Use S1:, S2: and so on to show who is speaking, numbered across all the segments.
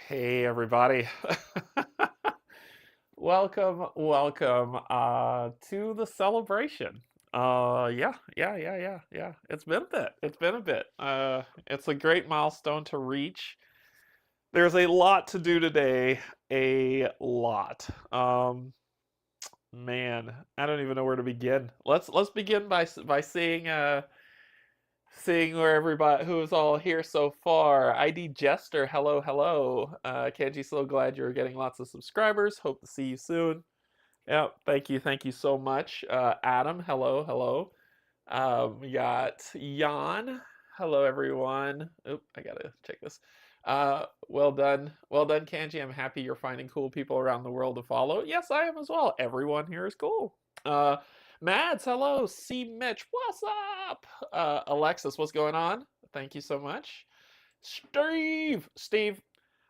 S1: Hey everybody. Welcome to the celebration. Yeah. It's been a bit. It's been a bit. It's a great milestone to reach. There's a lot to do today. A lot. Man, I don't even know where to begin. Let's begin by seeing where everybody who's all here so far. ID Jester, hello. Canje, so glad you're getting lots of subscribers. Hope to see you soon. Yeah, thank you so much. Adam, hello. We got Jan. Hello, everyone. Oop, I gotta check this. Well done, Kanji. I'm happy you're finding cool people around the world to follow. Yes, I am as well. Everyone here is cool. Uh, Mads, hello. C. Mitch, what's up? Alexis, what's going on? Thank you so much. Steve,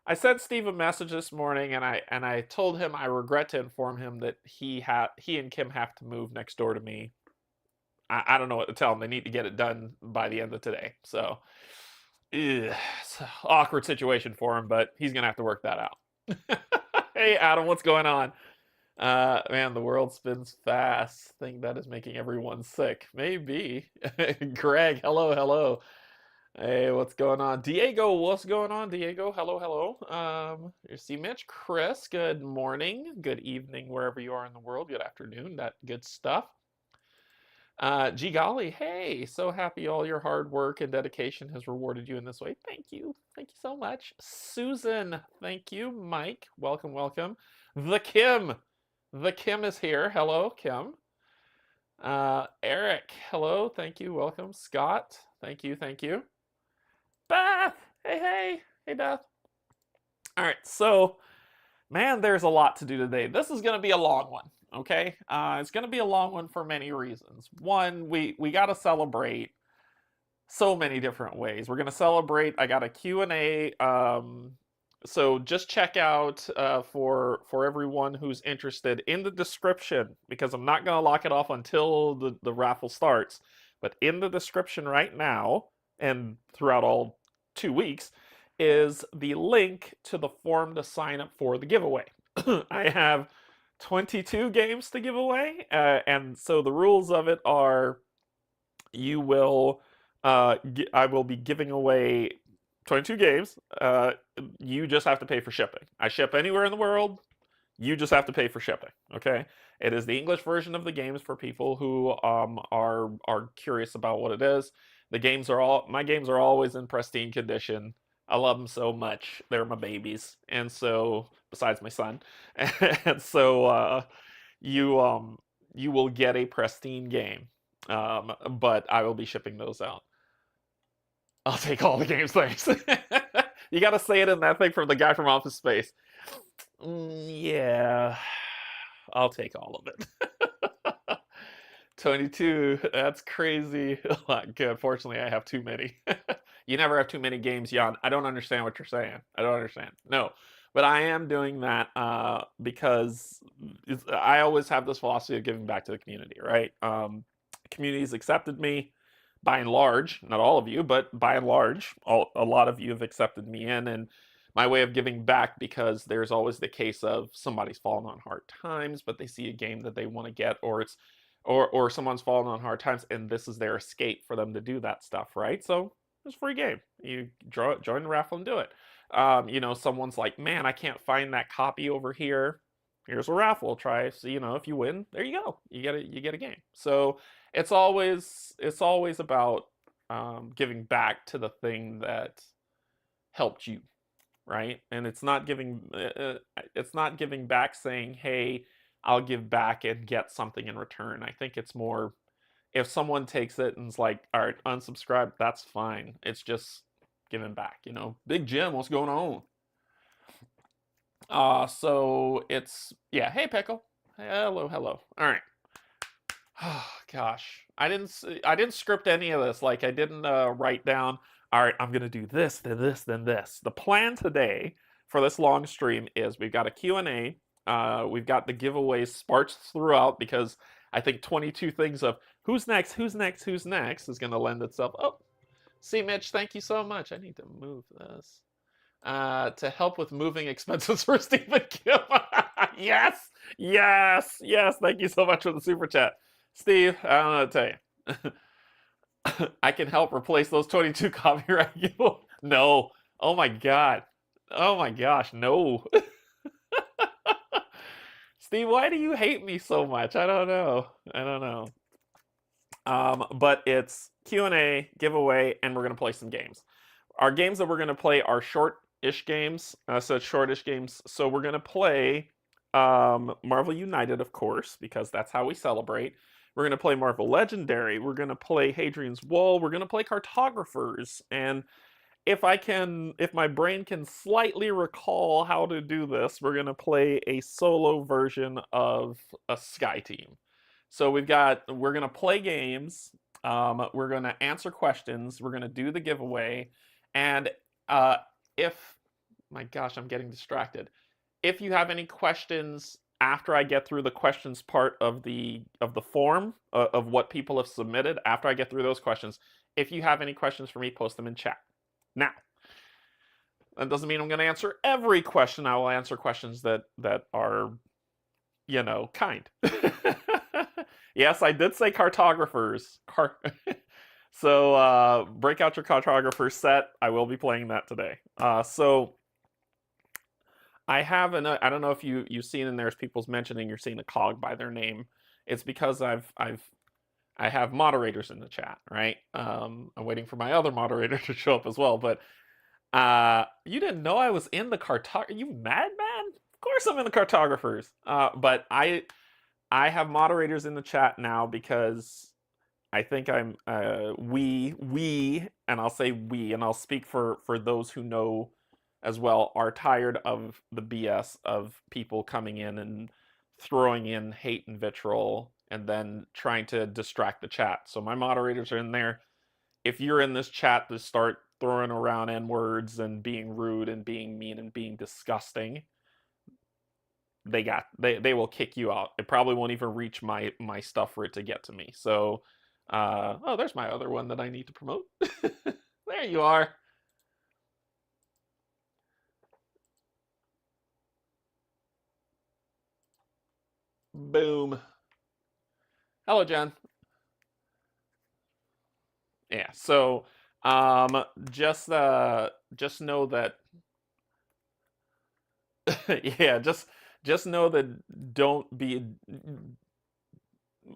S1: I sent Steve a message this morning, and I told him I regret to inform him that he and Kim have to move next door to me. I don't know what to tell them. They need to get it done by the end of today. So, it's an awkward situation for him, but he's gonna have to work that out. Hey, Adam, what's going on? Man, the world spins fast. Think that is making everyone sick. Maybe. Greg, hello. Hey, what's going on? Diego, what's going on? Diego, hello. You see Mitch, Chris, good morning, good evening, wherever you are in the world. Good afternoon, that good stuff. Gee golly, hey, so happy all your hard work and dedication has rewarded you in this way. Thank you so much. Susan, thank you. Mike, welcome. The Kim is here. Hello, Kim. Eric, hello, thank you, welcome. Scott, thank you. Beth, hey, Beth. All right, so man, there's a lot to do today. This is going to be a long one, okay? It's going to be a long one for many reasons. One, we got to celebrate so many different ways. We're going to celebrate. I got a Q&A. So just check out for everyone who's interested in the description, because I'm not going to lock it off until the raffle starts. But in the description right now and throughout all 2 weeks is the link to the form to sign up for the giveaway. I have 22 games to give away, and so the rules of it are you will I will be giving away 22 games. You just have to pay for shipping. I ship anywhere in the world. You just have to pay for shipping. Okay. It is the English version of the games for people who are curious about what it is. My games are always in pristine condition. I love them so much. They're my babies, and so besides my son, and so you will get a pristine game. But I will be shipping those out. I'll take all the games, thanks. You got to say it in that thing from the guy from Office Space. Yeah, I'll take all of it. 22, that's crazy. Unfortunately, I have too many. You never have too many games, Jan. I don't understand what you're saying. I don't understand. No, but I am doing that because I always have this philosophy of giving back to the community, right? Community's accepted me by and large, not all of you, but by and large, a lot of you have accepted me in, and my way of giving back, because there's always the case of somebody's fallen on hard times, but they see a game that they want to get, or someone's fallen on hard times, and this is their escape for them to do that stuff, right? So it's a free game. You join the raffle and do it. Someone's like, man, I can't find that copy over here. Here's a raffle. Try. So if you win, there you go. You get a game. So it's always about giving back to the thing that helped you, right? And it's not giving back saying, hey, I'll give back and get something in return. I think it's more, if someone takes it and is like, all right, unsubscribe, that's fine. It's just giving back. Big Jim, what's going on? So it's, yeah, hey Pickle, hello. All right. Oh gosh, I didn't script any of this. Like, I didn't write down, all right, I'm gonna do this, then this. The plan today for this long stream is we've got a Q&A. We've got the giveaways sparse throughout, because I think 22 things of who's next is going to lend itself. Oh, see, Mitch, thank you so much. I need to move this. To help with moving expenses for Stephen Kim. Yes, yes, yes. Thank you so much for the super chat, Steve. I don't know what to tell you. I can help replace those 22 copyright. No. Oh my god. Oh my gosh. No. Steve, why do you hate me so much? I don't know. I don't know. But it's Q&A, giveaway, and we're gonna play some games. Our games that we're gonna play are short-ish games. So short-ish games. So we're gonna play Marvel United, of course, because that's how we celebrate. We're gonna play Marvel Legendary. We're gonna play Hadrian's Wall. We're gonna play Cartographers. And if my brain can slightly recall how to do this, we're gonna play a solo version of a Sky Team. So we're gonna play games. We're gonna answer questions. We're gonna do the giveaway, and if my gosh, I'm getting distracted. If you have any questions after I get through the questions part of the form of what people have submitted, after I get through those questions, if you have any questions for me, post them in chat. Now, that doesn't mean I'm going to answer every question. I will answer questions that are, kind. Yes, I did say cartographers. So break out your cartographer set. I will be playing that today. So I have I don't know if you've seen in there's people's mentioning you're seeing a cog by their name. It's because I have moderators in the chat, right? I'm waiting for my other moderator to show up as well, but you didn't know I was in the you madman? Of course I'm in the cartographers. But I have moderators in the chat now because I think I'm we and I'll say we and I'll speak for those who know as well are tired of the BS of people coming in and throwing in hate and vitriol and then trying to distract the chat. So my moderators are in there. If you're in this chat to start throwing around N-words and being rude and being mean and being disgusting, they will kick you out. It probably won't even reach my stuff for it to get to me. So oh, there's my other one that I need to promote. There you are. Boom. Hello, Jen. Yeah, so just know that yeah, just know that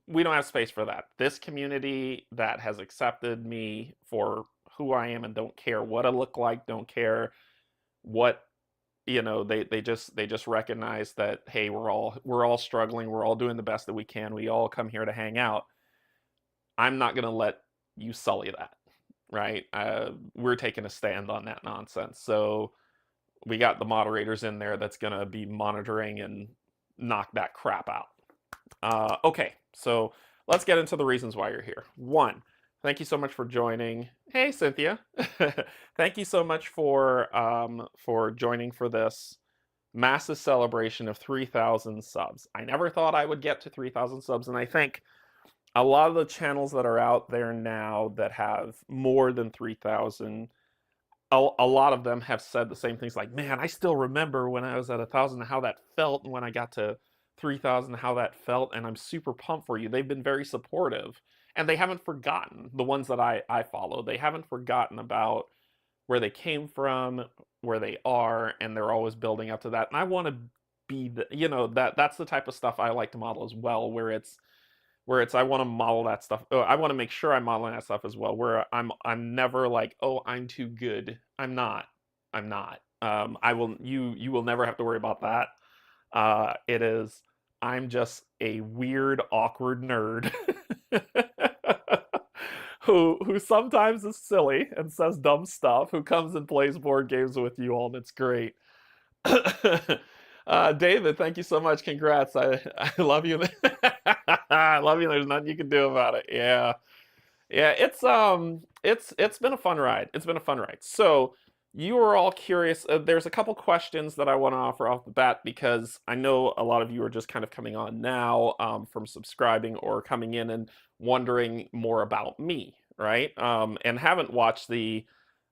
S1: we don't have space for that. This community that has accepted me for who I am and don't care what I look like, don't care what they just recognize that, hey, we're all struggling, we're all doing the best that we can, we all come here to hang out. I'm not gonna let you sully that, right? We're taking a stand on that nonsense. So we got the moderators in there that's gonna be monitoring and knock that crap out. Okay, so let's get into the reasons why you're here. One, thank you so much for joining. Hey, Cynthia. Thank you so much for joining for this massive celebration of 3,000 subs. I never thought I would get to 3,000 subs, and I think a lot of the channels that are out there now that have more than 3,000, a lot of them have said the same things like, man, I still remember when I was at 1,000 how that felt, and when I got to 3,000 how that felt, and I'm super pumped for you. They've been very supportive, and they haven't forgotten, the ones that I follow, they haven't forgotten about where they came from, where they are, and they're always building up to that. And I want to be that's the type of stuff I like to model as well, where it's I want to model that stuff. I want to make sure I'm modeling that stuff as well, where I'm never like, oh, I'm too good. I'm not. You will never have to worry about that. It is, I'm just a weird, awkward nerd who sometimes is silly and says dumb stuff, who comes and plays board games with you all, and it's great. David, thank you so much. Congrats. I love you. I love you. There's nothing you can do about it. Yeah. Yeah, it's been a fun ride. It's been a fun ride. So you are all curious. There's a couple questions that I want to offer off the bat because I know a lot of you are just kind of coming on now from subscribing or coming in and wondering more about me, right? And haven't watched the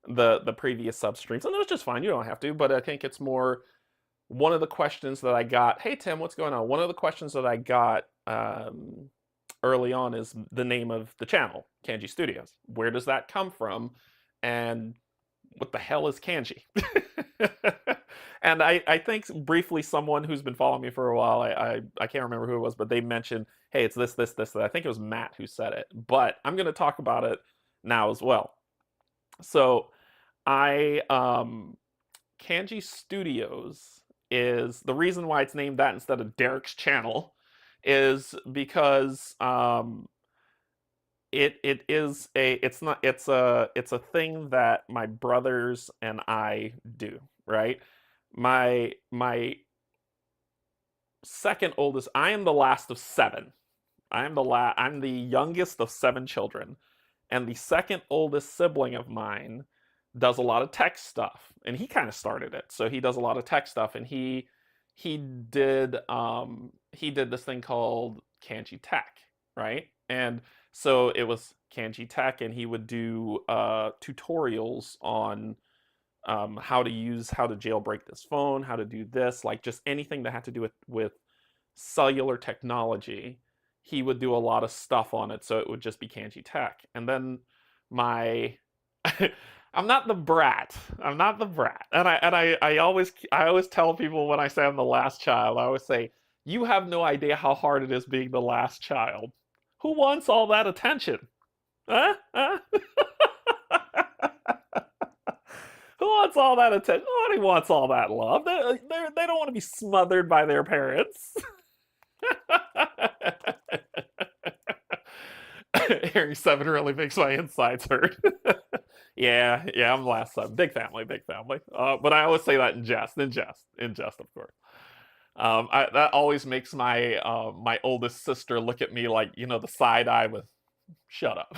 S1: the previous sub streams, and it was just fine. You don't have to, but I think it's more one of the questions that I got. Hey Tim, what's going on? One of the questions that I got early on is the name of the channel, Canje Studios. Where does that come from? And what the hell is Canje? And I think briefly someone who's been following me for a while, I can't remember who it was, but they mentioned, hey, it's this, this, this, that. I think it was Matt who said it, but I'm going to talk about it now as well. So Canje Studios is the reason why it's named that instead of Derek's channel is because it's a thing that my brothers and I do, right? My second oldest, I am the last of 7. I'm the youngest of 7 children, and the second oldest sibling of mine does a lot of tech stuff, and he kind of started it. So he does a lot of tech stuff, and he did this thing called Canje Tech, right? And so it was Canje Tech, and he would do tutorials on how to jailbreak this phone, how to do this, like just anything that had to do with cellular technology. He would do a lot of stuff on it, so it would just be Canje Tech. And then I'm not the brat. I'm not the brat. And I always tell people when I say I'm the last child, I always say, you have no idea how hard it is being the last child. Who wants all that attention? Huh? Huh? Who wants all that attention? Nobody wants all that love. They don't want to be smothered by their parents. Hearing 7 really makes my insides hurt. yeah, I'm the last son. Big family, big family. But I always say that in jest, of course. That always makes my my oldest sister look at me like, you know, the side eye with, shut up.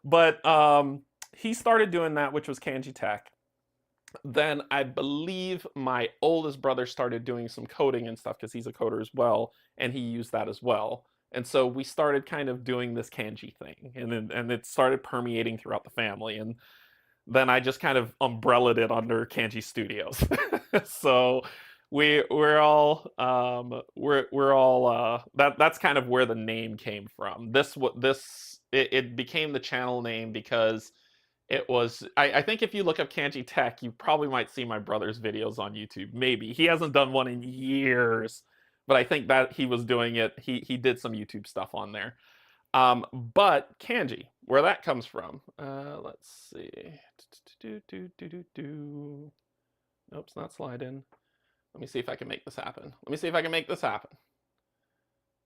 S1: But he started doing that, which was Canje Tech. Then I believe my oldest brother started doing some coding and stuff because he's a coder as well, and he used that as well. And so we started kind of doing this Canje thing, and it started permeating throughout the family. And then I just kind of umbrellaed it under Canje Studios. So we're all that's kind of where the name came from. It became the channel name because it was, I think if you look up Canje Tech, you probably might see my brother's videos on YouTube. Maybe. He hasn't done one in years, but I think that he was doing it. He did some YouTube stuff on there. But Canje, where that comes from, let's see. Oops, not sliding. Let me see if I can make this happen.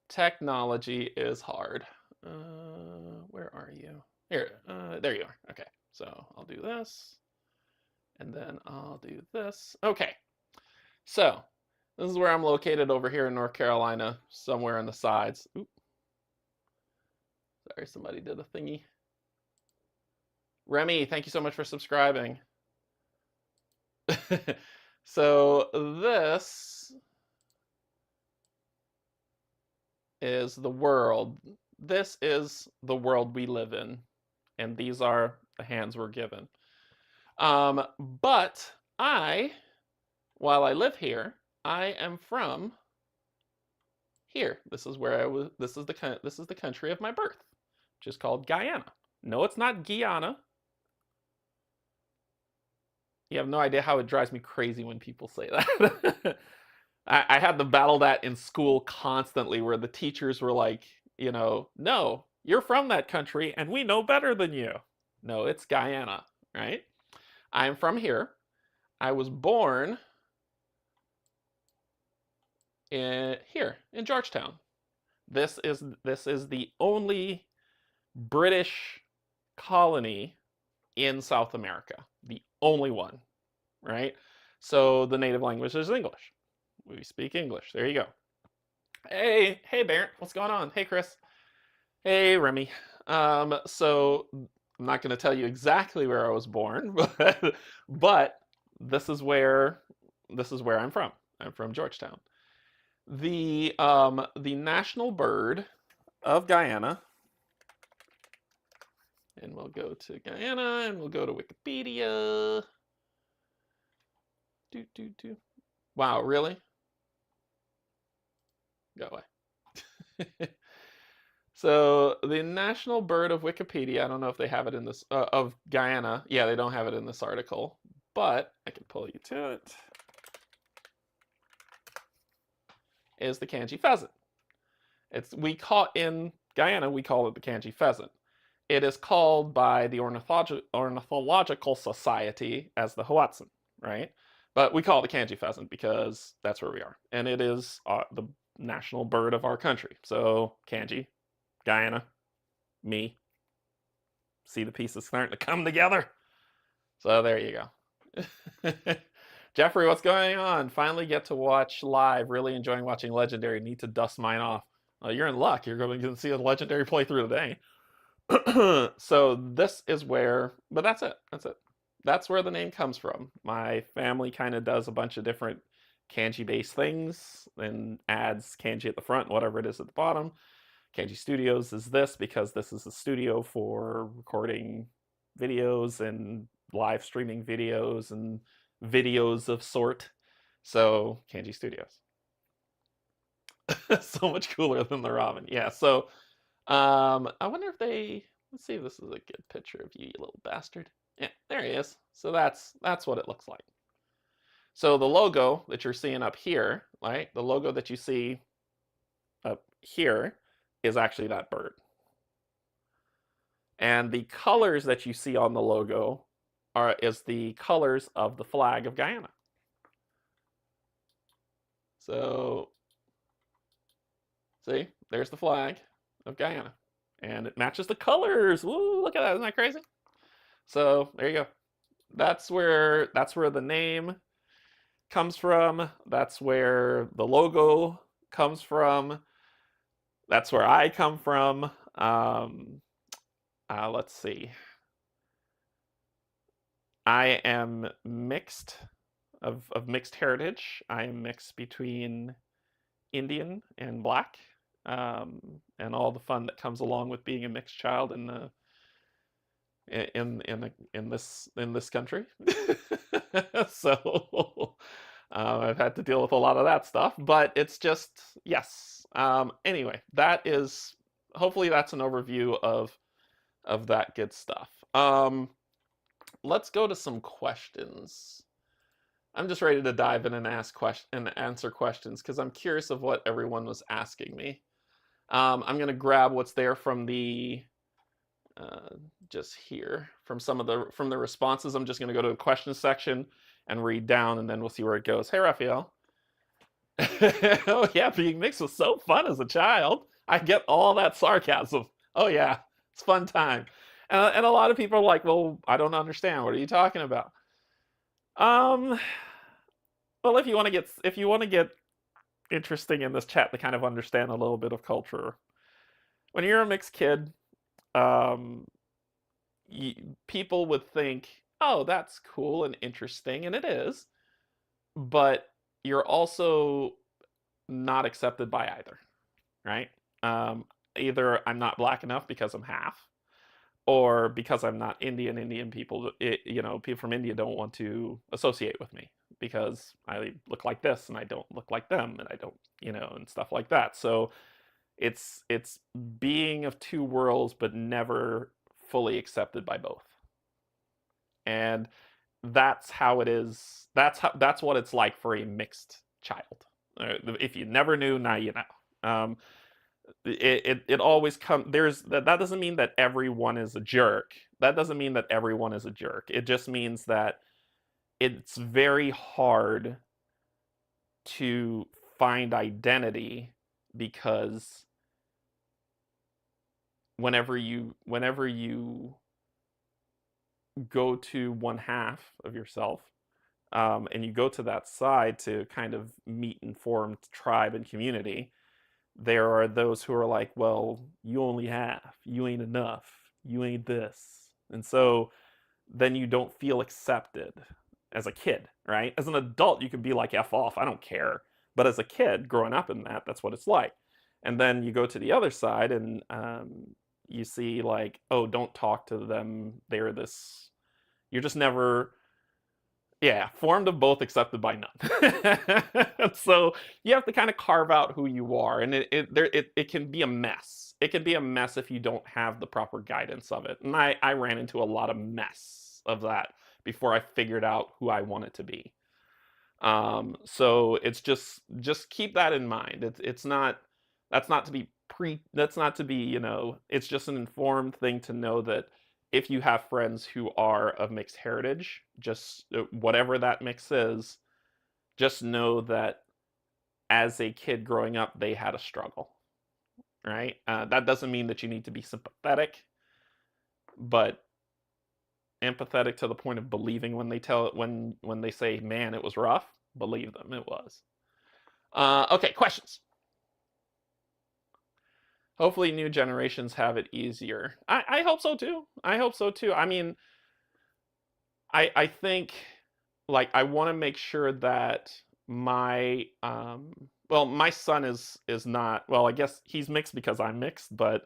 S1: Technology is hard. Where are you? Here, there you are. Okay, so I'll do this, and then I'll do this. Okay, so this is where I'm located over here in North Carolina, somewhere on the sides. Oop. Sorry, somebody did a thingy. Remy, thank you so much for subscribing. So this is the world. This is the world we live in. And these are the hands we're given. But while I live here, I am from here. This is where I was. This is the country of my birth, which is called Guyana. No, it's not Guyana. You have no idea how it drives me crazy when people say that. I had to battle that in school constantly, where the teachers were like, you know, no, you're from that country and we know better than you. No, it's Guyana, right? I'm from here. I was born here in Georgetown. This is the only British colony in South America. The only one, right? So the native language is English. We speak English. There you go. Hey, Barrett, what's going on? Hey, Chris. Hey, Remy. So I'm not going to tell you exactly where I was born, but this is where I'm from. I'm from Georgetown. The national bird of Guyana And we'll go to Guyana, and we'll go to Wikipedia. Wow, really? Go away. So the national bird of Wikipedia, I don't know if they have it in this, of Guyana. Yeah, they don't have it in this article, but I can pull you to it, is the Canje pheasant. In Guyana, we call it the Canje pheasant. It is called by the Ornithological Society as the Hoatzin, right? But we call it the Canje pheasant because that's where we are. And it is the national bird of our country. So Canje, Guyana, me. See the pieces starting to come together? So there you go. Jeffrey, what's going on? Finally get to watch live. Really enjoying watching Legendary. Need to dust mine off. You're in luck. You're going to see a Legendary playthrough today. So this is where, but that's it. That's where the name comes from. My family kind of does a bunch of different Canje-based things and adds Canje at the front, whatever it is at the bottom. Canje Studios is this because this is a studio for recording videos and live streaming videos and videos of sort. So Canje Studios. So much cooler than the ramen. Yeah, so I wonder if they, let's see if this is a good picture of you, you little bastard. Yeah, there he is. So that's what it looks like. So the logo that you're seeing up here, right? The logo that you see up here is actually that bird. And the colors that you see on the logo is the colors of the flag of Guyana. So, see, there's the flag of Guyana. And it matches the colors. Woo, look at that. Isn't that crazy? So there you go. That's where the name comes from. That's where the logo comes from. That's where I come from. Let's see. I am mixed, of mixed heritage. I am mixed between Indian and Black, and all the fun that comes along with being a mixed child in this country. So I've had to deal with a lot of that stuff, but it's just, yes. Anyway, that is, hopefully that's an overview of that good stuff. Let's go to some questions. I'm just ready to dive in and answer questions because I'm curious of what everyone was asking me. I'm going to grab what's there from the just here from the responses. I'm just going to go to the questions section and read down, and then we'll see where it goes. Hey, Raphael. Oh yeah, being mixed was so fun as a child. I get all that sarcasm. Oh yeah, it's fun time. And a lot of people are like, well, I don't understand. What are you talking about? Well, if you want to get interesting in this chat to kind of understand a little bit of culture, when you're a mixed kid, people would think, oh, that's cool and interesting, and it is, but you're also not accepted by either, right? Either I'm not Black enough because I'm half, or because I'm not Indian. Indian people, people from India don't want to associate with me because I look like this and I don't look like them, and I don't, and stuff like that. So it's being of two worlds, but never fully accepted by both. And that's how it is. That's what it's like for a mixed child. If you never knew, now you know. It always comes. That doesn't mean that everyone is a jerk. That doesn't mean that everyone is a jerk. It just means that it's very hard to find identity because whenever you go to one half of yourself, and you go to that side to kind of meet and form tribe and community, there are those who are like, well, you only half, you ain't enough, you ain't this. And so then you don't feel accepted as a kid, right? As an adult, you can be like, F off, I don't care. But as a kid growing up in that's what it's like. And then you go to the other side and you see like, oh, don't talk to them. They're this. You're just never. Yeah, formed of both, accepted by none. So you have to kind of carve out who you are, and it can be a mess. It can be a mess if you don't have the proper guidance of it. And I ran into a lot of mess of that before I figured out who I wanted to be. So it's just keep that in mind. It's not that's not to be that's not to be, it's just an informed thing to know that if you have friends who are of mixed heritage, just whatever that mix is, just know that as a kid growing up, they had a struggle, right? That doesn't mean that you need to be sympathetic, but empathetic to the point of believing when they tell when they say, "Man, it was rough." Believe them, it was. Okay, questions. Hopefully, new generations have it easier. I hope so too. I hope so too. I mean, I think like I want to make sure that my well, my son is not, well, I guess he's mixed because I'm mixed, but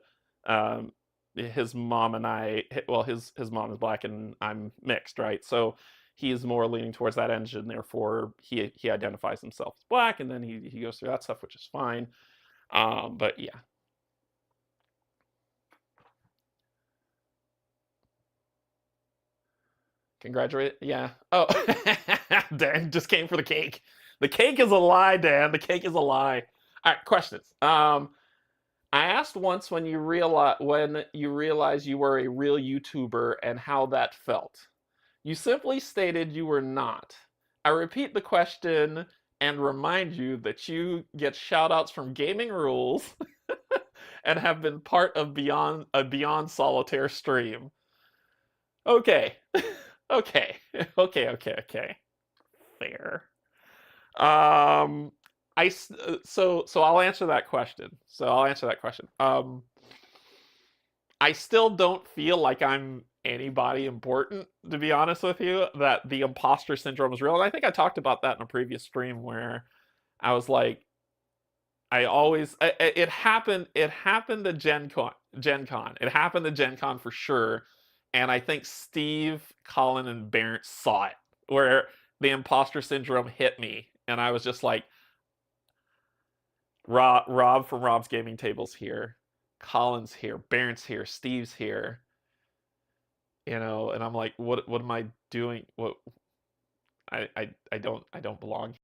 S1: um his mom and well, his mom is black and I'm mixed, right? So he is more leaning towards that end, and therefore he identifies himself as black, and then he goes through that stuff, which is fine. But yeah. Congratulate, yeah. Oh, Dan just came for the cake. The cake is a lie, Dan. The cake is a lie. All right, questions. I asked once when you realized you were a real YouTuber and how that felt. You simply stated you were not. I repeat the question and remind you that you get shoutouts from Gaming Rules and have been part of Beyond Solitaire stream. Okay. Okay. Okay. Fair. Um, so I'll answer that question. I still don't feel like I'm anybody important, to be honest with you. That the imposter syndrome is real, and I think I talked about that in a previous stream where I was like, it happened. It happened to Gen Con. It happened to Gen Con for sure. And I think Steve, Colin, and Barrett saw it, where the imposter syndrome hit me, and I was just like, Rob from Rob's Gaming Table's here, Colin's here, Barrett's here, Steve's here, and I'm like, what am I doing? What I don't belong.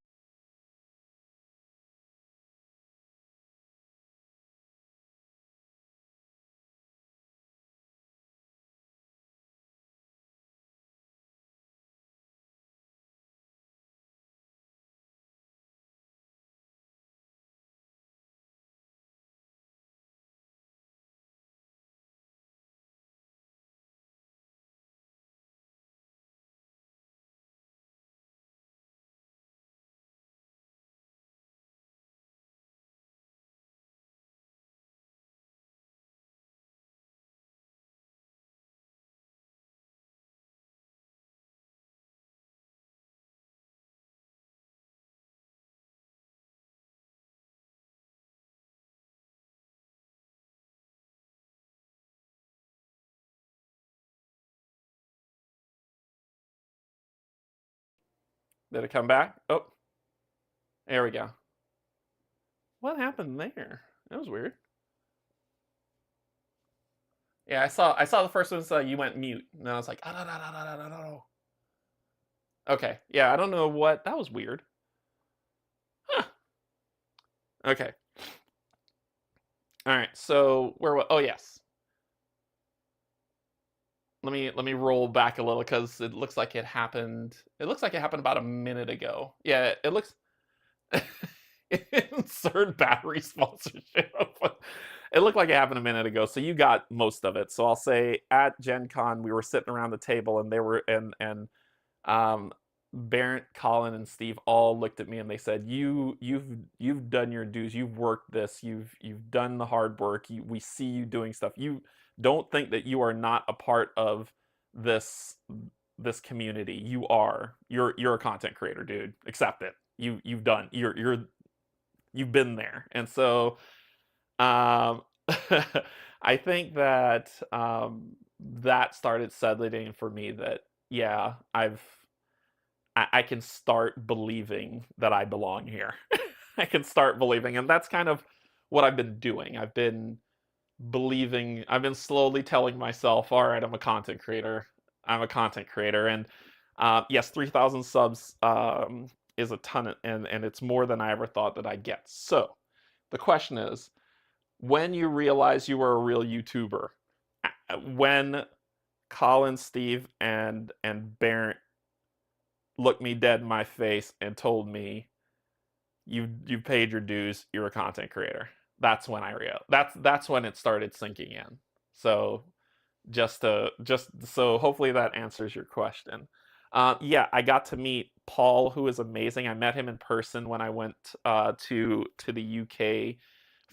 S1: Did it come back? Oh, there we go. What happened there? That was weird. Yeah, I saw the first one, so you went mute, and I was like, ah, no, no, no, no, no, no, no. Okay, yeah, I don't know what, that was weird. Huh. Okay. All right, so oh yes. Let me roll back a little because it looks like it happened. It looks like it happened about a minute ago. Yeah, it looks. Insert battery sponsorship. It looked like it happened a minute ago, so you got most of it. So I'll say at Gen Con we were sitting around the table and they were um Barrett, Colin, and Steve all looked at me and they said, you've done your dues, you've worked this, you've done the hard work, we see you doing stuff. You don't think that you are not a part of this this community. You are. You're a content creator, dude. Accept it. You've done. You've been there. And so um I think that that started settling in for me that yeah, I can start believing that I belong here. I can start believing, and that's kind of what I've been doing. I've been slowly telling myself, all right, I'm a content creator. I'm a content creator. And yes, 3,000 subs is a ton, and it's more than I ever thought that I'd get. So the question is, when you realize you were a real YouTuber, when Colin, Steve, and Barrett looked me dead in my face and told me you paid your dues, you're a content creator. That's when I real that's when it started sinking in. So just so hopefully that answers your question. Yeah, I got to meet Paul, who is amazing. I met him in person when I went to the UK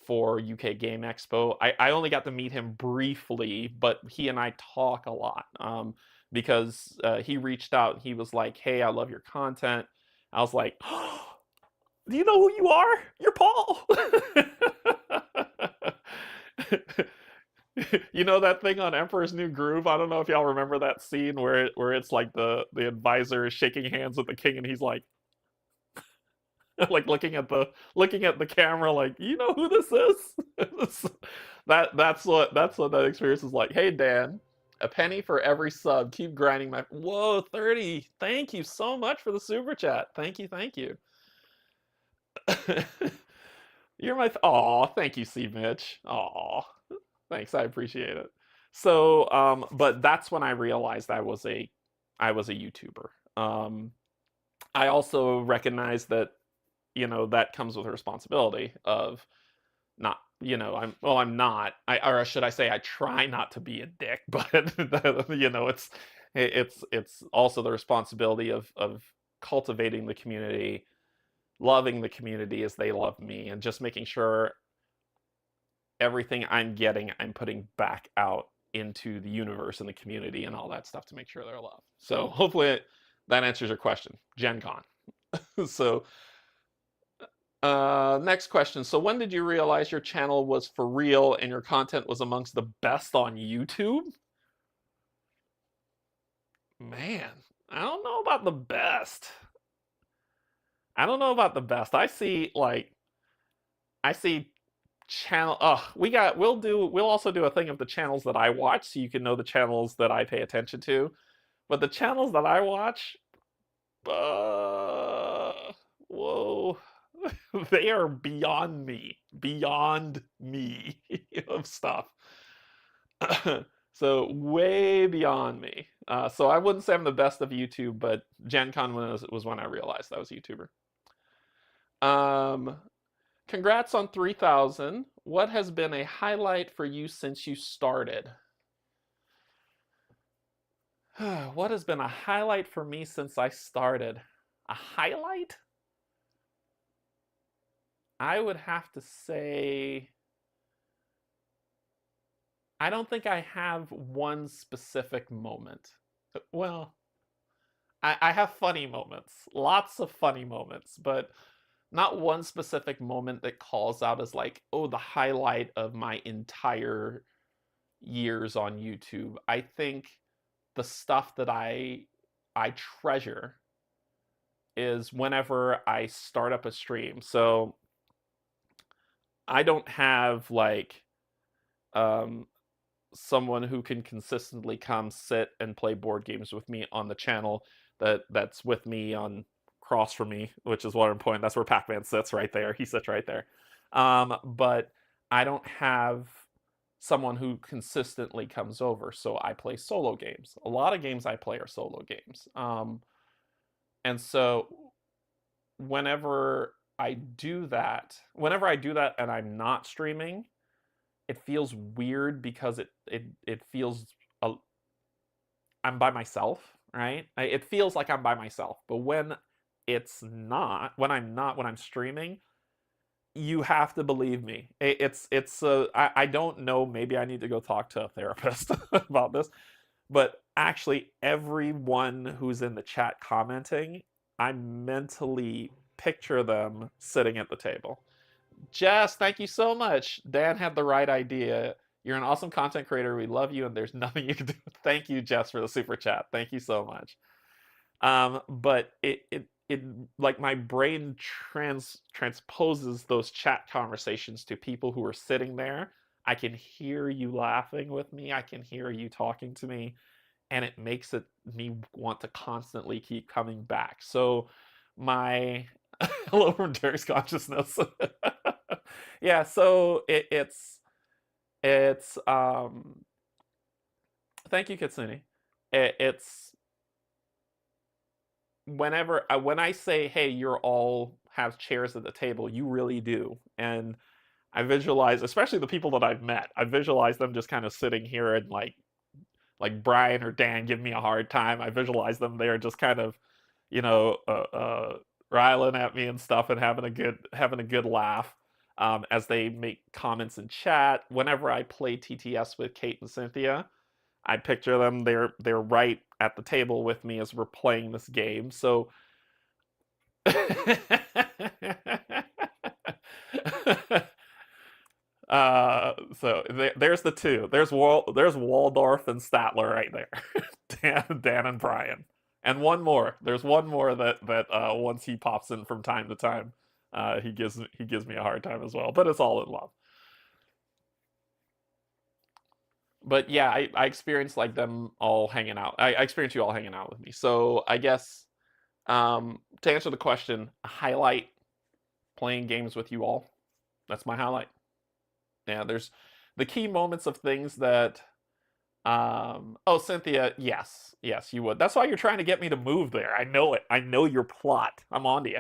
S1: for UK Game Expo. I only got to meet him briefly, but he and I talk a lot because he reached out. He was like, "Hey, I love your content." I was like, "Oh, do you know who you are? You're Paul." You know that thing on Emperor's New Groove? I don't know if y'all remember that scene where it's like the advisor is shaking hands with the king and he's like like looking at the camera like, you know who this is? That's what that experience is like. Hey Dan, a penny for every sub. Keep grinding my whoa, 30. Thank you so much for the super chat. Thank you, thank you. You're my aw, thank you, C Mitch. Aw. Thanks, I appreciate it. So, but that's when I realized I was a YouTuber. I also recognized that, you know, that comes with a responsibility of not, you know, I'm not, or should I say, I try not to be a dick, but you know, it's also the responsibility of cultivating the community, loving the community as they love me, and just making sure everything I'm getting, I'm putting back out into the universe and the community and all that stuff to make sure they're loved. So hopefully that answers your question. Gen Con. So next question. So when did you realize your channel was for real and your content was amongst the best on YouTube? Man, I don't know about the best. I don't know about the best. I see channel we'll also do a thing of the channels that I watch so you can know the channels that I pay attention to. But the channels that I watch, whoa, they are beyond me of stuff. So way beyond me. So I wouldn't say I'm the best of YouTube, but Gen Con was when I realized I was a YouTuber. Congrats on 3,000. What has been a highlight for you since you started? What has been a highlight for me since I started? A highlight? I would have to say, I don't think I have one specific moment. Well, I have funny moments, lots of funny moments, but not one specific moment that calls out as like, oh, the highlight of my entire years on YouTube. I think the stuff that I treasure is whenever I start up a stream. So I don't have like someone who can consistently come sit and play board games with me on the channel that's with me on cross from me, which is what I'm pointing. That's where Pac-Man sits right there. He sits right there. But I don't have someone who consistently comes over, so I play solo games. A lot of games I play are solo games. And so whenever whenever I do that and I'm not streaming, it feels weird because it feels I'm by myself, right? It feels like I'm by myself. But when I'm streaming, you have to believe me. I don't know, maybe I need to go talk to a therapist about this, but actually everyone who's in the chat commenting, I mentally picture them sitting at the table. Jess, thank you so much. Dan had the right idea. You're an awesome content creator. We love you, and there's nothing you can do. Thank you, Jess, for the super chat. Thank you so much. But it like my brain transposes those chat conversations to people who are sitting there. I can hear you laughing with me. I can hear you talking to me, and it makes me want to constantly keep coming back. So my hello from Derek's consciousness. Yeah, so it's thank you, Kitsune. It's when I say, hey, you're all have chairs at the table, you really do. And I visualize, especially the people that I've met, I visualize them just kind of sitting here and like Brian or Dan give me a hard time. I visualize them there just kind of, you know, riling at me and stuff and having a good laugh as they make comments in chat. Whenever I play TTS with Kate and Cynthia, I picture them. They're right at the table with me as we're playing this game. So. So there's the two. There's Waldorf and Statler right there. Dan and Brian, and one more. There's one more that once he pops in from time to time, he gives me a hard time as well. But it's all in love. But yeah, I experienced like them all hanging out. I experienced you all hanging out with me. So I guess to answer the question, a highlight playing games with you all. That's my highlight. Yeah, there's the key moments of things that oh, Cynthia, yes, you would. That's why you're trying to get me to move there. I know it. I know your plot. I'm on to you.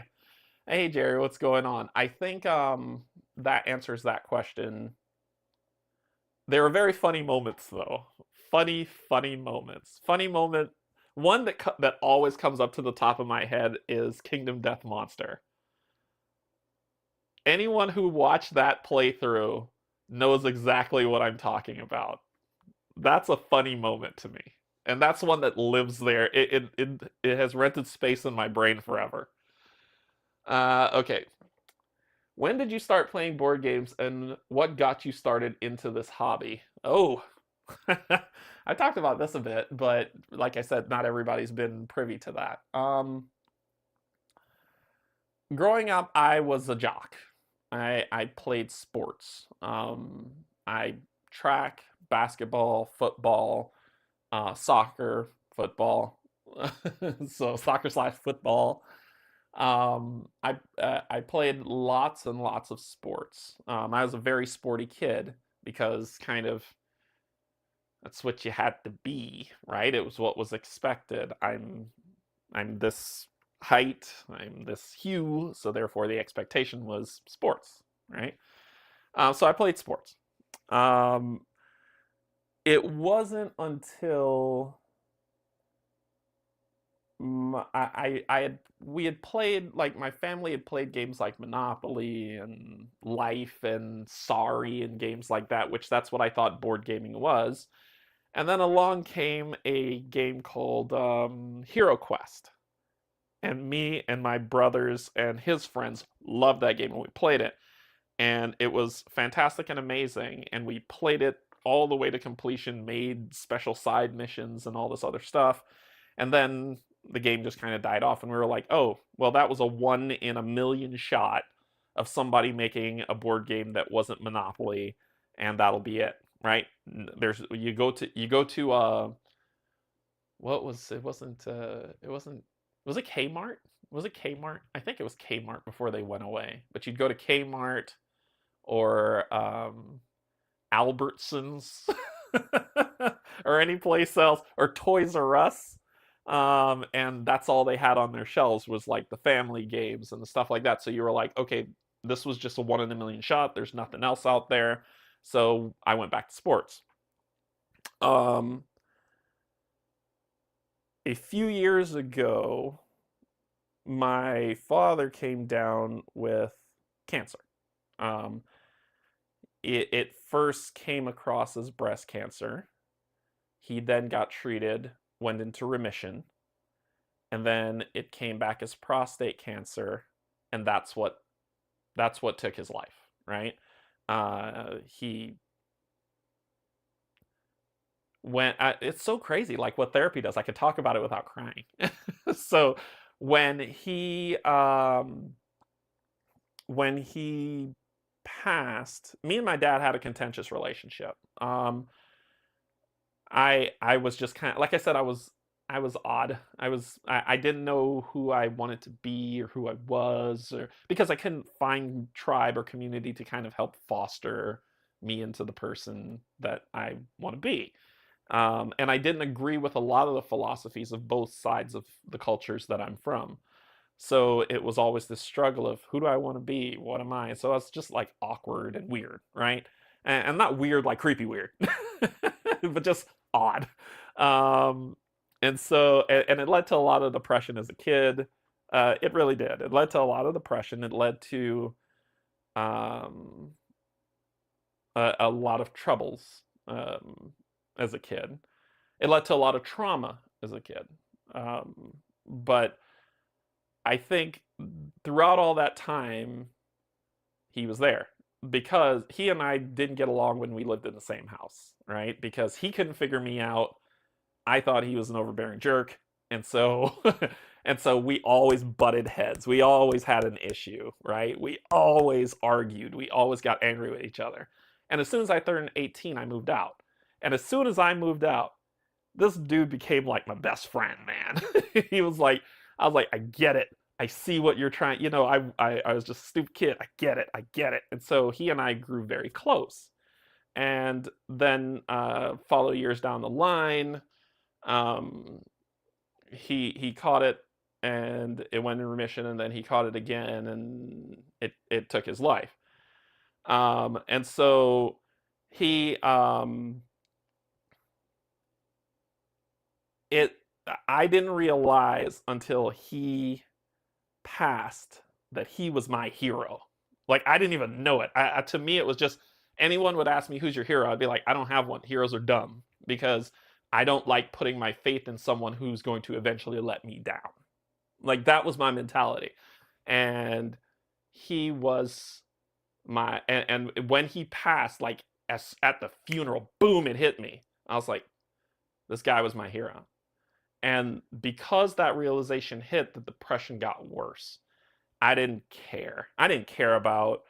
S1: Hey Jerry, what's going on? I think that answers that question. There are very funny moments though. Funny moments. Funny moment. One that always comes up to the top of my head is Kingdom Death Monster. Anyone who watched that playthrough knows exactly what I'm talking about. That's a funny moment to me. And that's one that lives there. It has rented space in my brain forever. Okay. When did you start playing board games and what got you started into this hobby? Oh, I talked about this a bit, but like I said, not everybody's been privy to that. Growing up, I was a jock. I played sports. I track, basketball, football, soccer, football. So soccer/football. I played lots and lots of sports. I was a very sporty kid because kind of that's what you had to be, right? It was what was expected. I'm this height, I'm this hue, so therefore the expectation was sports, right? So I played sports. It wasn't until we had played, like, my family had played games like Monopoly and Life and Sorry and games like that, which that's what I thought board gaming was. And then along came a game called Hero Quest. And me and my brothers and his friends loved that game when we played it. And it was fantastic and amazing. And we played it all the way to completion, made special side missions and all this other stuff. And then the game just kind of died off. And we were like, oh, well, that was a 1 in a million shot of somebody making a board game that wasn't Monopoly. And that'll be it, right? You go to what was it wasn't was it Kmart? Was it Kmart? I think it was Kmart before they went away. But you'd go to Kmart or Albertsons or any place else, or Toys R Us. And that's all they had on their shelves was like the family games and the stuff like that. So you were like, okay, this was just a 1 in a million shot. There's nothing else out there. So I went back to sports. A few years ago, my father came down with cancer. It first came across as breast cancer. He then got treated, went into remission, and then it came back as prostate cancer, and that's what took his life, right? He it's so crazy, like what therapy does. I could talk about it without crying. So when he um, when he passed, me and my dad had a contentious relationship. I was just kind of, like I said, I was odd. I didn't know who I wanted to be or who I was, or because I couldn't find tribe or community to kind of help foster me into the person that I want to be. And I didn't agree with a lot of the philosophies of both sides of the cultures that I'm from. So it was always this struggle of who do I want to be? What am I? So I was just like awkward and weird, right? And not weird like creepy weird, but just odd. Um, and so, and it led to a lot of depression as a kid. It really did. It led to a lot of depression. It led to um, a lot of troubles as a kid. It led to a lot of trauma as a kid. But I think throughout all that time, he was there because he and I didn't get along when we lived in the same house, right? Because he couldn't figure me out. I thought he was an overbearing jerk, and so and so we always butted heads. We always had an issue, right? We always argued. We always got angry with each other. And as soon as I turned 18, I moved out. And as soon as I moved out, this dude became like my best friend, man. He was like, I was like, I get it. I see what you're trying. I was just a stupid kid. I get it. I get it. And so he and I grew very close. And then follow years down the line, um, he caught it and it went in remission, and then he caught it again, and it took his life. And so he it I didn't realize until he passed that he was my hero. Like I didn't even know it. To me, it was just anyone would ask me who's your hero. I'd be like, I don't have one. Heroes are dumb because I don't like putting my faith in someone who's going to eventually let me down. Like that was my mentality, and he was and when he passed, like as at the funeral, boom, it hit me. I was like, this guy was my hero. And because that realization hit, the depression got worse. I didn't care. I didn't care about.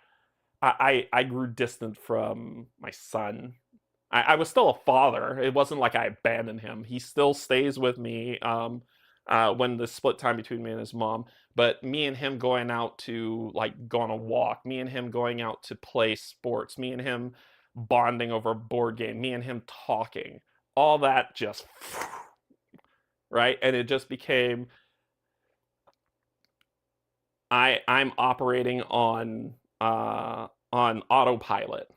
S1: I grew distant from my son. I was still a father. It wasn't like I abandoned him. He still stays with me when the split time between me and his mom. But me and him going out to like go on a walk, me and him going out to play sports, me and him bonding over a board game, me and him talking, all that just right, and it just became I'm operating on autopilot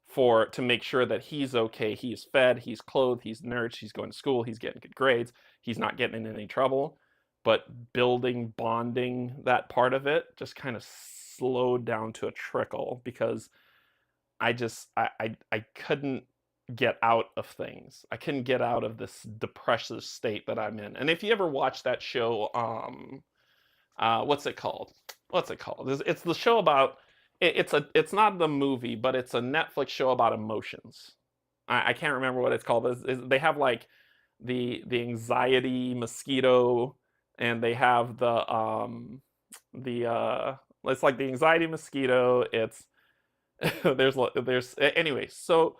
S1: for to make sure that he's okay, he's fed, he's clothed, he's nourished, he's going to school, he's getting good grades, he's not getting in any trouble. But building bonding, that part of it just kind of slowed down to a trickle because I couldn't get out of things. I couldn't get out of this depressive state that I'm in. And if you ever watch that show, what's it called? What's it called? It's the show about it's not the movie, but it's a Netflix show about emotions. I can't remember what it's called. They have like the anxiety mosquito, and they have the it's like the anxiety mosquito. It's there's anyway, so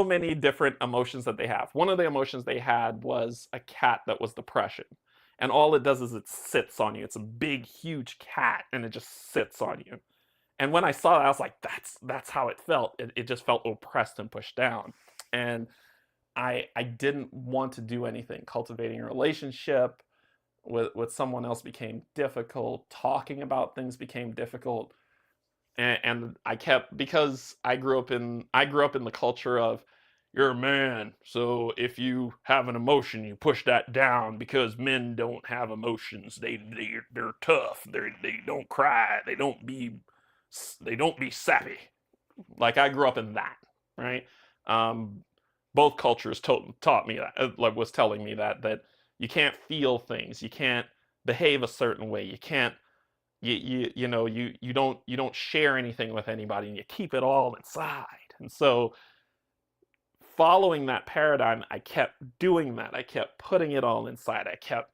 S1: many different emotions that they have. One of the emotions they had was a cat that was depression. And all it does is it sits on you. It's a big, huge cat, and it just sits on you. And when I saw that, I was like, that's how it felt. It just felt oppressed and pushed down. And I didn't want to do anything. Cultivating a relationship with someone else became difficult. Talking about things became difficult. And I kept because I grew up in the culture of you're a man, so if you have an emotion, you push that down because men don't have emotions. They're tough. They don't cry. They don't be sappy. Like I grew up in that, right? Um, both cultures taught me that, like was telling me that you can't feel things, you can't behave a certain way, you can't you don't share anything with anybody, and you keep it all inside. And so following that paradigm, I kept doing that. I kept putting it all inside. I kept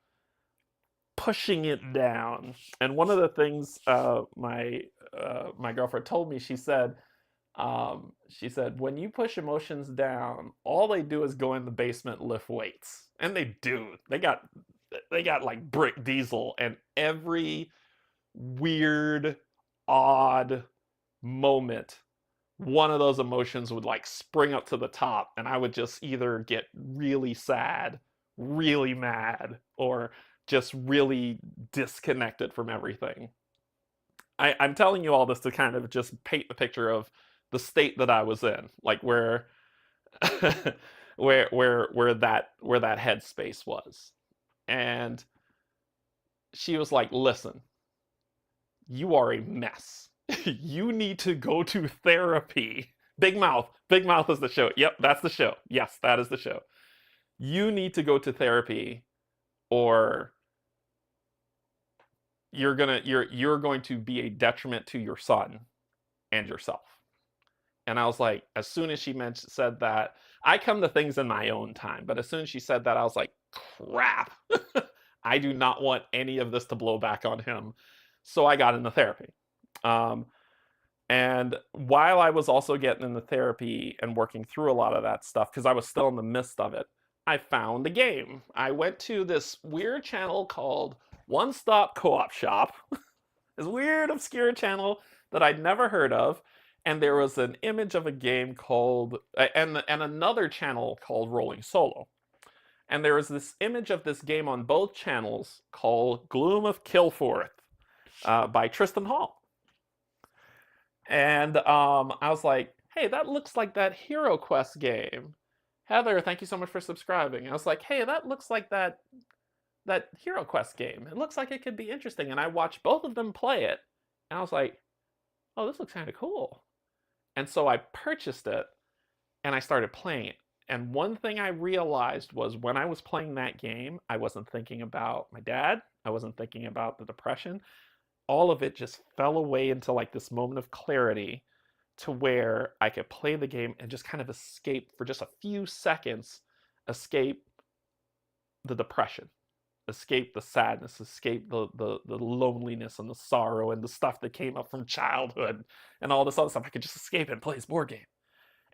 S1: pushing it down. And one of the things my girlfriend told me, she said, when you push emotions down, all they do is go in the basement and lift weights. And they do. They got like brick diesel, and every weird, odd moment, one of those emotions would like spring up to the top, and I would just either get really sad, really mad, or just really disconnected from everything. I'm telling you all this to kind of just paint the picture of the state that I was in, like where where that headspace was. And she was like, "Listen, you are a mess. You need to go to therapy." Big Mouth. Big Mouth is the show. Yep, that's the show. Yes, that is the show. You need to go to therapy, or you're going to be a detriment to your son and yourself. And I was like, as soon as she said that, I come to things in my own time, but as soon as she said that, I was like, crap. I do not want any of this to blow back on him. So I got into therapy. And while I was also getting into therapy and working through a lot of that stuff, because I was still in the midst of it, I found a game. I went to this weird channel called One Stop Co-op Shop. This weird, obscure channel that I'd never heard of. And there was an image of a game called, and another channel called Rolling Solo. And there was this image of this game on both channels called Gloom of Kilforth by Tristan Hall. And I was like, hey, that looks like that Hero Quest game. Heather, thank you so much for subscribing. I was like, hey, that looks like that Hero Quest game. It looks like it could be interesting. And I watched both of them play it. And I was like, oh, this looks kind of cool. And so I purchased it and I started playing it. And one thing I realized was when I was playing that game, I wasn't thinking about my dad. I wasn't thinking about the depression. All of it just fell away into like this moment of clarity to where I could play the game and just kind of escape for just a few seconds, escape the depression, escape the sadness, escape the loneliness and the sorrow and the stuff that came up from childhood and all this other stuff. I could just escape and play this board game.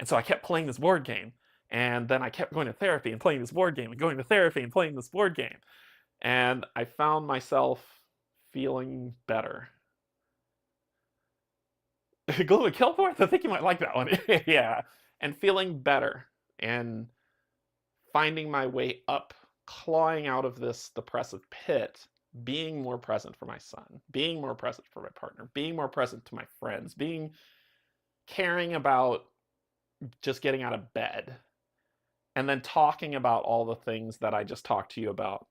S1: And so I kept playing this board game. And then I kept going to therapy and playing this board game and going to therapy and playing this board game. And I found myself feeling better. Gloom of Kilforth? I think you might like that one. Yeah. And feeling better and finding my way up, clawing out of this depressive pit, being more present for my son, being more present for my partner, being more present to my friends, caring about just getting out of bed, and then talking about all the things that I just talked to you about,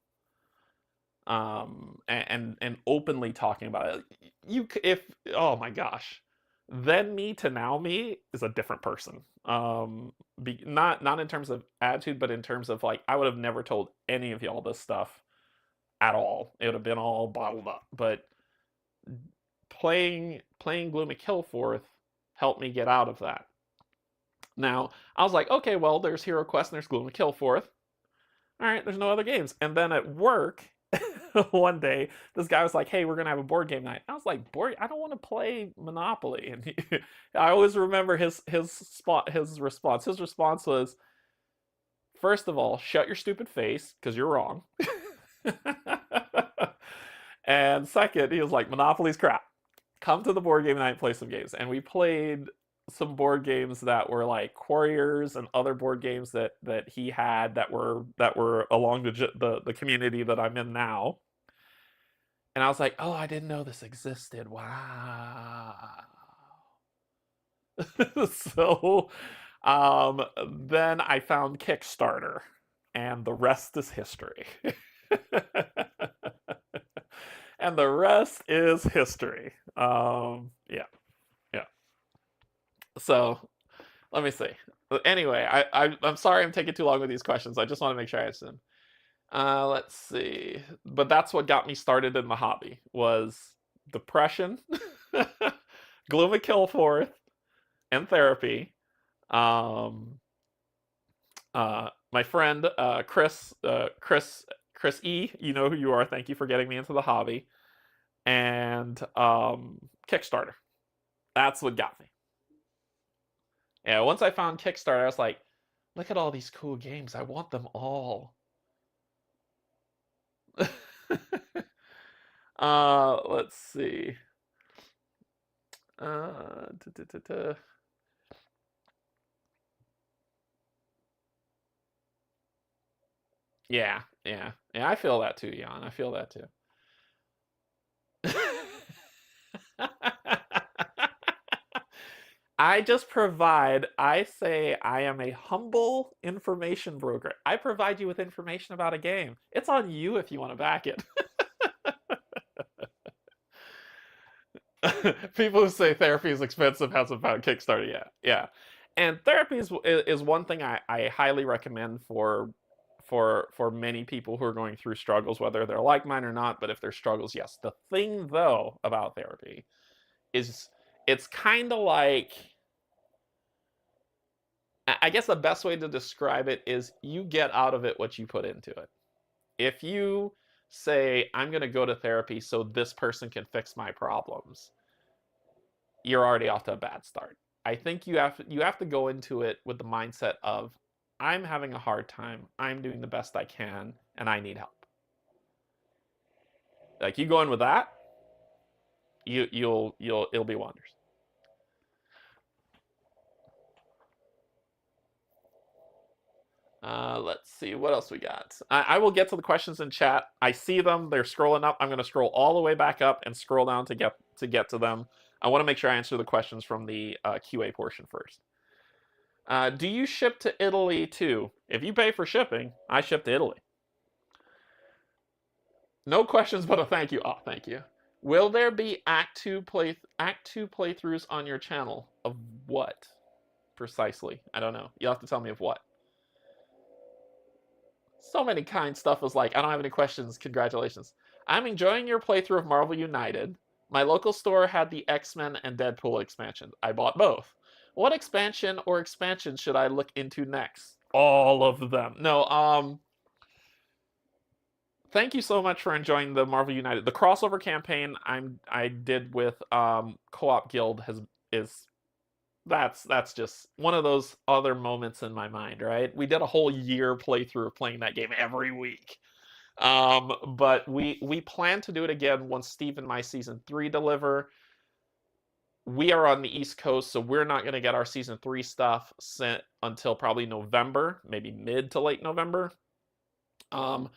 S1: and openly talking about it. Oh my gosh, then me to now me is a different person. Not in terms of attitude, but in terms of like I would have never told any of y'all this stuff at all. It would have been all bottled up. But playing Gloom of Kilforth helped me get out of that. Now, I was like, okay, well, there's Hero Quest and there's Gloom of Kilforth. All right, there's no other games. And then at work, one day, this guy was like, hey, we're going to have a board game night. I was like, I don't want to play Monopoly. And I always remember his response. His response was, first of all, shut your stupid face, because you're wrong. And second, he was like, Monopoly's crap. Come to the board game night and play some games. And we played some board games that were like Quarriors and other board games that he had that were along the community that I'm in now. And I was like, oh, I didn't know this existed. Wow. So then I found Kickstarter, and the rest is history. And the rest is history. Yeah. So let me see. Anyway, I'm sorry I'm taking too long with these questions. I just want to make sure I answer them. Let's see. But that's what got me started in the hobby was depression, Gloom of Kilforth, and therapy. My friend Chris E, you know who you are. Thank you for getting me into the hobby. And Kickstarter. That's what got me. Yeah, once I found Kickstarter, I was like, look at all these cool games. I want them all. Let's see. Uh, duh, duh, duh, duh. Yeah. I feel that too, Jan. I feel that too. I just provide, I say I am a humble information broker. I provide you with information about a game. It's on you if you want to back it. People who say therapy is expensive hasn't found Kickstarter yet. Yeah. And therapy is one thing I highly recommend for many people who are going through struggles, whether they're like mine or not, but if they're struggles, yes. The thing though about therapy is it's kind of like, I guess the best way to describe it is you get out of it what you put into it. If you say, I'm going to go to therapy so this person can fix my problems, you're already off to a bad start. I think you have to go into it with the mindset of, I'm having a hard time, I'm doing the best I can, and I need help. Like you go in with that, it'll be wonders. Let's see what else we got. I will get to the questions in chat. I see them; they're scrolling up. I'm going to scroll all the way back up and scroll down to get to them. I want to make sure I answer the questions from the QA portion first. Do you ship to Italy too? If you pay for shipping, I ship to Italy. No questions, but a thank you. Oh, thank you. Will there be Act 2 playthroughs on your channel? Of what? Precisely. I don't know. You'll have to tell me of what. So many kind stuff was like, I don't have any questions. Congratulations. I'm enjoying your playthrough of Marvel United. My local store had the X-Men and Deadpool expansion. I bought both. What expansion or expansions should I look into next? All of them. No, thank you so much for enjoying the Marvel United. The crossover campaign I did with Co-op Guild is that's just one of those other moments in my mind, right? We did a whole year playthrough of playing that game every week. But we plan to do it again once Steve and my season 3 deliver. We are on the East Coast, so we're not going to get our season 3 stuff sent until probably November, maybe mid to late November. And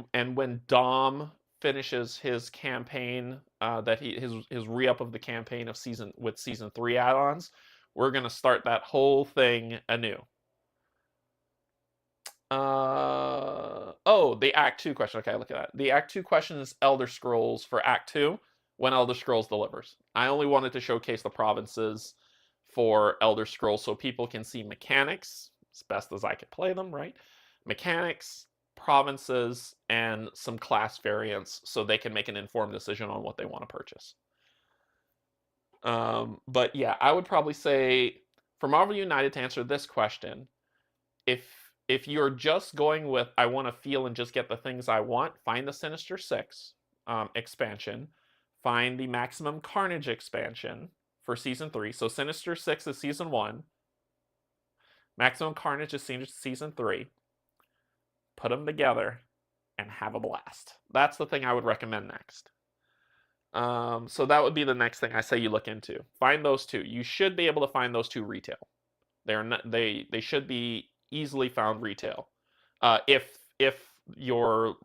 S1: when Dom finishes his campaign, his re-up of the campaign of season 3 add-ons, we're gonna start that whole thing anew. Oh, the Act 2 question. Okay, look at that. The Act 2 question is Elder Scrolls for Act 2 when Elder Scrolls delivers. I only wanted to showcase the provinces for Elder Scrolls so people can see mechanics as best as I could play them, right? Mechanics, provinces, and some class variants so they can make an informed decision on what they want to purchase. But yeah, I would probably say for Marvel United, to answer this question, if you're just going with I want to feel and just get the things I want, find the Sinister Six expansion, find the Maximum Carnage expansion for season 3. So Sinister Six is season 1, Maximum Carnage is season 3. Put them together and have a blast. That's the thing I would recommend next. So that would be the next thing I say you look into. Find those two. You should be able to find those two retail. They should be easily found retail. If your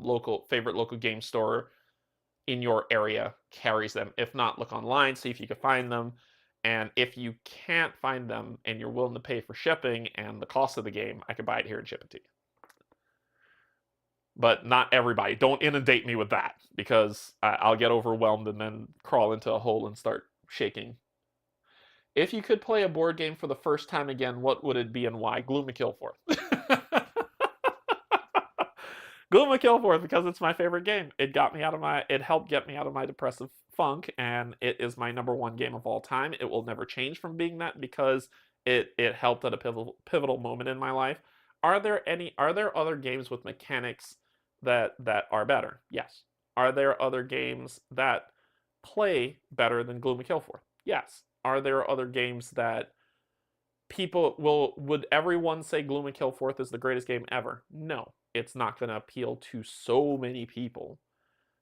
S1: favorite local game store in your area carries them. If not, look online, see if you can find them. And if you can't find them and you're willing to pay for shipping and the cost of the game, I could buy it here and ship it to you. But not everybody. Don't inundate me with that because I'll get overwhelmed and then crawl into a hole and start shaking. If you could play a board game for the first time again, what would it be and why? Gloom and Killforth. Gloom and Killforth because it's my favorite game. It helped get me out of my depressive funk, and it is my #1 game of all time. It will never change from being that because it helped at a pivotal moment in my life. Are there other games with mechanics that are better? Yes. Are there other games that play better than Gloom and Kill Forth? Yes. Are there other games that would everyone say Gloom and Kill Forth is the greatest game ever? No. It's not going to appeal to so many people,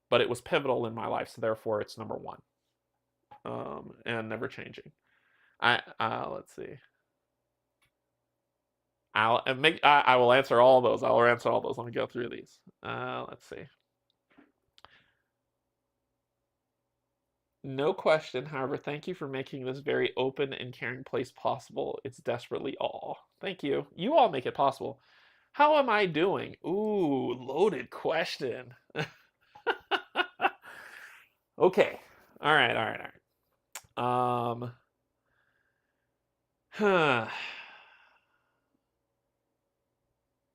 S1: but it was pivotal in my life, so therefore it's number one. And never changing. Let's see. I will answer all those. I'll answer all those. Let me go through these. Let's see. No question. However, thank you for making this very open and caring place possible. It's desperately all. Thank you. You all make it possible. How am I doing? Ooh, loaded question. Okay. All right. Huh.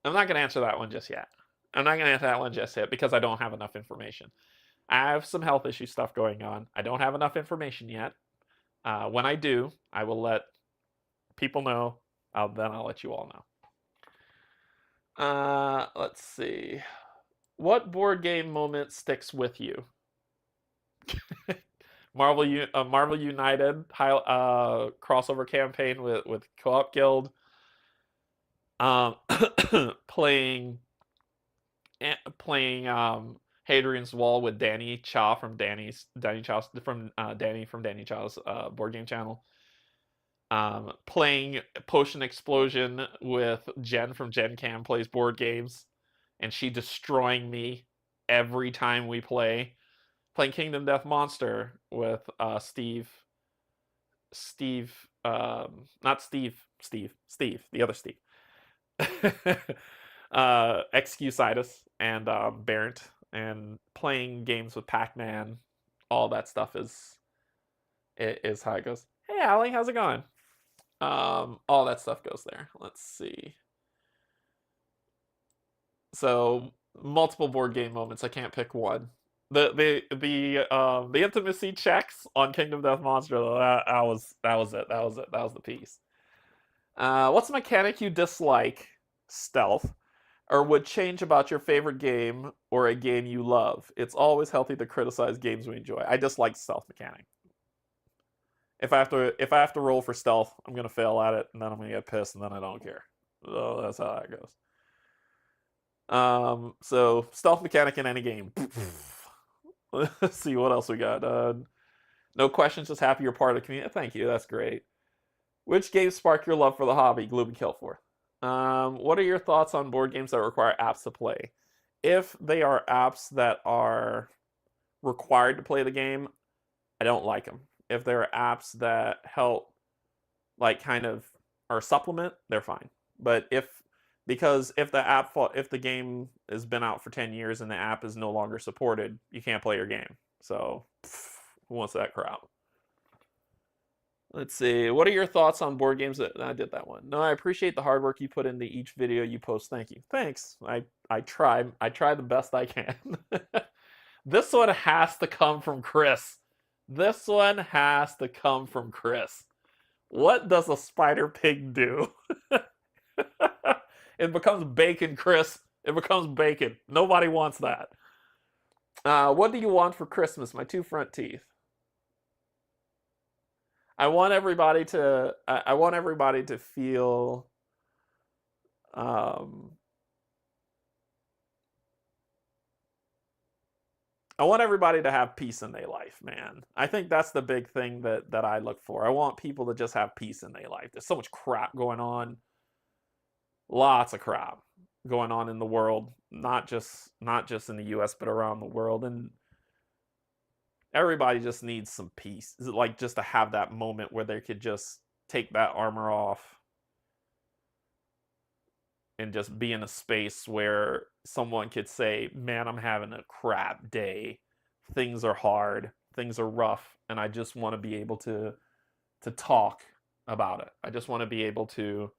S1: I'm not going to answer that one just yet. I'm not going to answer that one just yet because I don't have enough information. I have some health issue stuff going on. I don't have enough information yet. When I do, I will let people know. Then I'll let you all know. Let's see. What board game moment sticks with you? Marvel United crossover campaign with Co-op Guild. Playing Hadrian's Wall with Danny Cha from Danny Cha's board game channel. Playing Potion Explosion with Jen from Gen Cam plays board games, and she destroying me every time we play. Playing Kingdom Death Monster with Steve, not Steve, the other Steve. Excusitis and Barrett, and playing games with Pac-Man. All that stuff is how it goes. Hey Allie, how's it going? All that stuff goes there. Let's see. So multiple board game moments. I can't pick one. The intimacy checks on Kingdom Death Monster. That was it. That was the piece. What's a mechanic you dislike? Stealth. Or would change about your favorite game or a game you love? It's always healthy to criticize games we enjoy. I dislike stealth mechanic. If I have to roll for stealth, I'm gonna fail at it, and then I'm gonna get pissed, and then I don't care. So that's how that goes. So stealth mechanic in any game. Let's see what else we got. No questions, just happy you're part of the community. Thank you, that's great. Which games spark your love for the hobby? Gloom and Kill Forth. What are your thoughts on board games that require apps to play? If they are apps that are required to play the game, I don't like them. If there are apps that help, like, kind of, or supplement, they're fine. But if the game has been out for 10 years and the app is no longer supported, you can't play your game. So, who wants that crap? Let's see. What are your thoughts on board games that I did that one? No, I appreciate the hard work you put into each video you post. Thank you. Thanks. I try the best I can. This one has to come from Chris. This one has to come from Chris. What does a spider pig do? It becomes bacon, Chris. It becomes bacon. Nobody wants that. What do you want for Christmas? My 2 front teeth. I want everybody to feel I want everybody to have peace in their life, man. I think that's the big thing that I look for. I want people to just have peace in their life. There's so much crap going on. Lots of crap going on in the world, not just in the US, but around the world, and everybody just needs some peace. Like, just to have that moment where they could just take that armor off and just be in a space where someone could say, man, I'm having a crap day. Things are hard. Things are rough. And I just want to be able to talk about it. I just want to be able to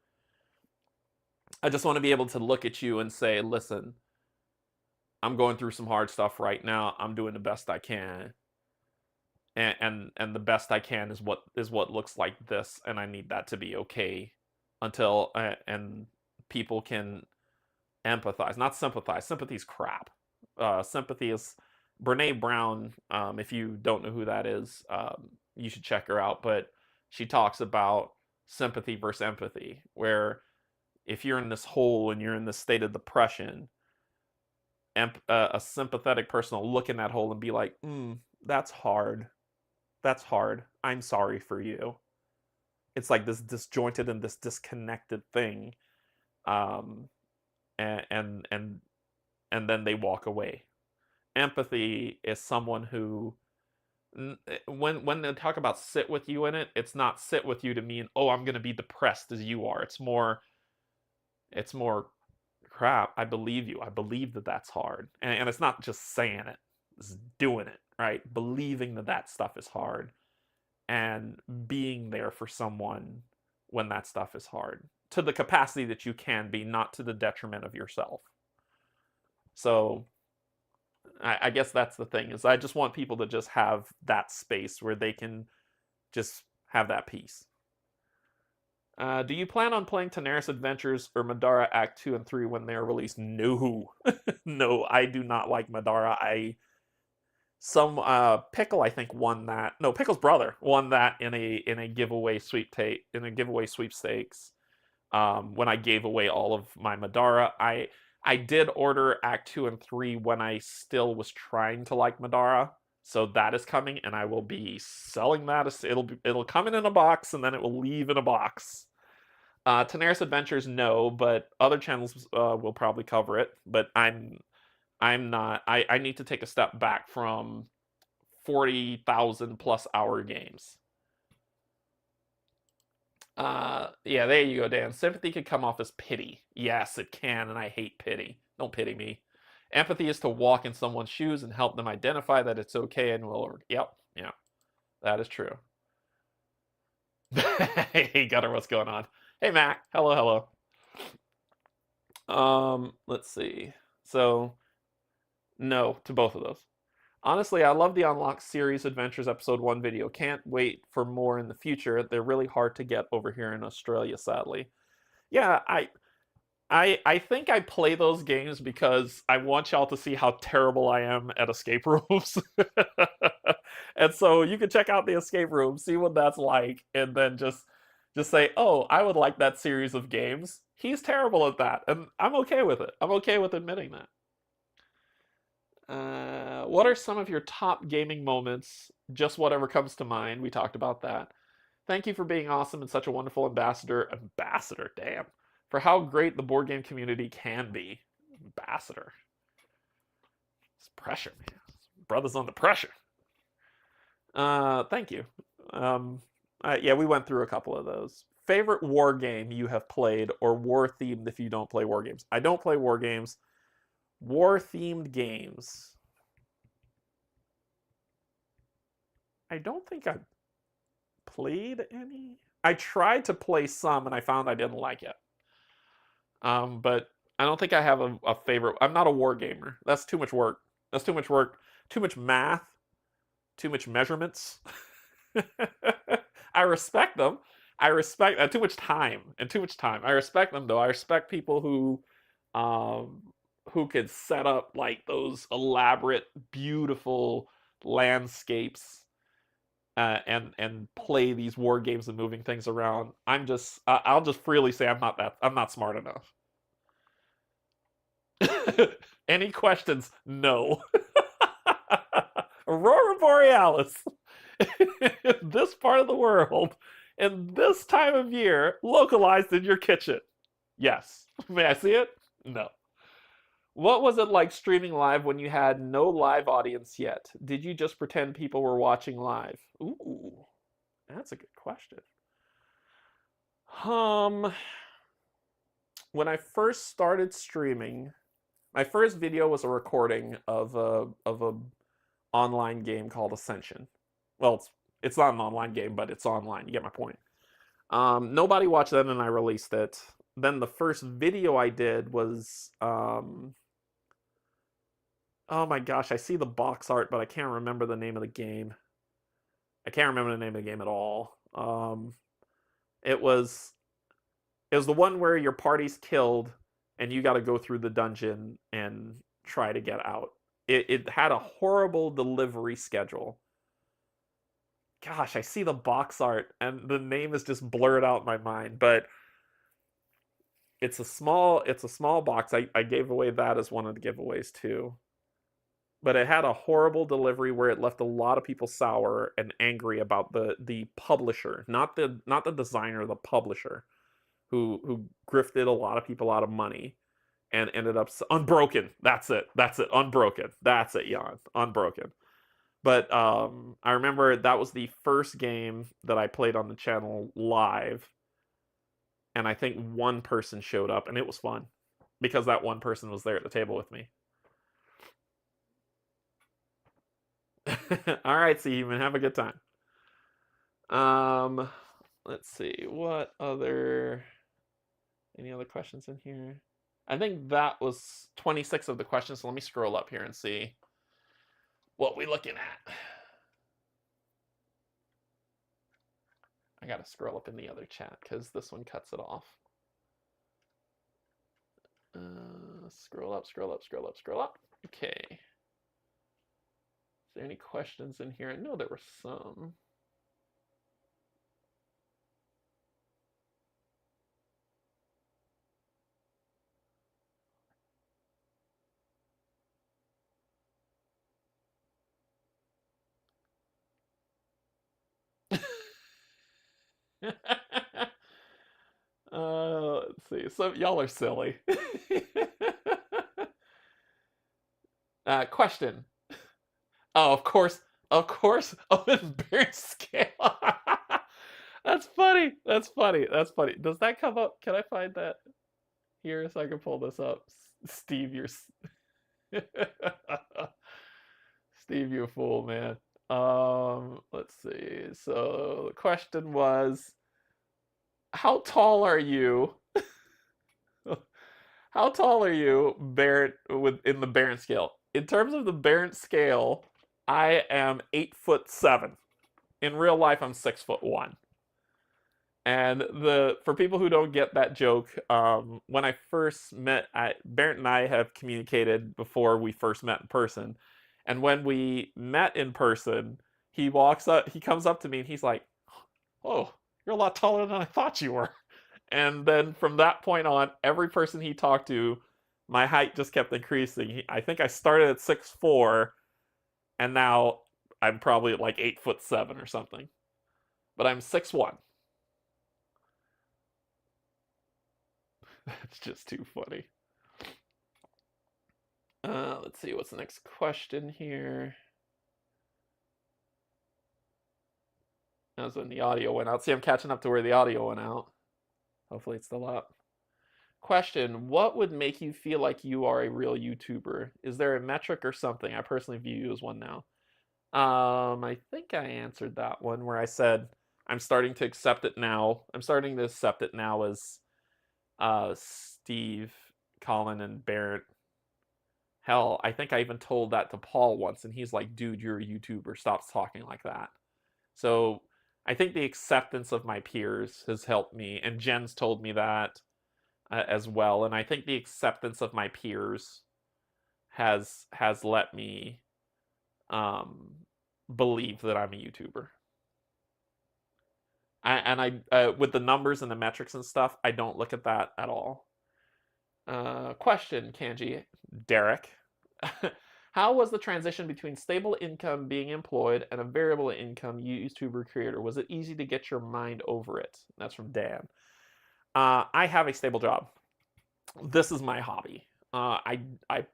S1: look at you and say, listen, I'm going through some hard stuff right now. I'm doing the best I can. and the best I can is what looks like this, and I need that to be okay until and people can empathize, not sympathize. Sympathy's crap. Sympathy is Brene Brown. If you don't know who that is, you should check her out. But she talks about sympathy versus empathy, where if you're in this hole and you're in this state of depression, a sympathetic person will look in that hole and be like, that's hard. That's hard. I'm sorry for you. It's like this disjointed and this disconnected thing. And then they walk away. Empathy is someone who, when they talk about sit with you in it, it's not sit with you to mean, oh, I'm going to be depressed as you are. It's more crap. I believe you. I believe that that's hard. And it's not just saying it, it's doing it, right? Believing that that stuff is hard and being there for someone when that stuff is hard to the capacity that you can be, not to the detriment of yourself. So I guess that's the thing, is I just want people to just have that space where they can just have that peace. Do you plan on playing Daenerys Adventures or Madara Act 2 and 3 when they are released? No. No, I do not like Madara. Pickle, I think, won that. No, Pickle's brother won that in a giveaway sweepstakes. When I gave away all of my Madara, I did order Act 2 and 3 when I still was trying to like Madara. So that is coming, and I will be selling that. It'll come in a box, and then it will leave in a box. Daenerys Adventures, no, but other channels will probably cover it. But I'm not. I need to take a step back from 40,000 plus hour games. Yeah, there you go, Dan. Sympathy could come off as pity. Yes, it can, and I hate pity. Don't pity me. Empathy is to walk in someone's shoes and help them identify that it's okay and will. Yep, yeah, that is true. Hey, Gutter, what's going on? Hey, Mac. Hello. Let's see. So, no to both of those. Honestly, I love the Unlocked Series Adventures Episode 1 video. Can't wait for more in the future. They're really hard to get over here in Australia, sadly. Yeah, I think I play those games because I want y'all to see how terrible I am at escape rooms. And so you can check out the escape room, see what that's like, and then just say, oh, I would like that series of games. He's terrible at that, and I'm okay with it. I'm okay with admitting that. What are some of your top gaming moments? Just whatever comes to mind. We talked about that. Thank you for being awesome and such a wonderful ambassador. Ambassador, damn. For how great the board game community can be. Ambassador. It's pressure, man. Brothers under pressure. Thank you. Yeah, we went through a couple of those. Favorite war game you have played, or war themed if you don't play war games? I don't play war games. War themed games. I don't think I've played any. I tried to play some and I found I didn't like it. But I don't think I have a favorite. I'm not a war gamer. That's too much work. That's too much work. Too much math. Too much measurements. I respect them. I respect too much time and too much time. I respect them though. I respect people who could set up like those elaborate, beautiful landscapes and play these war games and moving things around. I'll just freely say I'm not smart enough. Any questions? No. Aurora Borealis. This part of the world, in this time of year, localized in your kitchen. Yes. May I see it? No. What was it like streaming live when you had no live audience yet? Did you just pretend people were watching live? Ooh, that's a good question. When I first started streaming, my first video was a recording of a online game called Ascension. Well, it's not an online game, but it's online. You get my point. Nobody watched that, and I released it. Then the first video I did was oh my gosh, I see the box art, but I can't remember the name of the game. I can't remember the name of the game at all. It was the one where your party's killed and you got to go through the dungeon and try to get out. It had a horrible delivery schedule. Gosh, I see the box art and the name is just blurred out in my mind, but it's a small box. I gave away that as one of the giveaways too. But it had a horrible delivery where it left a lot of people sour and angry about the publisher, not the designer, the publisher, who grifted a lot of people out of money and ended up Unbroken. That's it. Unbroken. That's it, Jan. Unbroken. But I remember that was the first game that I played on the channel live, and I think one person showed up, and it was fun because that one person was there at the table with me. All right, Steven, have a good time. Let's see, what other, any other questions in here? I think that was 26 of the questions, so let me scroll up here and see what we're looking at. I gotta scroll up in the other chat because this one cuts it off. Scroll up. Okay. Is there any questions in here? I know there were some. Let's see. So y'all are silly. Question. Oh, of course. Oh, it's Baron scale. That's funny. Does that come up? Can I find that here so I can pull this up? Steve, you're Steve, you fool, man. Let's see. So the question was, how tall are you? How tall are you, Barrett, in the Barron scale? In terms of the Barron scale, I am 8'7". In real life, I'm 6'1". And for people who don't get that joke, when I first met, Barrett and I have communicated before we first met in person. And when we met in person, he comes up to me and he's like, "Oh, you're a lot taller than I thought you were." And then from that point on, every person he talked to, my height just kept increasing. I think I started at 6'4", and now I'm probably like 8'7" or something. But I'm 6'1". That's just too funny. Let's see, what's the next question here? That was when the audio went out. See, I'm catching up to where the audio went out. Hopefully it's still up. Question, what would make you feel like you are a real YouTuber? Is there a metric or something? I personally view you as one now. I think I answered that one where I said I'm starting to accept it now. I'm starting to accept it now as Steve, Colin, and Barrett. Hell, I think I even told that to Paul once, and he's like, "Dude, you're a YouTuber. Stop talking like that." So I think the acceptance of my peers has helped me, and Jen's told me that as well. And I think the acceptance of my peers has let me believe that I'm a YouTuber. I with the numbers and the metrics and stuff, I don't look at that at all. Question, Canje, Derek. How was the transition between stable income being employed and a variable income YouTuber creator? Was it easy to get your mind over it? That's from Dan. I have a stable job. This is my hobby. I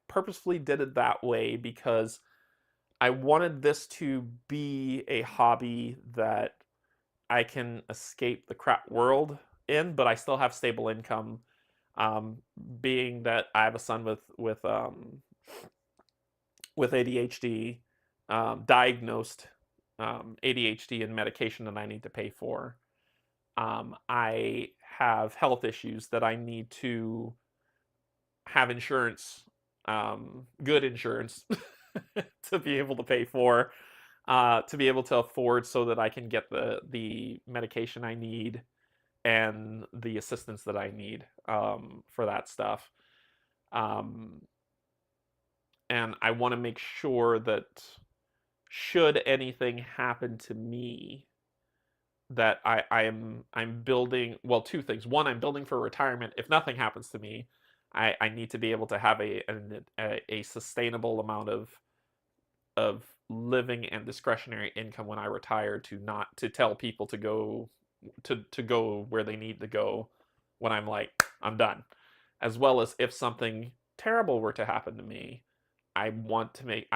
S1: purposefully did it that way because I wanted this to be a hobby that I can escape the crap world in, but I still have stable income. Being that I have a son with ADHD, diagnosed ADHD and medication that I need to pay for. I have health issues that I need to have insurance, good insurance, to be able to pay for. to be able to afford so that I can get the medication I need and the assistance that I need for that stuff. Um, and I want to make sure that should anything happen to me, that I'm building, well, two things. One, I'm building for retirement. If nothing happens to me, I need to be able to have a sustainable amount of living and discretionary income when I retire, to not to tell people to go to go where they need to go when I'm like, I'm done. As well as if something terrible were to happen to me, I want to make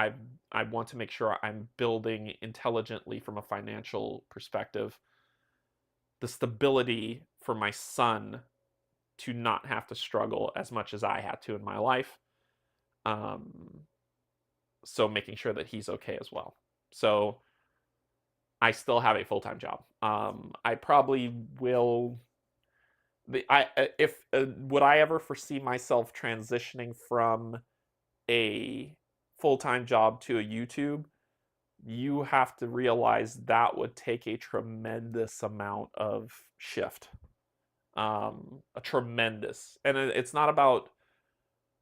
S1: sure I'm building intelligently from a financial perspective the stability for my son to not have to struggle as much as I had to in my life. So making sure that he's okay as well. So I still have a full-time job. I probably will. If would I ever foresee myself transitioning from a full-time job to a YouTube? You have to realize that would take a tremendous amount of shift. A tremendous, and it's not about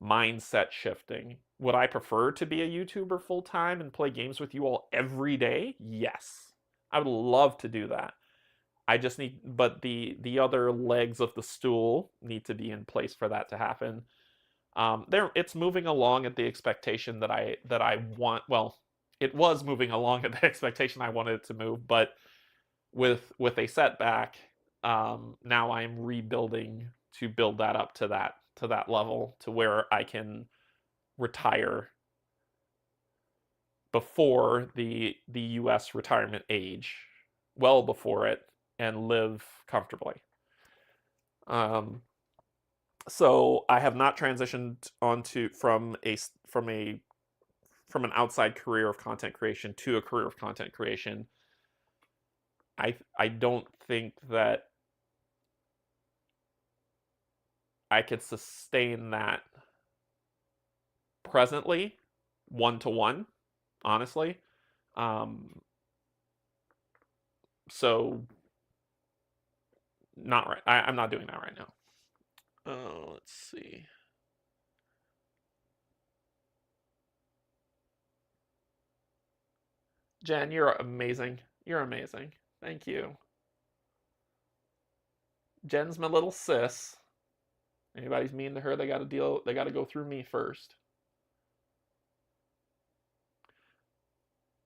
S1: mindset shifting. Would I prefer to be a YouTuber full time and play games with you all every day? Yes. I would love to do that. I just need, but the other legs of the stool need to be in place for that to happen. It's moving along at the expectation that I want. Well, it was moving along at the expectation I wanted it to move, but with a setback, now I'm rebuilding to build that up to that level, to where I can retire before the U.S. retirement age, well before it, and live comfortably. So I have not transitioned onto from an outside career of content creation to a career of content creation. I don't think that I could sustain that presently, one-to-one, honestly. So not right. I'm not doing that right now. Let's see. Jen, you're amazing. You're amazing. Thank you. Jen's my little sis. Anybody's mean to her, they got to go through me first.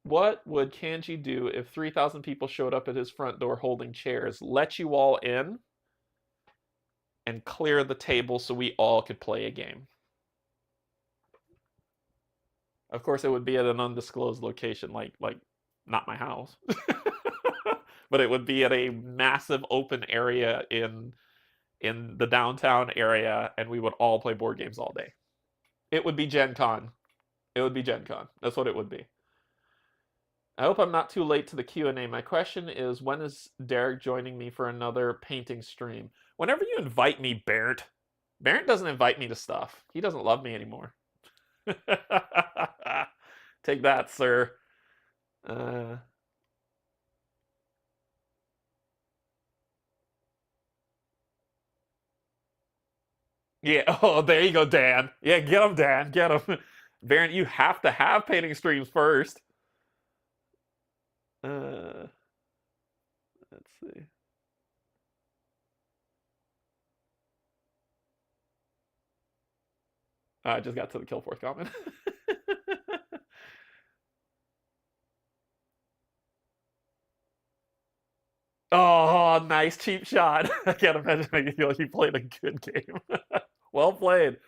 S1: What would Canje do if 3,000 people showed up at his front door holding chairs? Let you all in and clear the table so we all could play a game. Of course, it would be at an undisclosed location, like not my house. But it would be at a massive open area in the downtown area, and we would all play board games all day. It would be Gen Con. It would be Gen Con. That's what it would be. I hope I'm not too late to the Q&A. My question is, when is Derek joining me for another painting stream? Whenever you invite me, Barrett. Barrett doesn't invite me to stuff. He doesn't love me anymore. Take that, sir. Yeah, oh, there you go, Dan. Yeah, get him, Dan. Get him. Baron, you have to have painting streams first. Let's see. I just got to the kill fourth comment. Oh, nice cheap shot. I can't imagine how you feel. You played a good game. Well played.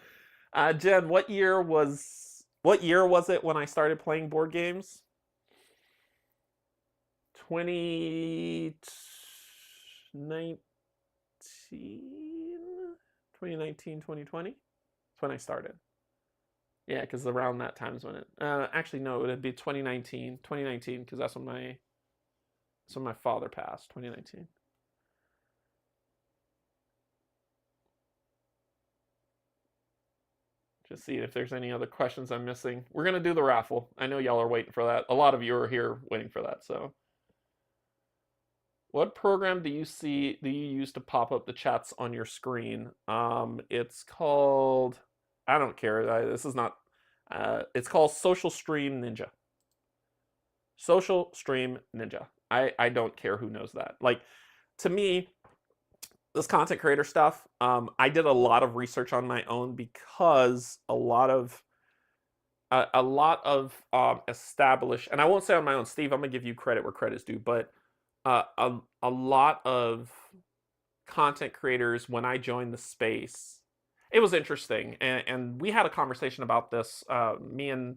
S1: Jen, what year was it when I started playing board games? 2019? 2019, 2020? That's when I started. Yeah, because around that time is when it. Actually, no, it would be 2019. 2019, because that's when my father passed. 2019. Just see if there's any other questions I'm missing. We're gonna do the raffle. I know y'all are waiting for that. A lot of you are here waiting for that. So, what program do you use to pop up the chats on your screen? It's called. I don't care. This is not. It's called Social Stream Ninja. Social Stream Ninja. I don't care who knows that. Like, to me, this content creator stuff, I did a lot of research on my own because a lot of established, and I won't say on my own, Steve, I'm gonna give you credit where credit's due, but a lot of content creators, when I joined the space, it was interesting, and we had a conversation about this. Me and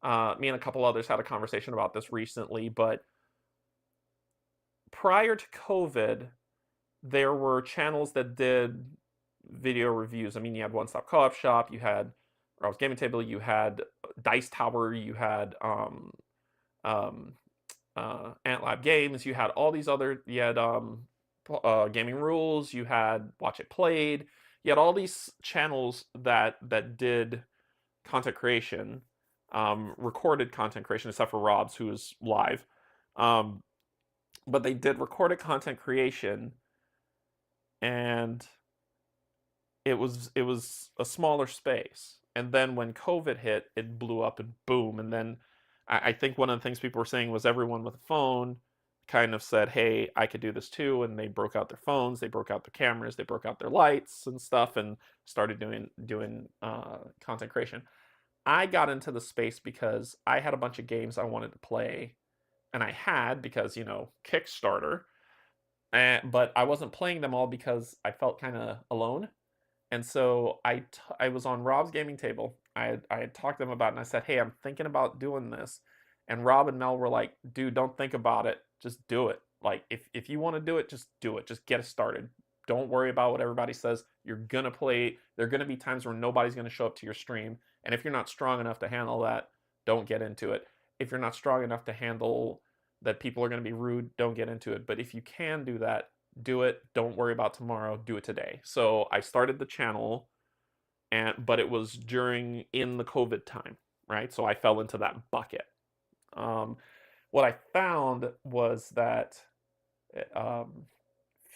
S1: a couple others had a conversation about this recently, but prior to COVID, there were channels that did video reviews. I mean, you had One Stop Co-op Shop, you had Rob's Gaming Table, you had Dice Tower, you had Antlab Games, you had all these other, you had Gaming Rules, you had Watch It Played, you had all these channels that did content creation, recorded content creation, except for Rob's, who is live. But they did recorded content creation, and it was a smaller space. And then when COVID hit, it blew up and boom. And then I think one of the things people were saying was everyone with a phone kind of said, hey, I could do this too. And they broke out their phones, they broke out their cameras, they broke out their lights and stuff, and started doing content creation. I got into the space because I had a bunch of games I wanted to play, and I had, because, you know, Kickstarter, but I wasn't playing them all because I felt kind of alone. And so I was on Rob's Gaming Table. I had talked to them about it, and I said, hey, I'm thinking about doing this. And Rob and Mel were like, dude, don't think about it. Just do it. Like, if you want to do it, just do it. Just get it started. Don't worry about what everybody says. You're going to play. There are going to be times where nobody's going to show up to your stream. And if you're not strong enough to handle that, don't get into it. If you're not strong enough to handle that people are going to be rude, don't get into it. But if you can do that, do it. Don't worry about tomorrow. Do it today. So I started the channel, but it was in the COVID time, right? So I fell into that bucket. What I found was that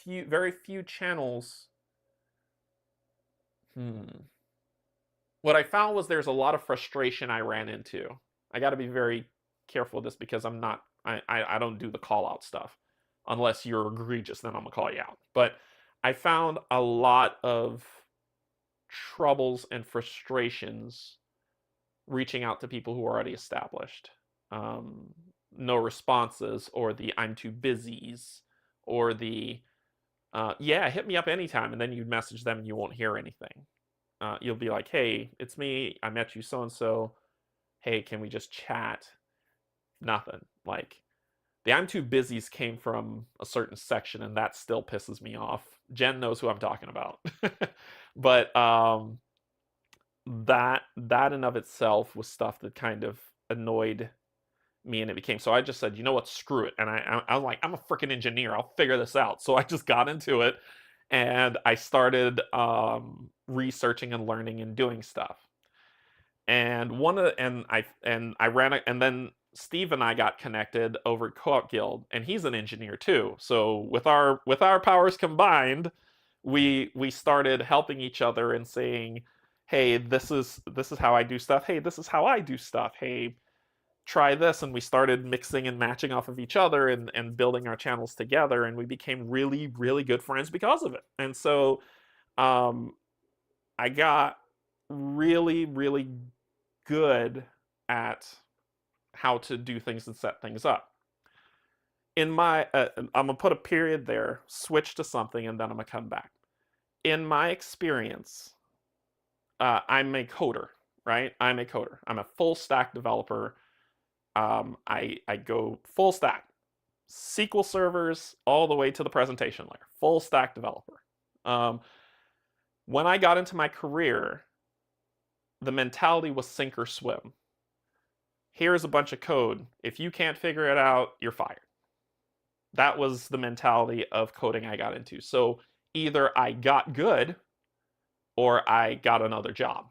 S1: very few channels. What I found was there's a lot of frustration I ran into. I got to be very careful with this because I don't do the call out stuff. Unless you're egregious, then I'm gonna call you out. But I found a lot of troubles and frustrations reaching out to people who are already established. No responses, or the I'm too busy's, or the yeah, hit me up anytime, and then you message them and you won't hear anything. You'll be like, hey, it's me, I met you so-and-so, hey, can we just chat? Nothing. Like, the I'm too busy's came from a certain section, and that still pisses me off. Jen knows who I'm talking about. But that in of itself was stuff that kind of annoyed me, and it became, so I just said, you know what, screw it. And I was like, I'm a freaking engineer, I'll figure this out. So I just got into it, and I started researching and learning and doing stuff. And then Steve and I got connected over at Co-op Guild, and he's an engineer too. So with our powers combined, we started helping each other and saying, hey, this is how I do stuff. Hey, this is how I do stuff. Hey, try this. And we started mixing and matching off of each other and building our channels together, and we became really, really good friends because of it. And so I got really, really good at how to do things and set things up. In my, I'm gonna put a period there, switch to something, and then I'm gonna come back. In my experience, I'm a coder, right? I'm a coder. I'm a full stack developer. I go full stack, SQL servers all the way to the presentation layer, full stack developer. When I got into my career, the mentality was sink or swim. Here's a bunch of code. If you can't figure it out, you're fired. That was the mentality of coding I got into. So either I got good or I got another job.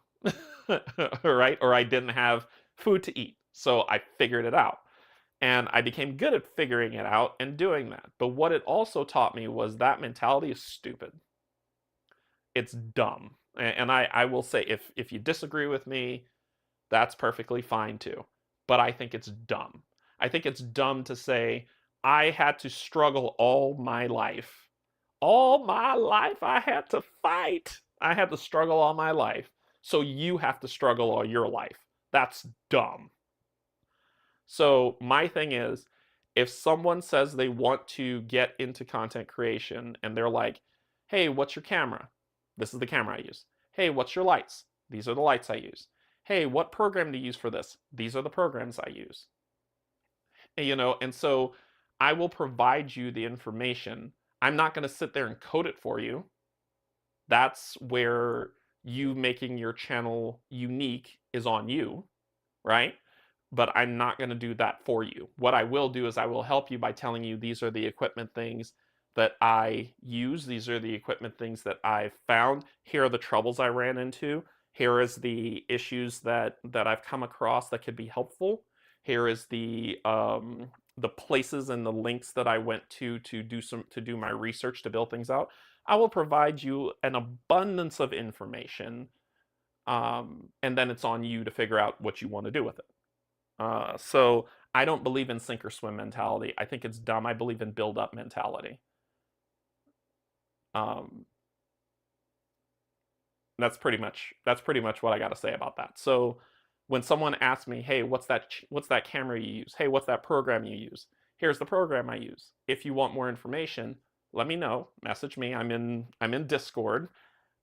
S1: right? Or I didn't have food to eat. So I figured it out. And I became good at figuring it out and doing that. But what it also taught me was that mentality is stupid. It's dumb. And I will say, if you disagree with me, that's perfectly fine too. But I think it's dumb. I think it's dumb to say, I had to struggle all my life. All my life I had to fight. I had to struggle all my life. So you have to struggle all your life. That's dumb. So my thing is, if someone says they want to get into content creation and they're like, hey, what's your camera? This is the camera I use. Hey, what's your lights? These are the lights I use. Hey, what program do you use for this? These are the programs I use. And so I will provide you the information. I'm not going to sit there and code it for you. That's where you making your channel unique is on you, right? But I'm not going to do that for you. What I will do is I will help you by telling you these are the equipment things that I use. These are the equipment things that I've found. Here are the troubles I ran into. Here is the issues that I've come across that could be helpful. Here is the places and the links that I went to do my research to build things out. I will provide you an abundance of information, and then it's on you to figure out what you want to do with it. So I don't believe in sink or swim mentality. I think it's dumb. I believe in build up mentality. That's pretty much what I got to say about that. So when someone asks me, hey, what's that camera you use? Hey, what's that program you use? Here's the program I use. If you want more information, let me know. Message me. I'm in Discord.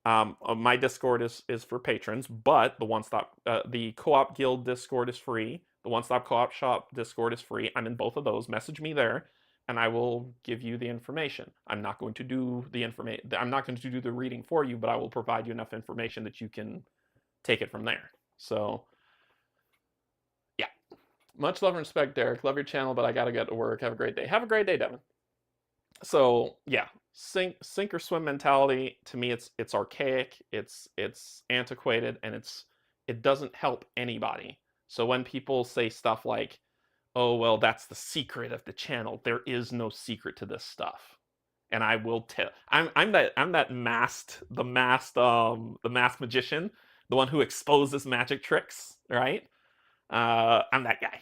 S1: My Discord is for patrons, but the Co-op Guild Discord is free. The One Stop Co-op Shop Discord is free. I'm in both of those. Message me there, and I will give you the information. I'm not going to do the reading for you, but I will provide you enough information that you can take it from there. So, yeah. Much love and respect, Derek. Love your channel, but I gotta get to work. Have a great day. Have a great day, Devin. So yeah, sink or swim mentality, to me it's archaic, it's antiquated, and it doesn't help anybody. So when people say stuff like, oh well, that's the secret of the channel, there is no secret to this stuff. And I will tell, I'm that masked magician, the one who exposes magic tricks, right? I'm that guy.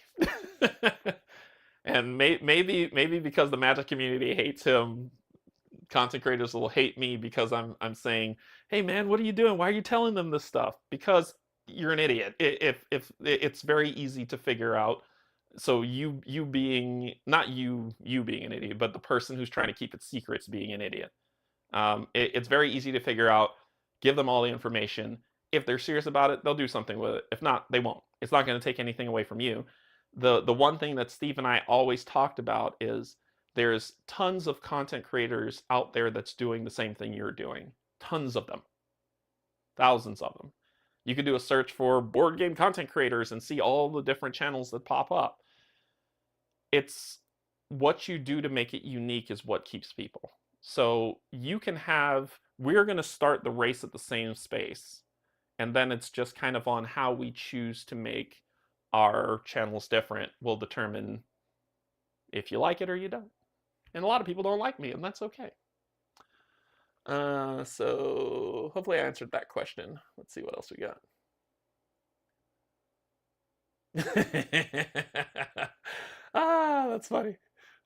S1: And maybe because the magic community hates him, content creators will hate me because I'm saying, hey man, what are you doing? Why are you telling them this stuff? Because you're an idiot. If it's very easy to figure out. So you being, not you being an idiot, but the person who's trying to keep it secrets being an idiot. It's very easy to figure out. Give them all the information. If they're serious about it, they'll do something with it. If not, they won't. It's not going to take anything away from you. The one thing that Steve and I always talked about is there's tons of content creators out there that's doing the same thing you're doing. Tons of them. Thousands of them. You could do a search for board game content creators and see all the different channels that pop up. It's what you do to make it unique is what keeps people. So we're going to start the race at the same space. And then it's just kind of on how we choose to make our channels different will determine if you like it or you don't. And a lot of people don't like me, and that's okay. So hopefully I answered that question. Let's see what else we got. That's funny.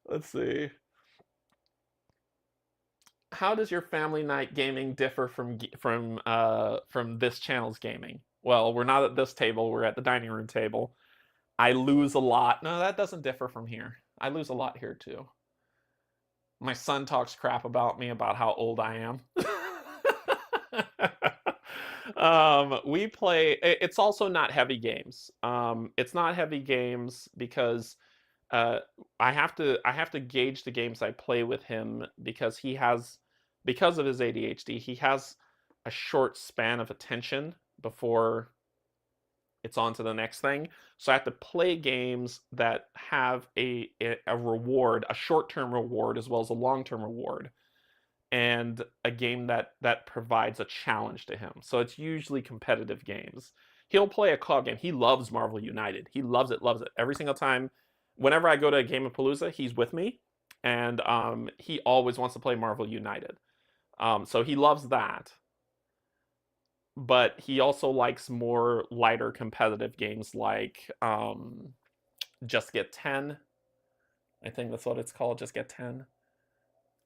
S1: Let's see. How does your family night gaming differ from this channel's gaming? Well, we're not at this table, we're at the dining room table. I lose a lot. No, that doesn't differ from here. I lose a lot here too. My son talks crap about me about how old I am. We play, it's also not heavy games. It's not heavy games because I have to gauge the games I play with him because because of his ADHD, he has a short span of attention before it's on to the next thing. So I have to play games that have a reward, a short-term reward as well as a long-term reward, and a game that provides a challenge to him. So it's usually competitive games. He'll play a co-op game. He loves Marvel United. He loves it, loves it. Every single time, whenever I go to a Game of Palooza, he's with me, and he always wants to play Marvel United. So he loves that. But he also likes more lighter competitive games like Just Get 10. I think that's what it's called, Just Get 10.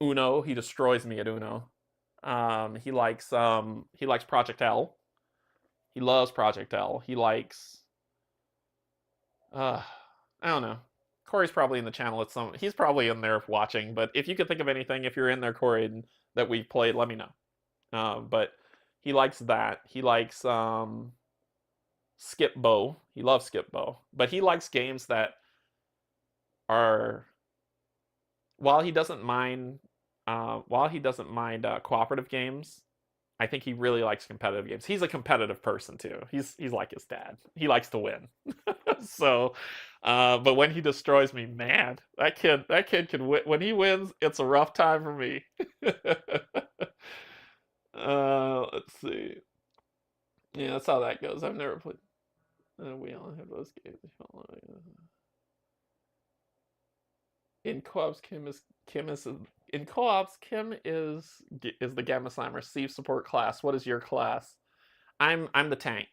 S1: Uno, he destroys me at Uno. He likes Project L. He loves Project L. He likes I don't know. Corey's probably in the channel at some. He's probably in there watching. But if you could think of anything, if you're in there, Corey, that we've played, let me know. But he likes that. He likes Skip Bow. He loves Skip Bow. But he likes games that are, while he doesn't mind cooperative games, I think he really likes competitive games. He's a competitive person too. He's like his dad. He likes to win. So, but when he destroys me, man, that kid can win. When he wins, it's a rough time for me. Let's see. Yeah, that's how that goes. I've never played. We only have those games. In co-ops, Kim is in co-ops. Kim is the Gamma Slimer. Steve support class. What is your class? I'm the tank.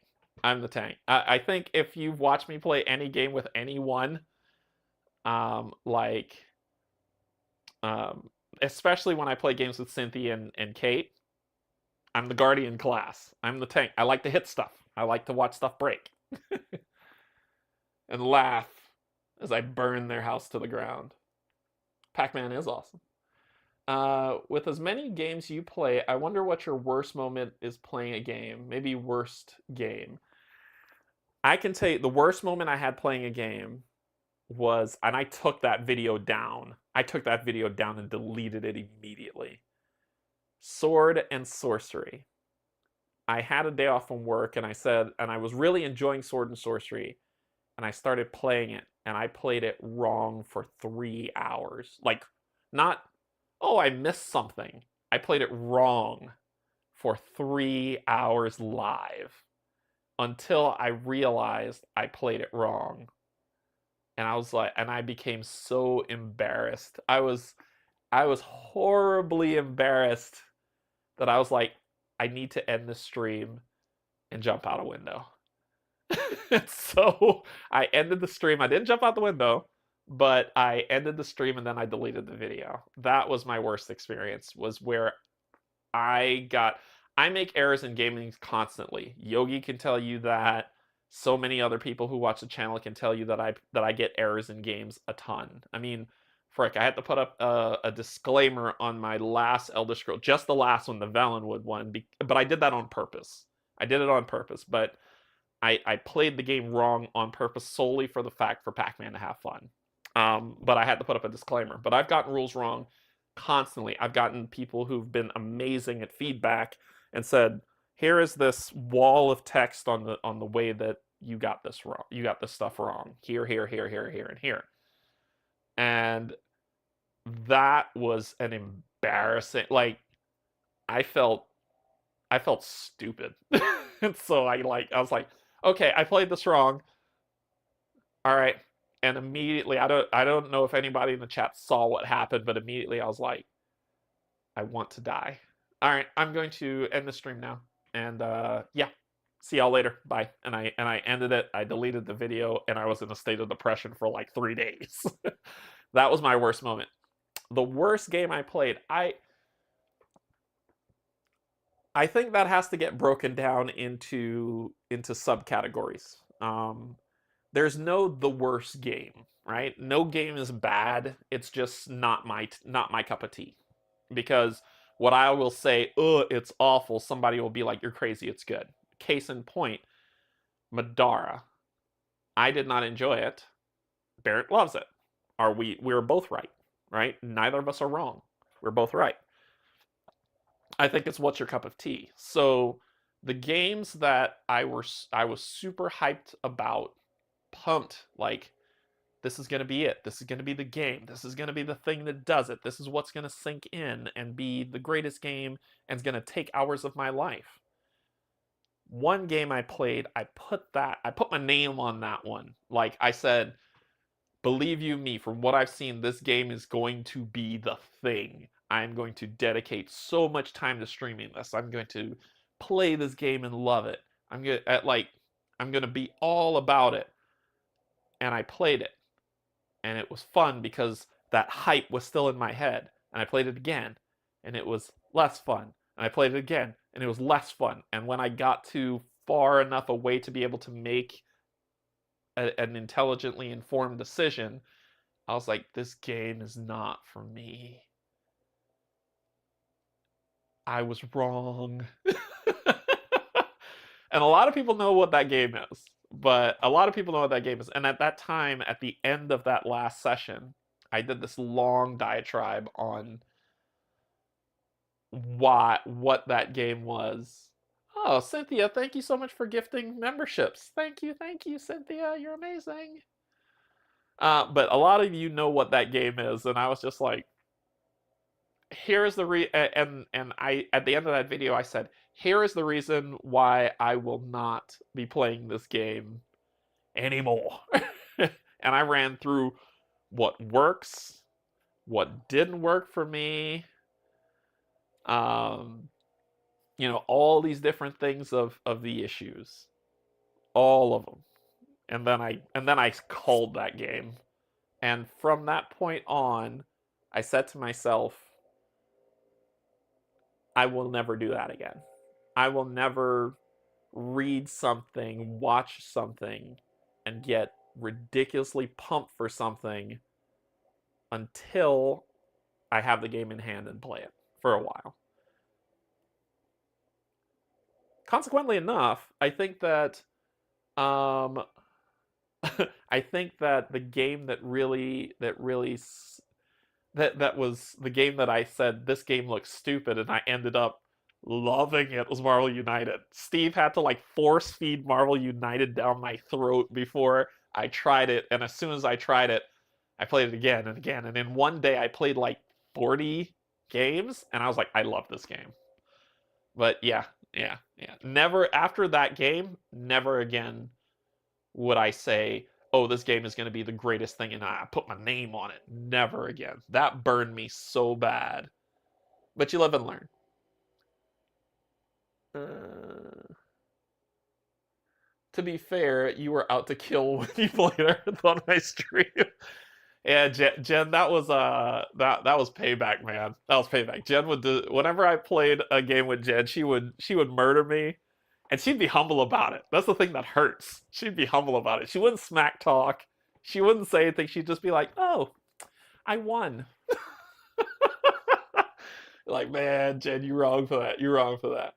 S1: I'm the tank. I think if you've watched me play any game with anyone, especially when I play games with Cynthia and Kate, I'm the Guardian class. I'm the tank. I like to hit stuff. I like to watch stuff break. And laugh as I burn their house to the ground. Pac-Man is awesome. With as many games you play, I wonder what your worst moment is playing a game. Maybe worst game. I can tell you the worst moment I had playing a game was, and I took that video down. I took that video down and deleted it immediately. Sword and Sorcery. I had a day off from work, and I was really enjoying Sword and Sorcery, and I started playing it, and I played it wrong for 3 hours. Like, not, oh, I missed something. I played it wrong for 3 hours live until I realized I played it wrong. And I was like, and I became so embarrassed. I was horribly embarrassed that I was like, I need to end the stream and jump out a window. So I ended the stream. I didn't jump out the window, but I ended the stream and then I deleted the video. That was my worst experience, was where I make errors in gaming constantly. Yogi can tell you that. So many other people who watch the channel can tell you that I get errors in games a ton. I mean, frick, I had to put up a disclaimer on my last Elder Scrolls, just the last one, the Valenwood one, but I did that on purpose. I did it on purpose, but I played the game wrong on purpose solely for the fact for Pac-Man to have fun. But I had to put up a disclaimer. But I've gotten rules wrong constantly. I've gotten people who've been amazing at feedback and said, here is this wall of text on the way that you got this wrong. You got this stuff wrong. Here, and here. And that was an embarrassing, like, I felt stupid. And so I was like, okay, I played this wrong. All right. And immediately, I don't know if anybody in the chat saw what happened, but immediately I was like, I want to die. All right, I'm going to end the stream now. And yeah, see y'all later. Bye. And I ended it. I deleted the video, and I was in a state of depression for like 3 days. That was my worst moment. The worst game I played, I think that has to get broken down into subcategories. There's no the worst game, right? No game is bad. It's just not my cup of tea. Because what I will say, oh, it's awful, somebody will be like, you're crazy, it's good. Case in point, Madara. I did not enjoy it. Barrett loves it. We're both right? Neither of us are wrong. We're both right. I think it's what's your cup of tea. So the games that I was super hyped about, pumped, like, this is going to be it. This is going to be the game. This is going to be the thing that does it. This is what's going to sink in and be the greatest game and is going to take hours of my life. one game I played, I put my name on that one. Like I said, believe you me, from what I've seen, this game is going to be the thing. I'm going to dedicate so much time to streaming this. I'm going to play this game and love it. I'm gonna be all about it. And I played it, and it was fun because that hype was still in my head. And I played it again, and it was less fun. And I played it again, and it was less fun. And when I got to far enough away to be able to make an intelligently informed decision, I was like, this game is not for me. I was wrong. And a lot of people know what that game is. But a lot of people know what that game is. And at that time, at the end of that last session, I did this long diatribe on what that game was. Oh, Cynthia, thank you so much for gifting memberships. Thank you, Cynthia. You're amazing. But a lot of you know what that game is, and I was just like, here is the and I at the end of that video I said, here is the reason why I will not be playing this game anymore. And I ran through what works, what didn't work for me, you know, all these different things of the issues, all of them. And then I called that game. And from that point on, I said to myself, I will never do that again. I will never read something, watch something, and get ridiculously pumped for something until I have the game in hand and play it for a while. Consequently enough, I think that I think that the game that was the game that I said, this game looks stupid, and I ended up loving it, was Marvel United. Steve had to like force feed Marvel United down my throat before I tried it, and as soon as I tried it, I played it again and again, and in one day I played like 40 games, and I was like, I love this game. But yeah. Never, after that game, never again would I say, oh, this game is going to be the greatest thing, and I put my name on it. Never again. That burned me so bad. But you live and learn. To be fair, you were out to kill when you played Earth on my stream. Yeah, Jen, that was payback, man. That was payback. Jen would do, whenever I played a game with Jen, she would murder me, and she'd be humble about it. That's the thing that hurts. She'd be humble about it. She wouldn't smack talk. She wouldn't say anything. She'd just be like, "Oh, I won." Like, man, Jen, you're wrong for that. You're wrong for that.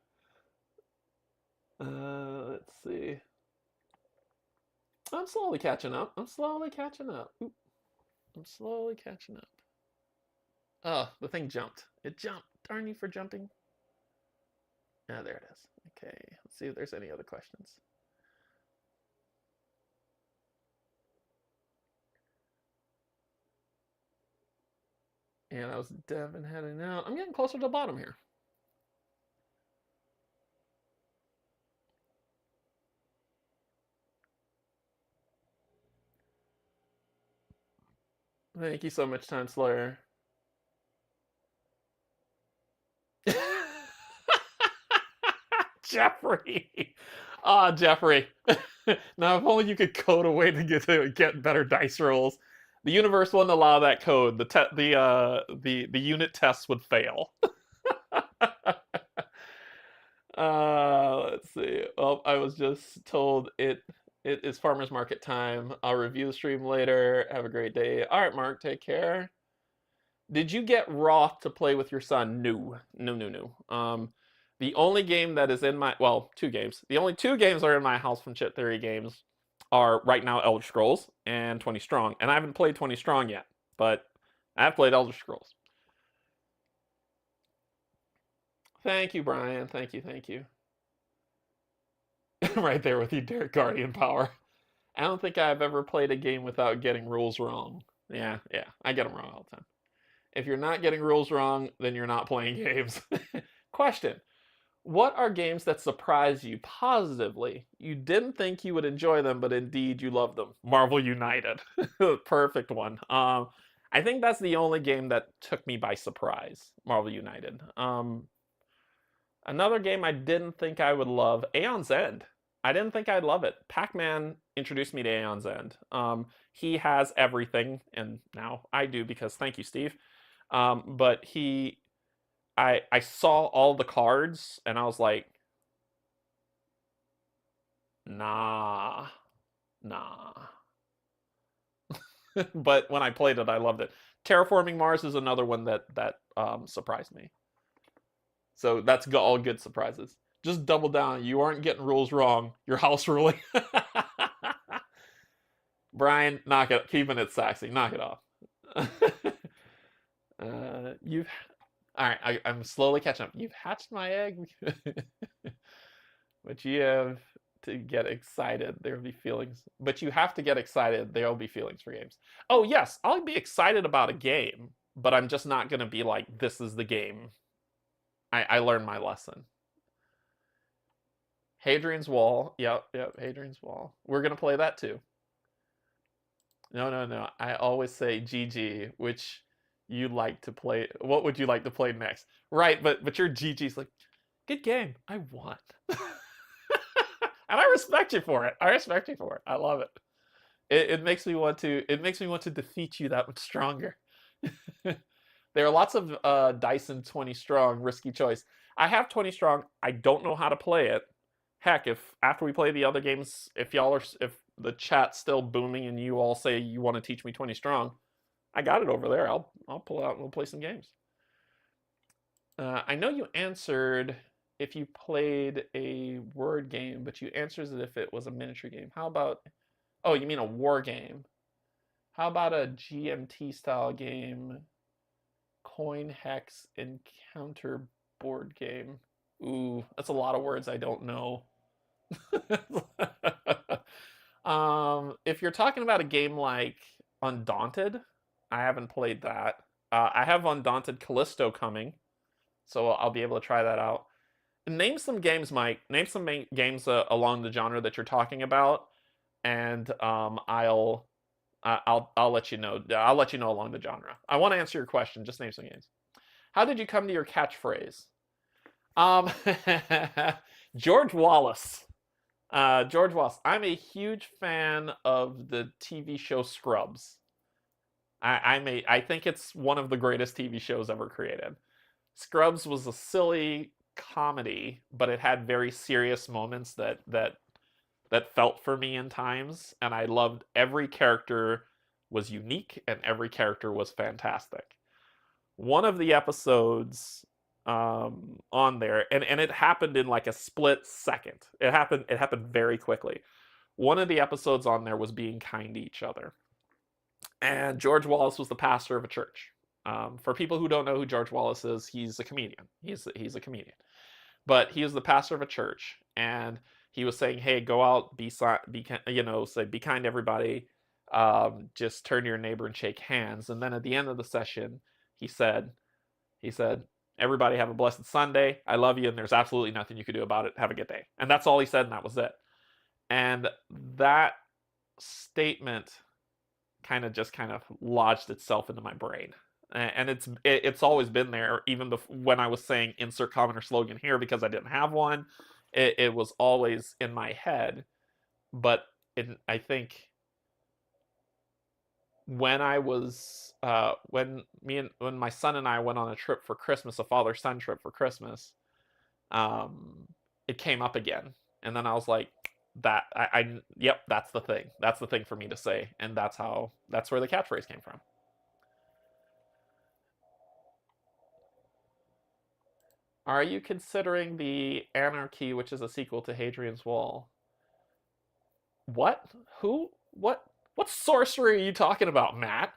S1: Let's see. I'm slowly catching up. I'm slowly catching up. Oop. I'm slowly catching up. Oh, the thing jumped. It jumped. Darn you for jumping. Ah, there it is. Okay, let's see if there's any other questions. And I was Devin heading out. I'm getting closer to the bottom here. Thank you so much, Time Slayer. Jeffrey. Ah, Jeffrey. Now, if only you could code a way to get better dice rolls. The universe wouldn't allow that code. The unit tests would fail. Let's see. Well, I was just told it is farmers market time. I'll review the stream later. Have a great day. All right, Mark. Take care. Did you get Roth to play with your son? No. The only game that is in my, well, two games. The only two games that are in my house from Chit Theory Games are right now Elder Scrolls and 20 Strong. And I haven't played 20 Strong yet, but I have played Elder Scrolls. Thank you, Brian. Thank you. Right there with you, Derek Guardian Power. I don't think I've ever played a game without getting rules wrong. Yeah, I get them wrong all the time. If you're not getting rules wrong, then you're not playing games. Question. What are games that surprise you positively? You didn't think you would enjoy them, but indeed you love them. Marvel United. Perfect one. I think that's the only game that took me by surprise. Marvel United. Another game I didn't think I would love, Aeon's End. I didn't think I'd love it. Pac-Man introduced me to Aeon's End. He has everything, and now I do because thank you, Steve. But I saw all the cards, and I was like, nah, nah. But when I played it, I loved it. Terraforming Mars is another one that surprised me. So that's all good surprises. Just double down. You aren't getting rules wrong. You're house ruling. Brian, knock it. Keeping it sexy. Knock it off. You've. All right. I'm slowly catching up. You've hatched my egg, but you have to get excited. There'll be feelings, but you have to get excited. There'll be feelings for games. Oh yes, I'll be excited about a game, but I'm just not gonna be like, this is the game. I learned my lesson. Hadrian's Wall. Yep, Hadrian's Wall. We're gonna play that too. No. I always say GG, which you like to play. What would you like to play next? Right, but your GG's like, good game. I won. And I respect you for it. I respect you for it. I love it. It makes me want to defeat you that much stronger. There are lots of Dyson 20 strong, risky choice. I have 20 strong. I don't know how to play it. Heck, if after we play the other games, if the chat's still booming and you all say you want to teach me 20 strong, I got it over there. I'll pull out and we'll play some games. I know you answered if you played a word game, but you answered it if it was a miniature game. How about, oh, you mean a war game? How about a GMT style game, coin, hex, encounter board game? Ooh, that's a lot of words I don't know. If you're talking about a game like Undaunted, I haven't played that. I have Undaunted Callisto coming, so I'll be able to try that out. Name some games, Mike. Name some games along the genre that you're talking about, and I'll let you know. I'll let you know along the genre. I want to answer your question. Just name some games. How did you come to your catchphrase? Um, George Wallace. George Wallace. I'm a huge fan of the TV show Scrubs. I think it's one of the greatest TV shows ever created. Scrubs was a silly comedy, but it had very serious moments that felt for me in times, and I loved every character was unique and every character was fantastic. One of the episodes on there, and it happened in like a split second. It happened very quickly. One of the episodes on there was being kind to each other. And George Wallace was the pastor of a church. For people who don't know who George Wallace is, he's a comedian. He's a comedian, but he was the pastor of a church, and he was saying, "Hey, go out, be kind to everybody. Just turn to your neighbor and shake hands." And then at the end of the session, he said, "Everybody have a blessed Sunday. I love you, and there's absolutely nothing you can do about it. Have a good day." And that's all he said, and that was it. And that statement kind of lodged itself into my brain, and it's always been there, even when I was saying insert comment or slogan here because I didn't have one. It was always in my head. But I think when I was when my son and I went on a trip for Christmas, a father-son trip for Christmas, it came up again, and then I was like, that yep, that's the thing. That's the thing for me to say, and that's where the catchphrase came from. Are you considering the Anarchy, which is a sequel to Hadrian's Wall? What? Who? What? What sorcery are you talking about, Matt?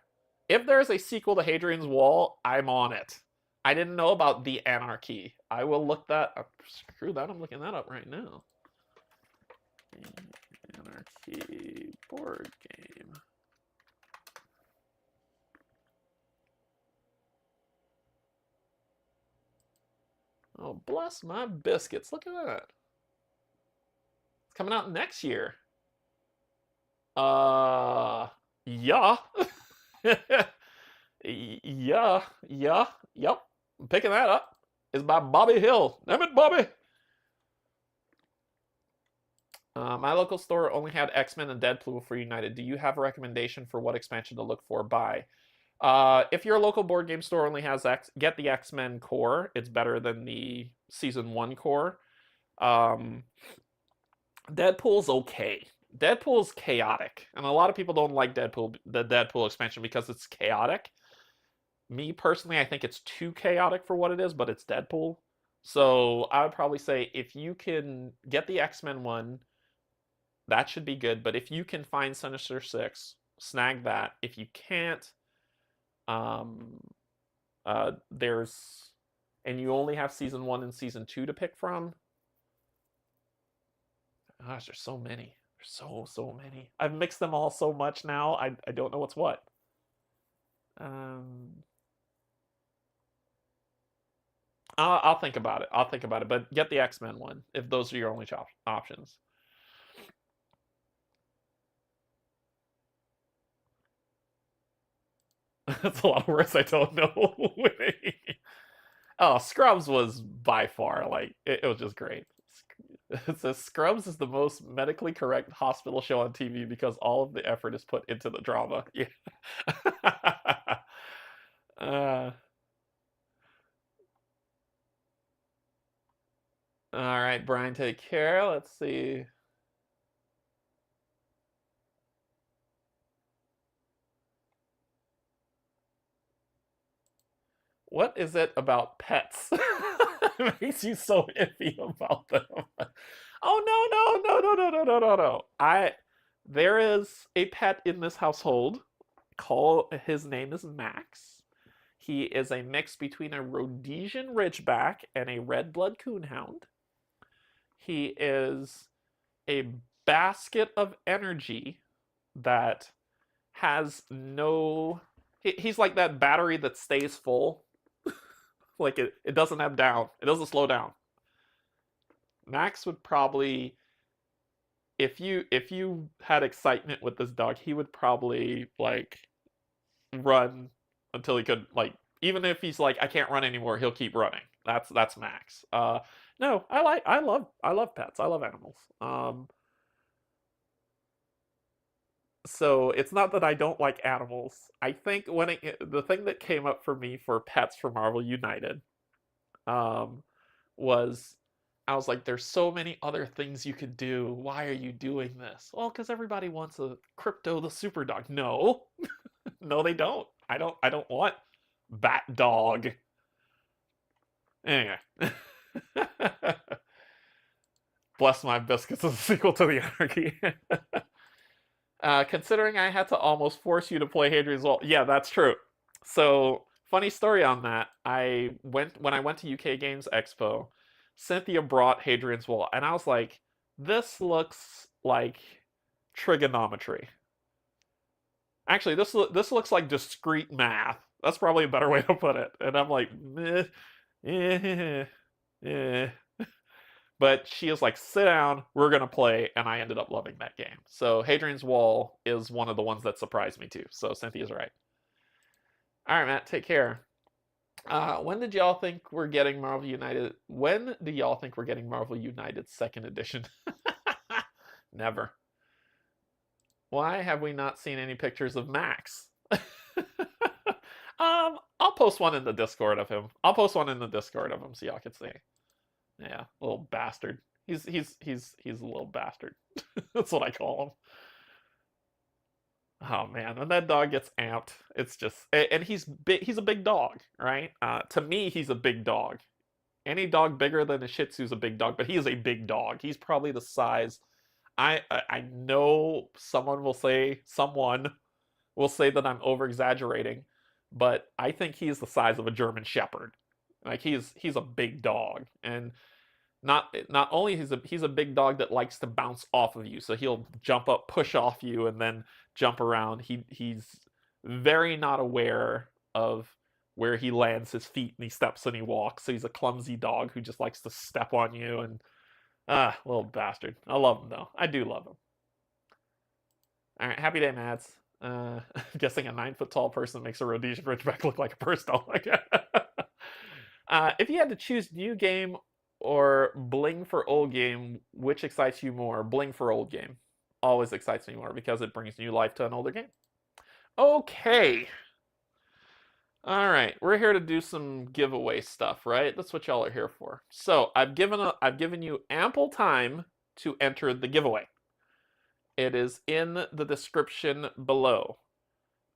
S1: If there's a sequel to Hadrian's Wall, I'm on it. I didn't know about the Anarchy. I will look that up. Screw that, I'm looking that up right now. Anarchy board game. Oh, bless my biscuits. Look at that. It's coming out next year. Yeah. Yeah, yep. I'm picking that up. It's by Bobby Hill. Damn it, Bobby. My local store only had X-Men and Deadpool for United. Do you have a recommendation for what expansion to look for? Buy. If your local board game store only has get the X-Men core. It's better than the Season 1 core. Deadpool's okay. Deadpool's chaotic, and a lot of people don't like the Deadpool expansion because it's chaotic. Me personally, I think it's too chaotic for what it is, but it's Deadpool. So I would probably say if you can get the X-Men one, that should be good. But if you can find Sinister Six, snag that. If you can't, there's, and you only have Season 1 and Season 2 to pick from. Gosh, there's so many. There's so many. I've mixed them all so much now. I don't know what's what. I'll think about it. I'll think about it. But get the X-Men one if those are your only options. That's a lot of words I don't know. Oh, Scrubs was by far like it was just great. It says Scrubs is the most medically correct hospital show on TV because all of the effort is put into the drama. Yeah. All right, Brian, take care. Let's see. What is it about pets? It makes you so iffy about them. Oh no. There is a pet in this household. His name is Max. He is a mix between a Rhodesian Ridgeback and a red blood coonhound. He is a basket of energy that has no. He's like that battery that stays full. Like it doesn't have down. It doesn't slow down. Max would probably, if you had excitement with this dog, he would probably like run until he could, like, even if he's like I can't run anymore, he'll keep running. That's Max. No, I love pets. I love animals. So it's not that I don't like animals. I think the thing that came up for me for pets for Marvel United was I was like, there's so many other things you could do. Why are you doing this? Well, because everybody wants a Crypto the Super Dog. No, no, they don't. I don't want Bat Dog. Anyway. Bless My Biscuits is a sequel to the Anarchy. Considering I had to almost force you to play Hadrian's Wall. Yeah, that's true. So, funny story on that. When I went to UK Games Expo, Cynthia brought Hadrian's Wall, and I was like, this looks like trigonometry. Actually, this looks like discrete math. That's probably a better way to put it. And I'm like, eh. But she is like, sit down, we're going to play, and I ended up loving that game. So Hadrian's Wall is one of the ones that surprised me too. So Cynthia's right. All right, Matt, take care. When did y'all think we're getting Marvel United? When do y'all think we're getting Marvel United 2nd edition? Never. Why have we not seen any pictures of Max? I'll post one in the Discord of him. So y'all can see. Yeah, little bastard. He's a little bastard. That's what I call him. Oh man, when that dog gets amped, it's just, and he's big. He's a big dog, right? To me, he's a big dog. Any dog bigger than a Shih Tzu is a big dog, but he is a big dog. He's probably the size. I know someone will say that I'm over exaggerating, but I think he's the size of a German Shepherd. Like he's a big dog, and not only he's a big dog that likes to bounce off of you, so he'll jump up, push off you, and then jump around. He's very not aware of where he lands his feet and he steps and he walks. So he's a clumsy dog who just likes to step on you and little bastard. I love him though. I do love him. All right, happy day, Mads. I'm guessing a 9 foot tall person makes a Rhodesian Ridgeback look like a person. Oh my god. If you had to choose new game or bling for old game, which excites you more? Bling for old game always excites me more because it brings new life to an older game. Okay. All right, we're here to do some giveaway stuff, right? That's what y'all are here for. So I've given you ample time to enter the giveaway. It is in the description below.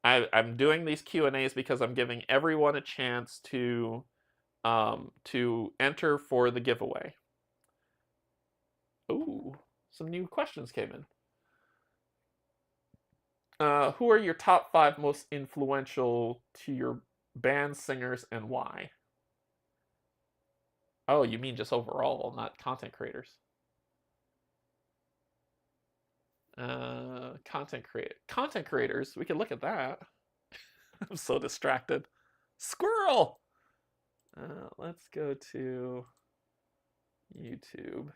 S1: I'm doing these Q&As because I'm giving everyone a chance to enter for the giveaway. Ooh, some new questions came in. Who are your top 5 most influential to your band, singers, and why? Oh, you mean just overall, not content creators. Content creators, we can look at that. I'm so distracted. Squirrel! Let's go to YouTube.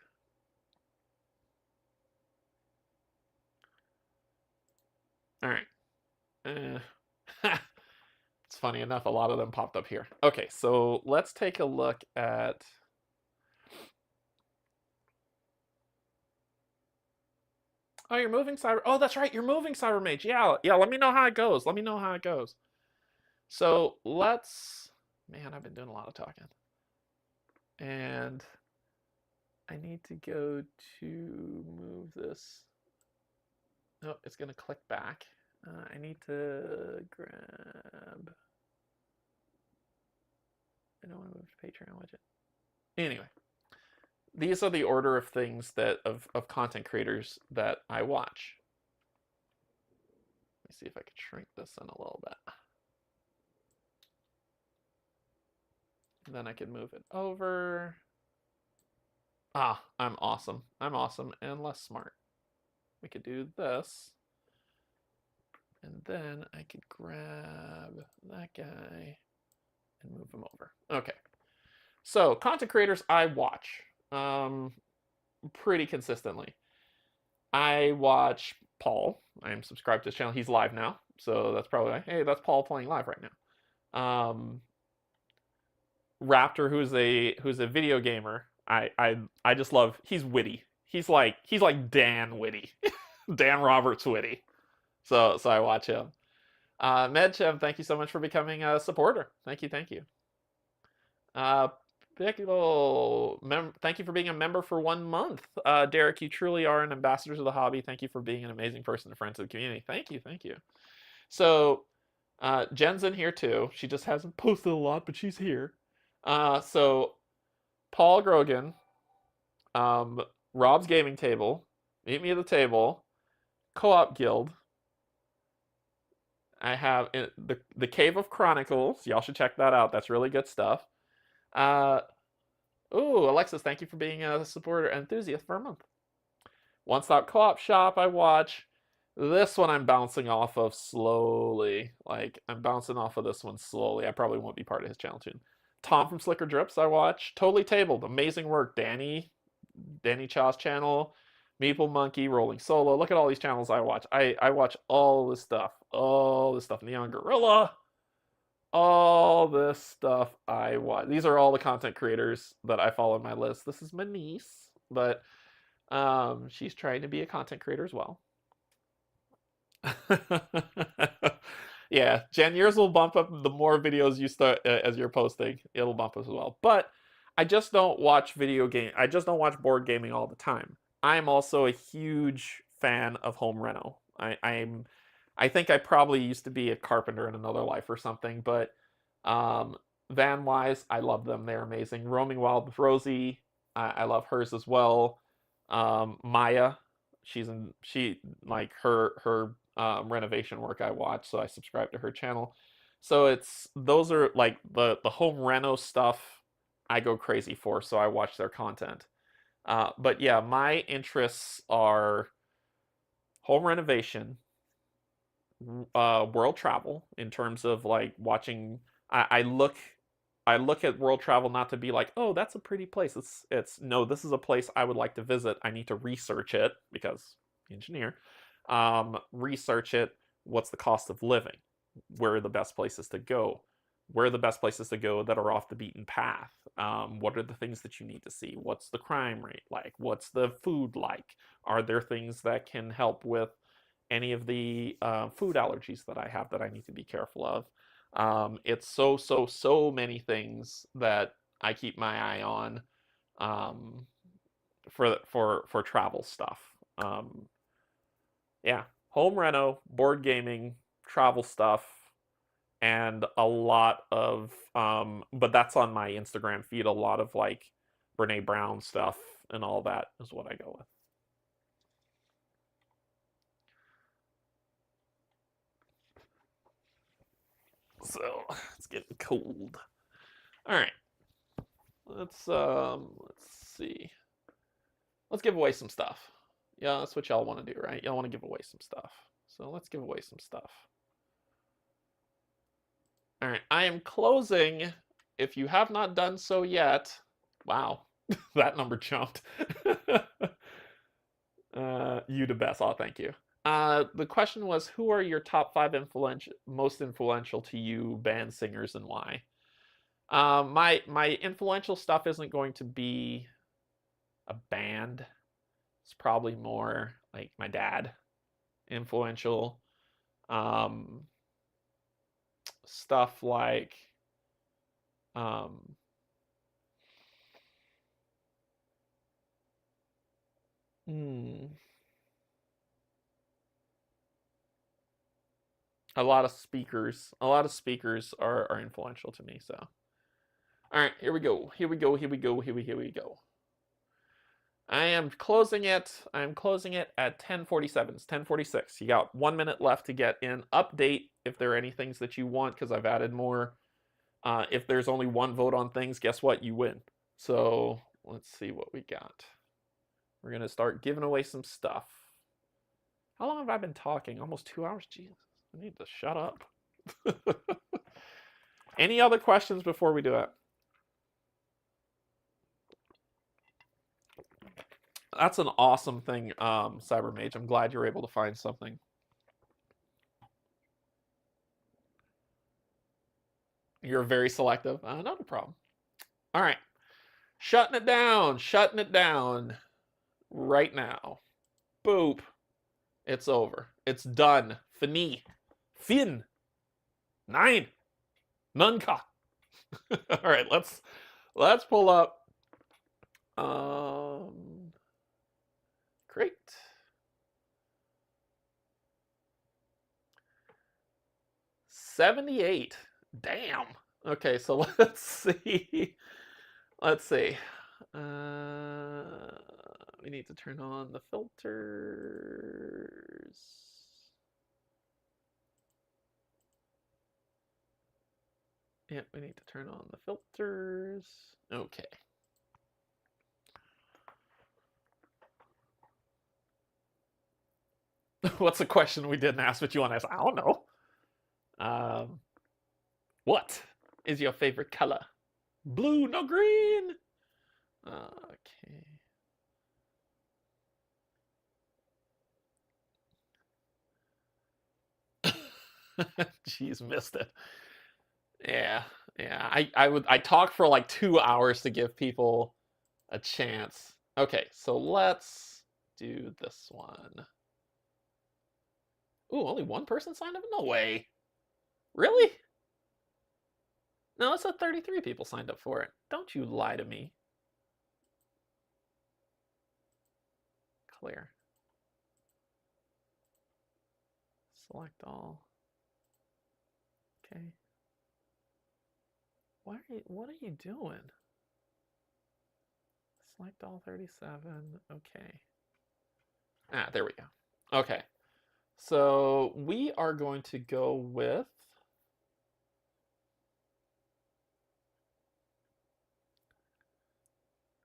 S1: All right. It's funny enough, a lot of them popped up here. Okay, so let's take a look at... Oh, you're moving Cyber... Oh, that's right, you're moving Cyber Mage. Yeah, let me know how it goes. Let me know how it goes. So let's... Man, I've been doing a lot of talking. And I need to go to move this. Oh, it's going to click back. I need to grab... I don't want to move to Patreon widget. Anyway, these are the order of things that of content creators that I watch. Let me see if I can shrink this in a little bit. And then I can move it over. Ah, I'm awesome. I'm awesome and less smart. We could do this. And then I could grab that guy and move him over. Okay. So, content creators I watch pretty consistently. I watch Paul. I am subscribed to his channel. He's live now. So that's probably like, hey, that's Paul playing live right now. Raptor, who's a video gamer. I just love, he's witty. He's like Dan witty. Dan Roberts witty. So I watch him. Medchem, thank you so much for becoming a supporter. Thank you. Pickle, thank you for being a member for 1 month. Derek, you truly are an ambassador to the hobby. Thank you for being an amazing person and friend to the community. Thank you. So, Jen's in here too. She just hasn't posted a lot, but she's here. So, Paul Grogan, Rob's Gaming Table, Meet Me at the Table, Co-op Guild. I have the Cave of Chronicles. Y'all should check that out. That's really good stuff. Ooh, Alexis, thank you for being a supporter enthusiast for a month. One Stop Co-op Shop, I watch. This one I'm bouncing off of slowly. Like, I'm bouncing off of this one slowly. I probably won't be part of his channel soon. Tom from Slicker Drips, I watch. Totally Tabled, amazing work. Danny Chaw's channel. Meeple Monkey, Rolling Solo. Look at all these channels I watch. I watch all this stuff. All this stuff. Neon Gorilla. All this stuff I watch. These are all the content creators that I follow on my list. This is my niece, but she's trying to be a content creator as well. Yeah, Jen, yours will bump up the more videos you start as you're posting. It'll bump up as well. But I just don't watch I just don't watch board gaming all the time. I'm also a huge fan of home reno. I think I probably used to be a carpenter in another life or something, but Van Wise, I love them. They're amazing. Roaming Wild with Rosie, I love hers as well. Maya, she like her renovation work I watch, so I subscribe to her channel. So those are like the home reno stuff I go crazy for, so I watch their content. But yeah, my interests are home renovation, world travel in terms of like watching. I look at world travel not to be like, oh, that's a pretty place. It's no, this is a place I would like to visit. I need to research it because engineer. Research it. What's the cost of living? Where are the best places to go? Where are the best places to go that are off the beaten path? What are the things that you need to see? What's the crime rate like? What's the food like? Are there things that can help with any of the food allergies that I have that I need to be careful of? It's so many things that I keep my eye on for travel stuff. Yeah, home reno, board gaming, travel stuff, and a lot of but that's on my Instagram feed. A lot of like Brene Brown stuff and all that is what I go with. So it's getting cold. All right, let's see. Let's give away some stuff. Yeah, that's what y'all want to do, right? Y'all want to give away some stuff. So let's give away some stuff. All right, I am closing. If you have not done so yet, wow, that number jumped. You the best. Oh, thank you. The question was, who are your top 5 most influential to you band singers and why? My influential stuff isn't going to be a band. It's probably more like my dad influential. Stuff like hmm, a lot of speakers. A lot of speakers are influential to me. So, all right, here we go. Here we go. Here we go. Here we go. I am closing it. I'm closing it at 10:47. It's 10:46. You got 1 minute left to get in. Update if there are any things that you want because I've added more. If there's only one vote on things, guess what? You win. So let's see what we got. We're gonna start giving away some stuff. How long have I been talking? Almost 2 hours. Jesus, I need to shut up. Any other questions before we do it? That's an awesome thing, Cybermage. I'm glad you're able to find something. You're very selective. Not a problem. All right. Shutting it down. Shutting it down right now. Boop. It's over. It's done. Fini. Fin. 9. Nunca. All right, let's pull up. Great. $78. Damn. Okay, so let's see. Let's see. We need to turn on the filters. Yeah, we need to turn on the filters. Okay. What's a question we didn't ask, but you want to ask? I don't know. What is your favorite color? Blue, no green. Okay. Jeez, missed it. Yeah, yeah. I talk for like 2 hours to give people a chance. Okay, so let's do this one. Ooh, only one person signed up? No way. Really? No, it said 33 people signed up for it. Don't you lie to me. Clear. Select all. Okay. What are you doing? Select all 37. Okay. Ah, there we go. Okay. So we are going to go with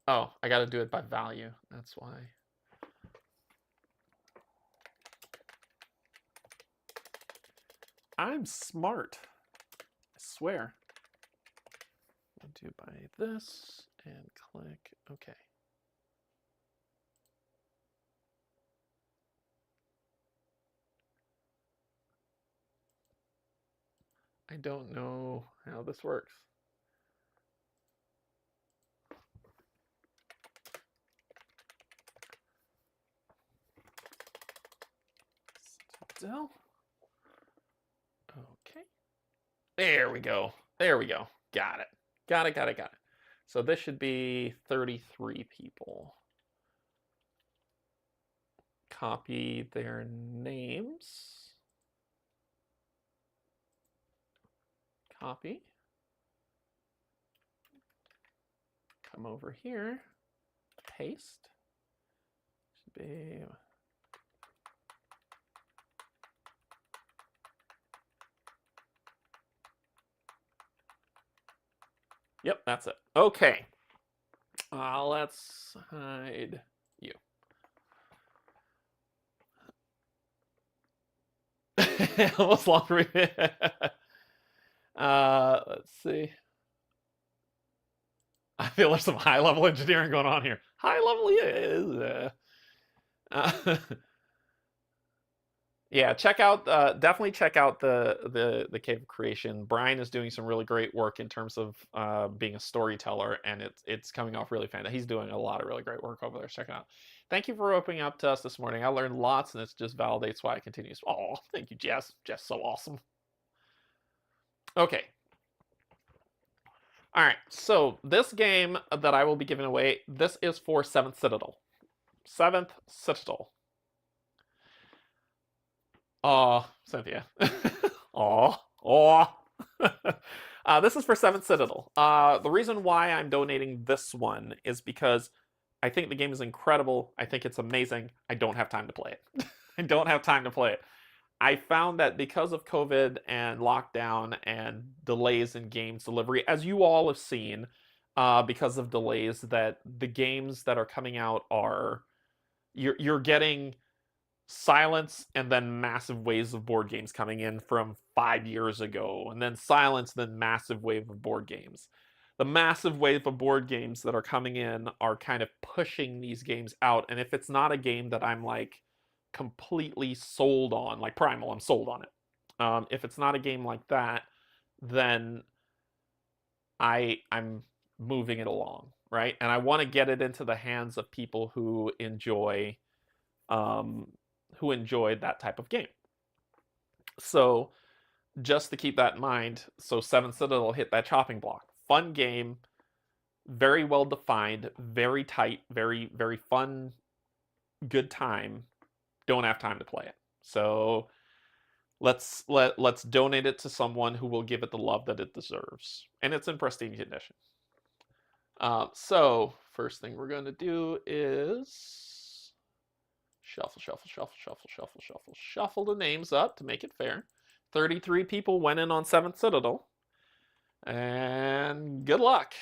S1: oh, I got to do it by value. That's why. I'm smart. I swear. do by this and click OK. I don't know how this works. Citadel. Okay. There we go. There we go. Got it. Got it. So this should be 33 people. Copy their names. Copy. Come over here. Paste. Should be... Yep, that's it. Okay. Let's hide you. Almost long for me. Let's see. I feel there's some high-level engineering going on here. High-level is. Yeah, check out. Definitely check out the Cave of Creation. Brian is doing some really great work in terms of being a storyteller, and it's coming off really fantastic. He's doing a lot of really great work over there. Check it out. Thank you for opening up to us this morning. I learned lots, and it just validates why I continue. Oh, thank you, Jess. Jess, so awesome. Okay. All right. So this game that I will be giving away, this is for 7th Citadel. 7th Citadel. Cynthia. This is for 7th Citadel. The reason why I'm donating this one is because I think the game is incredible. I think it's amazing. I don't have time to play it. I don't have time to play it. I found that because of COVID and lockdown and delays in games delivery, as you all have seen, because of delays, that the games that are coming out are... You're getting... silence and then massive waves of board games coming in from 5 years ago, and then silence, then massive wave of board games. The massive wave of board games that are coming in are kind of pushing these games out, and if it's not a game that I'm like completely sold on, like Primal, I'm sold on it. If it's not a game like that, then I'm moving it along, right? And I want to get it into the hands of people who enjoy that type of game. So just to keep that in mind, so 7th Citadel hit that chopping block. Fun game, very well defined, very tight, very, very fun, good time. Don't have time to play it. So let's donate it to someone who will give it the love that it deserves. And it's in pristine condition. So first thing we're going to do is shuffle the names up to make it fair. 33 people went in on 7th Citadel. And good luck.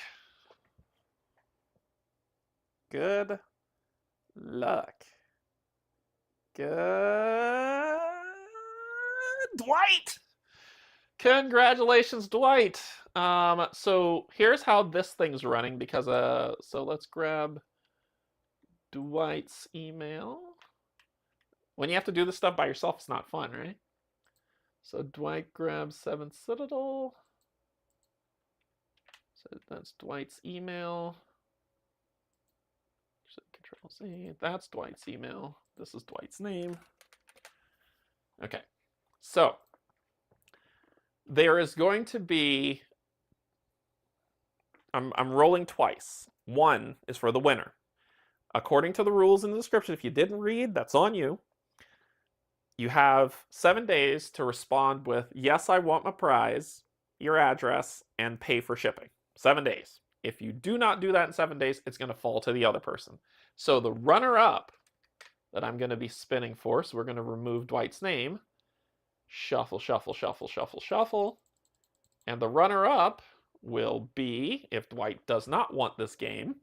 S1: Good luck. Good. Dwight! Congratulations, Dwight. So here's how this thing's running, because so let's grab Dwight's email. When you have to do this stuff by yourself, it's not fun, right? So Dwight grabs 7th Citadel. So that's Dwight's email. So Control-C. That's Dwight's email. This is Dwight's name. Okay. So there is going to be... I'm rolling twice. One is for the winner. According to the rules in the description, if you didn't read, that's on you. You have 7 days to respond with, yes, I want my prize, your address, and pay for shipping. 7 days. If you do not do that in 7 days, it's going to fall to the other person. So the runner-up that I'm going to be spinning for, so we're going to remove Dwight's name. Shuffle, shuffle, shuffle, shuffle, shuffle. And the runner-up will be, if Dwight does not want this game,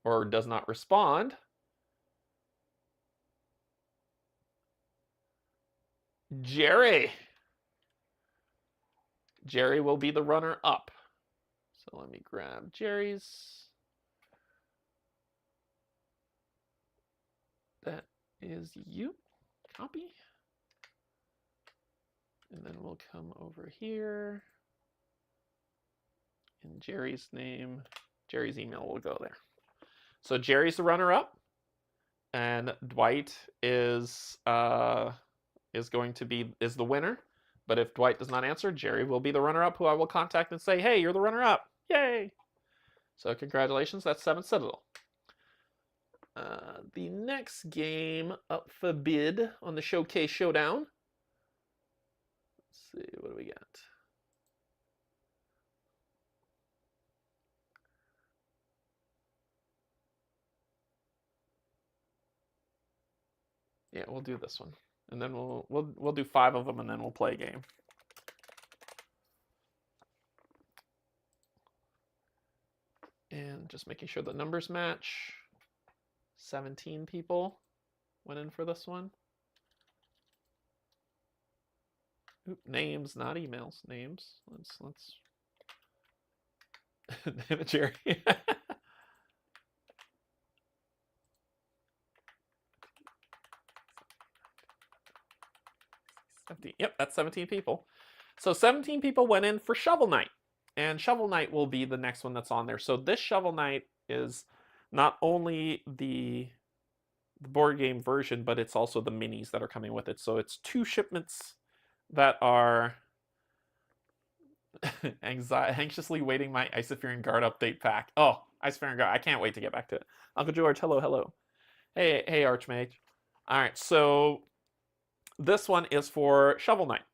S1: or does not respond, Jerry. Jerry will be the runner-up. So let me grab Jerry's. That is you. Copy. And then we'll come over here. And Jerry's name, Jerry's email will go there. So Jerry's the runner-up, and Dwight is the winner. But if Dwight does not answer, Jerry will be the runner-up, who I will contact and say, "Hey, you're the runner-up! Yay!" So congratulations, that's 7 Citadel. The next game up for bid on the Showcase Showdown. Let's see, what do we got? Yeah, we'll do this one, and then we'll do 5 of them, and then we'll play a game. And just making sure the numbers match. 17 people went in for this one. Oop, names, not emails. Names. Let's. Damn it, Jerry. Yep, that's 17 people. So 17 people went in for Shovel Knight. And Shovel Knight will be the next one that's on there. So this Shovel Knight is not only the board game version, but it's also the minis that are coming with it. So it's 2 shipments that are anxiously waiting my Isophian Guard update pack. Oh, Isophian Guard. I can't wait to get back to it. Uncle George, hello. Hey, Archmage. All right, so this one is for Shovel Knight.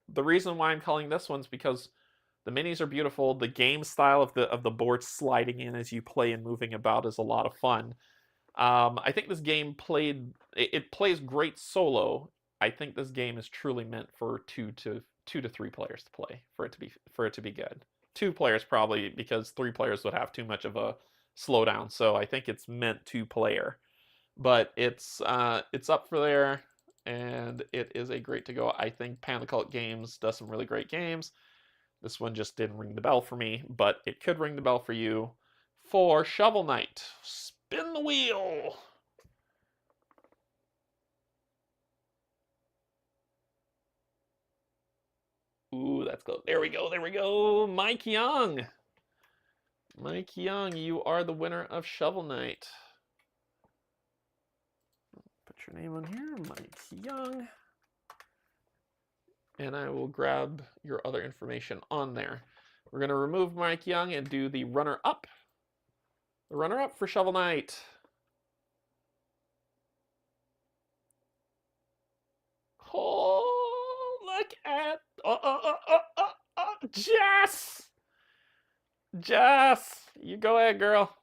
S1: The reason why I'm calling this one's because the minis are beautiful. The game style of the board sliding in as you play and moving about is a lot of fun. I think this game plays great solo. I think this game is truly meant for 2 to 3 players to play for it to be good. 2 players probably, because 3 players would have too much of a slowdown. So I think it's meant 2-player, but it's up for there, and it is a great to go. I think Panda Cult Games does some really great games. This one just didn't ring the bell for me, but it could ring the bell for you. For Shovel Knight, spin the wheel. Ooh, that's close. There we go. Mike Young. Mike Young, you are the winner of Shovel Knight. Put your name on here, Mike Young. And I will grab your other information on there. We're going to remove Mike Young and do the runner-up. The runner-up for Shovel Knight. Oh, look at... Jess! Jess! You go ahead, girl.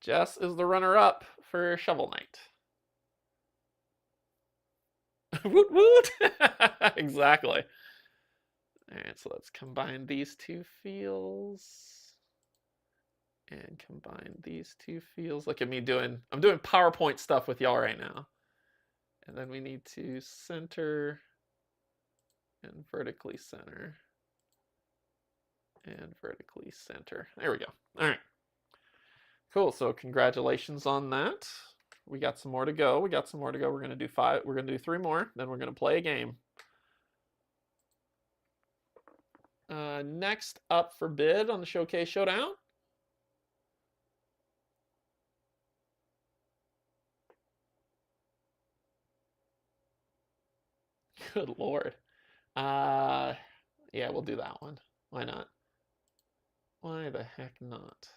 S1: Jess is the runner-up for Shovel Knight. Woot woot! Exactly. Alright, so let's combine these 2 fields. And combine these 2 fields. Look at me I'm doing PowerPoint stuff with y'all right now. And then we need to center and vertically center. And vertically center. There we go. Alright. Cool, so congratulations on that. We got some more to go. We're gonna do 5. We're gonna do 3 more. Then we're gonna play a game. Next up for bid on the Showcase Showdown. Good Lord. Yeah, we'll do that one. Why not? Why the heck not?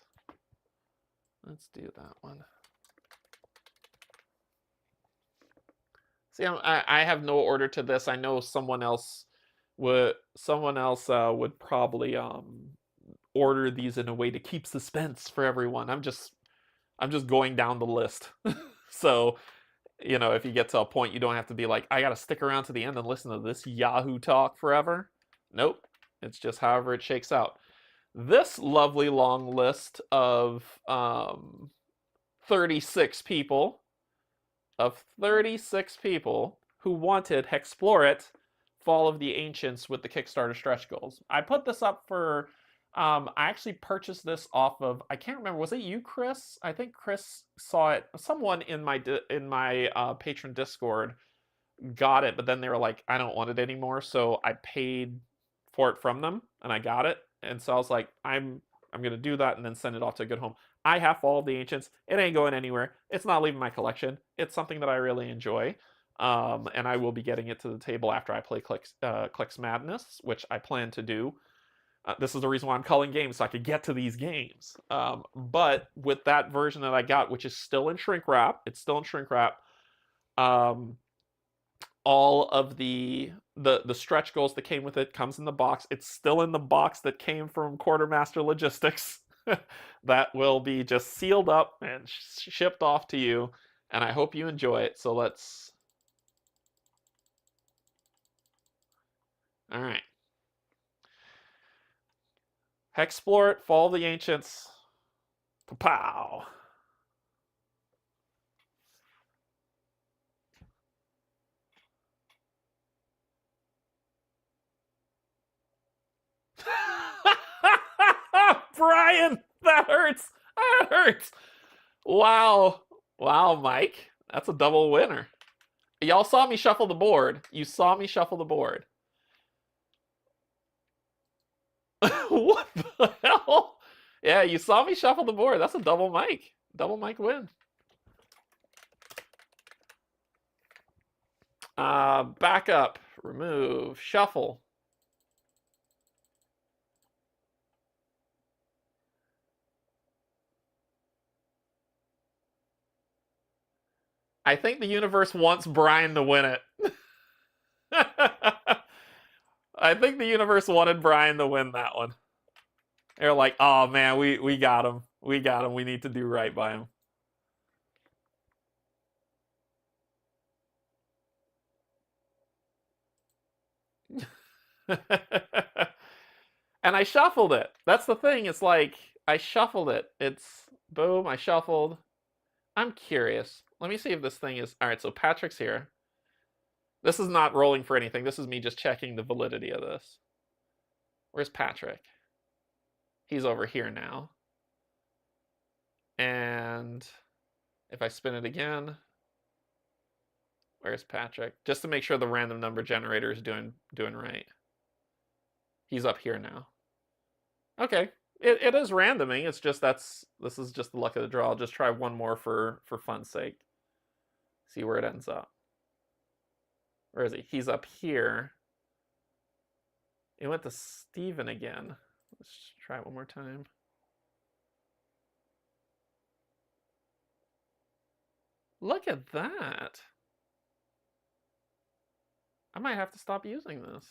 S1: Let's do that one. See, I have no order to this. I know someone else would probably order these in a way to keep suspense for everyone. I'm just going down the list. So, you know, if you get to a point, you don't have to be like, I gotta stick around to the end and listen to this Yahoo talk forever. Nope. It's just however it shakes out. This lovely long list of 36 people who wanted Hexplore It Fall of the Ancients with the Kickstarter stretch goals. I put this up for, I actually purchased this off of, I can't remember, was it you, Chris? I think Chris saw it. Someone in my patron Discord got it, but then they were like, I don't want it anymore, so I paid for it from them, and I got it. And so I was like, I'm gonna do that and then send it off to a good home. I have Fall of the Ancients. It ain't going anywhere. It's not leaving my collection. It's something that I really enjoy. And I will be getting it to the table after I play Clicks Madness, which I plan to do. This is the reason why I'm culling games, so I could get to these games. But with that version that I got, which is still in shrink wrap, it's still in shrink wrap. All of the stretch goals that came with it comes in the box. It's still in the box that came from Quartermaster Logistics. That will be just sealed up and shipped off to you. And I hope you enjoy it. So let's... All right. Hexplore, Fall of the Ancients. Pow! Brian, that hurts. That hurts. Wow. Wow, Mike. That's a double winner. Y'all saw me shuffle the board. You saw me shuffle the board. What the hell? Yeah, you saw me shuffle the board. That's a double Mike. Double Mike win. Back up. Remove. Shuffle. I think the universe wants Brian to win it. I think the universe wanted Brian to win that one. They're like, oh man, we got him. We got him. We need to do right by him. And I shuffled it. That's the thing. It's like, I shuffled it. It's, boom, I shuffled. I'm curious. Let me see if this thing is... All right, so Patrick's here. This is not rolling for anything. This is me just checking the validity of this. Where's Patrick? He's over here now. And if I spin it again... Where's Patrick? Just to make sure the random number generator is doing right. He's up here now. Okay. It is randoming. It's just this is just the luck of the draw. I'll just try one more for fun's sake. See where it ends up. Where is he? He's up here. It went to Steven again. Let's try it one more time. Look at that. I might have to stop using this.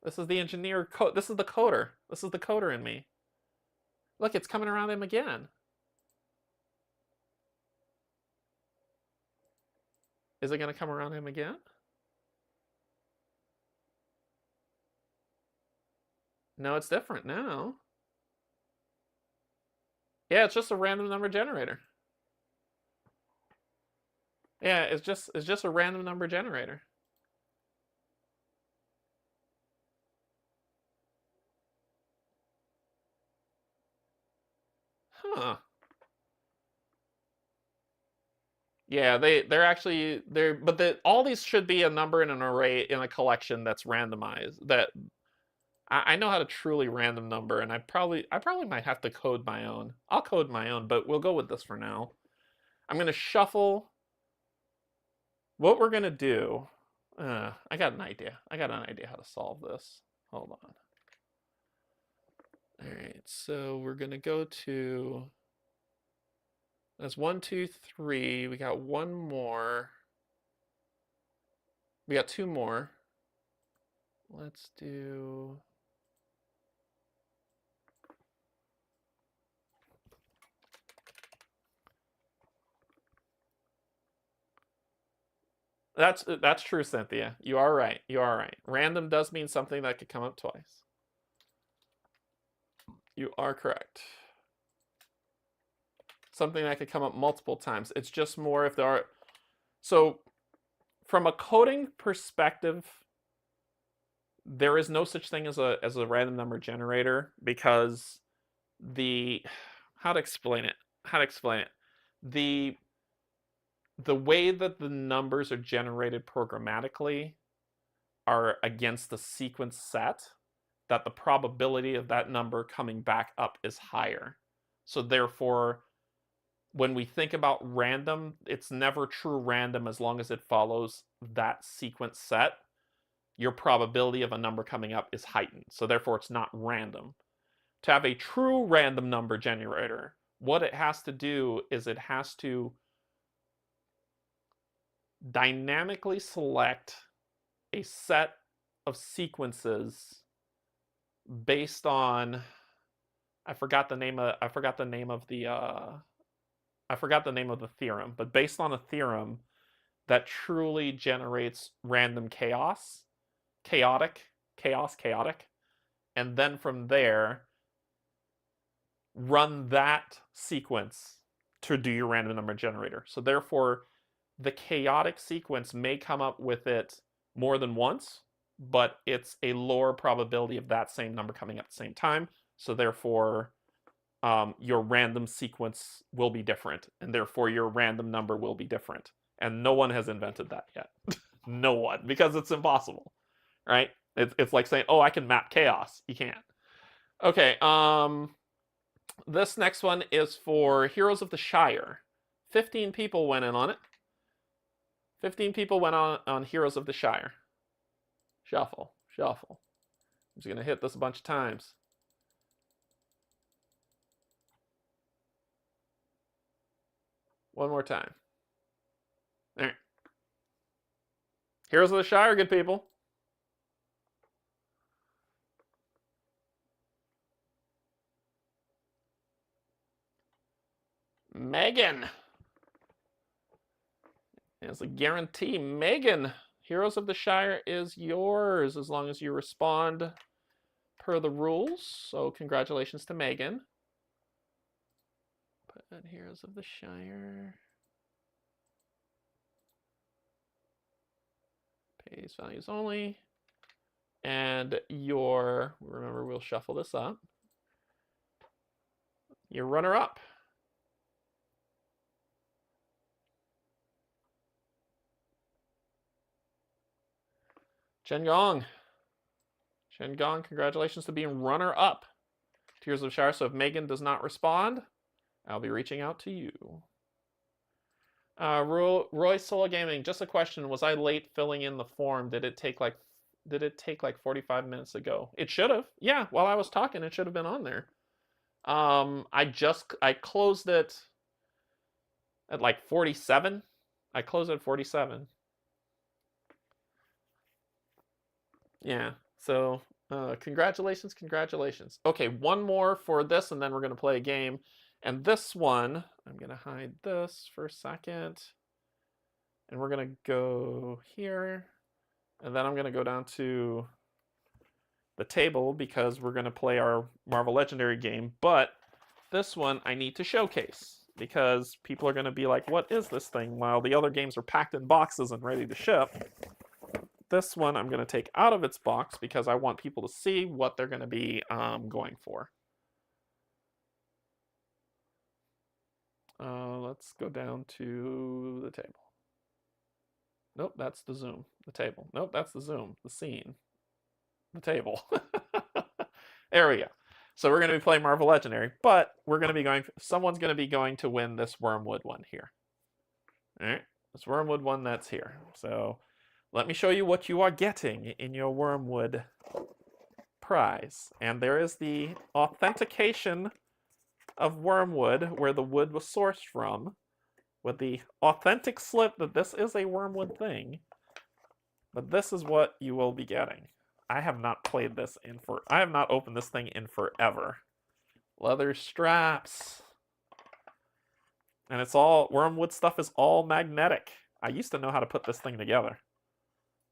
S1: This is the engineer code. This is the coder. This is the coder in me. Look, it's coming around him again. Is it going to come around him again? No, it's different now. Yeah, it's just a random number generator. Yeah, it's just a random number generator. Huh. Yeah, all these should be a number in an array in a collection that's randomized. That I know how to truly random number, and I probably might have to code my own. I'll code my own, but we'll go with this for now. I'm gonna shuffle. What we're gonna do? I got an idea. I got an idea how to solve this. Hold on. All right, so we're gonna go to. That's 1, 2, 3. We got one more. We got two more. Let's do. That's true, Cynthia. You are right. You are right. Random does mean something that could come up twice. You are correct. Something that could come up multiple times. It's just more if there are... So, from a coding perspective, there is no such thing as a random number generator, because how to explain it? The way that the numbers are generated programmatically are against the sequence set, that the probability of that number coming back up is higher. So therefore, when we think about random, it's never true random as long as it follows that sequence set. Your probability of a number coming up is heightened. So therefore, it's not random. To have a true random number generator, what it has to do is it has to dynamically select a set of sequences based on, I forgot the name of the theorem, but based on a theorem that truly generates random chaotic, and then from there run that sequence to do your random number generator. So therefore, the chaotic sequence may come up with it more than once, but it's a lower probability of that same number coming up at the same time. So therefore, your random sequence will be different, and therefore your random number will be different. And no one has invented that yet. No one, because it's impossible, right? It's like saying, oh, I can map chaos. You can't. Okay, this next one is for Heroes of the Shire. 15 people went in on it. 15 people went on Heroes of the Shire. Shuffle, shuffle. I'm just going to hit this a bunch of times. One more time. All right. Heroes of the Shire, good people. Megan. As a guarantee, Megan, Heroes of the Shire is yours as long as you respond per the rules. So congratulations to Megan. Put that Heroes of the Shire. Pays values only. And remember, we'll shuffle this up. Your runner-up. Chen Gong. Chen Gong, congratulations to being runner-up. Tears of Shire. So if Megan does not respond, I'll be reaching out to you. Roy Solo Gaming, just a question. Was I late filling in the form? Did it take like 45 minutes ago? It should have. Yeah, while I was talking, it should have been on there. I closed it at like 47. I closed at 47. Yeah, so congratulations. Okay, one more for this, and then we're going to play a game. And this one, I'm going to hide this for a second. And we're going to go here. And then I'm going to go down to the table because we're going to play our Marvel Legendary game. But this one I need to showcase because people are going to be like, what is this thing? While the other games are packed in boxes and ready to ship. This one I'm going to take out of its box because I want people to see what they're going to be going for. Let's go down to the table. Nope, that's the Zoom. The table. Nope, that's the Zoom. The scene. The table. There we go. So we're going to be playing Marvel Legendary, but we're going to be going. Someone's going to be going to win this Wormwood one here. All right, this Wormwood one that's here. So let me show you what you are getting in your Wormwood prize. And there is the authentication of Wormwood, where the wood was sourced from, with the authentic slip that this is a Wormwood thing. But this is what you will be getting. I have not played this I have not opened this thing in forever. Leather straps. And it's all, Wormwood stuff is all magnetic. I used to know how to put this thing together.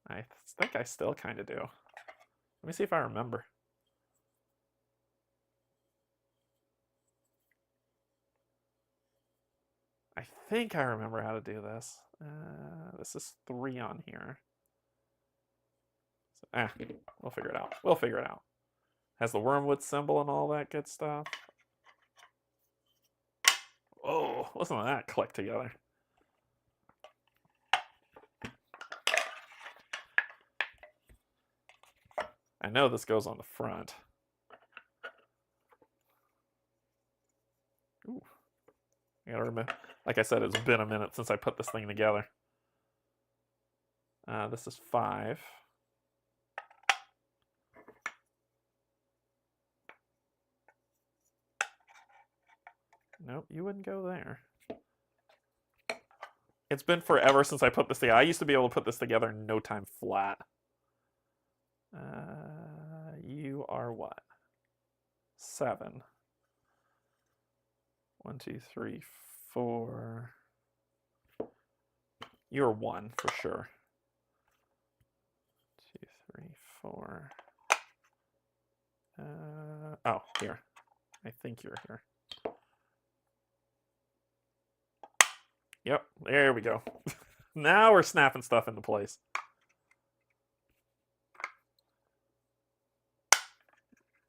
S1: I think I still kind of do. Let me see if I remember. I think I remember how to do this. This is 3 on here. So, we'll figure it out. We'll figure it out. Has the wormwood symbol and all that good stuff. Oh, listen to that click together. I know this goes on the front. Ooh. I gotta remember. Like I said, it's been a minute since I put this thing together. This is 5. Nope, you wouldn't go there. It's been forever since I put this together. I used to be able to put this together in no time flat. You are what? 7. 1, 2, 3, 4. You're 1 for sure. 2, 3, 4. Oh, here. I think you're here. Yep, there we go. Now we're snapping stuff into place.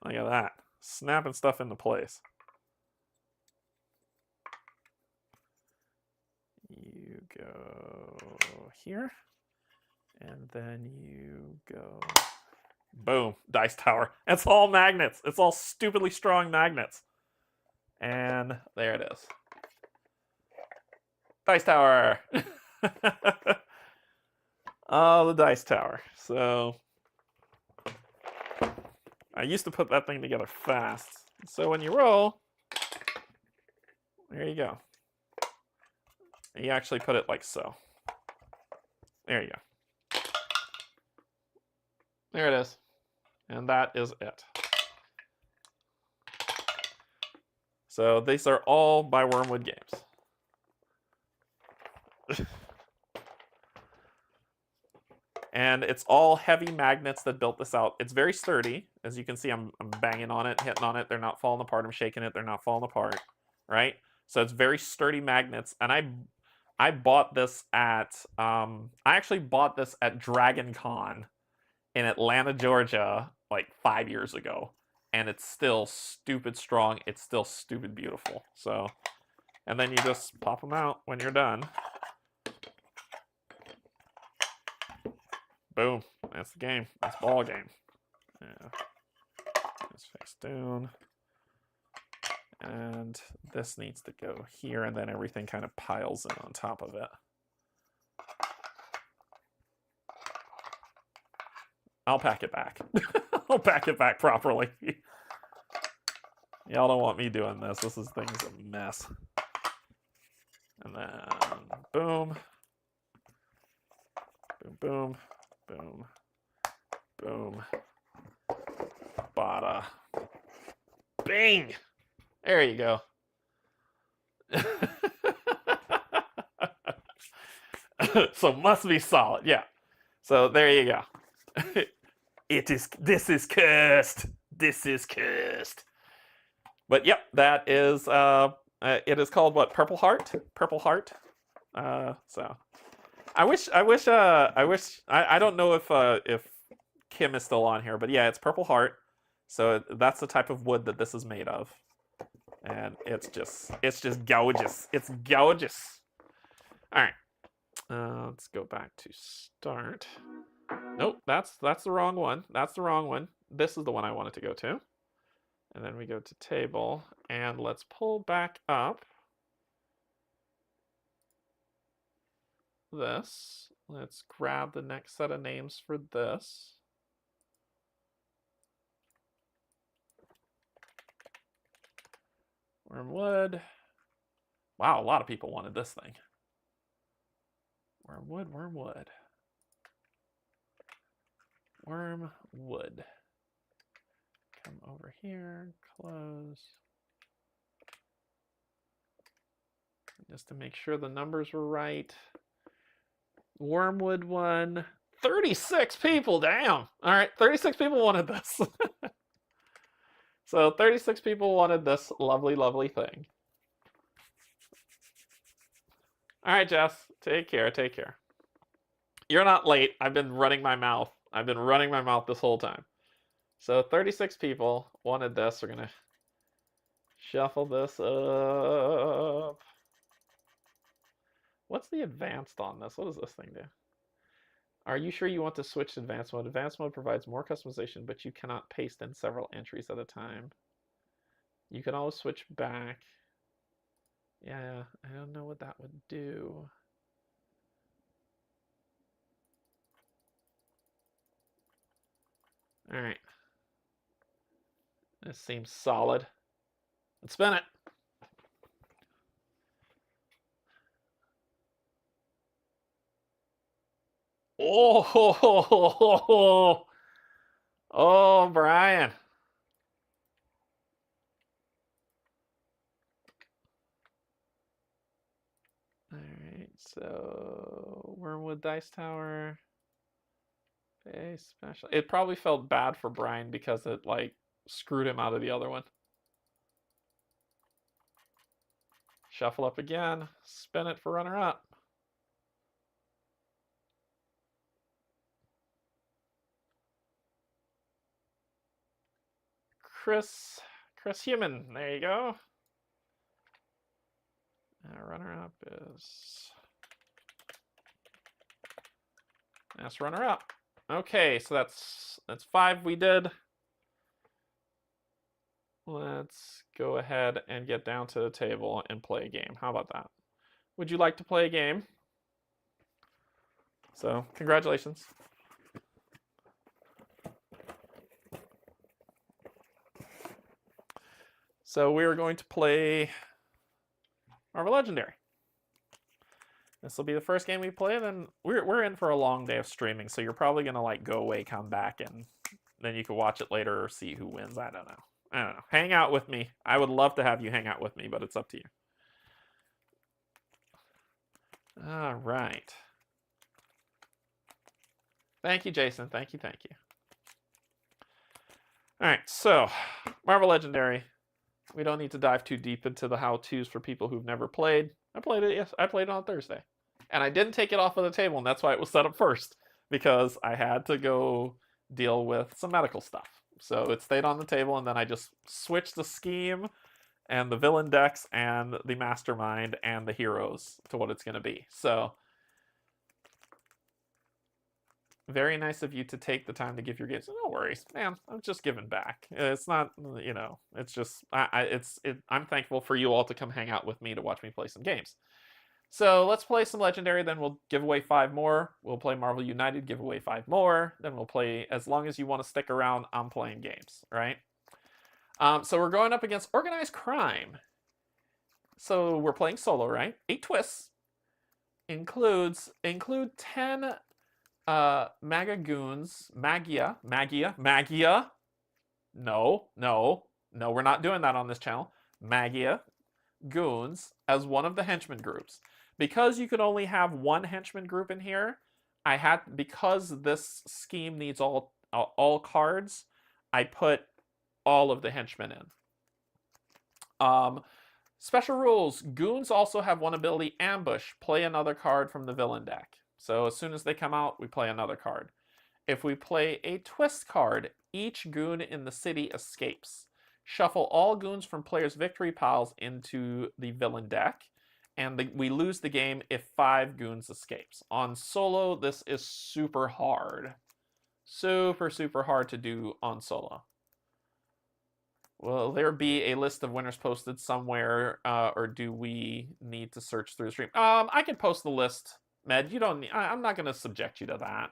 S1: Look at that. Snapping stuff into place. You go here. And then you go... Boom. Dice tower. It's all magnets. It's all stupidly strong magnets. And there it is. Dice tower. Oh, the dice tower. So I used to put that thing together fast. So when you roll, there you go. You actually put it like so. There you go. There it is. And that is it. So these are all by Wormwood Games. And it's all heavy magnets that built this out. It's very sturdy. As you can see, I'm banging on it, hitting on it. They're not falling apart. I'm shaking it. They're not falling apart, right? So it's very sturdy magnets. And I bought this at, I actually bought this at Dragon Con in Atlanta, Georgia, like 5 years ago. And it's still stupid strong. It's still stupid beautiful. So, and then you just pop them out when you're done. Boom. That's the game. That's ball game. Yeah. This face down. And this needs to go here, and then everything kind of piles in on top of it. I'll pack it back. I'll pack it back properly. Y'all don't want me doing this. This thing's a mess. And then boom. Boom, boom. Boom. Boom. Bada. Bing! There you go. So must be solid, yeah. So there you go. This is cursed. This is cursed. But yep, that is it is called what? Purple Heart? Purple Heart. So I don't know if Kim is still on here, but yeah, it's Purple Heart. So that's the type of wood that this is made of. And it's just gorgeous. It's gorgeous. All right. Let's go back to start. Nope, that's the wrong one. That's the wrong one. This is the one I wanted to go to. And then we go to table, and let's pull back up this. Let's grab the next set of names for this. Wormwood. Wow, a lot of people wanted this thing. Wormwood, wormwood. Wormwood. Come over here, close. Just to make sure the numbers were right. Wormwood one. 36 people, damn. All right, 36 people wanted this. So 36 people wanted this lovely, lovely thing. All right, Jess. Take care. Take care. You're not late. I've been running my mouth. I've been running my mouth this whole time. So 36 people wanted this. We're going to shuffle this up. What's the advanced on this? What does this thing do? Are you sure you want to switch to advanced mode? Advanced mode provides more customization, but you cannot paste in several entries at a time. You can always switch back. Yeah, I don't know what that would do. All right. This seems solid. Let's spin it. Oh, oh, Brian. All right, so Wormwood Dice Tower. Okay, special. It probably felt bad for Brian because it like screwed him out of the other one. Shuffle up again. Spin it for runner up. Chris Human. There you go. Runner up is. That's runner up. Okay, so that's 5 we did. Let's go ahead and get down to the table and play a game. How about that? Would you like to play a game? So, congratulations. So we are going to play Marvel Legendary. This will be the first game we play, then we're in for a long day of streaming, so you're probably gonna like go away, come back, and then you can watch it later or see who wins. I don't know. Hang out with me. I would love to have you hang out with me, but it's up to you. All right. Thank you, Jason. Thank you. All right, so Marvel Legendary. We don't need to dive too deep into the how-tos for people who've never played. I played it, yes. I played it on Thursday. And I didn't take it off of the table, and that's why it was set up first, because I had to go deal with some medical stuff. So it stayed on the table, and then I just switched the scheme and the villain decks and the mastermind and the heroes to what it's going to be. So very nice of you to take the time to give your games. No worries, man. I'm just giving back. It's not, you know, it's just, I'm thankful for you all to come hang out with me to watch me play some games. So let's play some Legendary, then we'll give away 5 more. We'll play Marvel United, give away 5 more. Then we'll play, as long as you want to stick around, I'm playing games, right? So we're going up against Organized Crime. So we're playing solo, right? 8 twists. Include 10 Maga Goons, Magia. No, we're not doing that on this channel. Magia Goons as one of the henchman groups. Because you could only have one henchman group in here, because this scheme needs all cards, I put all of the henchmen in. Special rules. Goons also have one ability, Ambush. Play another card from the villain deck. So as soon as they come out, we play another card. If we play a twist card, each goon in the city escapes. Shuffle all goons from players' victory piles into the villain deck, and we lose the game if 5 goons escapes. On solo, this is super hard. Super hard to do on solo. Will there be a list of winners posted somewhere, or do we need to search through the stream? I can post the list. Med, you don't need, I'm not going to subject you to that.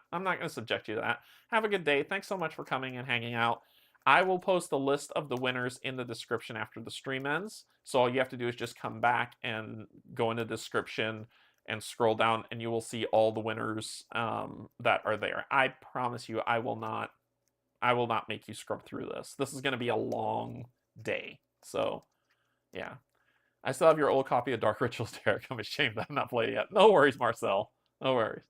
S1: Have a good day. Thanks so much for coming and hanging out. I will post the list of the winners in the description after the stream ends. So all you have to do is just come back and go into the description and scroll down, and you will see all the winners that are there. I promise you, I will not make you scrub through this. This is going to be a long day. So, yeah. I still have your old copy of Dark Rituals, Derek. I'm ashamed that I've not played it yet. No worries, Marcel. No worries.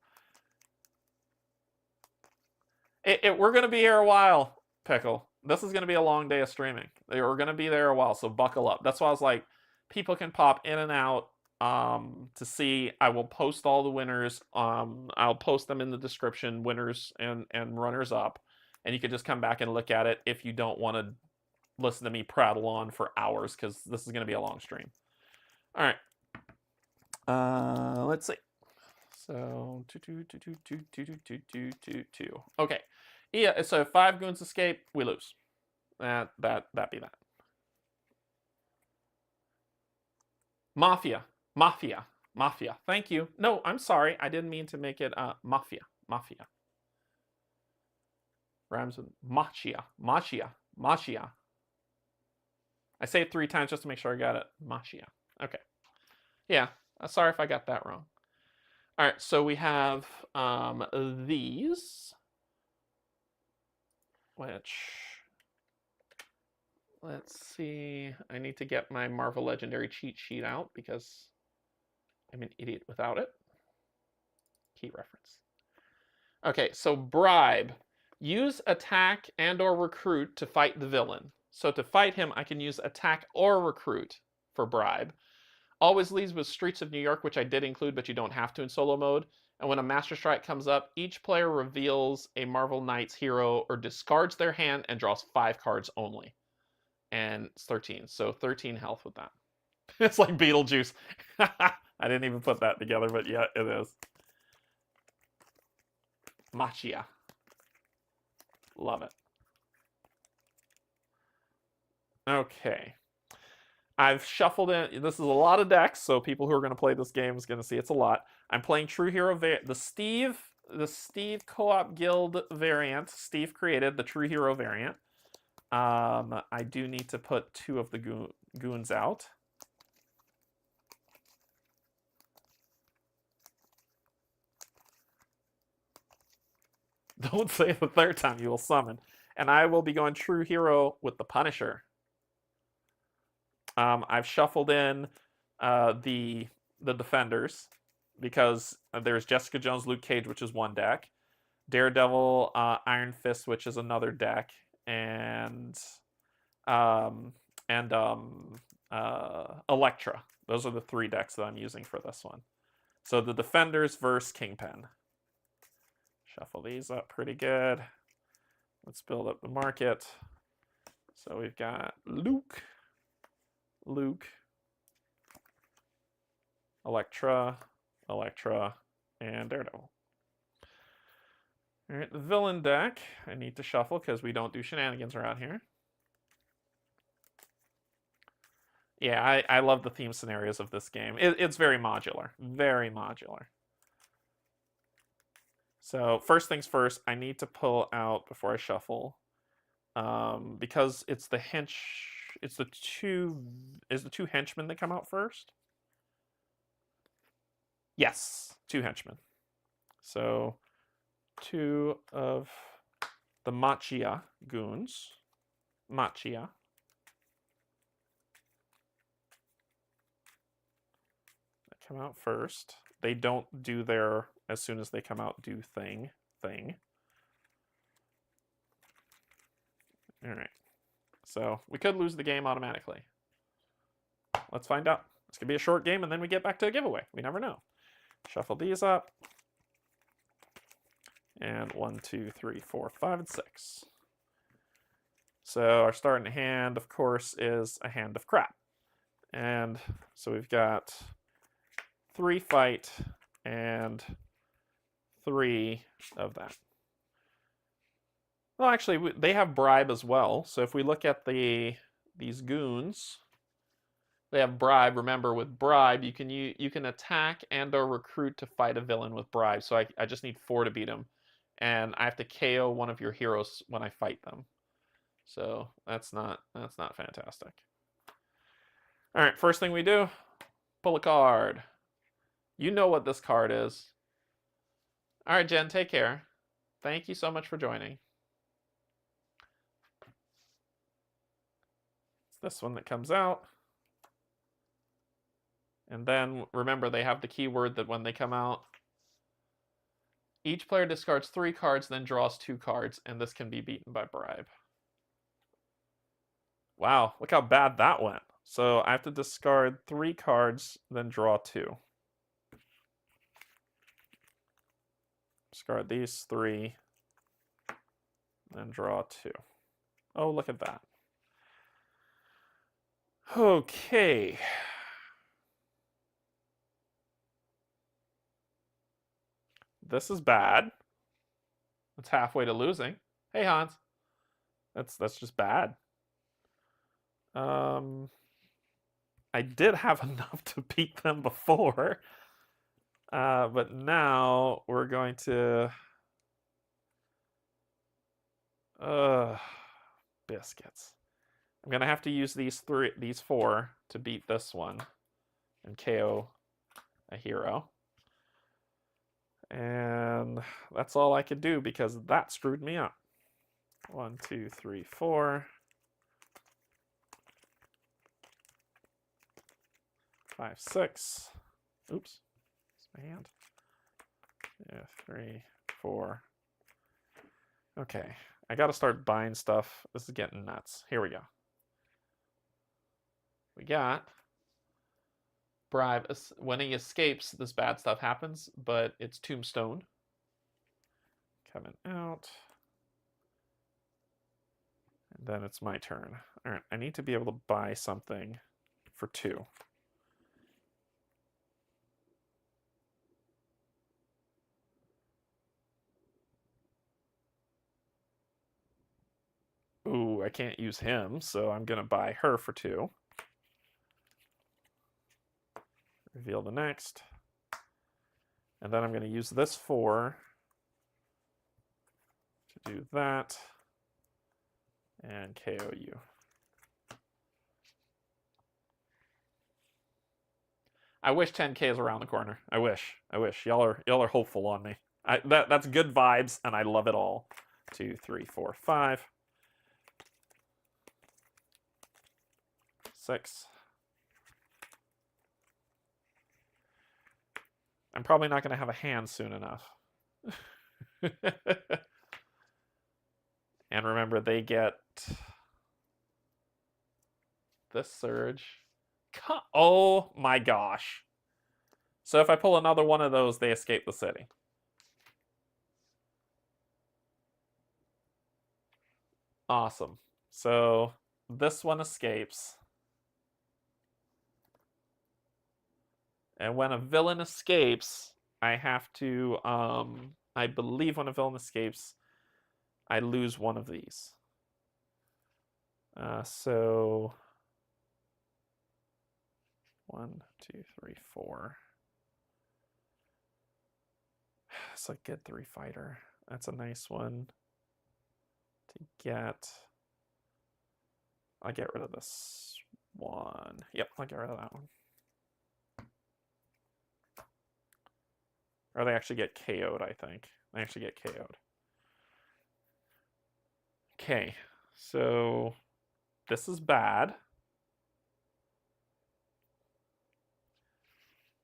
S1: We're going to be here a while, Pickle. This is going to be a long day of streaming. We're going to be there a while, so buckle up. That's why I was like, people can pop in and out. to see. I will post all the winners. I'll post them in the description, winners and runners up, and you can just come back and look at it if you don't want to listen to me prattle on for hours, because this is going to be a long stream. All right. Let's see. So 2. Okay. Yeah. So if 5 goons escape, we lose. That be that. Mafia. Thank you. No, I'm sorry. I didn't mean to make it mafia. Rhymes with machia. I say it 3 times just to make sure I got it. Machia. Okay. Yeah. Sorry if I got that wrong. All right. So we have these, which, let's see. I need to get my Marvel Legendary cheat sheet out because I'm an idiot without it. Key reference. Okay, so bribe. Use attack and or recruit to fight the villain. So to fight him, I can use attack or recruit for bribe. Always leads with Streets of New York, which I did include, but you don't have to in solo mode. And when a Master Strike comes up, each player reveals a Marvel Knights hero or discards their hand and draws 5 cards only. And it's 13, so 13 health with that. It's like Beetlejuice. I didn't even put that together, but yeah, it is. Machia. Love it. Okay. I've shuffled in. This is a lot of decks, so people who are going to play this game is going to see it's a lot. I'm playing True Hero, the Steve Co-op Guild variant. Steve created the True Hero variant. I do need to put 2 of the goons out. Don't say it the 3rd time, you will summon. And I will be going True Hero with the Punisher. I've shuffled in the Defenders because there's Jessica Jones, Luke Cage, which is 1 deck. Daredevil, Iron Fist, which is another deck. And Elektra. Those are the 3 decks that I'm using for this one. So the Defenders versus Kingpin. Shuffle these up pretty good. Let's build up the market. So we've got Luke, Elektra, and Daredevil. All right, the villain deck, I need to shuffle because we don't do shenanigans around here. Yeah, I love the theme scenarios of this game. It's very modular, very modular. So first things first, I need to pull out before I shuffle, because it's the the 2 henchmen that come out first. Yes, 2 henchmen. So 2 of the Machia goons. Machia. That come out first. They don't do their, as soon as they come out, do thing. All right. So we could lose the game automatically. Let's find out. This could be a short game, and then we get back to a giveaway. We never know. Shuffle these up. And 1, 2, 3, 4, 5, and 6. So our starting hand, of course, is a hand of crap. And so we've got 3 fight and 3 of that. Well, actually, they have bribe as well. So if we look at these goons, they have bribe. Remember, with bribe, you can attack and or recruit to fight a villain with bribe. So I just need 4 to beat him, and I have to KO one of your heroes when I fight them. So that's not fantastic. All right, first thing we do, pull a card. You know what this card is. All right, Jen, take care. Thank you so much for joining. It's this one that comes out. And then remember, they have the keyword that when they come out, each player discards 3 cards, then draws 2 cards, and this can be beaten by bribe. Wow, look how bad that went. So I have to discard 3 cards, then draw 2. Discard these 3, then draw 2. Oh, look at that. Okay. This is bad. It's halfway to losing. Hey, Hans. That's just bad. I did have enough to beat them before. But now we're going to... biscuits. I'm going to have to use these 4 to beat this one and KO a hero. And that's all I could do because that screwed me up. 1, 2, 3, 4. 5, 6. Oops. It's my hand. Yeah, 3, 4. Okay. I gotta start buying stuff. This is getting nuts. Here we go. We got bribe. When he escapes, this bad stuff happens, but it's Tombstone. Coming out. And then it's my turn. All right, I need to be able to buy something for 2. Ooh, I can't use him, so I'm gonna buy her for 2. Reveal the next. And then I'm gonna use this 4 to do that. And KO you. I wish 10K is around the corner. I wish. Y'all are hopeful on me. That's good vibes, and I love it all. 2, 3, 4, 5. 6. I'm probably not going to have a hand soon enough. And remember, they get this surge. Oh my gosh. So if I pull another one of those, they escape the city. Awesome. So this one escapes. And when a villain escapes, I have to, I believe when a villain escapes, I lose one of these. So 1, 2, 3, 4. It's a good 3 fighter. That's a nice one to get. I'll get rid of this one. Yep, I'll get rid of that one. Or they actually get KO'd, I think. They actually get KO'd. Okay, so this is bad.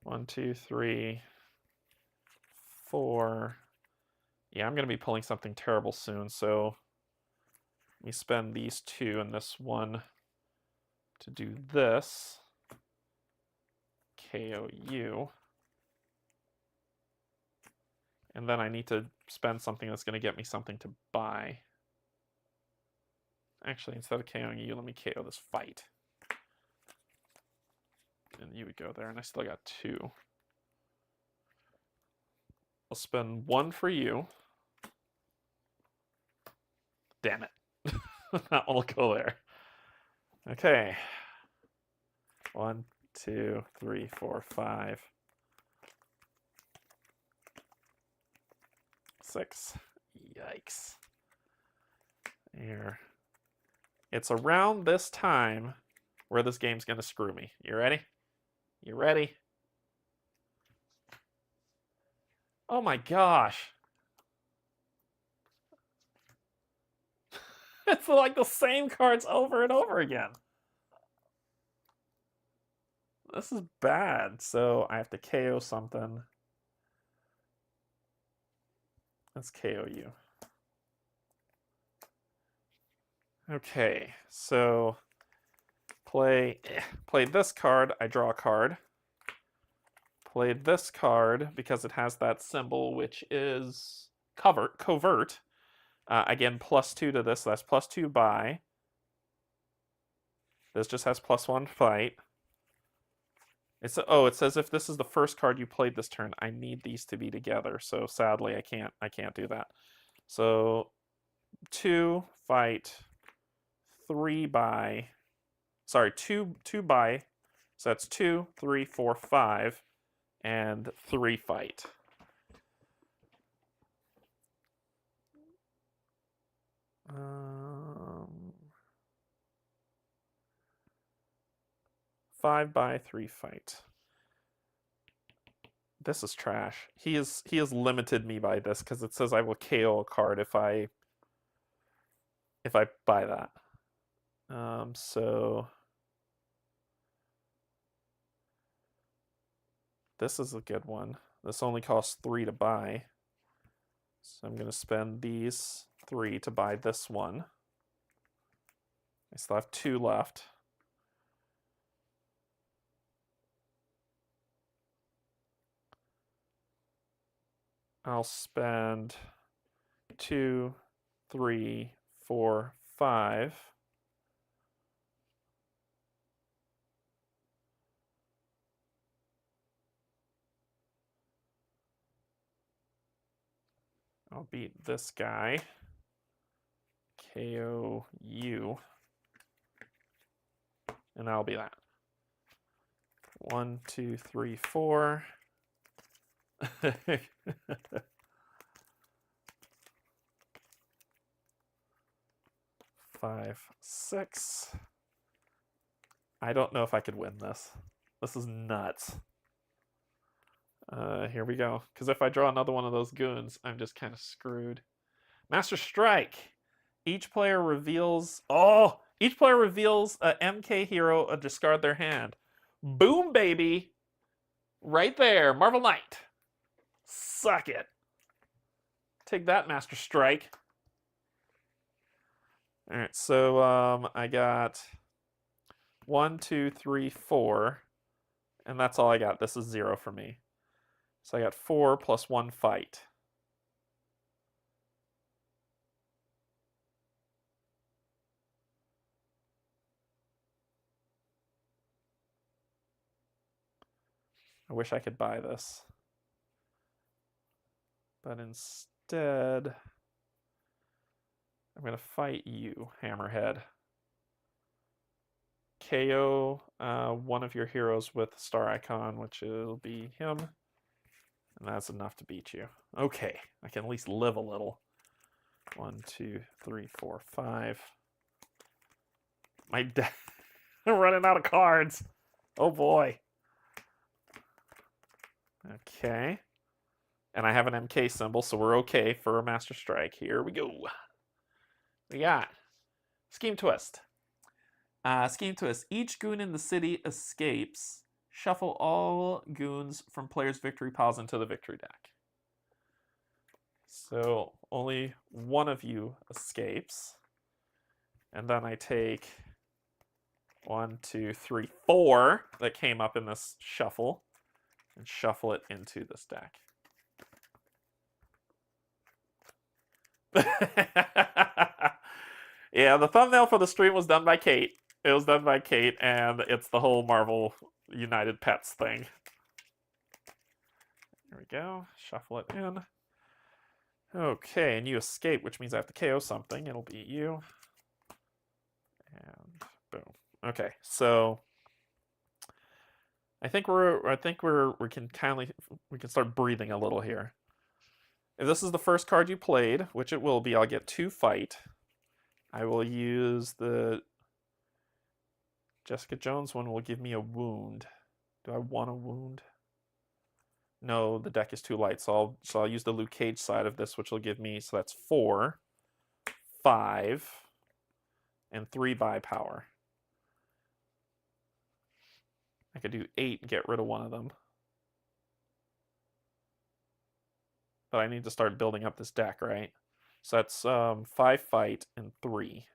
S1: 1, 2, 3, 4. Yeah, I'm going to be pulling something terrible soon, so let me spend these 2 and this one to do this. KO you. And then I need to spend something that's going to get me something to buy. Actually, instead of KOing you, let me KO this fight. And you would go there, and I still got 2. I'll spend 1 for you. Damn it. That one will go there. Okay. 1, 2, 3, 4, 5. 6. Yikes. Here. It's around this time where this game's going to screw me. You ready? You ready? Oh my gosh. It's like the same cards over and over again. This is bad. So I have to KO something. Let's KO you. Okay, so Play this card, I draw a card. Play this card because it has that symbol, which is covert. Again, +2 to this, so that's +2 by. This just has +1 fight. It says if this is the first card you played this turn, I need these to be together. So sadly, I can't do that. So 2 fight, 3 by. Sorry, 2 by. So that's 2, 3, 4, 5, and 3 fight. Five by 3 fight. This is trash. He has limited me by this because it says I will KO a card if I buy that. So this is a good one. This only costs 3 to buy. So I'm going to spend these 3 to buy this one. I still have 2 left. I'll spend 2, 3, 4, 5. I'll beat this guy. KO you. And that'll be that. 1, 2, 3, 4. 5, 6. I don't know if I could win this. This is nuts. Here we go. Because if I draw another one of those goons, I'm just kind of screwed. Master Strike. Each player reveals a MK hero, discard their hand. Boom, baby. Right there. Marvel Knight. Suck it. Take that, Master Strike. All right, so I got 1, 2, 3, 4, and that's all I got. This is 0 for me. So I got 4 plus 1 fight. I wish I could buy this. But instead, I'm going to fight you, Hammerhead. KO one of your heroes with star icon, which will be him. And that's enough to beat you. Okay, I can at least live a little. 1, 2, 3, 4, 5. I'm running out of cards. Oh boy. Okay. And I have an MK symbol, so we're okay for a Master Strike. Here we go. We got Scheme Twist. Scheme Twist. Each goon in the city escapes. Shuffle all goons from players' victory piles into the victory deck. So only one of you escapes. And then I take 1, 2, 3, 4 that came up in this shuffle and shuffle it into this deck. Yeah, the thumbnail for the stream was done by Kate. It was done by Kate, and it's the whole Marvel United Pets thing. There we go. Shuffle it in. Okay, and you escape, which means I have to KO something. It'll be you. And boom. Okay, so I think we can start breathing a little here. If this is the first card you played, which it will be, I'll get 2 fight. I will use the Jessica Jones one will give me a wound. Do I want a wound? No, the deck is too light, so I'll use the Luke Cage side of this, which will give me, so that's 4, 5, and 3 by power. I could do 8 and get rid of one of them. But I need to start building up this deck, right? So that's 5 fight and 3.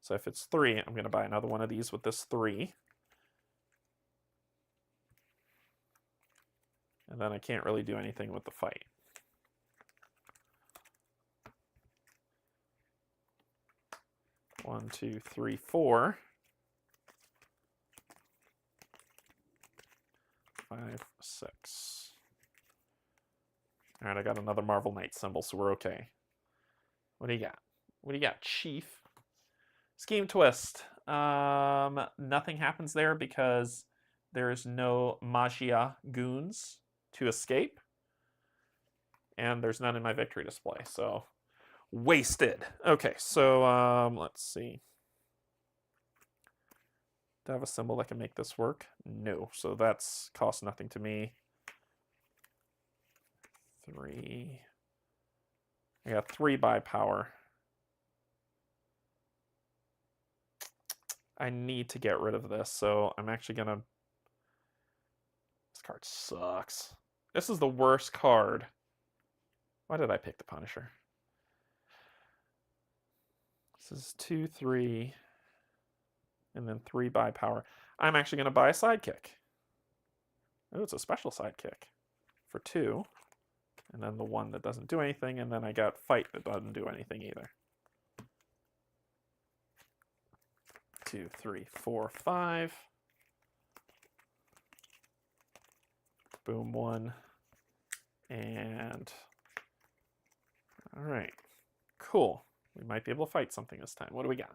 S1: So if it's 3, I'm going to buy another one of these with this 3. And then I can't really do anything with the fight. One, 2, 3, 4. 5, 6. All right, I got another Marvel Knight symbol, so we're okay. What do you got? What do you got, Chief? Scheme twist. Nothing happens there because there's no Magia goons to escape. And there's none in my victory display, so wasted. Okay, so let's see. Do I have a symbol that can make this work? No, so that's cost nothing to me. 3. I got 3 buy power. I need to get rid of this, so I'm actually gonna... This card sucks. This is the worst card. Why did I pick the Punisher? This is 2, 3, and then 3 buy power. I'm actually gonna buy a sidekick. Oh, it's a special sidekick for 2. And then the one that doesn't do anything, and then I got fight that doesn't do anything either. 2, 3, 4, 5. Boom, 1. And all right, cool. We might be able to fight something this time. What do we got?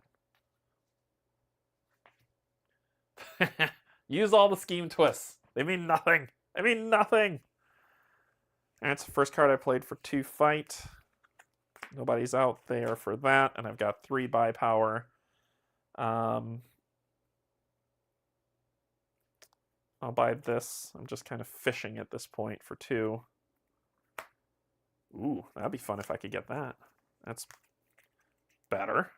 S1: Use all the scheme twists. They mean nothing. They mean nothing. That's the first card I played for 2 fight. Nobody's out there for that, and I've got 3 buy power. I'll buy this. I'm just kind of fishing at this point for 2. Ooh, that'd be fun if I could get that. That's better.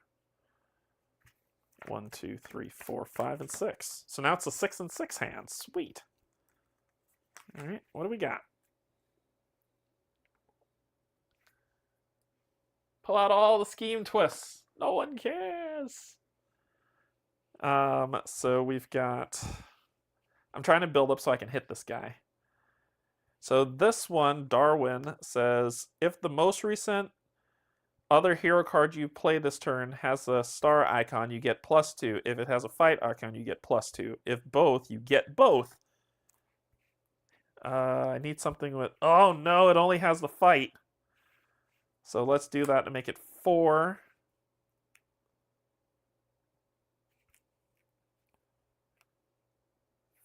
S1: 1, 2, 3, 4, 5, and 6. So now it's a 6 and 6 hand. Sweet. All right, what do we got? Pull out all the scheme twists. No one cares. So we've got... I'm trying to build up so I can hit this guy. So this one, Darwin, says, if the most recent other hero card you play this turn has a star icon, you get +2. If it has a fight icon, you get +2. If both, you get both. I need something with... Oh, no, it only has the fight. So let's do that to make it 4.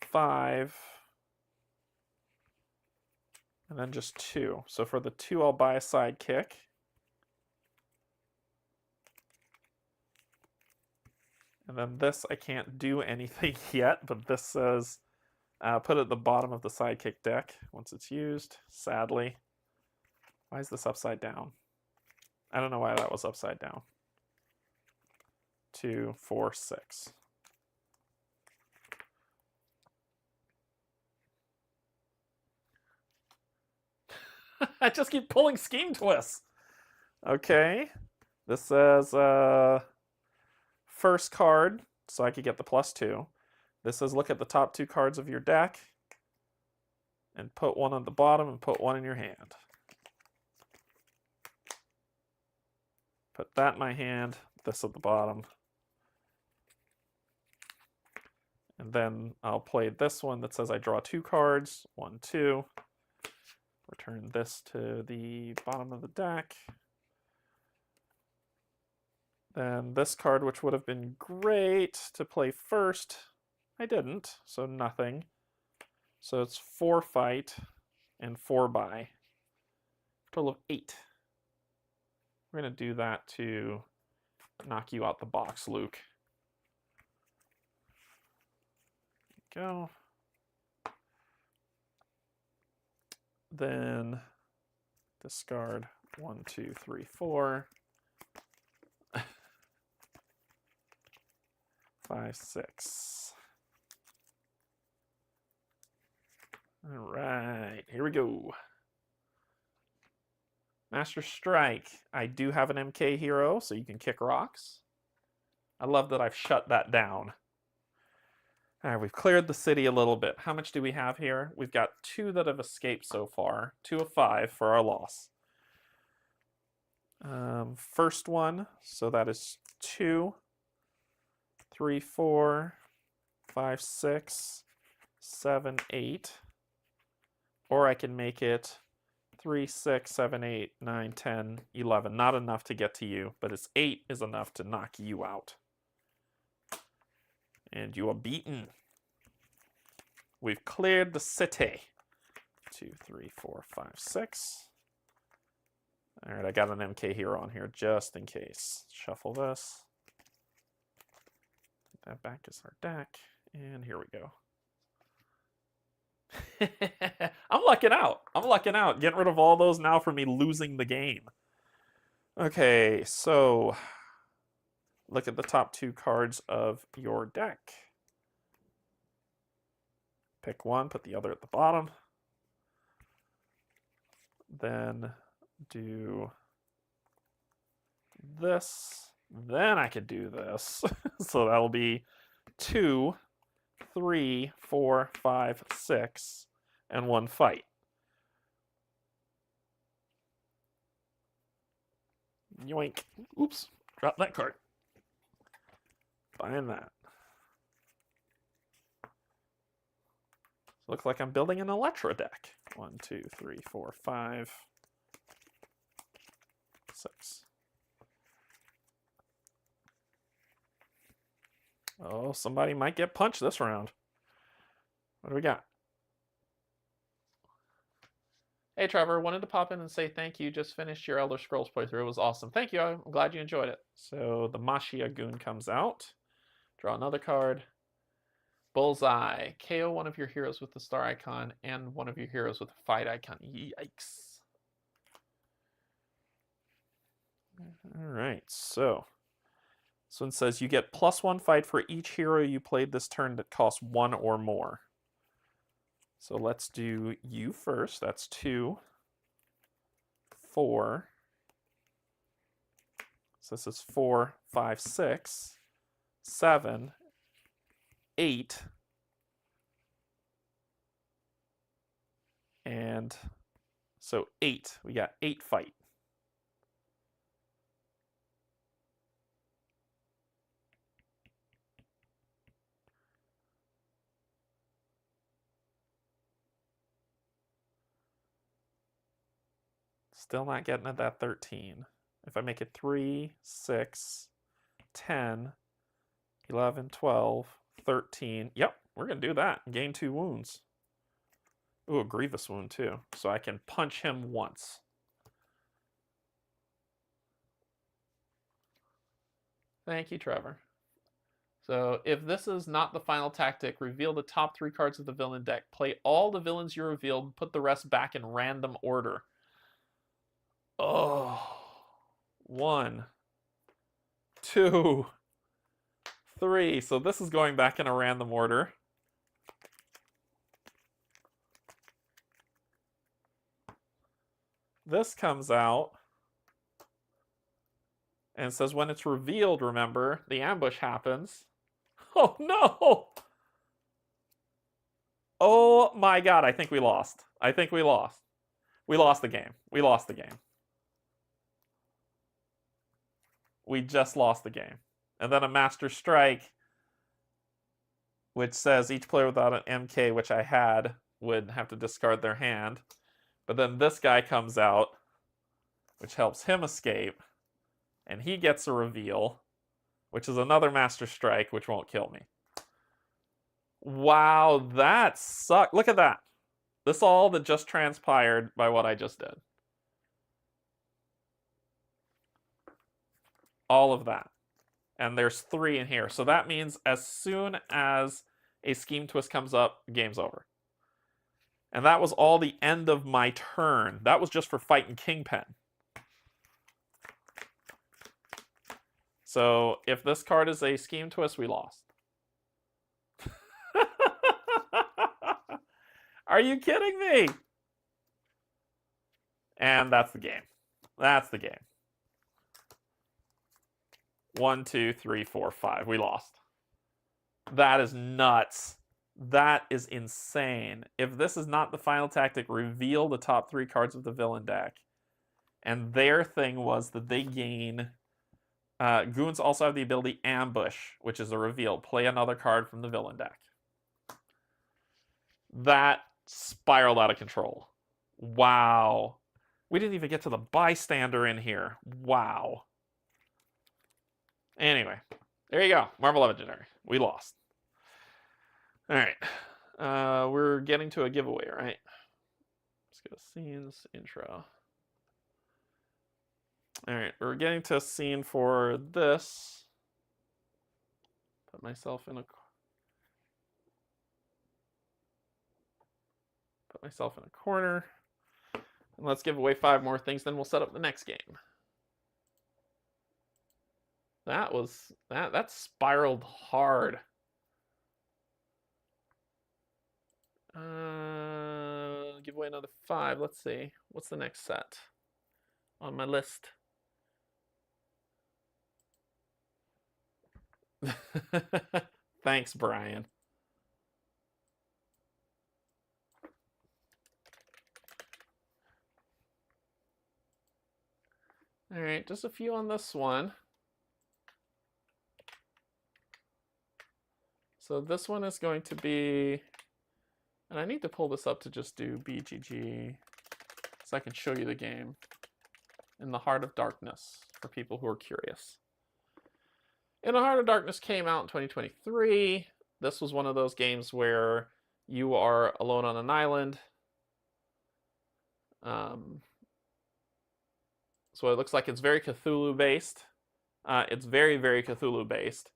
S1: Five. And then just 2. So for the 2, I'll buy a sidekick. And then this, I can't do anything yet, but this says put it at the bottom of the sidekick deck once it's used, sadly. Why is this upside down? I don't know why that was upside down. 2, 4, 6. I just keep pulling scheme twists. Okay. This says first card, so I could get the +2. This says look at the top 2 cards of your deck and put one on the bottom and put one in your hand. Put that in my hand, this at the bottom. And then I'll play this one that says I draw 2 cards, 1, 2. Return this to the bottom of the deck. Then this card, which would have been great to play first, I didn't, so nothing. So it's 4 fight and 4 buy. Total of 8. We're going to do that to knock you out the box, Luke. There you go. Then discard 1, 2, 3, 4. 5, 6. All right, here we go. Master Strike. I do have an MK hero, so you can kick rocks. I love that I've shut that down. All right, we've cleared the city a little bit. How much do we have here? We've got 2 that have escaped so far. 2 of 5 for our loss. First one, so that is 2, 3, 4, 5, 6, 7, 8. Or I can make it 3, 6, 7, 8, 9, 10, 11. Not enough to get to you, but it's 8 is enough to knock you out. And you are beaten. We've cleared the city. 2, 3, 4, 5, 6. All right, I got an MK hero on here just in case. Shuffle this. Put that back as our deck. And here we go. I'm lucking out. I'm lucking out. Getting rid of all those now for me losing the game. Okay, so look at the top 2 cards of your deck. Pick one, put the other at the bottom. Then do this. Then I could do this. So that'll be 2, 3, 4, 5, 6, and 1 fight. Yoink. Oops. Drop that card. Buying that. Looks like I'm building an Electra deck. 1, 2, 3, 4, 5, 6. Oh, somebody might get punched this round. What do we got? Hey, Trevor, wanted to pop in and say thank you. Just finished your Elder Scrolls playthrough. It was awesome. Thank you. I'm glad you enjoyed it. So the Mashia Goon comes out. Draw another card. Bullseye. KO one of your heroes with the star icon and one of your heroes with the fight icon. Yikes. All right, so this one says you get +1 fight for each hero you played this turn that costs 1 or more. So let's do you first. That's 2, 4. So this is 4, 5, 6, 7, 8. And so 8. We got 8 fight. Still not getting at that 13. If I make it 3, 6, 10, 11, 12, 13. Yep, we're going to do that. Gain 2 wounds. Ooh, a grievous wound too. So I can punch him once. Thank you, Trevor. So if this is not the final tactic, reveal the top 3 cards of the villain deck. Play all the villains you revealed, put the rest back in random order. Oh, 1, 2, 3. So this is going back in a random order. This comes out and says when it's revealed, remember, the ambush happens. Oh no! Oh my god, I think we lost. I think we lost. We lost the game. We lost the game. We just lost the game. And then a Master Strike, which says each player without an MK, which I had, would have to discard their hand. But then this guy comes out, which helps him escape. And he gets a reveal, which is another Master Strike, which won't kill me. Wow, that sucked. Look at that. This all that just transpired by what I just did. All of that. And there's 3 in here. So that means as soon as a Scheme Twist comes up, game's over. And that was all the end of my turn. That was just for fighting Kingpin. So if this card is a Scheme Twist, we lost. Are you kidding me? And that's the game. That's the game. 1, 2, 3, 4, 5. We lost. That is nuts. That is insane. If this is not the final tactic, reveal the top 3 cards of the villain deck. And their thing was that they gain... goons also have the ability Ambush, which is a reveal. Play another card from the villain deck. That spiraled out of control. Wow. We didn't even get to the bystander in here. Wow. Anyway, there you go. Marvel Legendary. We lost. All right. We're getting to a giveaway, right? Let's go to scenes, intro. All right, we're getting to a scene for this. Put myself in a corner. And let's give away 5 more things, then we'll set up the next game. That spiraled hard. Give away another 5. Let's see. What's the next set on my list? Thanks, Brian. All right, just a few on this one. So this one is going to be, and I need to pull this up to just do BGG so I can show you the game. In the Heart of Darkness, for people who are curious. In the Heart of Darkness came out in 2023. This was one of those games where you are alone on an island. So it looks like it's very Cthulhu based. It's very, very Cthulhu based.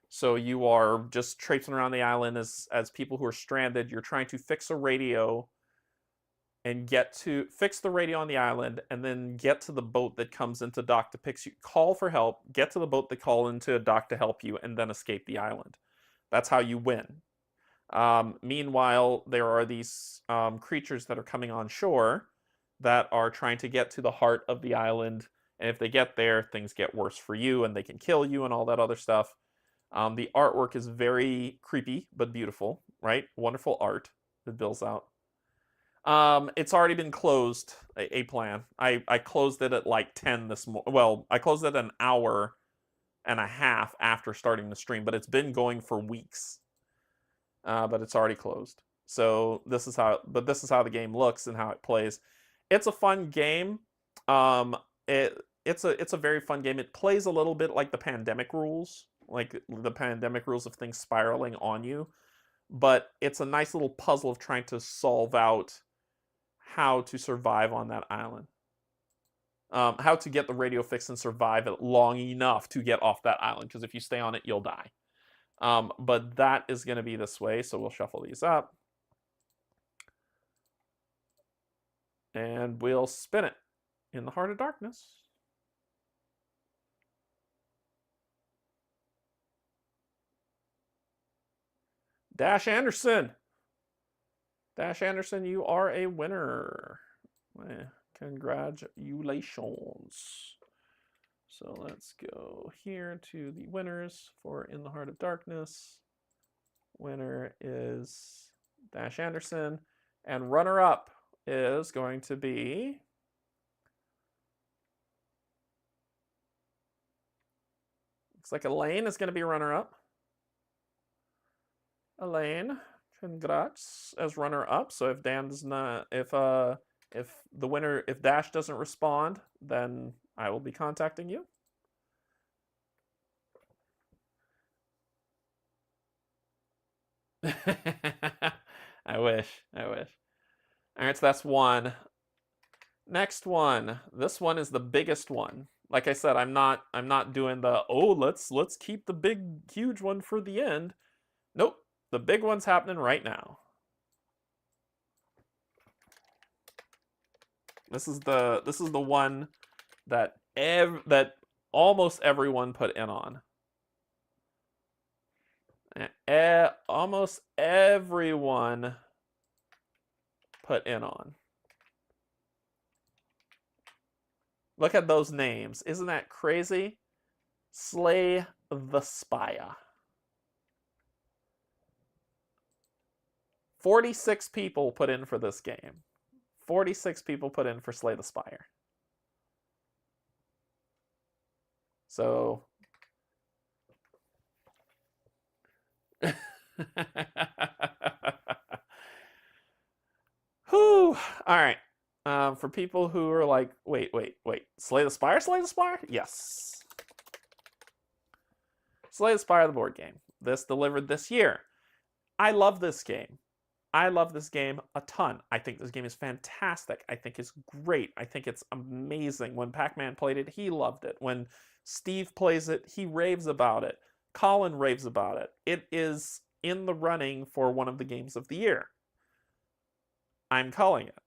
S1: So you are just traipsing around the island as people who are stranded. You're trying to fix a radio and fix the radio on the island, and then get to the boat that comes into dock to pick you. Call for help, get to the boat that call into dock to help you, and then escape the island. That's how you win. Meanwhile, there are these creatures that are coming on shore that are trying to get to the heart of the island, and if they get there, things get worse for you, and they can kill you and all that other stuff. The artwork is very creepy, but beautiful, right? Wonderful art that builds out. It's already been closed, a plan. I closed it at like 10 this morning. Well, I closed it an hour and a half after starting the stream, but it's been going for weeks. But it's already closed. So this is how the game looks and how it plays. It's a fun game. It's a very fun game. It plays a little bit like the pandemic rules, of things spiraling on you. But it's a nice little puzzle of trying to solve out how to survive on that island. How to get the radio fixed and survive it long enough to get off that island, because if you stay on it, you'll die. But that is going to be this way, so we'll shuffle these up. And we'll spin it in the Heart of Darkness. Dash Anderson. Dash Anderson, you are a winner. Congratulations. So let's go here to the winners for In the Heart of Darkness. Winner is Dash Anderson. And runner-up is going to be... looks like Elaine is going to be runner-up. Elaine, congrats as runner-up. So if Dan does not, if Dash doesn't respond, then I will be contacting you. I wish. All right, so that's one. Next one. This one is the biggest one. Like I said, I'm not doing the let's keep the big huge one for the end. Nope. The big one's happening right now. This is the one that almost everyone put in on. Almost everyone put in on. Look at those names. Isn't that crazy? Slay the Spire. 46 people put in for this game. 46 people put in for Slay the Spire. So... Whew. All right. For people who are like, wait, Slay the Spire? Slay the Spire? Yes. Slay the Spire, the board game. This delivered this year. I love this game. I love this game a ton. I think this game is fantastic. I think it's great. I think it's amazing. When Pac-Man played it, he loved it. When Steve plays it, he raves about it. Colin raves about it. It is in the running for one of the games of the year. I'm calling it.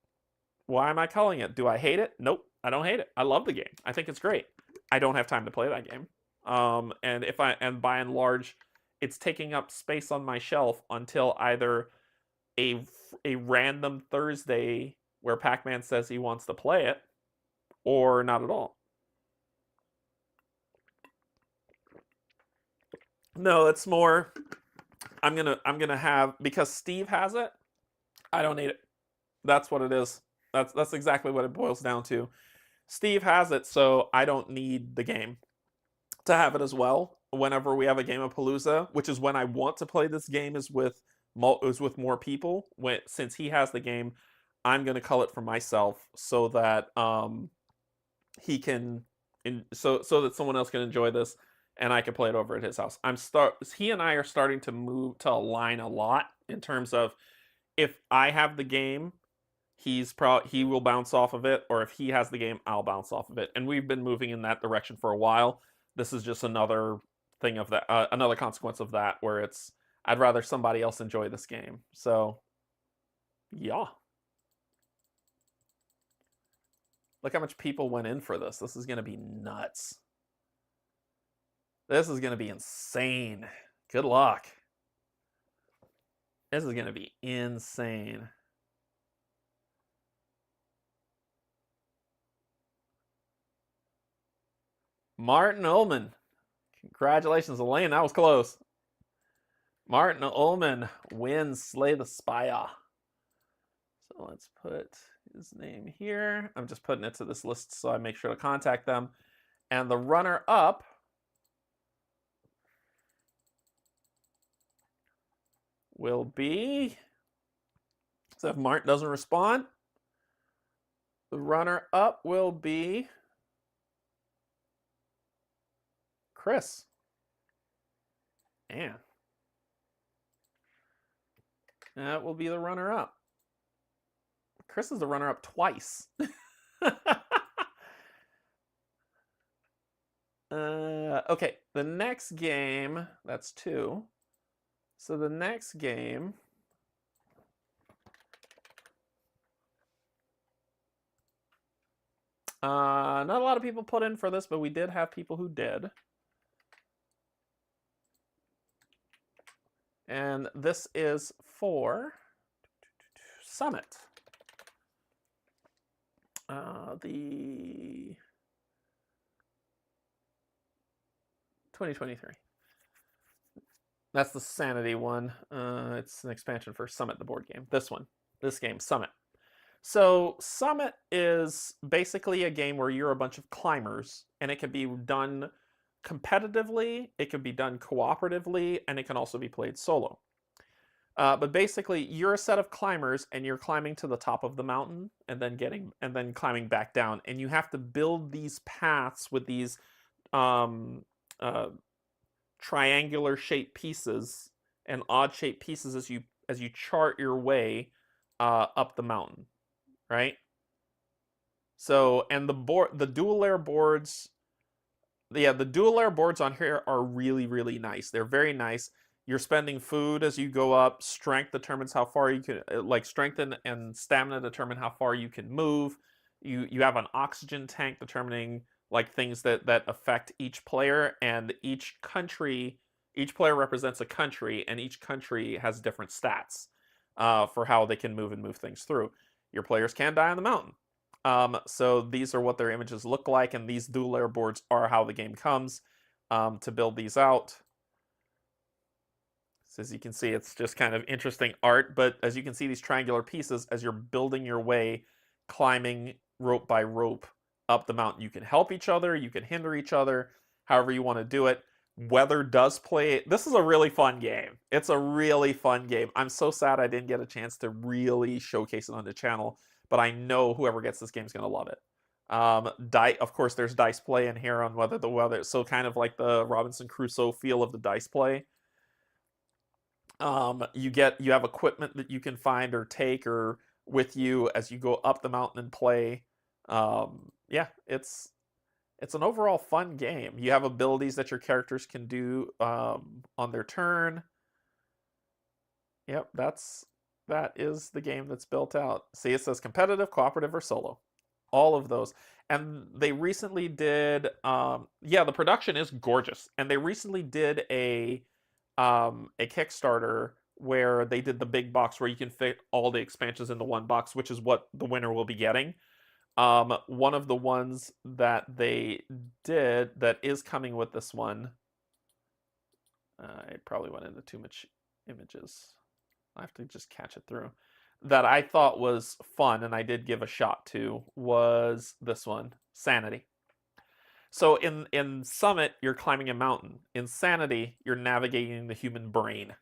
S1: Why am I calling it? Do I hate it? Nope, I don't hate it. I love the game. I think it's great. I don't have time to play that game. And by and large, it's taking up space on my shelf until either a random Thursday where Pac-Man says he wants to play it, or not at all. No, it's more, I'm gonna have, because Steve has it, I don't need it. That's what it is. That's exactly what it boils down to. Steve has it, so I don't need the game to have it as well. Whenever we have a game of Palooza, which is when I want to play this game, is with more people. Since he has the game, I'm gonna cull it for myself so that he can, so that someone else can enjoy this, and I can play it over at his house. He and I are starting to move to align a lot in terms of, if I have the game, he will bounce off of it, or if he has the game, I'll bounce off of it. And we've been moving in that direction for a while. This is just another thing of that, another consequence of that, where it's, I'd rather somebody else enjoy this game. So, yeah. Look how much people went in for this. This is going to be nuts. This is going to be insane. Good luck. This is going to be insane. Martin Ullman. Congratulations, Elaine. That was close. Martin Ullman wins Slay the Spire. So let's put his name here. I'm just putting it to this list so I make sure to contact them. And the runner-up will be... So if Martin doesn't respond, the runner-up will be Chris. And that will be the runner-up. Chris is the runner-up twice. Okay, the next game, that's 2. So the next game, not a lot of people put in for this, but we did have people who did. And this is for Summit. The 2023. That's the Sanity one. It's an expansion for Summit, the board game. This game, Summit. So Summit is basically a game where you're a bunch of climbers, and it can be done competitively, it can be done cooperatively, and it can also be played solo. But basically, you're a set of climbers, and you're climbing to the top of the mountain, and then climbing back down, and you have to build these paths with these triangular shaped pieces and odd shaped pieces as you chart your way up the mountain, right? So, and the dual layer boards, the dual layer boards on here are really, really nice. They're very nice. You're spending food as you go up. Strength determines how far you can, like strength and stamina determine how far you can move. You have an oxygen tank determining like things that affect each player, and each player represents a country, and each country has different stats for how they can move things through. Your players can die on the mountain. So these are what their images look like, and these dual layer boards are how the game comes. to build these out. So as you can see, it's just kind of interesting art, but as you can see, these triangular pieces, as you're building your way, climbing rope by rope up the mountain, you can help each other, you can hinder each other, however you want to do it. Weather does play. This is a really fun game. It's a really fun game. I'm so sad I didn't get a chance to really showcase it on the channel, but I know whoever gets this game is going to love it. Of course, there's dice play in here on whether the weather, so kind of like the Robinson Crusoe feel of the dice play. You have equipment that you can find or take or with you as you go up the mountain and play. Yeah, it's an overall fun game. You have abilities that your characters can do on their turn. Yep, that is the game that's built out. See, it says competitive, cooperative, or solo. All of those. And they recently did, yeah, the production is gorgeous. And they recently did a Kickstarter where they did the big box where you can fit all the expansions into one box, which is what the winner will be getting. One of the ones that they did that is coming with this one, I probably went into too much images. I have to just catch it through. That I thought was fun and I did give a shot to was this one, Sanity. So in Summit, you're climbing a mountain. In Sanity, you're navigating the human brain.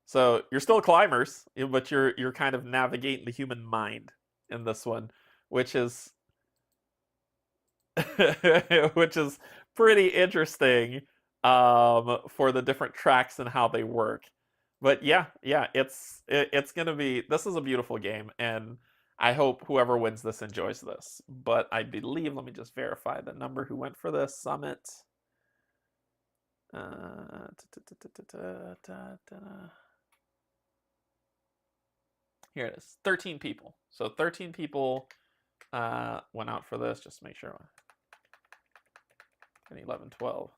S1: So you're still climbers, but you're kind of navigating the human mind in this one, which is which is pretty interesting for the different tracks and how they work. But yeah, it's gonna be. This is a beautiful game, and I hope whoever wins this enjoys this. But I believe, let me just verify the number who went for this summit. Here it is, 13 people. So 13 people went out for this, just to make sure. 11, 12.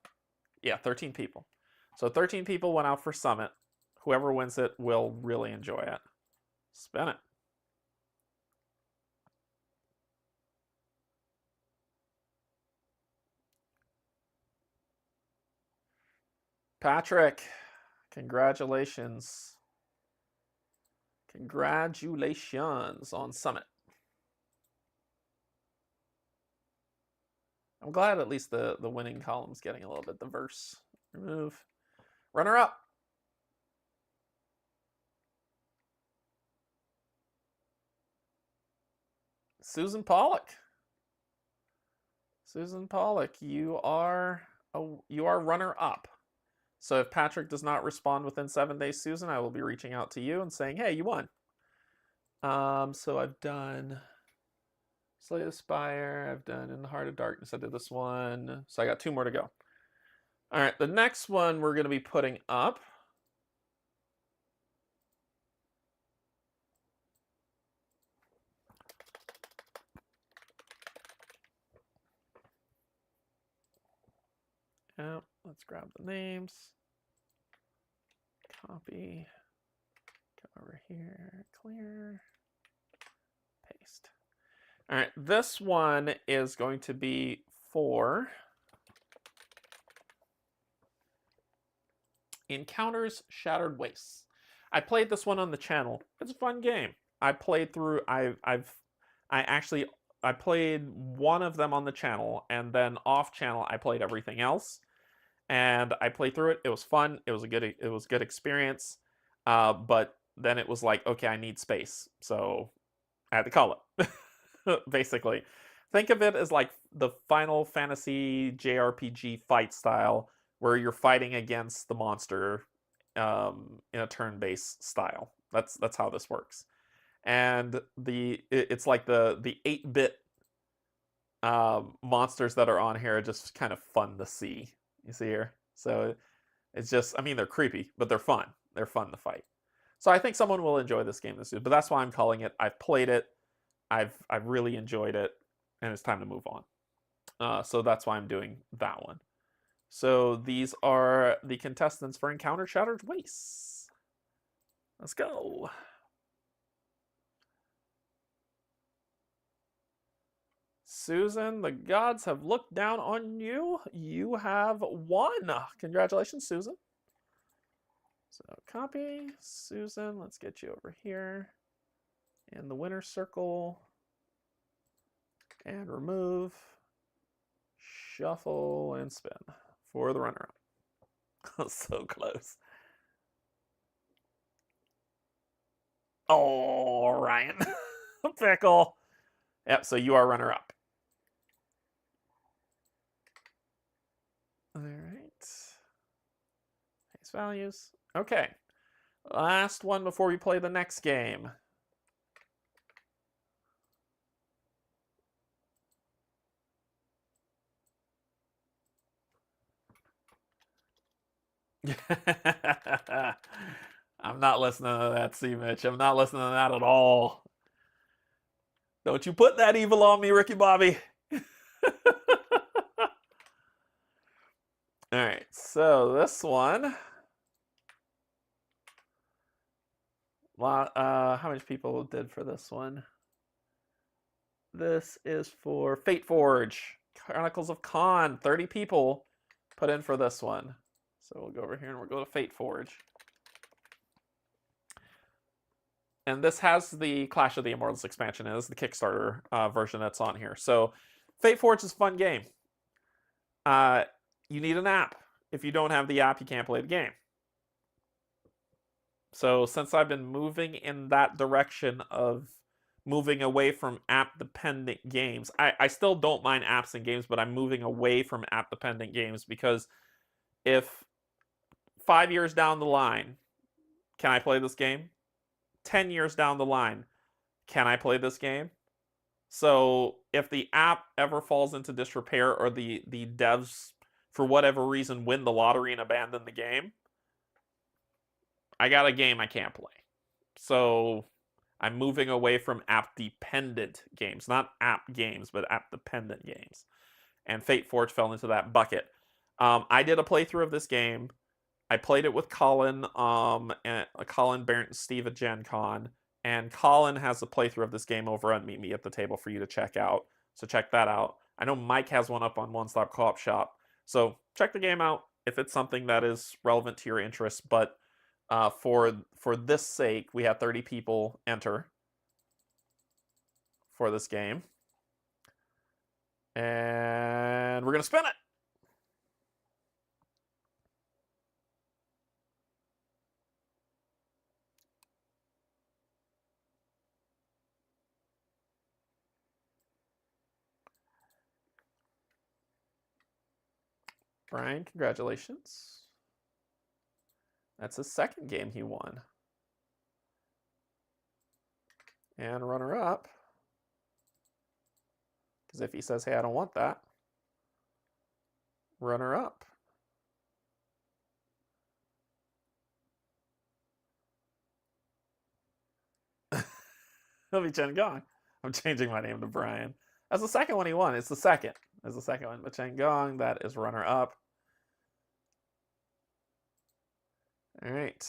S1: Yeah, 13 people. So 13 people went out for Summit. Whoever wins it will really enjoy it. Spin it. Patrick, congratulations. Congratulations on Summit. I'm glad at least the winning column's getting a little bit diverse. Remove. Runner up. Susan Pollock. Susan Pollock, you are runner up. So if Patrick does not respond within 7 days, Susan, I will be reaching out to you and saying, hey, you won. So I've done Slay the Spire. I've done In the Heart of Darkness. I did this one. So I got 2 more to go. All right, the next one we're going to be putting up. Yep, let's grab the names. Copy. Go over here. Clear. Paste. All right, this one is going to be for Encounters Shattered Wastes. I played this one on the channel. It's a fun game. I played through. I played one of them on the channel, and then off channel I played everything else. And I played through it. It was fun. It was a good experience. But then it was like, okay, I need space, so I had to call it. Basically, think of it as like the Final Fantasy JRPG fight style, where you're fighting against the monster in a turn-based style. That's how this works. And it's like the 8-bit monsters that are on here are just kind of fun to see. You see here? So it's just, I mean, they're creepy, but they're fun. They're fun to fight. So I think someone will enjoy this game this year, but that's why I'm calling it. I've played it. I've really enjoyed it, and it's time to move on. So that's why I'm doing that one. So these are the contestants for Encounter Shattered Wastes. Let's go. Susan, the gods have looked down on you. You have won. Congratulations, Susan. So copy, Susan, let's get you over here in the winner circle and remove, shuffle, and spin for the runner-up. So close. Oh, Ryan. Pickle. Yep, so you are runner-up. All right. Base values. Okay. Last one before we play the next game. I'm not listening to that, C-Mitch. I'm not listening to that at all. Don't you put that evil on me, Ricky Bobby. All right, so this one. How many people did for this one? This is for Fate Forge, Chronicles of Khan. 30 people put in for this one. So we'll go over here and we'll go to Fate Forge. And this has the Clash of the Immortals expansion. It is the Kickstarter version that's on here. So Fate Forge is a fun game. You need an app. If you don't have the app, you can't play the game. So since I've been moving in that direction of moving away from app-dependent games, I still don't mind apps and games, but I'm moving away from app-dependent games because if 5 years down the line, can I play this game? 10 years down the line, can I play this game? So if the app ever falls into disrepair or the devs, for whatever reason, win the lottery and abandon the game, I got a game I can't play. So I'm moving away from app-dependent games. Not app games, but app-dependent games. And Fate Forge fell into that bucket. I did a playthrough of this game. I played it with Colin, Colin, Barrett, and Steve at Gen Con. And Colin has a playthrough of this game over on Meet Me at the Table for you to check out. So check that out. I know Mike has one up on One Stop Co-op Shop. So check the game out if it's something that is relevant to your interests. But for this sake, we had 30 people enter for this game. And we're going to spin it. Brian, congratulations. That's his second game he won. And runner-up, because if he says, hey, I don't want that, runner-up. He'll be Chen Gong. I'm changing my name to Brian. That's the second one he won. It's the second. That's the second one. But Chen Gong, that is runner-up. All right.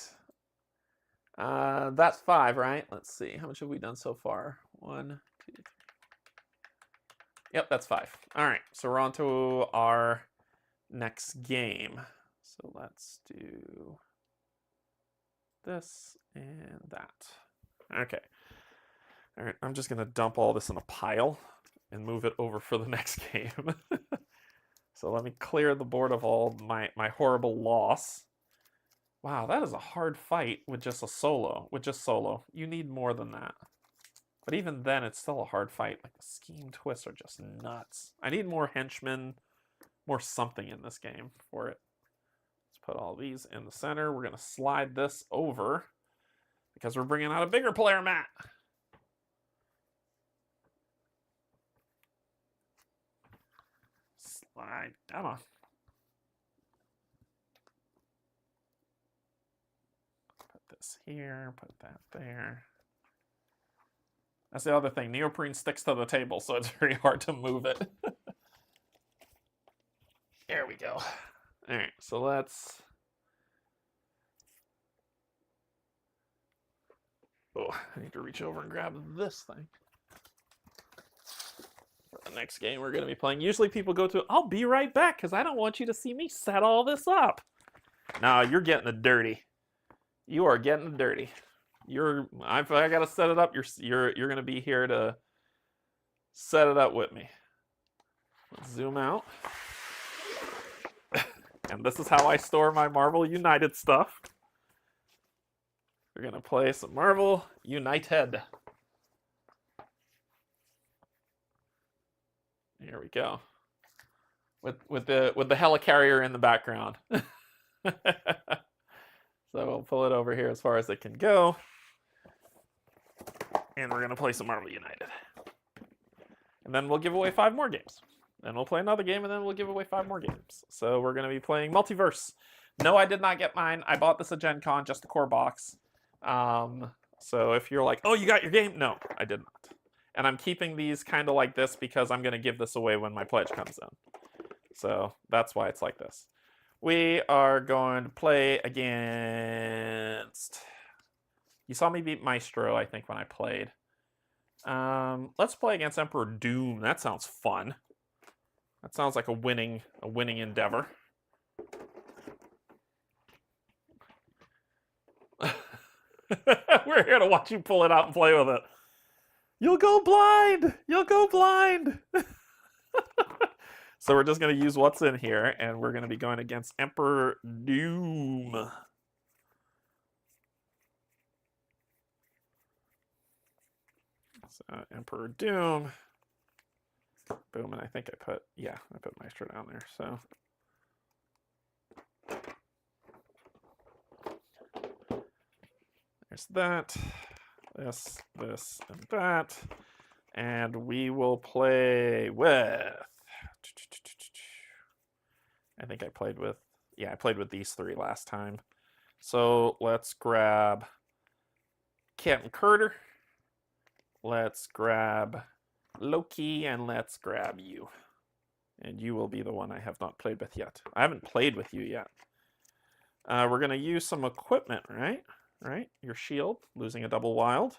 S1: That's 5, right? Let's see. How much have we done so far? 1, 2, 3. Yep, that's 5. All right. So we're on to our next game. So let's do this and that. Okay. All right. I'm just going to dump all this in a pile and move it over for the next game. So let me clear the board of all my horrible loss. Wow, that is a hard fight with just a solo. With just solo. You need more than that. But even then, it's still a hard fight. Like, the scheme twists are just nuts. I need more henchmen, more something in this game for it. Let's put all these in the center. We're going to slide this over because we're bringing out a bigger player mat. Slide. Come on. Here, put that there. That's the other thing. Neoprene sticks to the table, so it's very hard to move it. There we go. All right, so let's... Oh, I need to reach over and grab this thing for the next game we're going to be playing. Usually people go to, I'll be right back because I don't want you to see me set all this up. Now you're getting the dirty. You are getting the dirty. I got to set it up. You're going to be here to set it up with me. Let's zoom out. And this is how I store my Marvel United stuff. We're going to play some Marvel United. Here we go. With the helicarrier in the background. So we'll pull it over here as far as it can go. And we're going to play some Marvel United. And then we'll give away 5 more games. Then we'll play another game, and then we'll give away 5 more games. So we're going to be playing Multiverse. No, I did not get mine. I bought this at Gen Con, just the core box. So if you're like, oh, you got your game? No, I did not. And I'm keeping these kind of like this because I'm going to give this away when my pledge comes in. So that's why it's like this. We are going to play against... You saw me beat Maestro, I think, when I played. Let's play against Emperor Doom. That sounds fun. That sounds like a winning endeavor. We're here to watch you pull it out and play with it. You'll go blind! You'll go blind! So we're just going to use what's in here, and we're going to be going against Emperor Doom. So Emperor Doom. Boom, and I think I put Maestro down there, so. There's that, this, and that. And we will play with, I think I played with these 3 last time. So let's grab Captain Carter. Let's grab Loki, and let's grab you. And you will be the one I have not played with yet. I haven't played with you yet. We're going to use some equipment, right? Your shield, losing a double wild.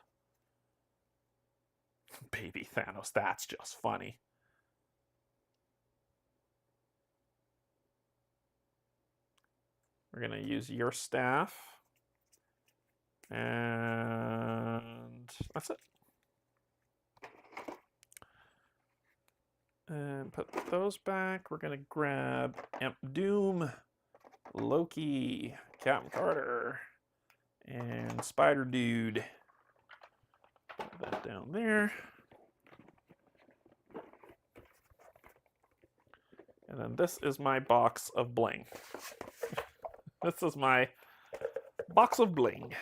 S1: Baby Thanos, that's just funny. We're going to use your staff. And that's it. And put those back. We're going to grab Imp Doom, Loki, Captain Carter, and Spider Dude. Put that down there. And then this is my box of bling. This is my box of bling.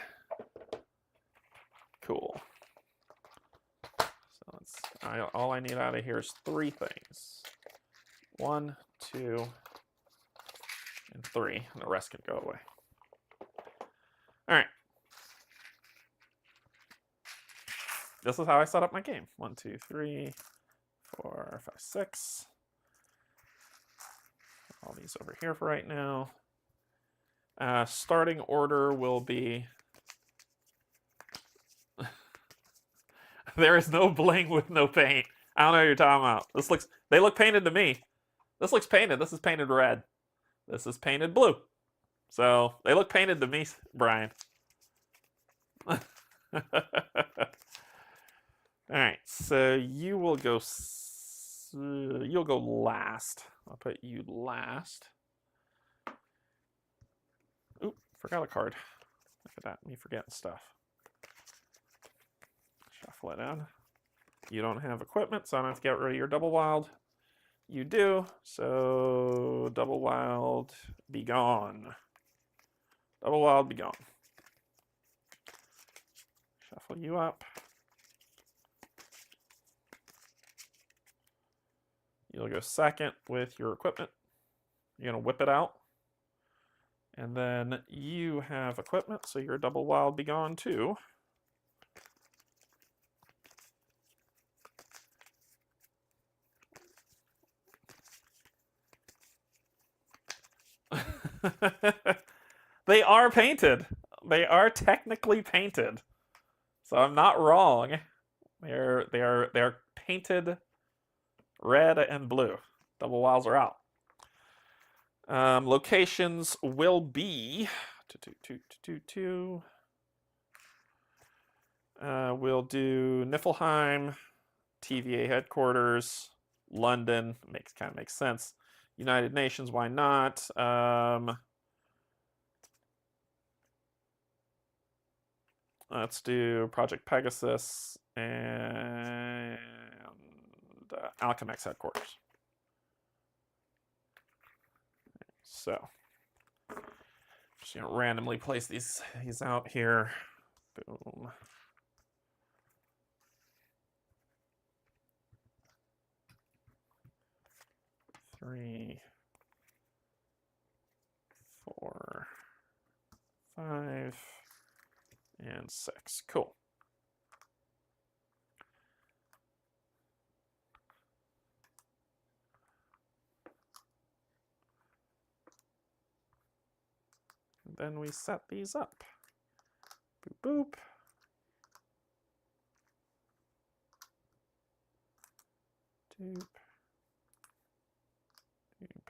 S1: Cool. So all I need out of here is 3 things. 1, 2, and 3. And the rest can go away. All right. This is how I set up my game. 1, 2, 3, 4, 5, 6. All these over here for right now. Starting order will be... There is no bling with no paint. I don't know what you're talking about. They look painted to me. This looks painted. This is painted red. This is painted blue. So they look painted to me, Brian. All right, so you will go. You'll go last. I'll put you last. Oop, forgot a card. Look at that, me forgetting stuff. Shuffle it in. You don't have equipment, so I don't have to get rid of your double wild. You do, so double wild, be gone. Double wild, be gone. Shuffle you up. You'll go second with your equipment. You're going to whip it out. And then you have equipment, so your double wild, be gone too. They are painted. They are technically painted. So I'm not wrong. They're painted Red and blue. Double wilds are out. Locations will be we'll do Niflheim, TVA headquarters, London. Kind of makes sense. United Nations, why not? Let's do Project Pegasus and Alchemix headquarters. So, just gonna randomly place these out here. Boom. Three, 4, 5, and 6. Cool. And then we set these up. Boop, boop. Doop. Doop.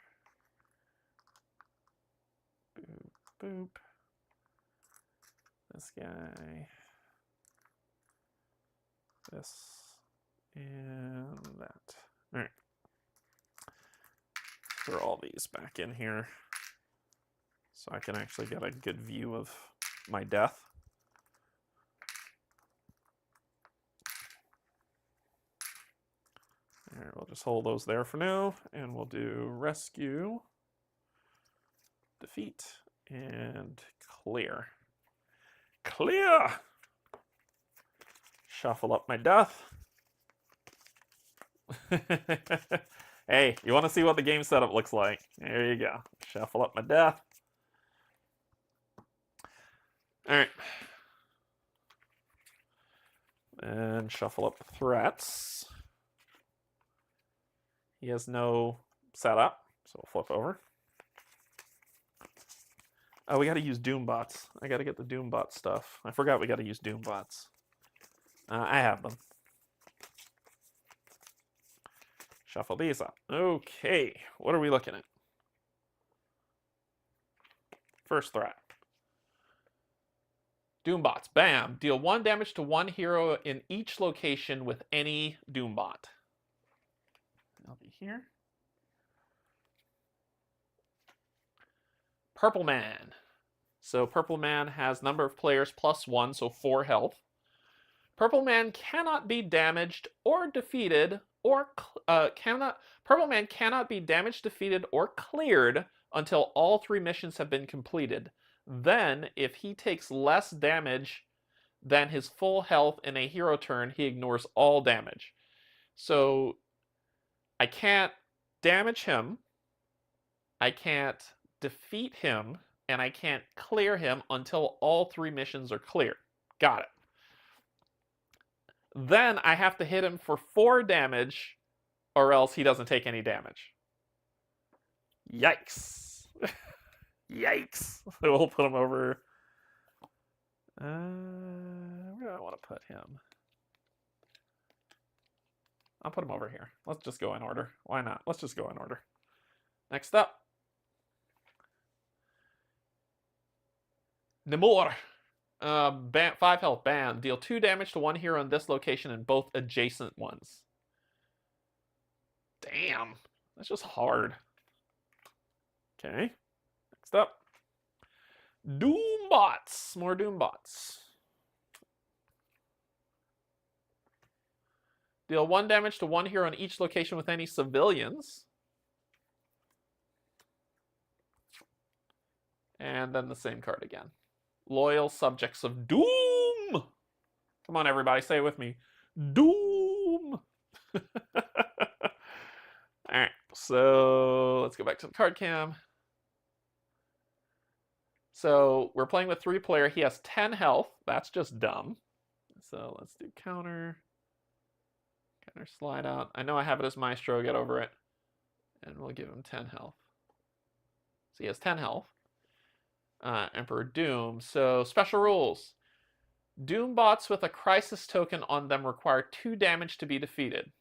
S1: Boop, boop. This guy. This. And that. All right. Throw all these back in here so I can actually get a good view of my death. All right, we'll just hold those there for now, and we'll do rescue, defeat, and clear. Clear! Shuffle up my death. Hey, you want to see what the game setup looks like? There you go. Shuffle up my death. All right. And shuffle up the threats. He has no setup, so we'll flip over. Oh, we got to use Doombots. I got to get the Doombot stuff. I forgot we got to use Doombots. I have them. Shuffle these up. Okay, what are we looking at? First threat. Doombots. Bam. Deal 1 damage to 1 hero in each location with any Doombot. I'll be here. Purple Man. So Purple Man has number of players +1, so 4 health. Purple Man cannot be damaged or defeated, or Purple Man cannot be damaged, defeated, or cleared until all 3 missions have been completed. Then, if he takes less damage than his full health in a hero turn, he ignores all damage. So I can't damage him, I can't defeat him, and I can't clear him until all 3 missions are clear. Got it. Then I have to hit him for 4 damage, or else he doesn't take any damage. Yikes. Yikes. We'll put him over. Where do I want to put him? I'll put him over here. Let's just go in order. Why not? Let's just go in order. Next up. Namor. 5 health. Bam. Deal 2 damage to 1 hero in this location and both adjacent ones. Damn. That's just hard. Okay. Next up. Doombots. More Doombots. Deal 1 damage to 1 hero in each location with any civilians. And then the same card again. Loyal subjects of Doom. Come on, everybody, say it with me. Doom. All right, so let's go back to the card cam. So we're playing with 3-player. He has 10 health. That's just dumb. So let's do counter. Counter slide out. I know I have it as Maestro. Get over it. And we'll give him 10 health. So he has 10 health. Emperor Doom. So special rules. Doom bots with a crisis token on them require 2 damage to be defeated.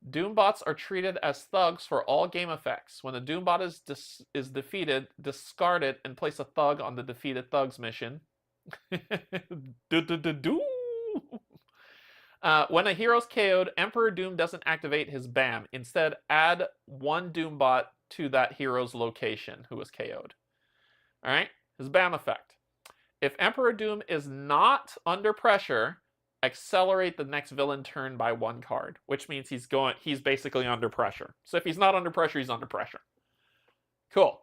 S1: Doombots are treated as thugs for all game effects. When the Doombot is defeated, discard it and place a thug on the defeated thug's mission. When a hero's KO'd, Emperor Doom doesn't activate his BAM. Instead, add one Doombot to that hero's location who was KO'd. Alright, his BAM effect. If Emperor Doom is not under pressure, accelerate the next villain turn by 1 card, which means he's basically under pressure. So if he's not under pressure, he's under pressure. Cool.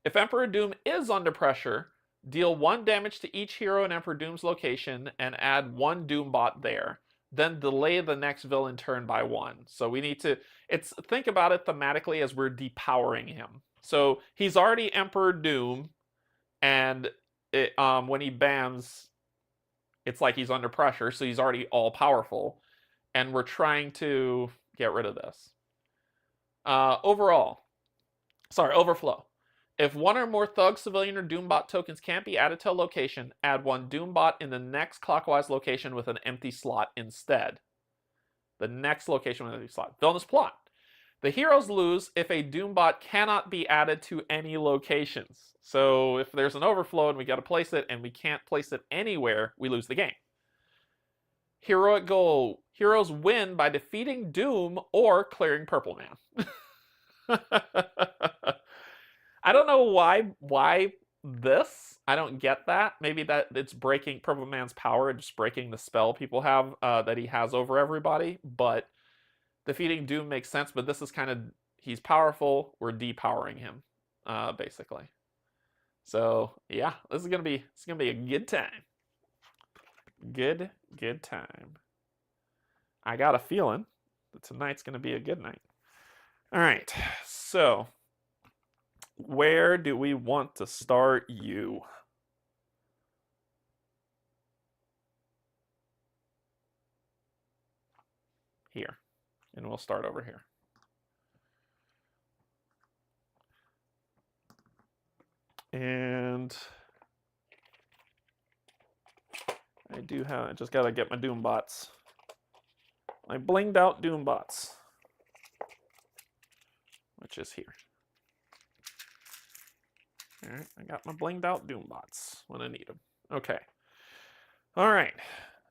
S1: If Emperor Doom is under pressure, deal 1 damage to each hero in Emperor Doom's location and add 1 Doombot there. Then delay the next villain turn by 1. So we need to think about it thematically as we're depowering him. So he's already Emperor Doom, and when he bans, it's like he's under pressure, so he's already all-powerful. And we're trying to get rid of this. Overflow. If 1 or more Thug, Civilian, or Doombot tokens can't be added to a location, add 1 Doombot in the next clockwise location with an empty slot instead. The next location with an empty slot. Villainous plot. The heroes lose if a Doombot cannot be added to any locations. So if there's an overflow and we got to place it and we can't place it anywhere, we lose the game. Heroic goal. Heroes win by defeating Doom or clearing Purple Man. I don't know why this. I don't get that. Maybe that it's breaking Purple Man's power and just breaking the spell people have that he has over everybody. But defeating Doom makes sense. But this is kind of, he's powerful. We're depowering him, basically. So yeah, this is gonna be a good time. Good time. I got a feeling that tonight's gonna be a good night. All right, so where do we want to start you? Here, and we'll start over here. And I just gotta get my Doombots. My blinged out Doombots. Which is here. Alright, I got my blinged out Doombots when I need them. Okay. Alright.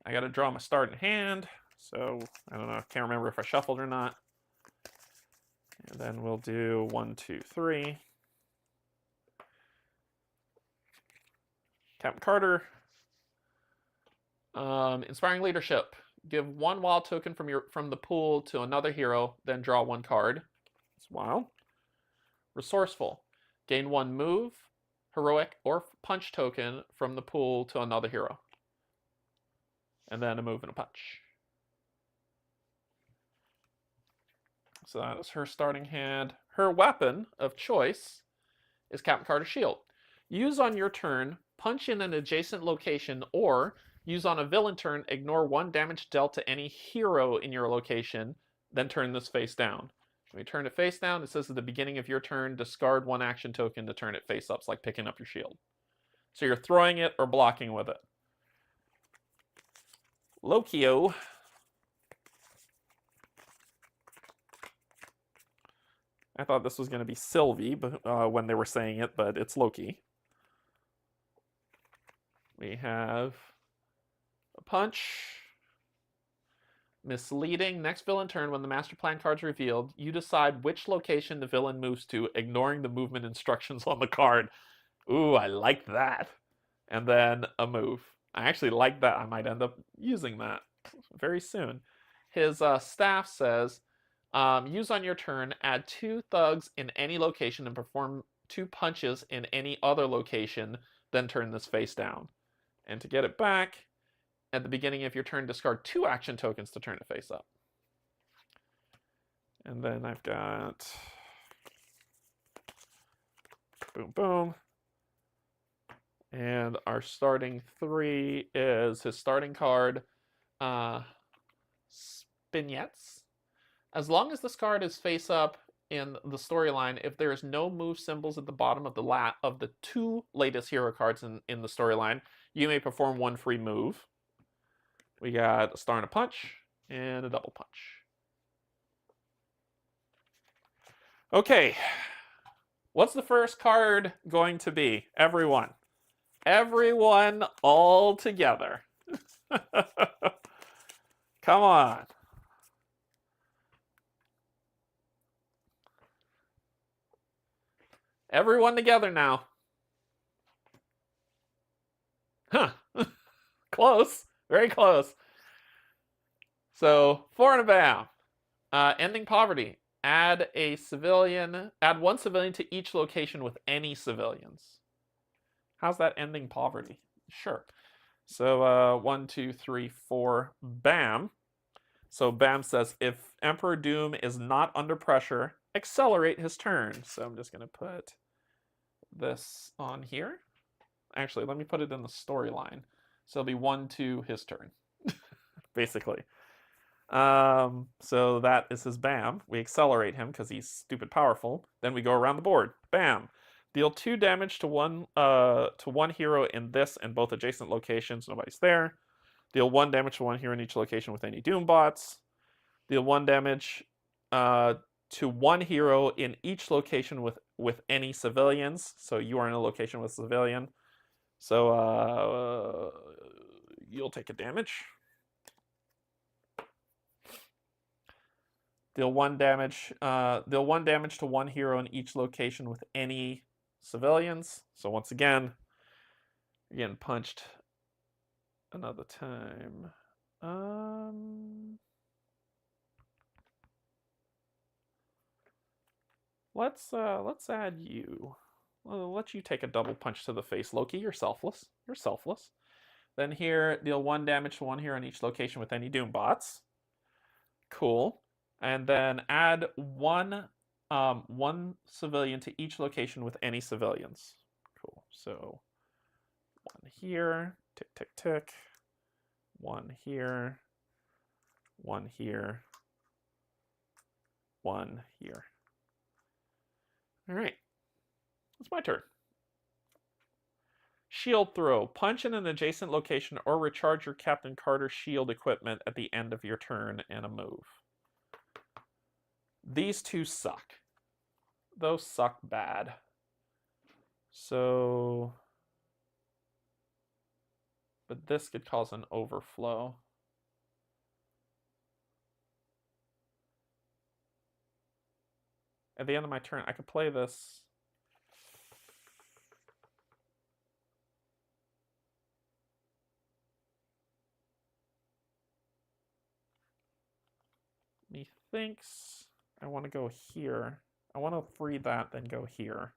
S1: I gotta draw my starting hand. So, I don't know, I can't remember if I shuffled or not. And then we'll do 1, 2, 3. Captain Carter. Inspiring Leadership. Give 1 wild token from the pool to another hero, then draw 1 card. It's wild. Resourceful. Gain 1 move, heroic, or punch token from the pool to another hero. And then a move and a punch. So that is her starting hand. Her weapon of choice is Captain Carter's shield. Use on your turn, punch in an adjacent location, or use on a villain turn, ignore 1 damage dealt to any hero in your location, then turn this face down. When you turn it face down, it says at the beginning of your turn, discard 1 action token to turn it face up. It's like picking up your shield. So you're throwing it or blocking with it. Lokio. I thought this was going to be Sylvie but, when they were saying it, but it's Loki. We have a punch. Misleading. Next villain turn, when the master plan card's revealed, you decide which location the villain moves to, ignoring the movement instructions on the card. Ooh, I like that. And then a move. I actually like that. I might end up using that very soon. His staff says, use on your turn, add 2 thugs in any location and perform 2 punches in any other location, then turn this face down. And to get it back, at the beginning of your turn, discard 2 action tokens to turn it face up. And then I've got boom, boom. And our starting 3 is his starting card, Spignettes. As long as this card is face up in the storyline, if there is no move symbols at the bottom of the 2 latest hero cards in the storyline, you may perform 1 free move. We got a star and a punch, And a double punch. Okay. What's the first card going to be? Everyone. Everyone all together. Come on. Everyone together now. Huh. Close. Very close. So, 4 and a bam. Ending poverty. Add one civilian to each location with any civilians. How's that ending poverty? Sure. So 1, 2, 3, 4, bam. So bam says if Emperor Doom is not under pressure, accelerate his turn. So I'm just going to put this on here. Actually, let me put it in the storyline. So it'll be 1, 2, his turn, basically. So that is his bam. We accelerate him because he's stupid powerful. Then we go around the board. Bam. Deal 2 damage to one hero in this and both adjacent locations. Nobody's there. Deal 1 damage to 1 hero in each location with any Doom bots. Deal 1 damage to 1 hero in each location with any civilians. So you are in a location with a civilian. So you'll take a damage. Deal 1 damage to 1 hero in each location with any civilians. So once again, you're getting punched another time. Let's add you. I'll let you take a double punch to the face, Loki. You're selfless. You're selfless. Then here, deal 1 damage to 1 hero in each location with any Doom bots. Cool. And then add one civilian to each location with any civilians. Cool. So 1 here, tick, tick, tick. 1 here, 1 here, 1 here. All right. It's my turn. Shield throw. Punch in an adjacent location or recharge your Captain Carter shield equipment at the end of your turn and a move. These two suck. Those suck bad. So, but this could cause an overflow. At the end of my turn, I could play this. Methinks I want to go here. I want to free that, then go here.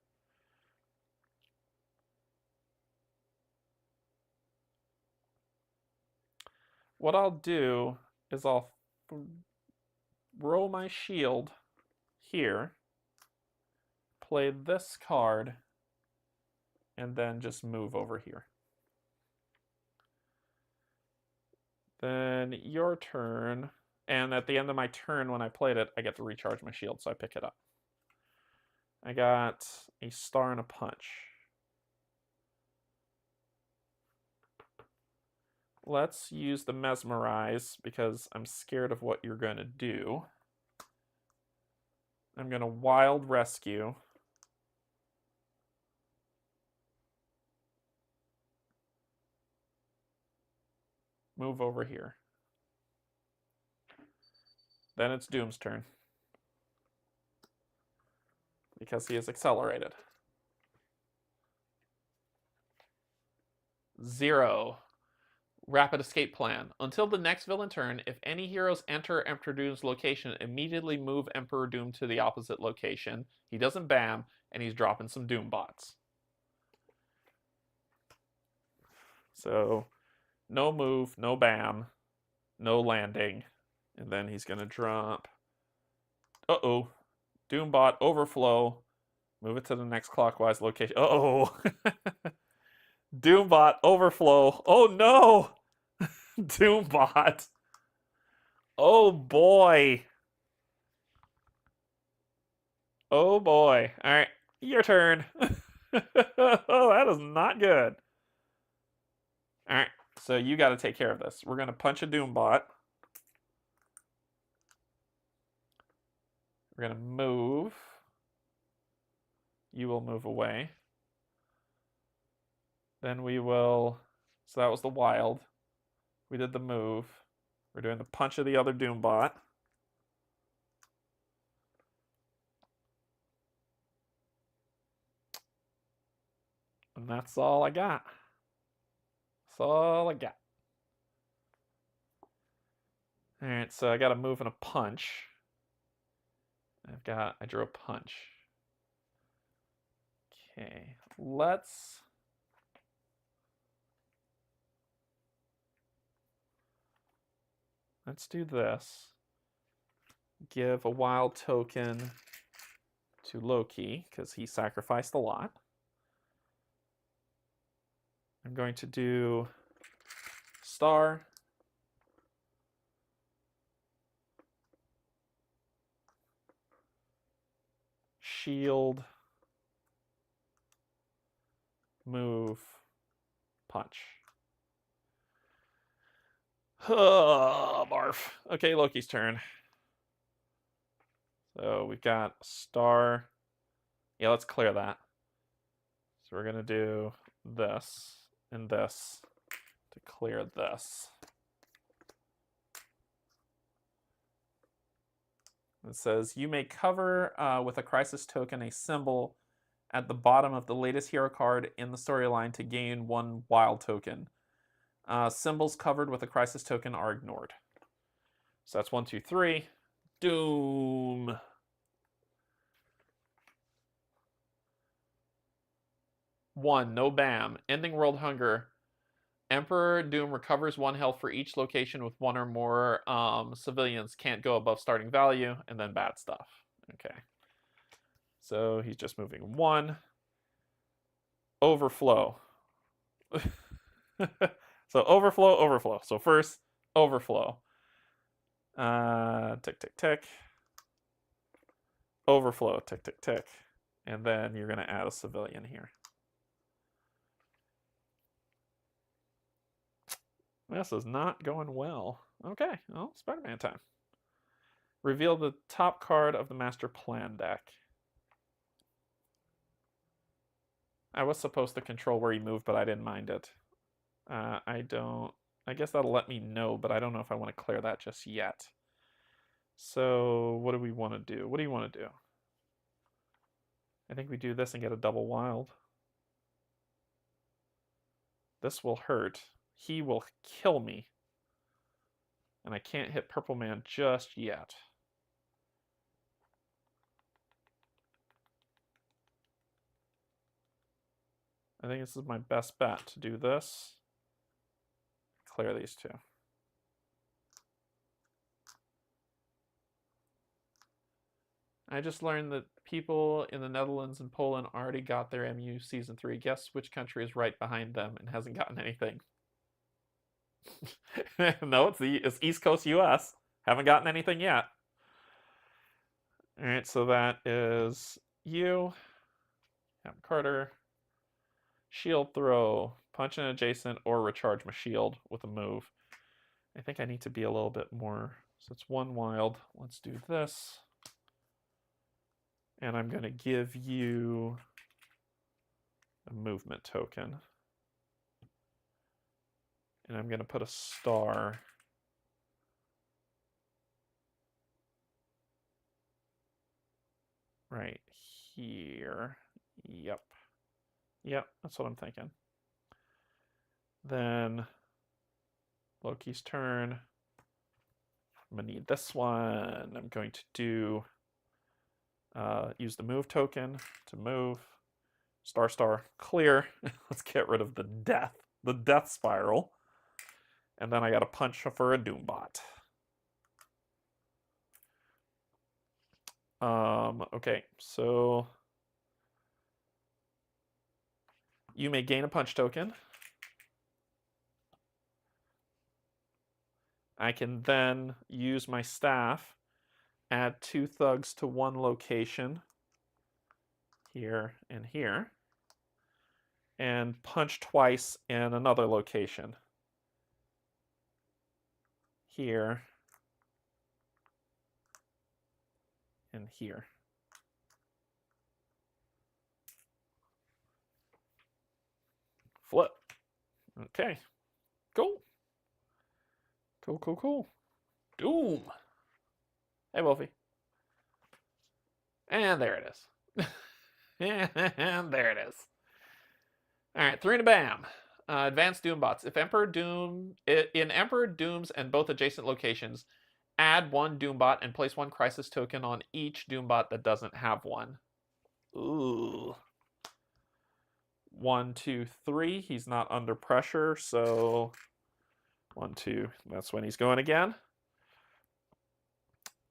S1: What I'll do is I'll throw my shield here, play this card, and then just move over here. Then your turn, and at the end of my turn when I played it, I get to recharge my shield, so I pick it up. I got a star and a punch. Let's use the mesmerize because I'm scared of what you're going to do. I'm going to wild rescue. Move over here. Then it's Doom's turn. Because he is accelerated. 0. Rapid escape plan. Until the next villain turn, if any heroes enter Emperor Doom's location, immediately move Emperor Doom to the opposite location. He doesn't bam, and he's dropping some Doom bots. So, no move, no bam, no landing. And then he's going to drop... Uh-oh. Doombot, overflow. Move it to the next clockwise location. Uh-oh. Doombot, overflow. Oh, no. Doombot. Oh, boy. Oh, boy. All right. Your turn. Oh, that is not good. All right. So you got to take care of this. We're going to punch a Doombot. We're going to move. You will move away. Then we will, so that was the wild. We did the move. We're doing the punch of the other Doombot. And that's all I got. That's all I got. All right, so I got a move and a punch. I drew a punch. Okay, let's do this. Give a wild token to Loki because he sacrificed a lot. I'm going to do star. Shield. Move. Punch. Oh, barf. Okay, Loki's turn. So we've got star. Yeah, let's clear that. So we're going to do this and this to clear this. It says you may cover with a crisis token a symbol at the bottom of the latest hero card in the storyline to gain 1 wild token. Symbols covered with a crisis token are ignored. So that's 1, 2, 3. Doom. One, no bam. Ending world hunger. Emperor Doom recovers 1 health for each location with 1 or more civilians. Can't go above starting value, and then bad stuff. Okay. So he's just moving 1. Overflow. So overflow, overflow. So first, overflow. Tick, tick, tick. Overflow, tick, tick, tick. And then you're going to add a civilian here. This is not going well. Okay, well, Spider-Man time. Reveal the top card of the Master Plan deck. I was supposed to control where he moved, but I didn't mind it. I guess that'll let me know, but I don't know if I want to clear that just yet. So what do we want to do? What do you want to do? I think we do this and get a double wild. This will hurt. He will kill me. And I can't hit Purple Man just yet. I think this is my best bet to do this. Clear these 2. I just learned that people in the Netherlands and Poland already got their MU Season 3. Guess which country is right behind them and hasn't gotten anything? No, it's East Coast US. Haven't gotten anything yet. All right, so that is you. Captain Carter. Shield throw. Punch an adjacent or recharge my shield with a move. I think I need to be a little bit more. So it's 1 wild. Let's do this. And I'm going to give you a movement token. And I'm going to put a star right here. Yep. Yep, that's what I'm thinking. Then Loki's turn. I'm going to need this one. I'm going to do use the move token to move. Star, star, clear. Let's get rid of the death spiral. And then I got a punch for a Doombot. Okay, so you may gain a punch token. I can then use my staff, add 2 thugs to 1 location, here and here, and punch twice in another location. Here in here. Flip. Okay. Cool. Cool. Doom. Hey, Wolfie. And there it is. And there it is. All right, 3 and a bam. Advanced Doom bots. If Emperor Doom in Emperor Dooms and both adjacent locations, add 1 Doombot and place 1 crisis token on each Doombot that doesn't have one. Ooh. 1, 2, 3. He's not under pressure, so 1, 2. That's when he's going again.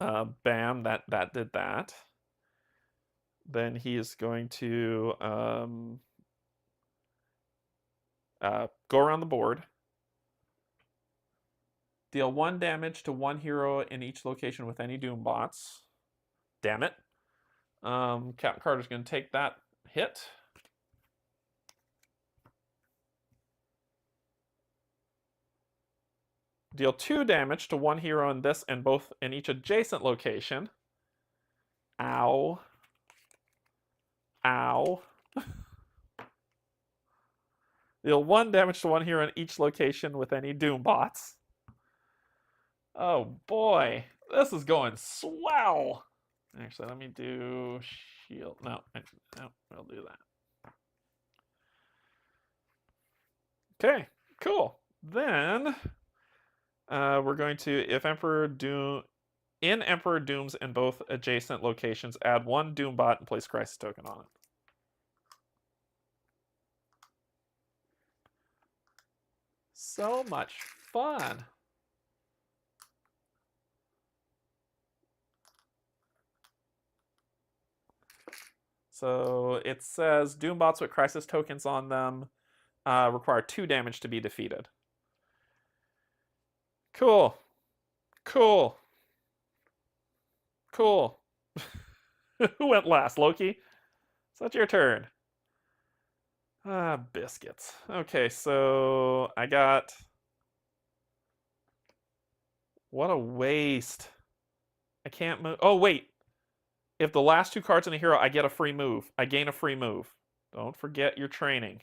S1: Bam. That did that. Then he is going to go around the board. Deal 1 damage to 1 hero in each location with any Doom bots. Damn it. Captain Carter's going to take that hit. Deal 2 damage to 1 hero in this and both in each adjacent location. Ow. Ow. Deal 1 damage to 1 hero in each location with any Doom bots. Oh boy, this is going swell. Actually, let me do shield. No, I'll do that. Okay, cool. Then we're going to, if Emperor Doom, in Emperor Dooms in both adjacent locations, add 1 Doombot and place Crisis token on it. So much fun. So it says Doombots with Crisis tokens on them require 2 damage to be defeated. Cool. Cool. Cool. Who went last? Loki? So it's your turn. Biscuits. Okay, so I got... What a waste. I can't move. Oh, wait. If the last 2 cards in a hero, I get a free move. I gain a free move. Don't forget your training.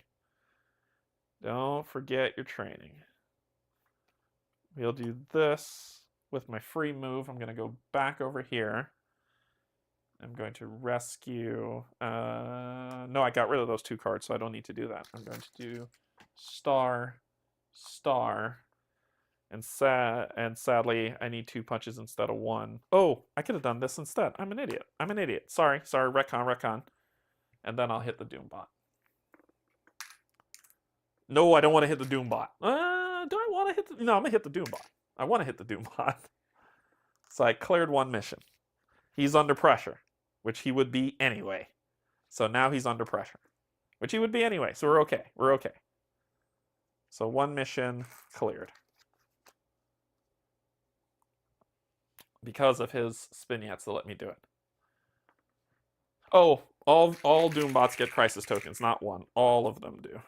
S1: Don't forget your training. We'll do this with my free move. I'm going to go back over here. I'm going to rescue... no, I got rid of those 2 cards, so I don't need to do that. I'm going to do star, star, and sadly, I need 2 punches instead of 1. Oh, I could have done this instead. I'm an idiot. I'm an idiot. Sorry, retcon. And then I'll hit the Doombot. No, I don't want to hit the Doombot. Do I want to hit the... No, I'm going to hit the Doombot. I want to hit the Doombot. So I cleared 1 mission. He's under pressure, which he would be anyway. So now he's under pressure, which he would be anyway. So we're okay. We're okay. So 1 mission cleared. Because of his spinets to let me do it. Oh, all Doombots get Crisis tokens, not 1. All of them do.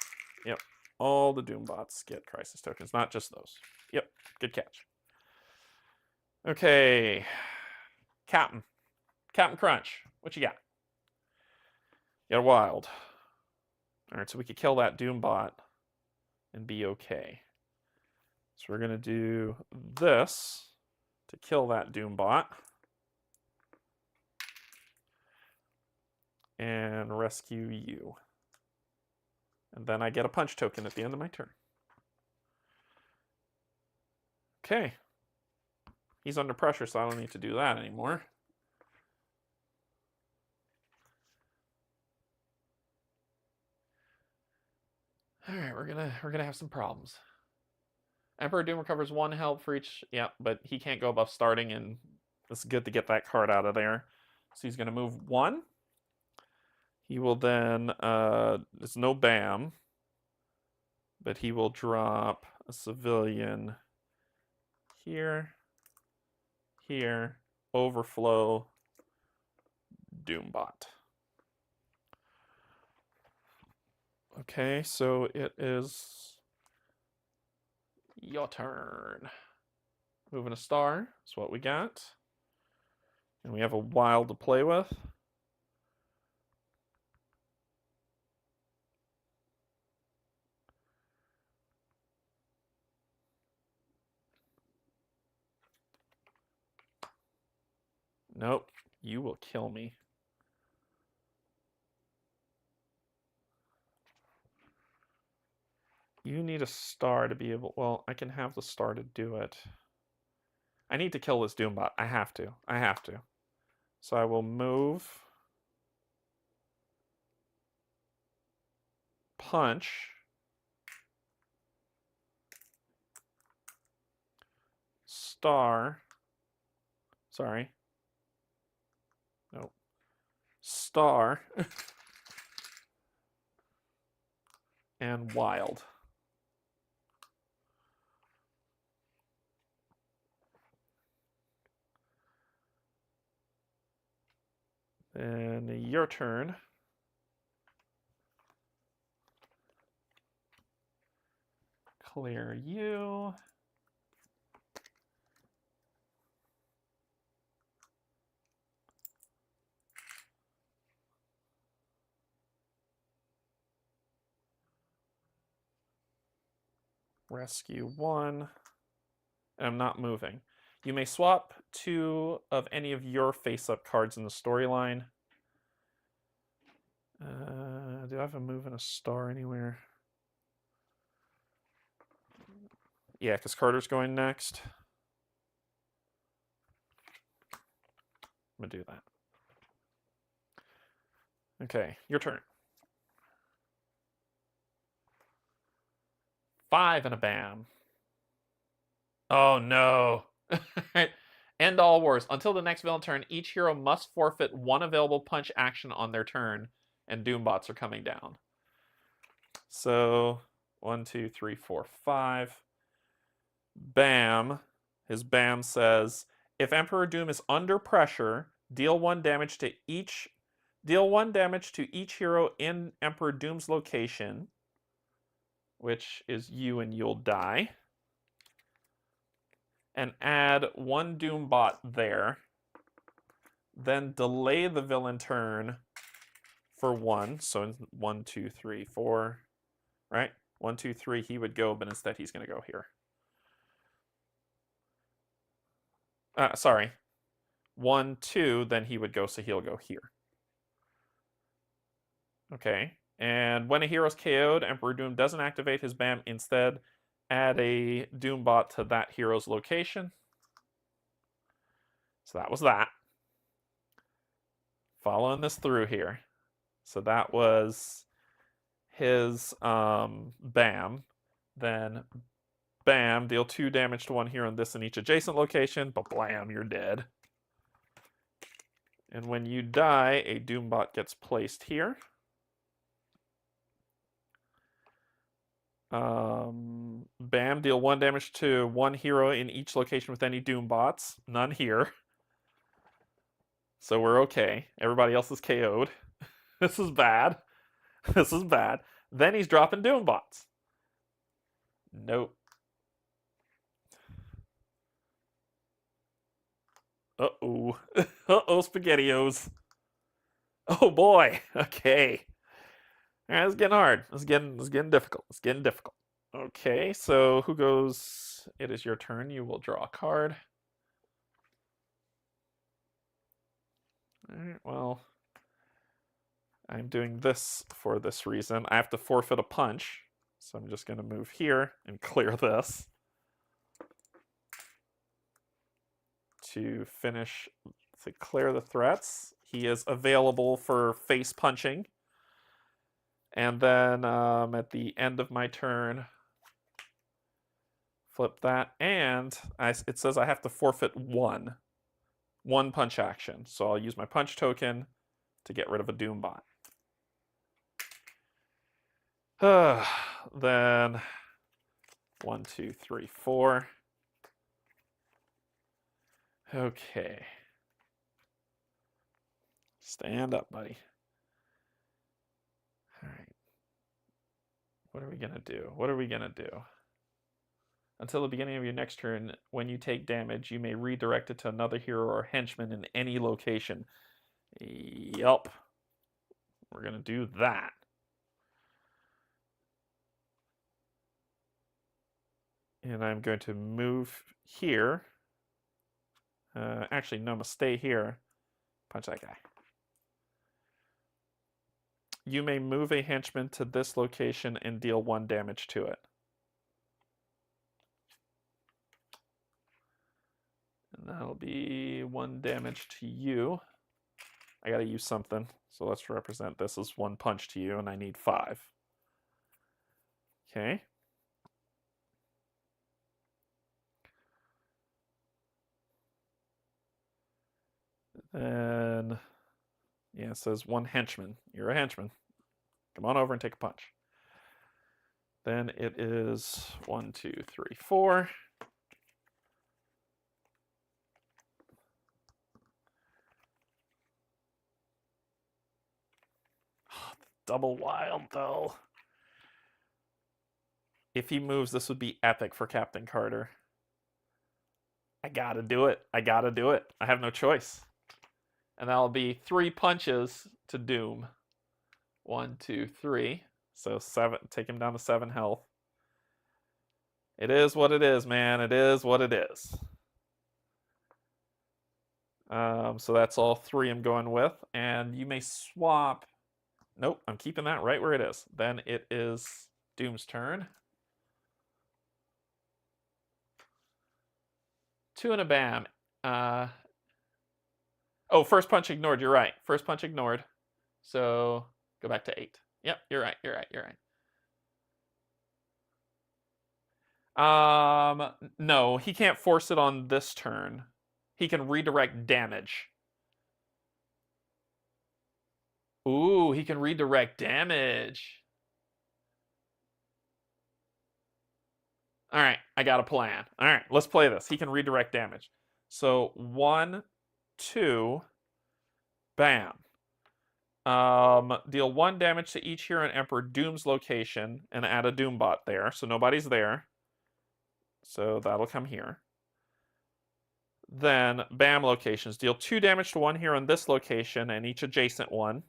S1: Yep. All the Doombots get Crisis tokens, not just those. Yep. Good catch. Okay. Captain Crunch. What you got? You got a wild. Alright, so we could kill that Doombot and be okay. So we're going to do this to kill that Doombot. And rescue you. And then I get a punch token at the end of my turn. Okay. He's under pressure, so I don't need to do that anymore. Alright, we're gonna have some problems. Emperor Doom recovers 1 health for each. Yeah, but he can't go above starting, and it's good to get that card out of there. So he's gonna move 1. He will then there's no BAM, but he will drop a civilian here, here, overflow, Doombot. Okay, so it is your turn. Moving a star is what we got. And we have a wild to play with. Nope, you will kill me. You need a star to be able... Well, I can have the star to do it. I need to kill this Doombot. I have to. I have to. So I will move... Punch... Star... Sorry. Nope. Star... and wild. Then your turn. Clear you. Rescue one. And I'm not moving. You may swap 2 of any of your face-up cards in the storyline. Do I have a move and a star anywhere? Yeah, because Carter's going next. I'm going to do that. Okay, your turn. 5 and a bam. Oh no. End all wars. Until the next villain turn, each hero must forfeit 1 available punch action on their turn, and Doombots are coming down. So 1, 2, 3, 4, 5. Bam. His bam says, if Emperor Doom is under pressure, deal 1 damage to each hero in Emperor Doom's location, which is you, and you'll die. And add 1 Doombot there. Then delay the villain turn for 1. So 1, 2, 3, 4. Right? 1, 2, 3, he would go, but instead he's going to go here. Sorry. 1, 2, then he would go, so he'll go here. Okay. And when a hero's KO'd, Emperor Doom doesn't activate his BAM. Instead, add a Doombot to that hero's location. So that was that. Following this through here. So that was his BAM. Then BAM, deal 2 damage to 1 hero in this and each adjacent location, but blam, you're dead. And when you die, a Doombot gets placed here. Bam, deal 1 damage to 1 hero in each location with any Doombots. None here. So we're okay. Everybody else is KO'd. This is bad. This is bad. Then he's dropping Doombots. Nope. Uh-oh. Uh-oh, SpaghettiOs. Oh boy. Okay. All right, it's getting hard. It's getting difficult. It's getting difficult. Okay, so who goes? It is your turn. You will draw a card. All right, well, I'm doing this for this reason. I have to forfeit a punch, so I'm just going to move here and clear this to finish, to clear the threats. He is available for face punching. And then at the end of my turn, flip that, and it says I have to forfeit 1 punch action. So I'll use my punch token to get rid of a Doombot. Then 1, 2, 3, 4. Okay. Stand up, buddy. All right. What are we gonna do? What are we gonna do? Until the beginning of your next turn, when you take damage, you may redirect it to another hero or henchman in any location. Yup. We're going to do that. And I'm going to move here. Actually, no, I'm going to stay here. Punch that guy. You may move a henchman to this location and deal 1 damage to it. And that'll be 1 damage to you. I gotta use something, so let's represent this as 1 punch to you, and I need 5. Okay. Then, yeah, it says 1 henchman. You're a henchman. Come on over and take a punch. Then it is 1, 2, 3, 4. Double wild, though. If he moves, this would be epic for Captain Carter. I gotta do it. I gotta do it. I have no choice. And that'll be 3 punches to Doom. 1, 2, 3. So 7. Take him down to 7 health. It is what it is, man. It is what it is. So that's all 3 I'm going with. And you may swap. Nope, I'm keeping that right where it is. Then it is Doom's turn. 2 and a bam. Oh, first punch ignored. You're right. First punch ignored. So go back to 8. Yep, you're right. You're right. You're right. No, he can't force it on this turn. He can redirect damage. Ooh, he can redirect damage. All right, I got a plan. All right, let's play this. He can redirect damage. So 1, 2, bam. Deal 1 damage to each hero in Emperor Doom's location and add a Doombot there. So nobody's there. So that'll come here. Then bam locations. Deal 2 damage to 1 hero in this location and each adjacent one.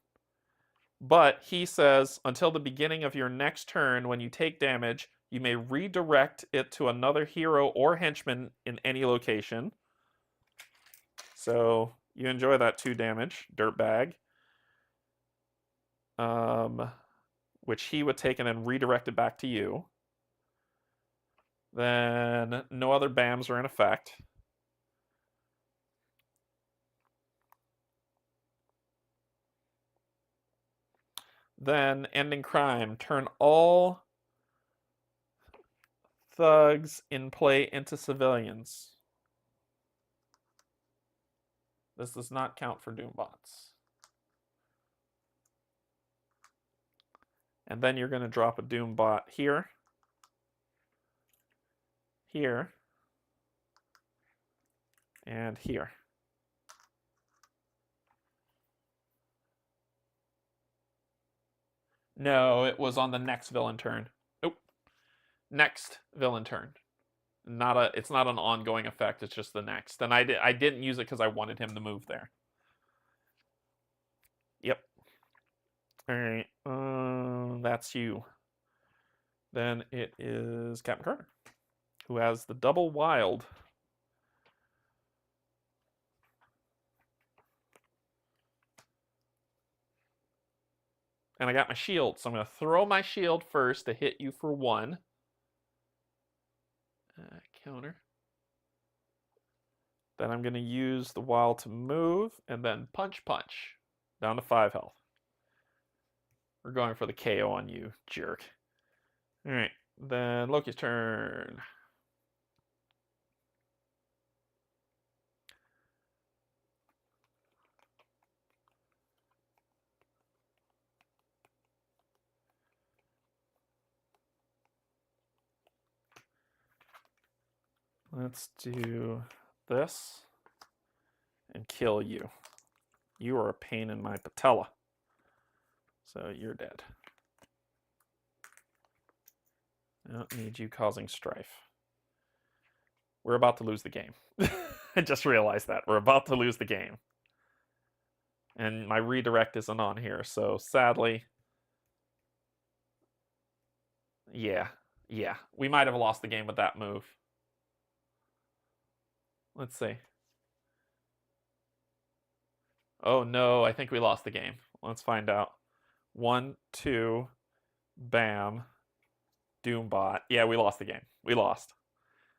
S1: But he says, until the beginning of your next turn, when you take damage, you may redirect it to another hero or henchman in any location. So you enjoy that 2 damage, dirtbag. Which he would take and then redirect it back to you. Then no other BAMs are in effect. Then ending crime. Turn all thugs in play into civilians. This does not count for Doombots. And then you're going to drop a Doombot here, here, and here. No, it was on the next villain turn. Nope. Next villain turn. It's not an ongoing effect, it's just the next. And I didn't use it because I wanted him to move there. Yep. Alright, that's you. Then it is Captain Carter, who has the double wild. And I got my shield, so I'm going to throw my shield first to hit you for 1. Counter. Then I'm going to use the wild to move, and then punch, down to 5 health. We're going for the KO on you, jerk. All right, then Loki's turn. Let's do this and kill you. You are a pain in my patella. So you're dead. I don't need you causing strife. We're about to lose the game. I just realized that. We're about to lose the game. And my redirect isn't on here, so sadly... Yeah. We might have lost the game with that move. Let's see. Oh no, I think we lost the game. Let's find out. 1, 2, bam. Doombot. Yeah, we lost the game. We lost.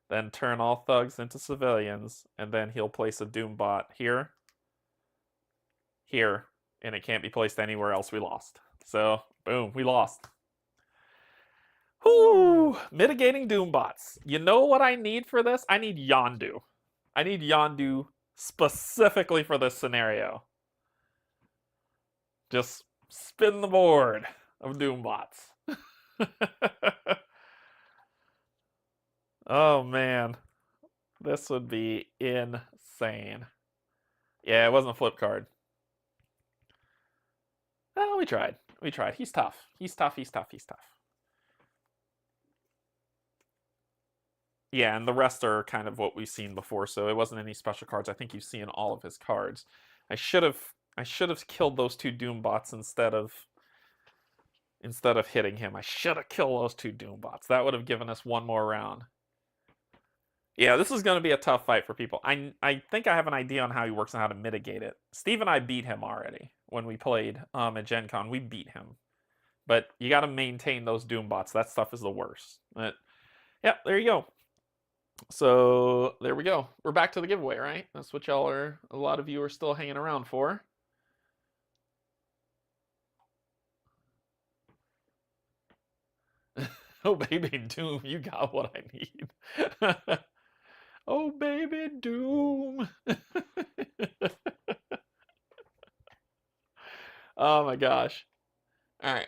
S1: Then turn all thugs into civilians, and then he'll place a Doombot here, and it can't be placed anywhere else. We lost. So, boom, we lost. Whoo! Mitigating Doombots. You know what I need for this? I need Yondu. I need Yondu specifically for this scenario. Just spin the board of Doombots. Oh man, this would be insane. Yeah, it wasn't a flip card. Oh, we tried. He's tough. Yeah, and the rest are kind of what we've seen before, so it wasn't any special cards. I think you've seen all of his cards. I should have killed those 2 Doombots instead of hitting him. I should have killed those 2 Doombots. That would have given us one more round. Yeah, this is going to be a tough fight for people. I think I have an idea on how he works and how to mitigate it. Steve and I beat him already when we played at Gen Con. We beat him. But you got to maintain those Doombots. That stuff is the worst. But, yeah, there you go. So, there we go. We're back to the giveaway, right? That's what y'all are, a lot of you are still hanging around for. Oh, baby Doom, you got what I need. Oh, baby Doom. Oh my gosh. All right,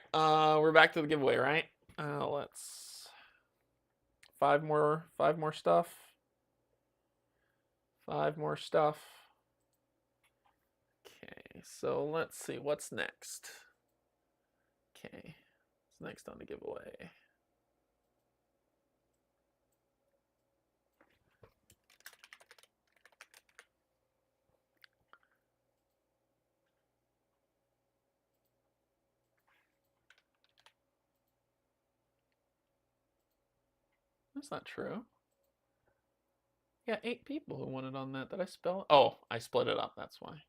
S1: we're back to the giveaway, right? Let's 5 more stuff. 5 more stuff. Okay, so let's see what's next. Okay, what's next on the giveaway? That's not true. Yeah, 8 people who wanted on that. Did I spell it? Oh, I split it up. That's why.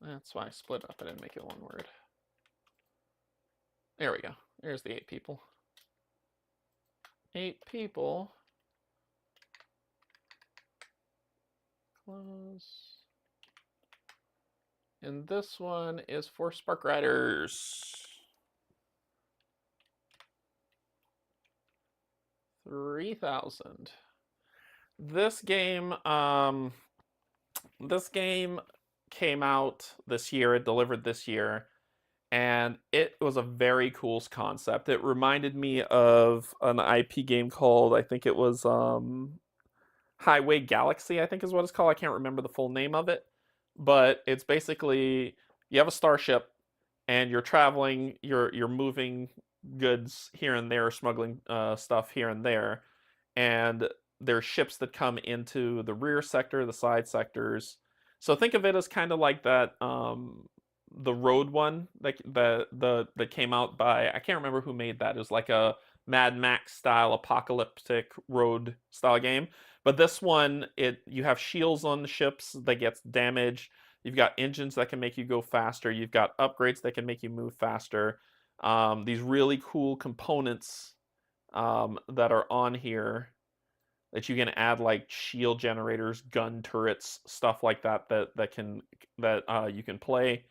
S1: That's why I split up. I didn't make it one word. There we go. There's the 8 people. 8 people. Close. And this one is for Spark Riders. 3,000. This game came out this year. It delivered this year, and it was a very cool concept. It reminded me of an IP game called, I think it was Highway Galaxy, I think is what it's called. I can't remember the full name of it, but it's basically you have a starship and you're traveling, you're moving goods here and there, smuggling stuff here and there, and there's ships that come into the rear sector, the side sectors. So think of it as kind of like that the road one that came out by, I can't remember who made that. It was like a Mad Max style apocalyptic road style game. But this one, you have shields on the ships that gets damaged. You've got engines that can make you go faster. You've got upgrades that can make you move faster. These really cool components that are on here that you can add, like shield generators, gun turrets, stuff like that you can play.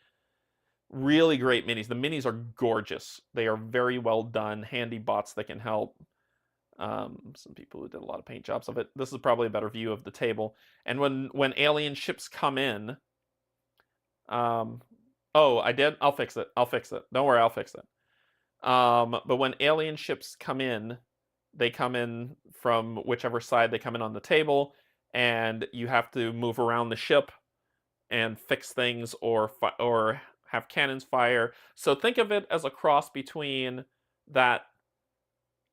S1: Really great minis. The minis are gorgeous. They are very well done. Handy bots that can help. Some people who did a lot of paint jobs of it. This is probably a better view of the table. And when alien ships come in, oh, I did. I'll fix it. Don't worry, I'll fix it. But when alien ships come in, they come in from whichever side they come in on the table, and you have to move around the ship and fix things or have cannons fire. So think of it as a cross between that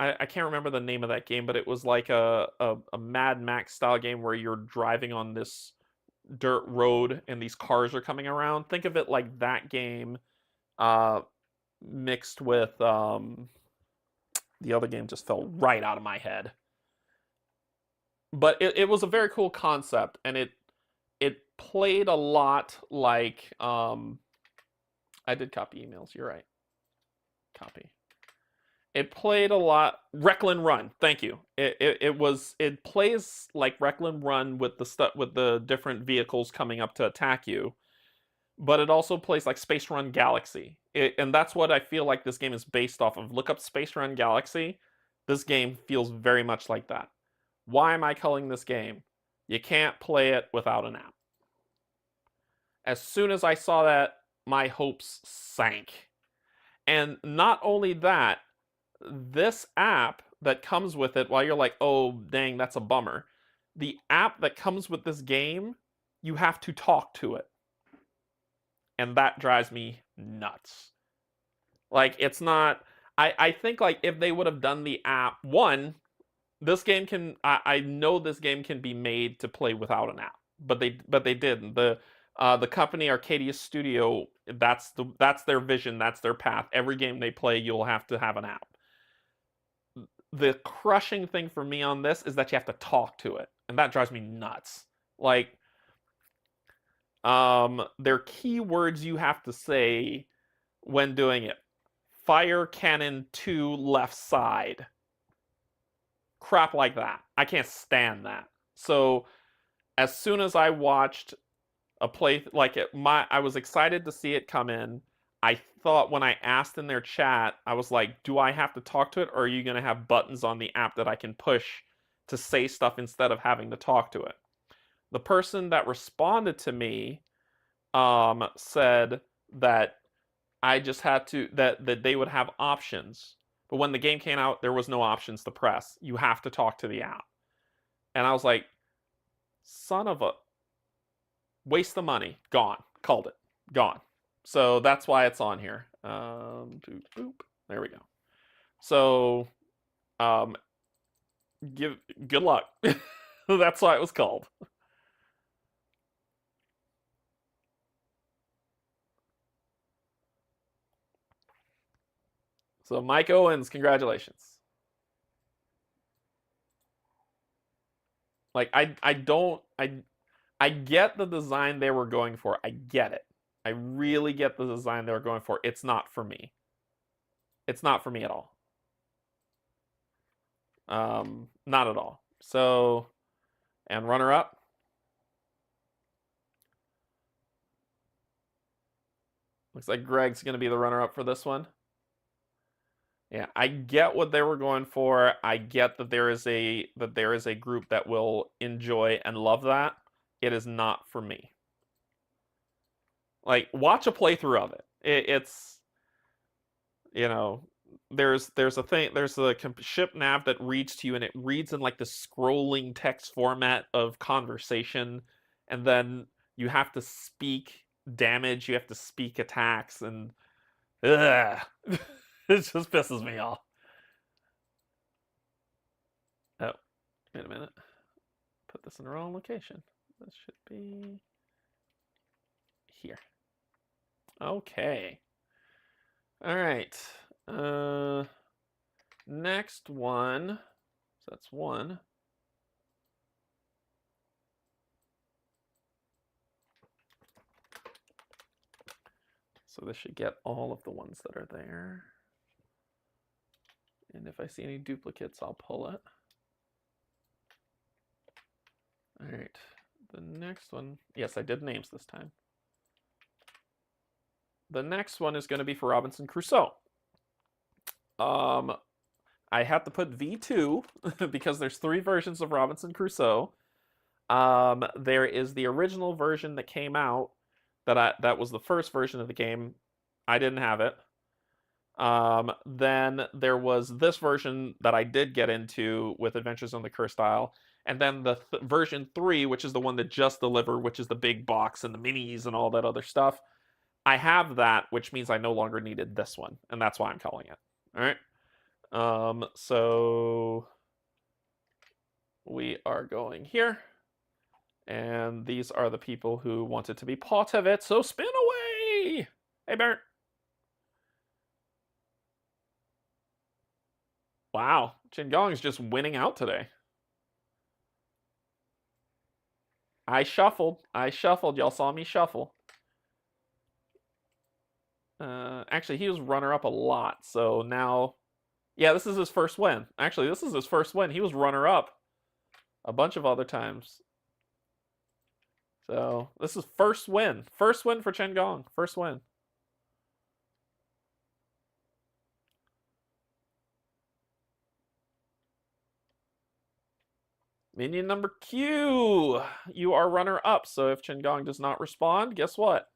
S1: I can't remember the name of that game, but it was like a Mad Max style game where you're driving on this dirt road and these cars are coming around. Think of it like that game, mixed with the other game just fell right out of my head. But it was a very cool concept, and it played a lot like I did copy emails. You're right. Copy. It played a lot Recklin Run. Thank you. It plays like Recklin Run with the different vehicles coming up to attack you, but it also plays like Space Run Galaxy. And that's what I feel like this game is based off of. Look up Space Run Galaxy. This game feels very much like that. Why am I calling this game? You can't play it without an app. As soon as I saw that, my hopes sank. And not only that, this app that comes with it, while you're like, oh, dang, that's a bummer. The app that comes with this game, you have to talk to it. And that drives me nuts. Like, it's not... I think, like, if they would have done the app... One, this game can... I know this game can be made to play without an app. But they didn't. The company Arcadia Studio, that's their vision, that's their path. Every game they play, you'll have to have an app. The crushing thing for me on this is that you have to talk to it, and that drives me nuts. Like, there are keywords you have to say when doing it. Fire cannon to left side. Crap like that. I can't stand that. So, as soon as I watched a play, like I was excited to see it come in. I thought when I asked in their chat, I was like, do I have to talk to it, or are you going to have buttons on the app that I can push to say stuff instead of having to talk to it? The person that responded to me said that I just had to, that they would have options. But when the game came out, there was no options to press. You have to talk to the app. And I was like, son of a... Waste the money. Gone. Called it. Gone. So that's why it's on here. Boop. There we go. So, good luck. That's why it was called. So Mike Owens, congratulations. Like I get the design they were going for. I get it. I really get the design they were going for. It's not for me. It's not for me at all. Not at all. So, and runner-up. Looks like Greg's going to be the runner-up for this one. Yeah, I get what they were going for. I get that there is a group that will enjoy and love that. It is not for me. Like, watch a playthrough of it. It's, you know, there's a thing, there's a ship nav that reads to you, and it reads in like the scrolling text format of conversation, and then you have to speak damage, you have to speak attacks, and ugh. It just pisses me off. Oh, wait a minute. Put this in the wrong location. This should be here. Okay. All right. Next one. So that's one. So this should get all of the ones that are there. And if I see any duplicates, I'll pull it. All right. The next one. Yes, I did names this time. The next one is going to be for Robinson Crusoe. I had to put V2 because there's 3 versions of Robinson Crusoe. There is the original version that came out that was the first version of the game. I didn't have it. Then there was this version that I did get into with Adventures on the Cursed Isle. And then the version 3, which is the one that just delivered, which is the big box and the minis and all that other stuff. I have that, which means I no longer needed this one. And that's why I'm calling it. All right. So we are going here. And these are the people who wanted to be part of it, so spin away! Hey, Bert. Wow, Qingong's just winning out today. I shuffled. Y'all saw me shuffle. Actually, he was runner-up a lot, so now... Yeah, this is his first win. Actually, this is his first win. He was runner-up a bunch of other times. So, this is first win. First win for Qingong. First win. Minion number Q. You are runner-up, so if Qingong does not respond, guess what?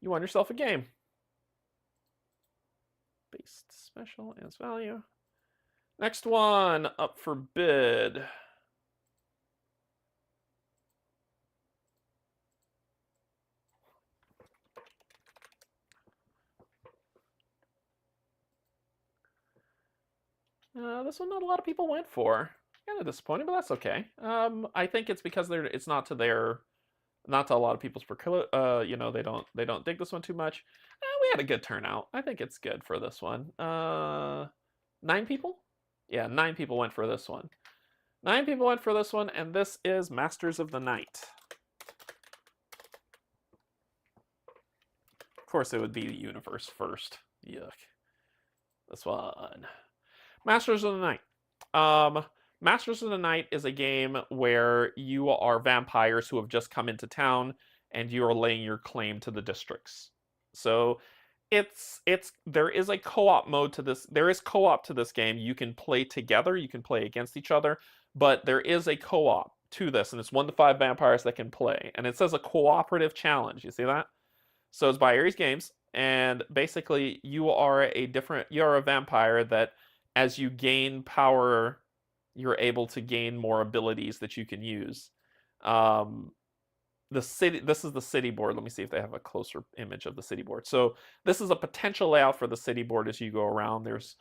S1: You won yourself a game. Based special as value. Next one up for bid. This one not a lot of people went for. Kind of disappointing, but that's okay. I think it's because it's not to a lot of people's you know, they don't dig this one too much. We had a good turnout. I think it's good for this one. 9 people? Yeah, 9 people went for this one. 9 people went for this one, and this is Masters of the Night. Of course, it would be the universe first. Yuck. This one. Masters of the Night. Masters of the Night is a game where you are vampires who have just come into town and you are laying your claim to the districts. So there is a co-op mode to this. There is co-op to this game. You can play together, you can play against each other, but there is a co-op to this, and it's 1 to 5 vampires that can play. And it says a cooperative challenge. You see that? So it's by Ares Games, and basically you are a vampire that as you gain power, you're able to gain more abilities that you can use. This is the city board. Let me see if they have a closer image of the city board. So this is a potential layout for the city board as you go around. There's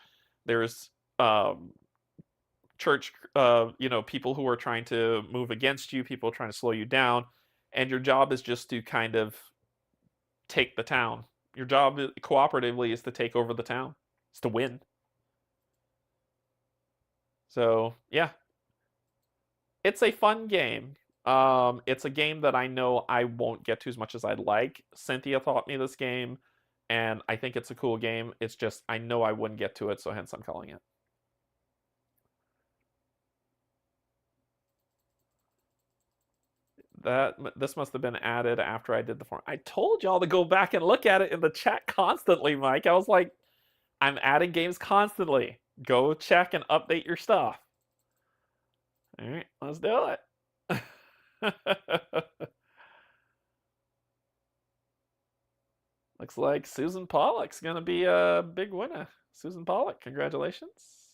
S1: church, you know, people who are trying to move against you, people trying to slow you down, and your job is just to kind of take the town. Your job cooperatively is to take over the town. It's to win. So, yeah. It's a fun game. It's a game that I know I won't get to as much as I'd like. Cynthia taught me this game, and I think it's a cool game. It's just, I know I wouldn't get to it, so hence I'm calling it. This must have been added after I did the form. I told y'all to go back and look at it in the chat constantly, Mike. I was like, I'm adding games constantly. Go check and update your stuff. All right, let's do it. Looks like Susan Pollock's gonna be a big winner. Susan Pollock, congratulations.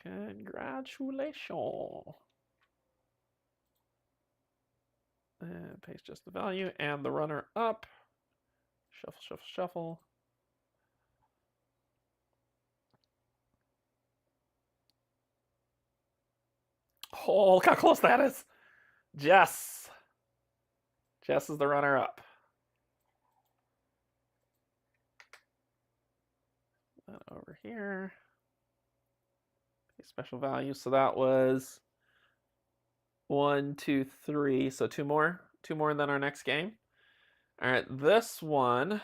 S1: Congratulations. And paste just the value and the runner up. Shuffle, shuffle, shuffle. Oh, look how close that is. Jess. Jess is the runner up. That over here. Special value. So that was 1, 2, 3. So 2 more. 2 more than our next game. All right, this one. Let's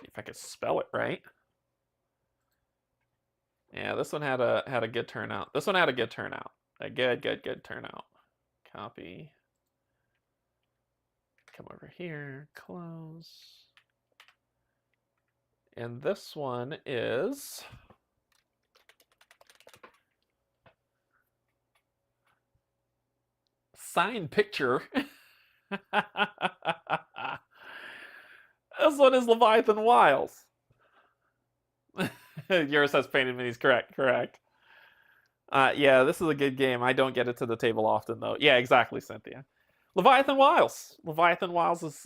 S1: see if I can spell it right. Yeah, this one had a good turnout. This one had a good turnout. A good turnout. Copy. Come over here, close. And this one is signed picture. This one is Leviathan Wiles. Yours has painted minis, correct. Yeah, this is a good game. I don't get it to the table often, though. Yeah, exactly, Cynthia. Leviathan Wilds. Leviathan Wilds is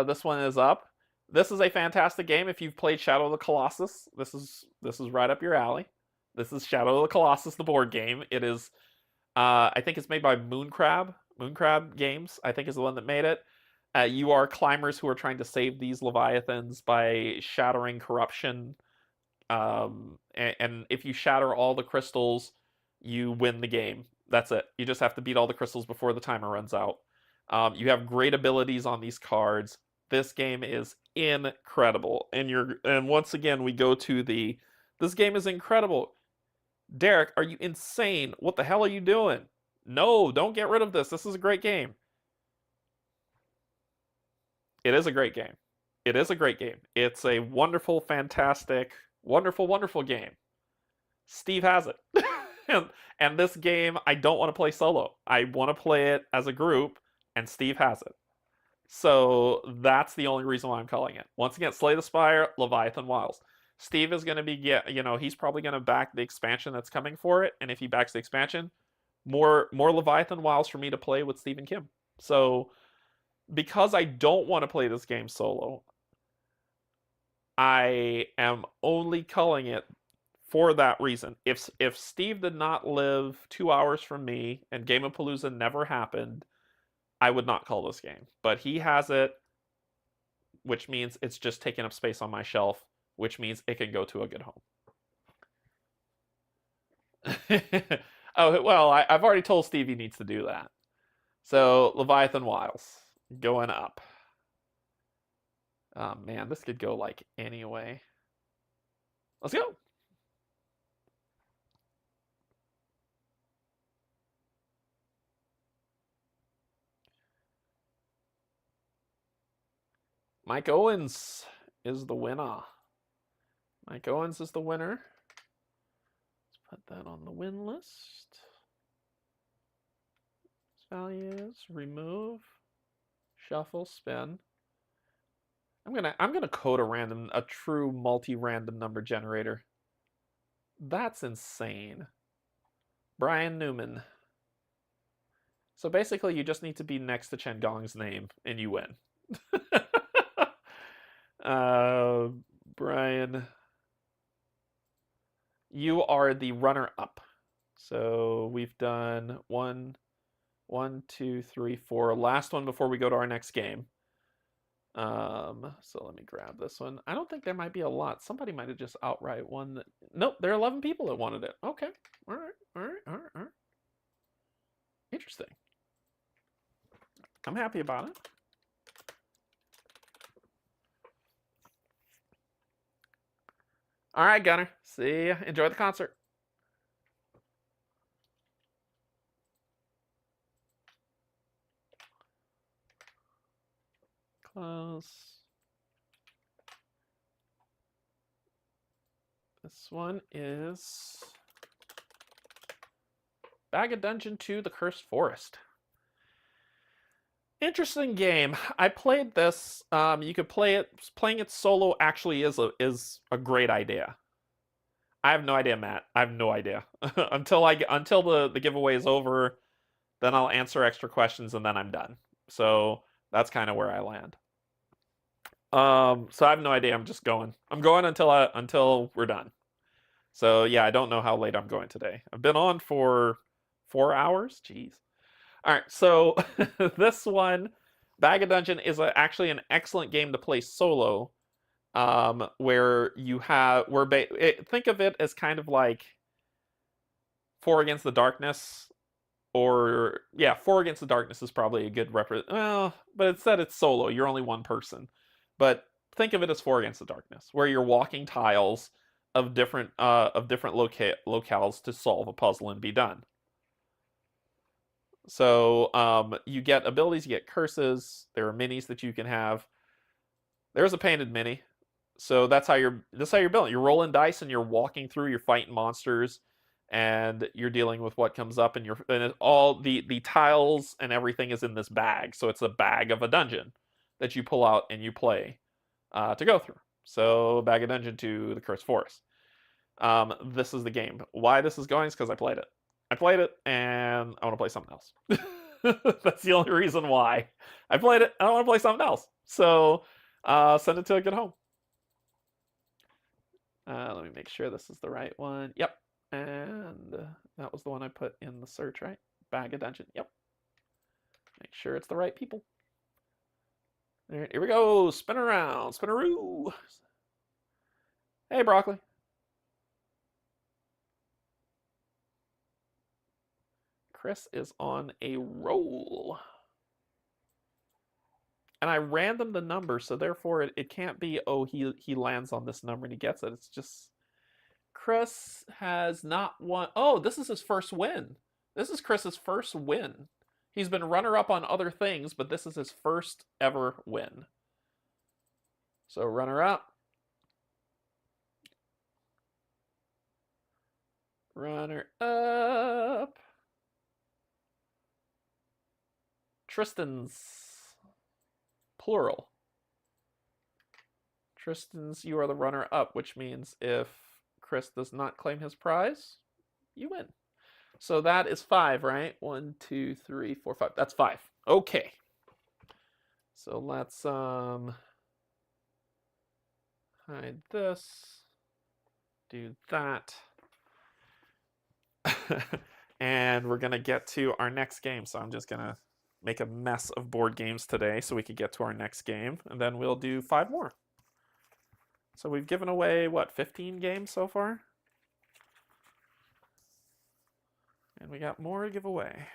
S1: this one is up. This is a fantastic game. If you've played Shadow of the Colossus, this is right up your alley. This is Shadow of the Colossus, the board game. It is, I think it's made by Mooncrab. Mooncrab Games, I think, is the one that made it. You are climbers who are trying to save these leviathans by shattering corruption. And if you shatter all the crystals, you win the game. That's it. You just have to beat all the crystals before the timer runs out. You have great abilities on these cards. This game is incredible. And once again we go to this game is incredible. Derek, are you insane? What the hell are you doing? No, don't get rid of this. This is a great game. It is a great game. It is a great game. It's a wonderful, fantastic, wonderful, wonderful game. Steve has it. and this game, I don't want to play solo. I want to play it as a group, and Steve has it. So that's the only reason why I'm calling it. Once again, Slay the Spire, Leviathan Wilds. Steve is going to be, he's probably going to back the expansion that's coming for it. And if he backs the expansion, more Leviathan Wilds for me to play with Steve and Kim. So because I don't want to play this game solo, I am only calling it for that reason. If Steve did not live 2 hours from me and Game of Palooza never happened, I would not call this game. But he has it, which means it's just taking up space on my shelf, which means it can go to a good home. Oh, well, I've already told Steve he needs to do that. So, Leviathan Wilds, going up. Oh, man, this could go, like, anyway. Let's go. Mike Owens is the winner. Mike Owens is the winner. Let's put that on the win list. Values, remove, shuffle, spin. I'm gonna code a true multi-random number generator. That's insane. Brian Newman. So basically, you just need to be next to Chen Gong's name, and you win. Brian, you are the runner-up. So we've done one, two, three, four. Last one before we go to our next game. So let me grab this one. I don't think there might be a lot. Somebody might have just outright won that. Nope, there are 11 people that wanted it. Okay. All right. Interesting. I'm happy about it. All right, Gunner. See ya. Enjoy the concert. Close. This one is Bag of Dungeon 2, The Cursed Forest. Interesting game. I played this. You could play it. Playing it solo actually is a great idea. I have no idea, Matt. I have no idea. until the giveaway is over, then I'll answer extra questions and then I'm done. So that's kind of where I land. So I have no idea. I'm just going. I'm going until we're done. So yeah, I don't know how late I'm going today. I've been on for 4 hours. Jeez. All right, so this one, Bag of Dungeon, is actually an excellent game to play solo, where you have think of it as kind of like 4 Against the Darkness, or yeah, 4 Against the Darkness is probably a good well, but instead it's solo. You're only one person, but think of it as 4 Against the Darkness, where you're walking tiles of different locales to solve a puzzle and be done. So you get abilities, you get curses. There are minis that you can have. There's a painted mini, so that's how you're building. You're rolling dice and you're walking through. You're fighting monsters, and you're dealing with what comes up. And all the tiles and everything is in this bag. So it's a bag of a dungeon that you pull out and you play to go through. So Bag of Dungeon 2, The Cursed Forest. This is the game. Why this is going is because I played it. I played it, and I want to play something else. That's the only reason why. I played it, and I want to play something else. So send it to a good home. Let me make sure this is the right one. Yep. And that was the one I put in the search, right? Bag of Dungeon. Yep. Make sure it's the right people. All right, here we go. Spin around. Spinaroo. Hey, Broccoli. Chris is on a roll. And I random the number, so therefore it can't be, oh, he lands on this number and he gets it. It's just Chris has not won. Oh, this is his first win. This is Chris's first win. He's been runner-up on other things, but this is his first ever win. So runner-up. Runner-up. Tristan's. Plural. Tristan's, you are the runner-up, which means if Chris does not claim his prize, you win. So that is 5, right? 1, 2, 3, 4, 5. That's 5. Okay. So let's hide this. Do that. And we're going to get to our next game. So I'm just going to make a mess of board games today so we can get to our next game. And then we'll do 5 more. So we've given away, what, 15 games so far? And we got more to give away.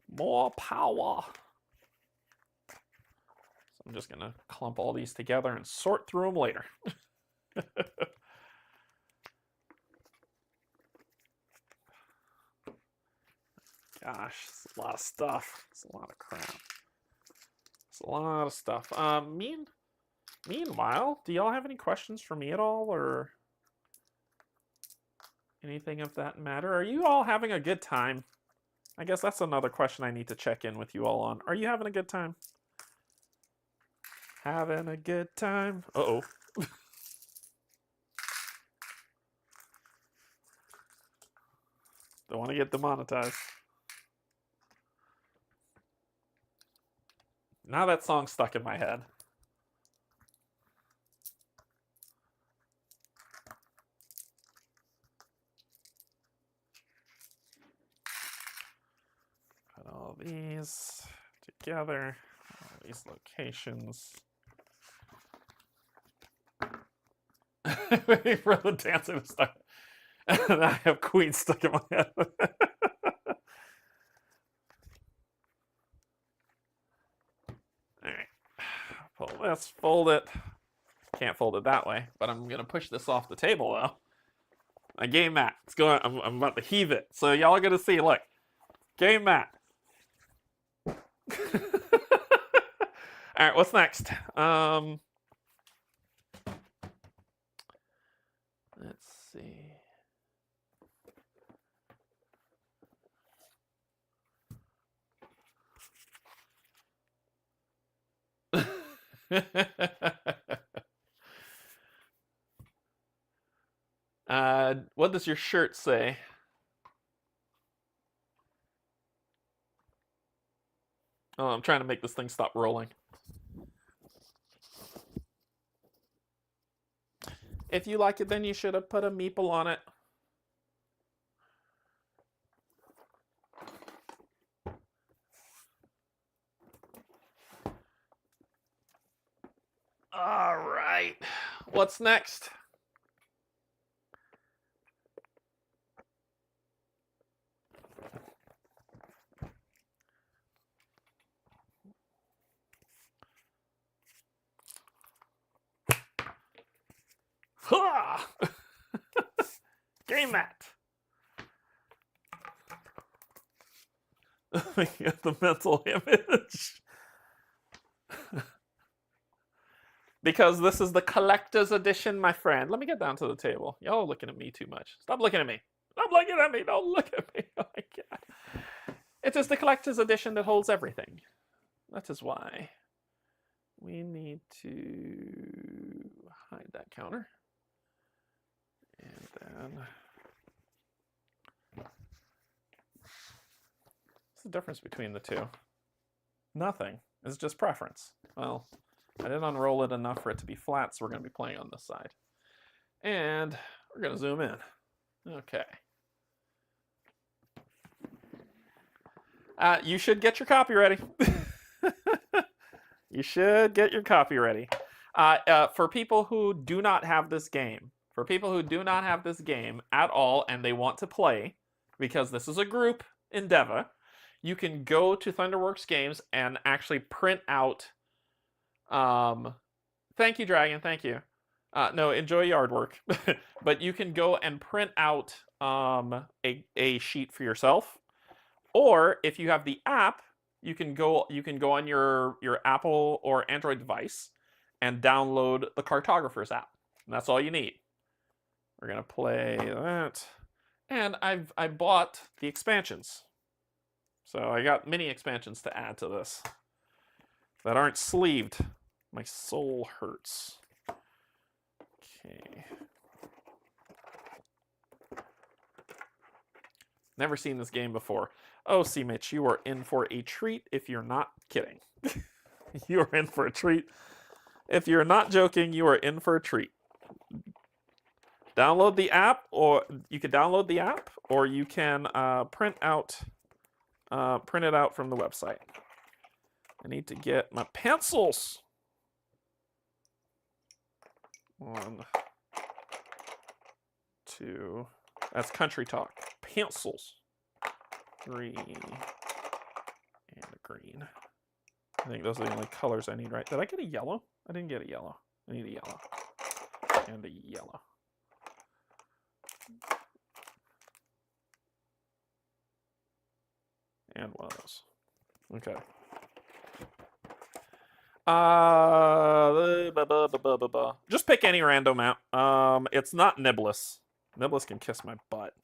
S1: More power. So I'm just going to clump all these together and sort through them later. Gosh, it's a lot of stuff. It's a lot of crap. It's a lot of stuff. Meanwhile, do y'all have any questions for me at all, or anything of that matter? Are you all having a good time? I guess that's another question I need to check in with you all on. Are you having a good time? Having a good time? Uh-oh. Don't want to get demonetized. Now that song's stuck in my head. Put all these together, all these locations. Waiting for the dancing to start. And I have Queen stuck in my head. Pull this, fold it. Can't fold it that way, but I'm gonna push this off the table though. My game mat. It's going. I'm about to heave it. So y'all are gonna see. Look, game mat. All right, what's next? Let's see. What does your shirt say? Oh, I'm trying to make this thing stop rolling. If you like it, then you should have put a meeple on it. All right. What's next? Ha! Game mat. Get the mental image. Because this is the collector's edition, my friend. Let me get down to the table. Y'all are looking at me too much. Stop looking at me. Stop looking at me. Don't look at me. Oh my God. It is the collector's edition that holds everything. That is why we need to hide that counter. And then, what's the difference between the two? Nothing. It's just preference. Well, I didn't unroll it enough for it to be flat, so we're going to be playing on this side. And we're going to zoom in. Okay. You should get your copy ready. You should get your copy ready. For people who do not have this game, at all, and they want to play, because this is a group endeavor, you can go to Thunderworks Games and actually print out. Thank you, Dragon. Thank you. No, enjoy yard work. But you can go and print out a sheet for yourself. Or if you have the app, you can go on your Apple or Android device and download the Cartographers app. And that's all you need. We're gonna play that. And I bought the expansions. So I got mini expansions to add to this that aren't sleeved. My soul hurts. Okay. Never seen this game before. Oh, C. Mitch, you are in for a treat if you're not kidding. You are in for a treat. If you're not joking, you are in for a treat. Download the app, or you can download the app, or you can print it out from the website. I need to get my pencils. 1, 2. That's country talk. Pencils. 3 and a green. I think those are the only colors I need, right? Did I get a yellow? I didn't get a yellow. I need a yellow. And a yellow. And one of those. Okay. Just pick any random map. It's not Niblis. Niblis can kiss my butt.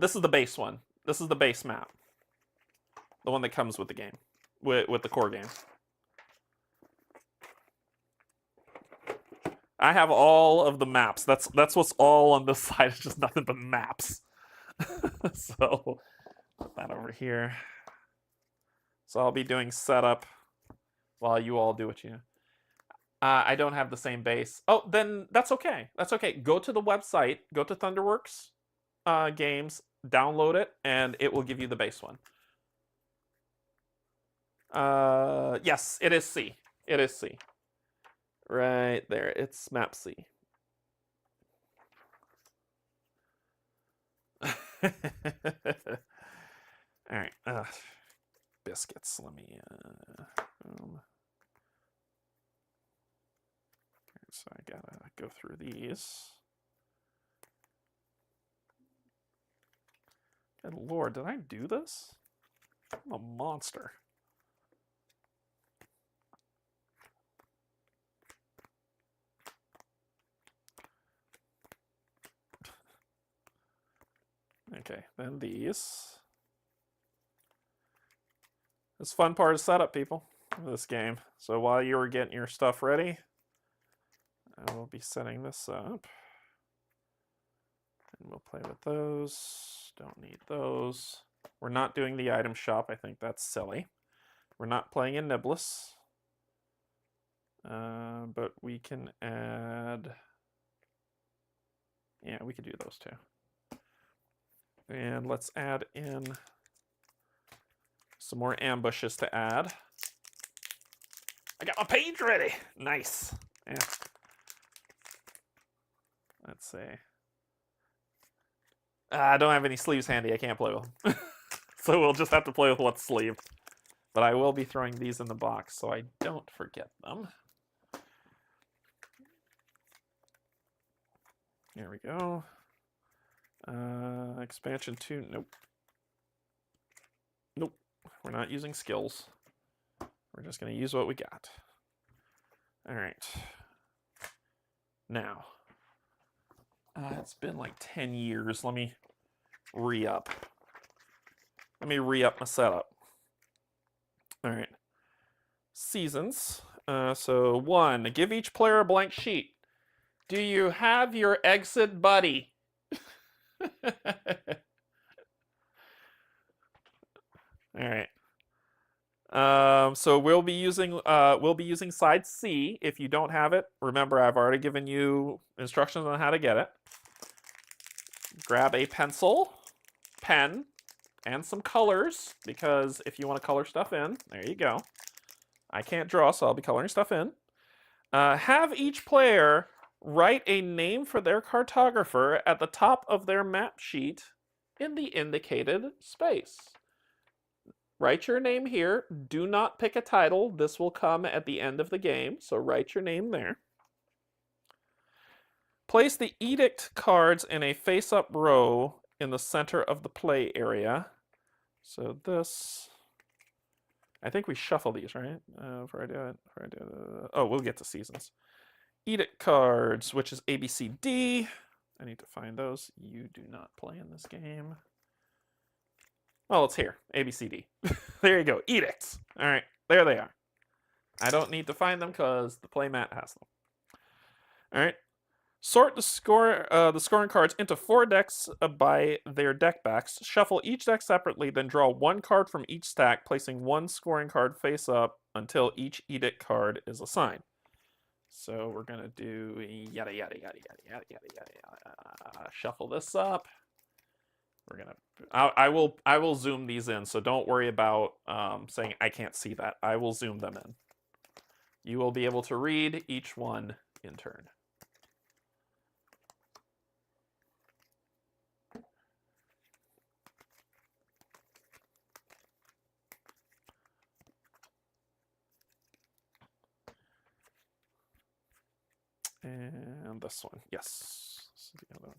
S1: This is the base one. This is the base map. The one that comes with the game. With the core game. I have all of the maps. That's what's all on this side. It's just nothing but maps. So, put that over here. So I'll be doing setup while you all do what you do. I don't have the same base. Oh, then that's okay. That's okay. Go to the website. Go to Thunderworks Games. Download it, and it will give you the base one. Yes, it is C. It is C. Right there. It's map C. All right. Biscuits. Let me. So I gotta go through these. Good Lord, did I do this? I'm a monster. Okay, then these. This fun part is setup, people, of this game. So while you were getting your stuff ready, I will be setting this up. And we'll play with those. Don't need those. We're not doing the item shop. I think that's silly. We're not playing in Niblis. But we can add... Yeah, we could do those too. And let's add in some more ambushes to add. I got my page ready. Nice. Yeah. Let's see. I don't have any sleeves handy. I can't play with them. So we'll just have to play with what's sleeved. But I will be throwing these in the box so I don't forget them. There we go. Expansion 2. Nope. Nope. We're not using skills. We're just going to use what we got. All right. Now. It's been like 10 years. Let me re-up. Let me re-up my setup. All right. Seasons. So 1, give each player a blank sheet. Do you have your exit buddy? All right. So we'll be using side C. If you don't have it, remember I've already given you instructions on how to get it. Grab a pencil, pen, and some colors, because if you want to color stuff in, there you go. I can't draw, so I'll be coloring stuff in. Have each player write a name for their cartographer at the top of their map sheet in the indicated space. Write your name here. Do not pick a title. This will come at the end of the game, so write your name there. Place the edict cards in a face-up row in the center of the play area. So this, I think we shuffle these, right? Oh, we'll get to seasons. Edict cards, which is A, B, C, D. I need to find those. You do not play in this game. Oh, it's here. A, B, C, D. There you go. Edicts. All right. There they are. I don't need to find them because the playmat has them. All right. Sort the scoring cards into 4 decks by their deck backs. Shuffle each deck separately, then draw 1 card from each stack, placing 1 scoring card face up until each edict card is assigned. So we're gonna do yada yada yada yada yada yada yada. Shuffle this up. We're gonna. I will zoom these in, so don't worry about saying I can't see that. I will zoom them in. You will be able to read each one in turn. And this one, yes. This is the other one.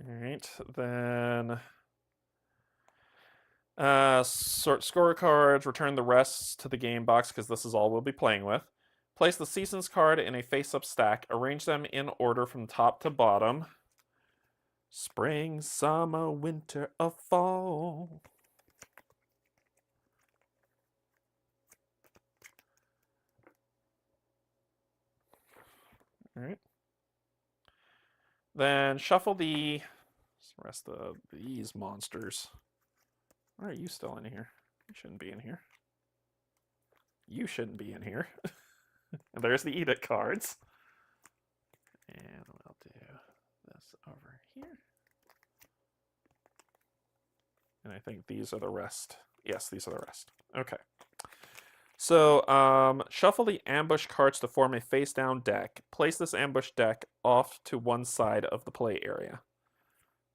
S1: All right, then sort scorecards, return the rest to the game box because this is all we'll be playing with. Place the seasons card in a face-up stack. Arrange them in order from top to bottom. Spring, summer, winter, or fall. All right. Then shuffle the rest of these monsters. Why are you still in here? You shouldn't be in here. You shouldn't be in here. And there's the edict cards. And we'll do this over here. And I think these are the rest. Yes, these are the rest. Okay. So shuffle the ambush cards to form a face-down deck. Place this ambush deck off to one side of the play area.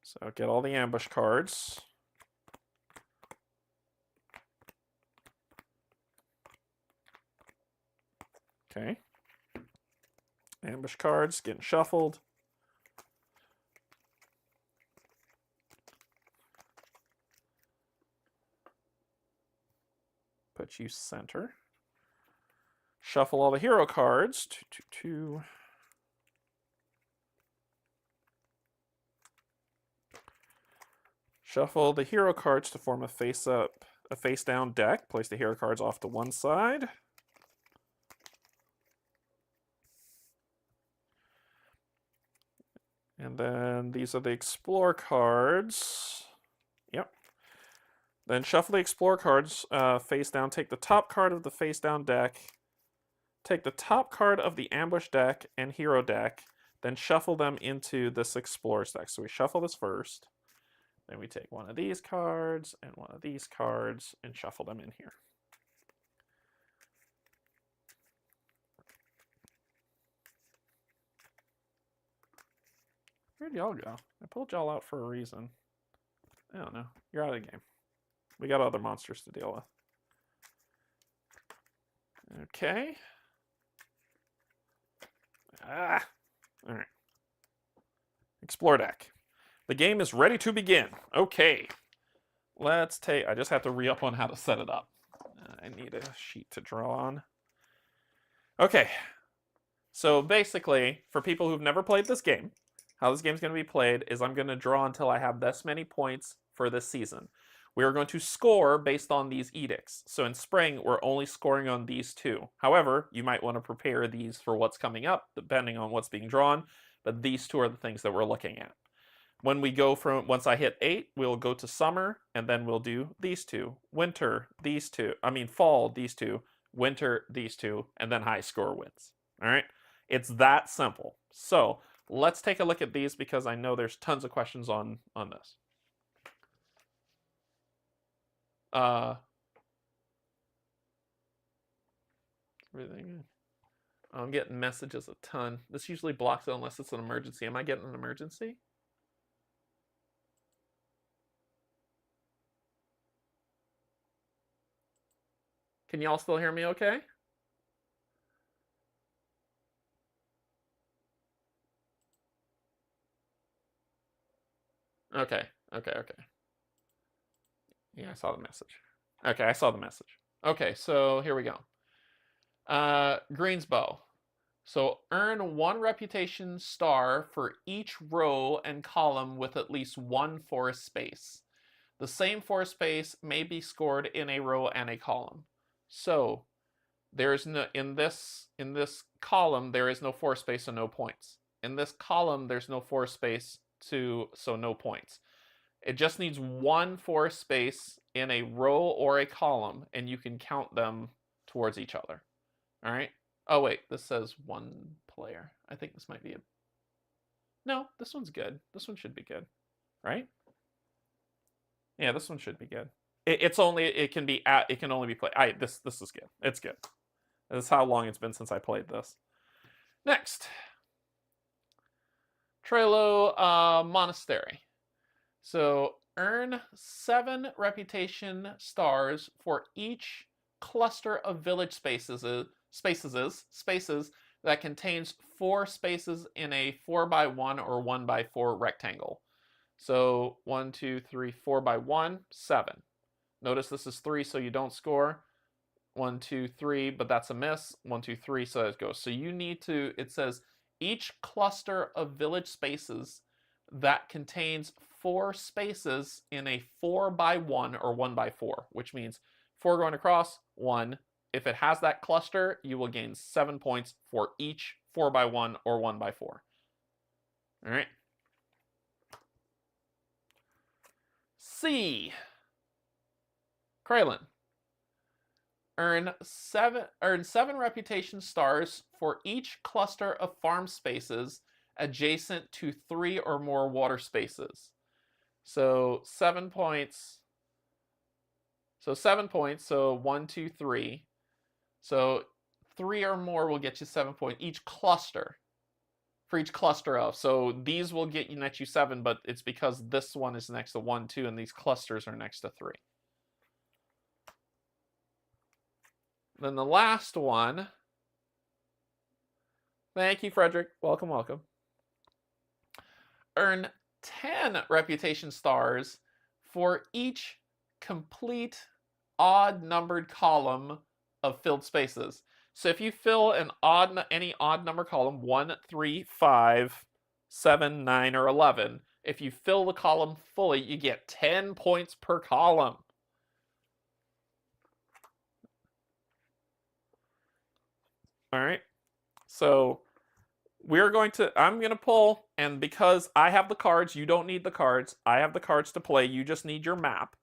S1: So get all the ambush cards. Okay. Ambush cards getting shuffled. Put you center. Shuffle all the hero cards. 2, 2, 2. Shuffle the hero cards to form a face-down deck. Place the hero cards off to one side. And then these are the explore cards. Yep. Then shuffle the explore cards face down. Take the top card of the face down deck. Take the top card of the ambush deck and hero deck. Then shuffle them into this explorer's deck. So we shuffle this first. Then we take one of these cards and one of these cards and shuffle them in here. Where'd y'all go? I pulled y'all out for a reason. I don't know. You're out of the game. We got other monsters to deal with. Okay. All right. Explore deck. The game is ready to begin. Okay. Let's take... I just have to re-up on how to set it up. I need a sheet to draw on. Okay. So basically, for people who've never played this game, How this game's going to be played is I'm going to draw until I have this many points for this season. We are going to score based on these edicts. So in spring, we're only scoring on these two. However, you might want to prepare these for what's coming up, depending on what's being drawn. But these two are the things that we're looking at. When we go from, once I hit 8, we'll go to summer, and then we'll do these two. Winter, these two. I mean, fall, these two. Winter, these two. And then high score wins. All right? It's that simple. So let's take a look at these because I know there's tons of questions on this. Everything. I'm getting messages a ton. This usually blocks it unless it's an emergency. Am I getting an emergency? Can y'all still hear me okay? Okay. Yeah, I saw the message. Okay, I saw the message. Okay, so here we go. Greensbow. So earn 1 reputation star for each row and column with at least 1 forest space. The same forest space may be scored in a row and a column. So there's no in this column there is no forest space, so no points. In this column there's no forest space, so no points. It just needs 1 forest space in a row or a column, and you can count them towards each other. All right. Oh wait, this says 1 player. I think this might be a. No, this one's good. This one should be good, right? Yeah, this one should be good. It can only be played. This is good. It's good. This is how long it's been since I played this. Next, Trello Monastery. So earn 7 reputation stars for each cluster of village spaces that contains 4 spaces in a 4x1 or 1x4 rectangle. So 1, 2, 3, 4x1, 7. Notice this is 3, so you don't score. 1, 2, 3, but that's a miss. 1, 2, 3, so it goes. So you need to, it says each cluster of village spaces that contains 4 spaces in a 4x1 or 1x4, which means 4 going across, 1. If it has that cluster, you will gain 7 points for each 4x1 or 1x4. All right. C. Kralin. Earn 7 reputation stars for each cluster of farm spaces adjacent to 3 or more water spaces. So 7 points. So 7 points. So 1, 2, 3. So 3 or more will get you 7 points each cluster. For each cluster of. So these will net you 7, but it's because this one is next to 1, 2, and these clusters are next to 3. Then the last one. Thank you, Frederick. Welcome, welcome. Earn 10 reputation stars for each complete odd-numbered column of filled spaces. So if you fill any odd number column, 1, 3, 5, 7, 9, or 11, if you fill the column fully, you get 10 points per column. All right. So I'm going to pull, and because I have the cards, you don't need the cards. I have the cards to play. You just need your map.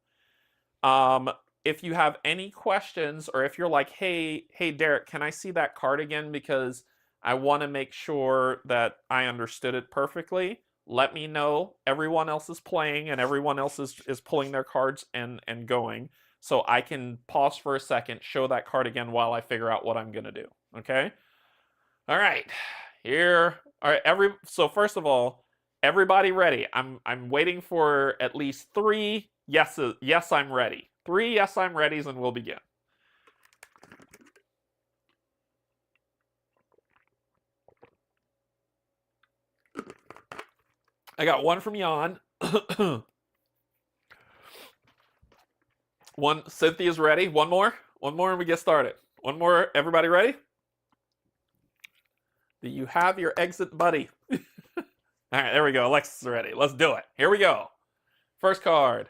S1: If you have any questions, or if you're like, hey, Derek, can I see that card again? Because I want to make sure that I understood it perfectly. Let me know. Everyone else is playing, and everyone else is pulling their cards and going. So I can pause for a second, show that card again while I figure out what I'm going to do. Okay? All right. Here. All right. So first of all, everybody ready? I'm waiting for at least 3 yeses. Yes, I'm ready. 3 yes, I'm readies, and we'll begin. I got 1 from Jan. 1. Cynthia's ready. 1 more. 1 more, and we get started. 1 more. Everybody ready? Do you have your exit buddy? All right, there we go. Alexis is ready. Let's do it. Here we go. First card.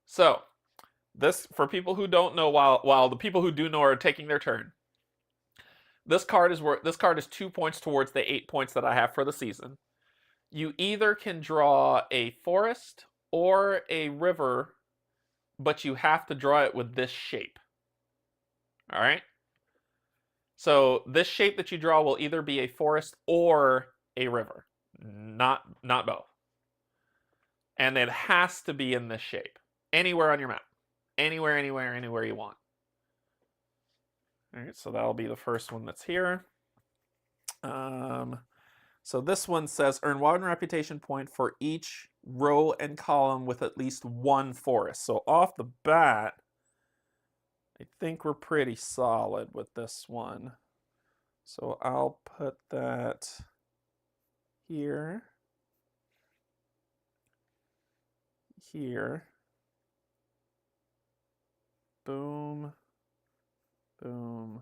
S1: So, this, for people who don't know, while the people who do know are taking their turn, this card is 2 points towards the 8 points that I have for the season. You either can draw a forest or a river, but you have to draw it with this shape. All right? So this shape that you draw will either be a forest or a river, not both. And it has to be in this shape, anywhere on your map, anywhere you want. All right, so that'll be the first one that's here. So this one says earn 1 reputation point for each row and column with at least 1 forest. So off the bat, I think we're pretty solid with this one. So I'll put that here, here, boom, boom,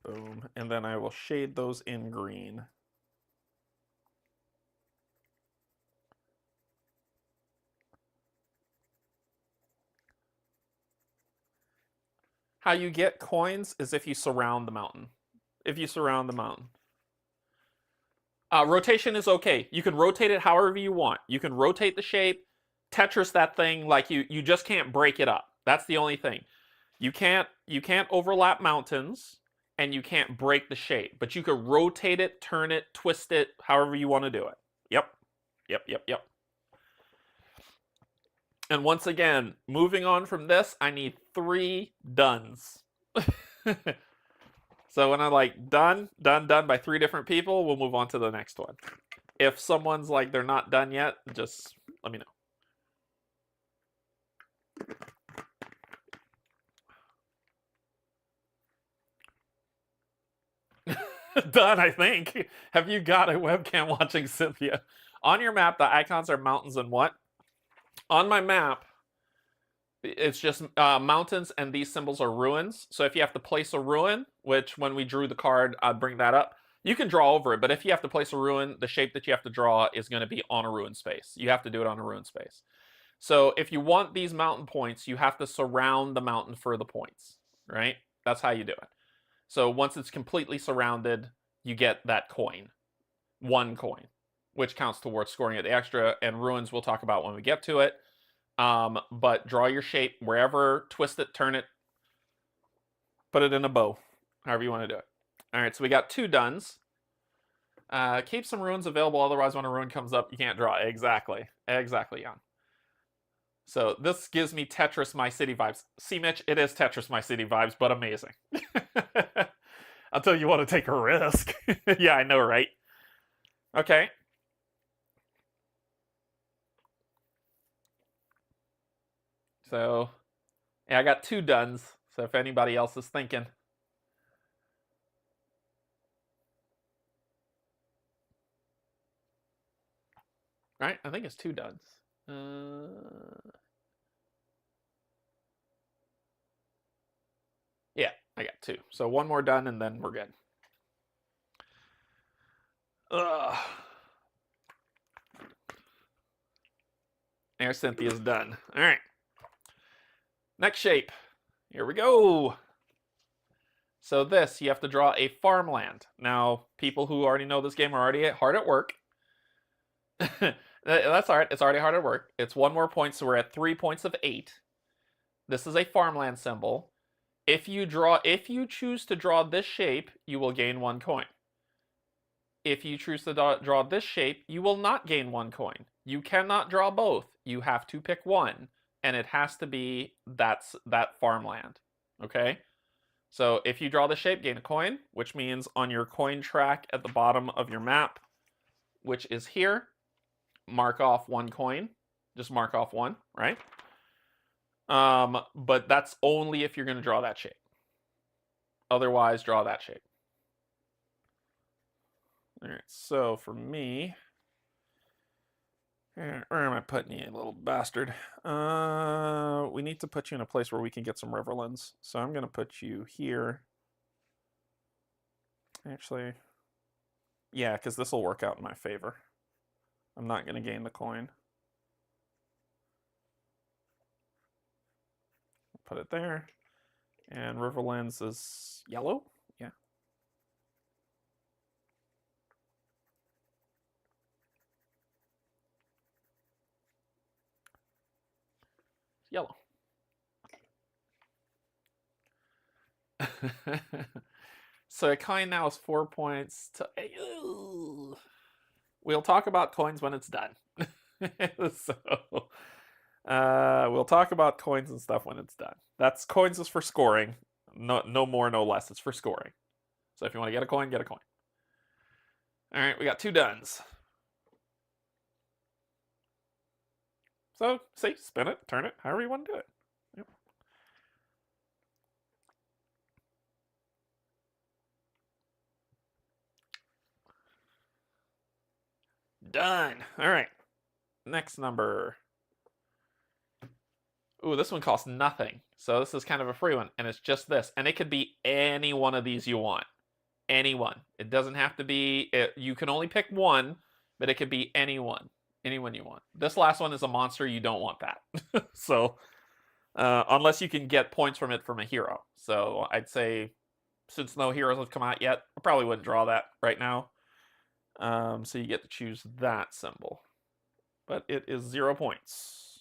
S1: boom, and then I will shade those in green. How you get coins is if you surround the mountain. If you surround the mountain. Rotation is okay. You can rotate it however you want. You can rotate the shape, Tetris that thing, like you just can't break it up. That's the only thing. You can't overlap mountains, and you can't break the shape, but you can rotate it, turn it, twist it, however you want to do it. Yep. And once again, moving on from this, I need 3 dones. So when I'm like done by 3 different people, we'll move on to the next one. If someone's like they're not done yet, just let me know. Done, I think. Have you got a webcam watching Cynthia? On your map, the icons are mountains and what? On my map, it's just mountains, and these symbols are ruins. So if you have to place a ruin, which when we drew the card, I'd bring that up. You can draw over it, but if you have to place a ruin, the shape that you have to draw is going to be on a ruin space. You have to do it on a ruin space. So if you want these mountain points, you have to surround the mountain for the points, right? That's how you do it. So once it's completely surrounded, you get that coin. 1 coin, which counts towards scoring it the extra, and ruins we'll talk about when we get to it. But draw your shape wherever, twist it, turn it, put it in a bow, however you want to do it. All right, so we got 2 dones. Keep some ruins available, otherwise when a ruin comes up, you can't draw. Exactly, Jan. So this gives me Tetris My City vibes. See, Mitch, it is Tetris My City vibes, but amazing. Until you want to take a risk. Yeah, I know, right? Okay. So, yeah, I got 2 dones. So if anybody else is thinking. All right, I think it's 2 dones. Yeah, I got 2. So 1 more done, and then we're good. There, Cynthia's done. All right. Next shape. Here we go. So this, you have to draw a farmland. Now, people who already know this game are already hard at work. That's all right. It's already hard at work. It's 1 more point, so we're at 3 points of 8. This is a farmland symbol. If you choose to draw this shape, you will gain 1 coin. If you choose to draw this shape, you will not gain 1 coin. You cannot draw both. You have to pick one, and it has to be that farmland. Okay? So if you draw the shape, gain a coin, which means on your coin track at the bottom of your map, which is here, mark off 1 coin. Just mark off 1, right? But that's only if you're going to draw that shape. Otherwise, draw that shape. All right, so for me, where am I putting you, little bastard? We need to put you in a place where we can get some riverlands. So I'm going to put you here. Actually, Yeah, because this will work out in my favor. I'm not going to gain the coin. Put it there. And Riverlands is yellow? Yeah. Yellow. So a coin now is 4 points to... We'll talk about coins when it's done. So we'll talk about coins and stuff when it's done. That's coins is for scoring. No more, no less. It's for scoring. So if you want to get a coin, get a coin. All right, we got 2 dones. So, see, spin it, turn it, however you want to do it. Yep. Done. All right. Next number. Ooh, this one costs nothing. So this is kind of a free one, and it's just this. And it could be any one of these you want. Any one. It doesn't have to be... you can only pick one, but it could be anyone. Anyone you want. This last one is a monster. You don't want that. So, unless you can get points from it from a hero. So I'd say, since no heroes have come out yet, I probably wouldn't draw that right now. So you get to choose that symbol. But it is 0 points.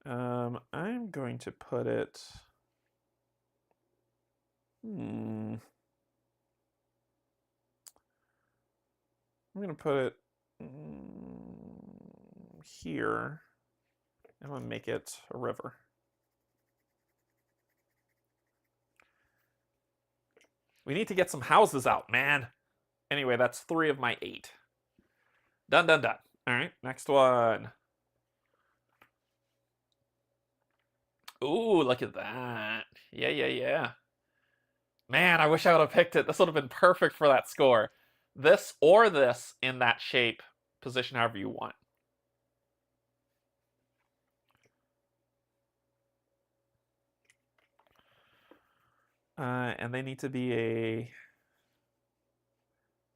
S1: I'm going to put it... I'm going to put it here. I'm going to make it a river. We need to get some houses out, man. Anyway, that's 3 of my 8. Done, done, done. All right, next one. Ooh, look at that. Yeah. Man, I wish I would have picked it. This would have been perfect for that score. This or this in that shape, position however you want. And they need to be a...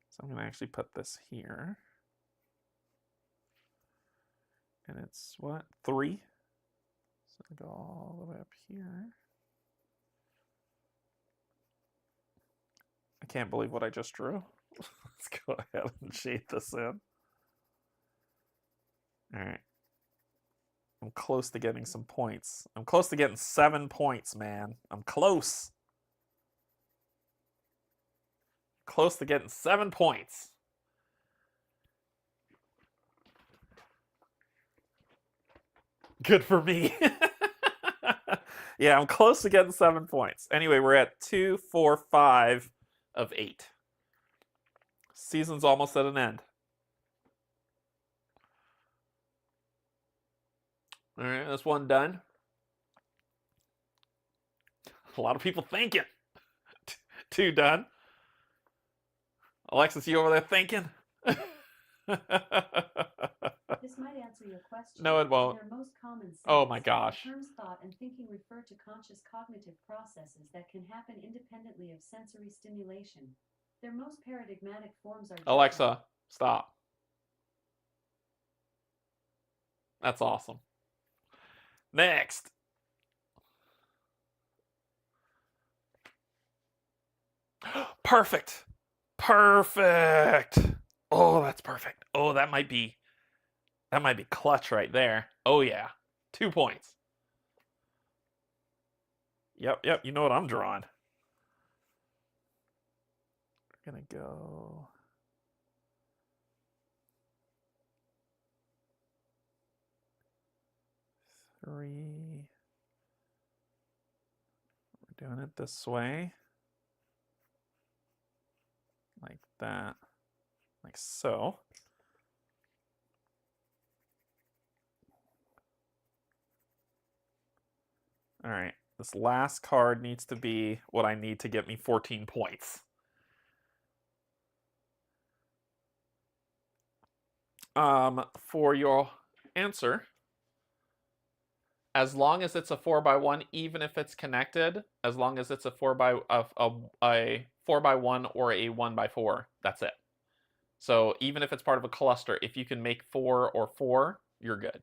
S1: So I'm going to actually put this here. And it's what? 3? So I go all the way up here. I can't believe what I just drew. Let's go ahead and shade this in. All right. I'm close to getting some points. I'm close to getting 7 points, man. I'm close. Close to getting 7 points. Good for me. Yeah, I'm close to getting 7 points. Anyway, we're at 2, 4, 5 of 8. Season's almost at an end. All right, that's one done. A lot of people thinking. 2 done. Alexis, you over there thinking?
S2: This might answer your question.
S1: No, it won't.
S2: In their most common sense,
S1: oh my gosh.
S2: The terms thought and thinking refer to conscious cognitive processes that can happen independently of sensory stimulation. Their most paradigmatic forms are...
S1: Alexa, stop. That's awesome. Next. Perfect. Perfect. Oh, that's perfect. Oh, that might be clutch right there. Oh yeah. 2 points. Yep, you know what I'm drawing. We're gonna go... Three. We're doing it this way. Like that. Like so. All right. This last card needs to be what I need to get me 14 points. For your answer, as long as it's a 4x1, even if it's connected, as long as it's a 4x 4x1 or a 1x4, that's it. So even if it's part of a cluster, if you can make 4 or 4, you're good.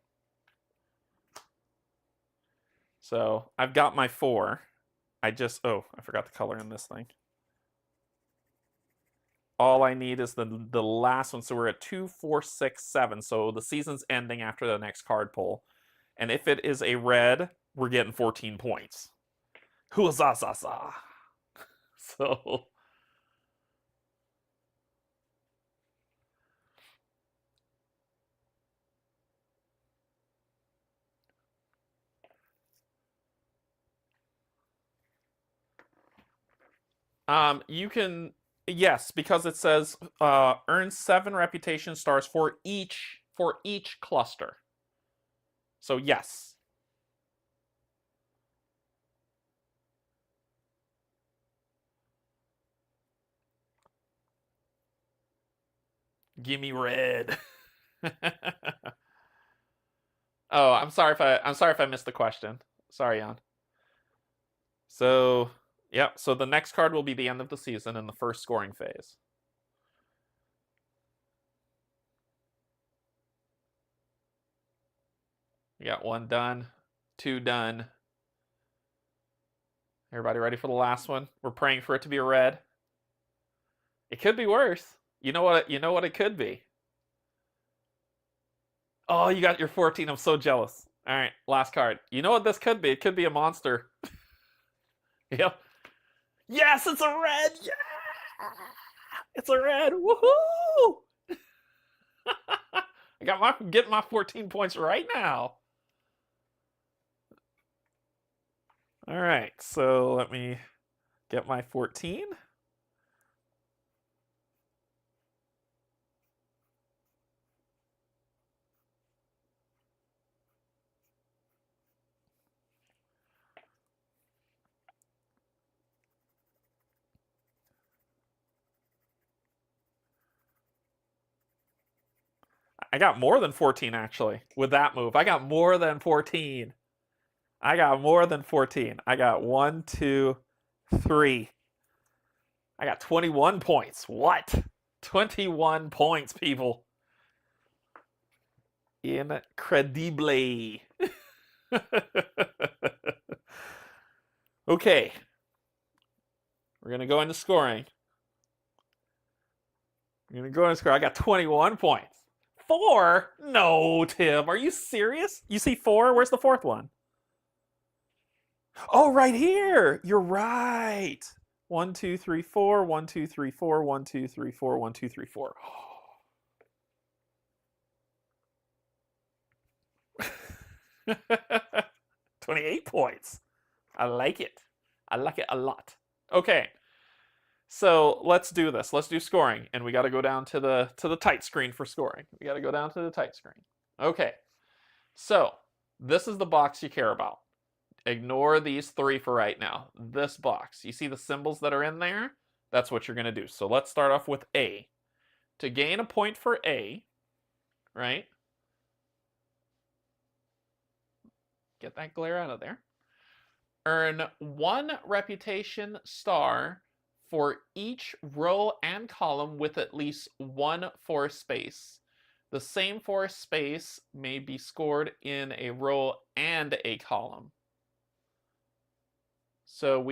S1: So I've got my 4. I forgot the color in this thing. All I need is the last one. So we're at 2, 4, 6, 7. So the season's ending after the next card pull. And if it is a red, we're getting 14 points. Huzzah! So you can, yes, because it says earn 7 reputation stars for each cluster. So yes. Gimme red. Oh, I'm sorry if I missed the question. Sorry, Jan. So, yep, so the next card will be the end of the season in the first scoring phase. We got 1 done, 2 done. Everybody ready for the last one? We're praying for it to be a red. It could be worse. You know what it could be. Oh, you got your 14. I'm so jealous. All right, last card. You know what this could be? It could be a monster. Yep. Yes, it's a red. Yeah! It's a red. Woohoo! I'm getting my 14 points right now. All right, so let me get my 14. I got more than 14 actually with that move. I got more than 14. I got 1, 2, 3. I got 21 points. What? 21 points, people. Incredible. Okay. We're going to go into scoring. I got 21 points. 4? No, Tim. Are you serious? You see 4? Where's the 4th one? Oh, right here. You're right. 1, 2, 3, 4. 1, 2, 3, 4. 1, 2, 3, 4. 1, 2, 3, 4. 28 points. I like it. I like it a lot. Okay. So let's do this. Let's do scoring, and we got to go down to the tight screen for scoring. We got to go down to the tight screen. Okay. So this is the box you care about. Ignore these 3 for right now. This box. You see the symbols that are in there? That's what you're going to do. So let's start off with A. To gain a point for A, right? Get that glare out of there. Earn 1 reputation star for each row and column with at least 1 forest space. The same forest space may be scored in a row and a column. So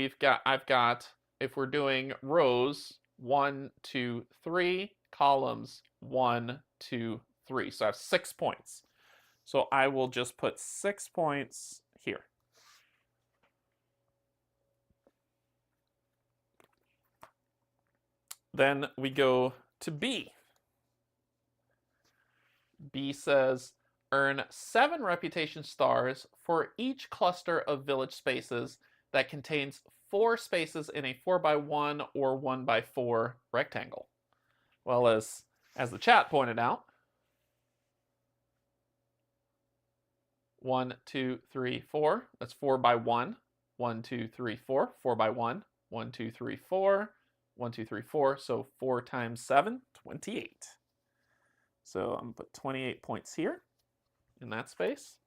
S1: I've got, if we're doing rows, 1, 2, 3, columns, 1, 2, 3. So I have 6 points. So I will just put 6 points here. Then we go to B. B says, earn 7 reputation stars for each cluster of village spaces that contains 4 spaces in a 4x1 or 1x4 rectangle. Well, as the chat pointed out, 1, 2, 3, 4. That's 4x1. 1, 2, 3, 4. 4x1. 1, 2, 3, 4. 1, 2, 3, 4. So 4 times 7, 28. So I'm going to put 28 points here in that space.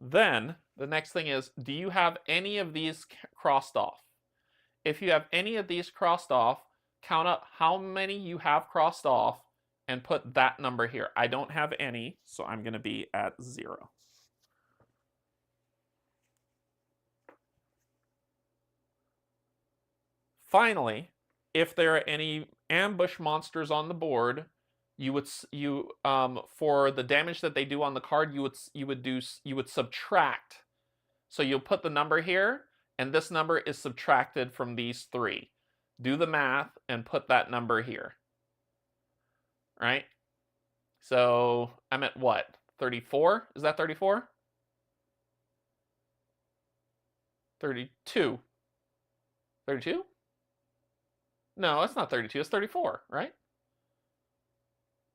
S1: Then the next thing is, do you have any of these crossed off? if you have any of these crossed off, count up how many you have crossed off and put that number here. I don't have any, so I'm going to be at 0. Finally, if there are any ambush monsters on the board, for the damage that they do on the card, you would subtract. So you'll put the number here, and this number is subtracted from these 3. Do the math and put that number here. Right? So I'm at what? 34? Is that 34? 32. 32? No, it's not 32. It's 34, right?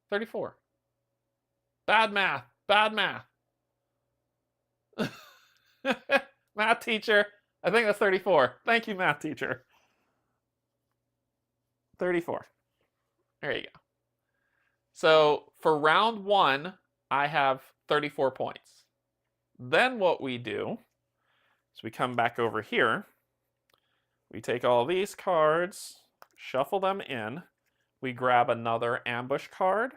S1: 34. Bad math. Bad math. Math teacher. I think that's 34. Thank you, math teacher. 34. There you go. So for round 1, I have 34 points. Then what we do is we come back over here. We take all these cards, shuffle them in. We grab another ambush card.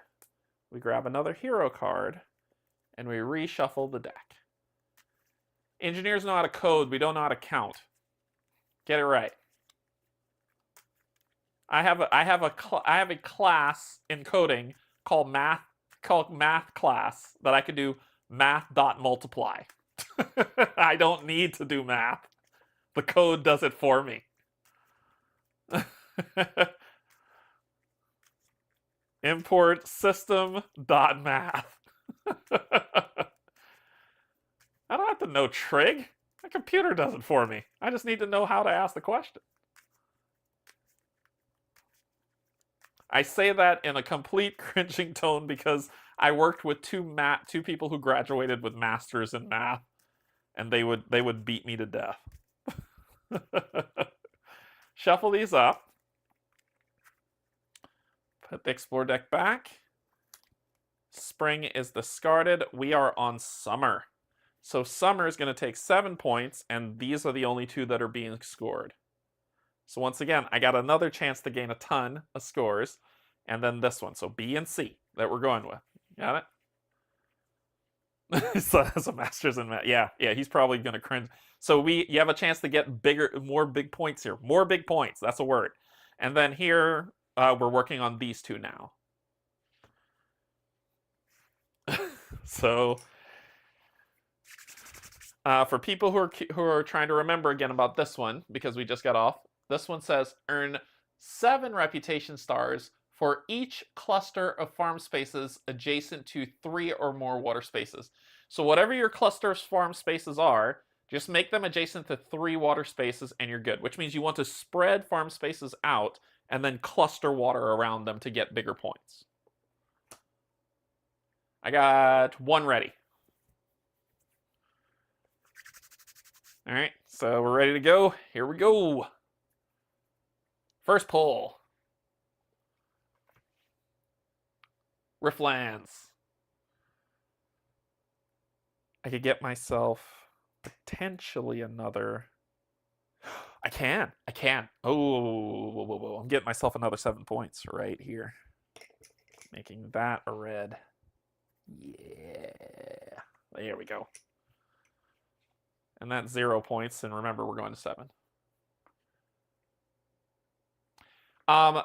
S1: We grab another hero card. And we reshuffle the deck. Engineers know how to code. We don't know how to count. Get it right. I have a class in coding called math class that I can do math.multiply. I don't need to do math. The code does it for me. Import system.math. I don't have to know trig. The computer does it for me. I just need to know how to ask the question. I say that in a complete cringing tone because I worked with two people who graduated with masters in math, and they would beat me to death. Shuffle these up. Put the Explore deck back. Spring is discarded. We are on Summer. So Summer is going to take 7 points, and these are the only 2 that are being scored. So once again, I got another chance to gain a ton of scores, and then this one. So B and C that we're going with. Got it? So that's a master's in math. Yeah, he's probably going to cringe. So you have a chance to get more big points here. More big points. That's a word. And then here, we're working on these 2 now. So for people who are trying to remember again about this one, because we just got off, this one says earn 7 reputation stars for each cluster of farm spaces adjacent to 3 or more water spaces. So whatever your cluster of farm spaces are, just make them adjacent to 3 water spaces and you're good, which means you want to spread farm spaces out and then cluster water around them to get bigger points. I got 1 ready. All right, so we're ready to go. Here we go. First pull. Riftlands. I could get myself potentially another. I can. Oh, I'm getting myself another 7 points right here. Making that a red. Yeah. There we go. And that's 0 points. And remember, we're going to 7.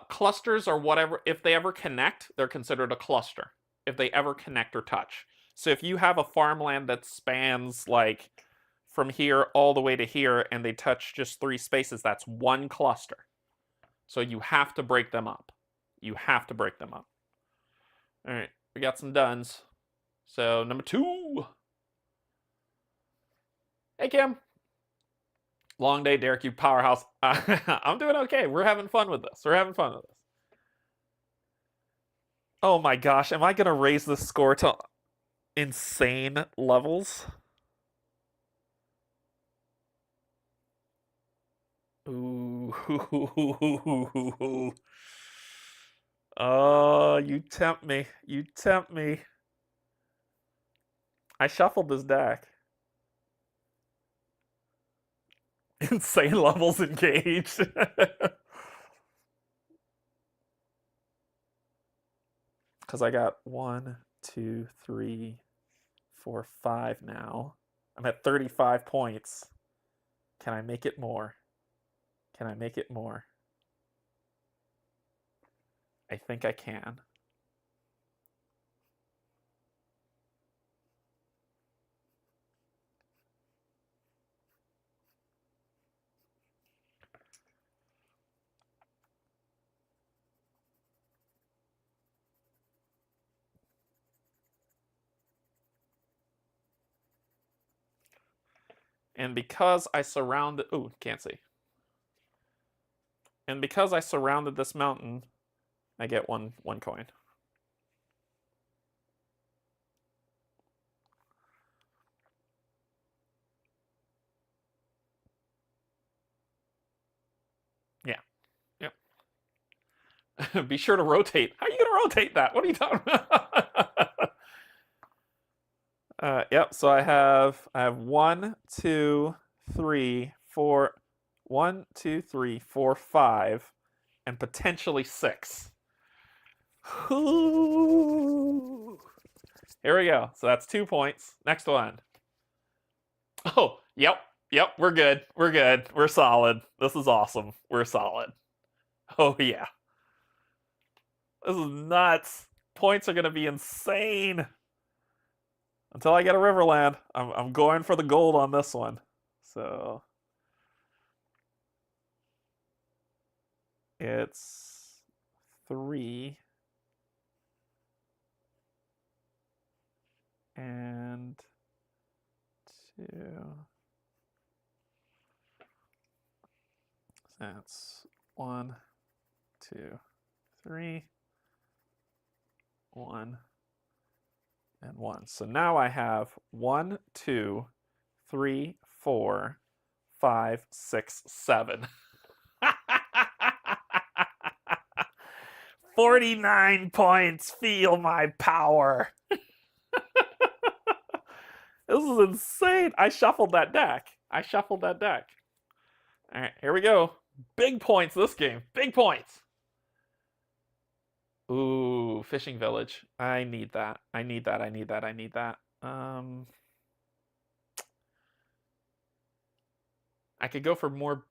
S1: Clusters are whatever. If they ever connect, they're considered a cluster. If they ever connect or touch. So if you have a farmland that spans like from here all the way to here and they touch just 3 spaces, that's 1 cluster. So you have to break them up. You have to break them up. All right, we got some duns. So number 2. Hey, Kim. Long day, Derek, you powerhouse. I'm doing okay. We're having fun with this. Oh my gosh, am I going to raise the score to insane levels? Ooh. Oh, you tempt me. I shuffled this deck. Insane levels engaged. Because I got 1, 2, 3, 4, 5 now. I'm at 35 points. Can I make it more? Can I make it more? I think I can. And because I surrounded... Ooh, can't see. And because I surrounded this mountain, I get one coin. Yeah. Yep. Be sure to rotate. How are you going to rotate that? What are you talking about? Yep, so I have 1, 2, 3, 4... 1, 2, 3, 4, 5, and potentially 6. Ooh. Here we go. So that's 2 points. Next one. Oh, yep, we're good. We're good. We're solid. This is awesome. We're solid. Oh, yeah. This is nuts. Points are going to be insane. Until I get a Riverland, I'm going for the gold on this one. So it's 3 and 2. That's 1, 2, 3, 1, and 1. So now I have 1, 2, 3, 4, 5, 6, 7. 49 points. Feel my power. This is insane. I shuffled that deck. All right, here we go. Big points this game. Big points. Ooh, fishing village. I need that. I need that. I could go for more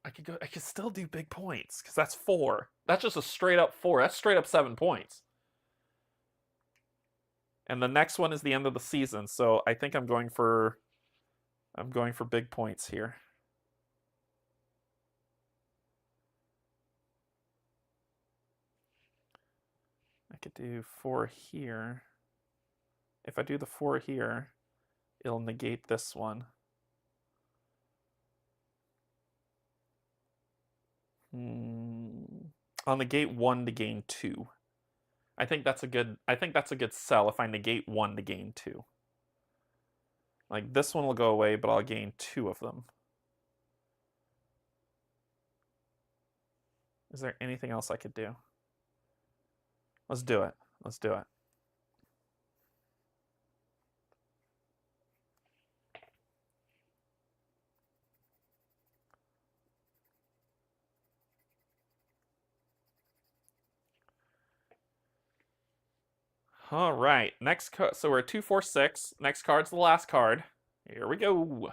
S1: I could still do big points because that's 4. That's just a straight up 4. That's straight up 7 points. And the next one is the end of the season, so I think I'm going for big points here. I could do 4 here. If I do the 4 here, it'll negate this one. I'll negate 1 to gain 2. I think that's a good sell if I negate 1 to gain 2. Like this one will go away, but I'll gain 2 of them. Is there anything else I could do? Let's do it. All right, next card. So we're at 2, 4, 6. Next card's the last card. Here we go.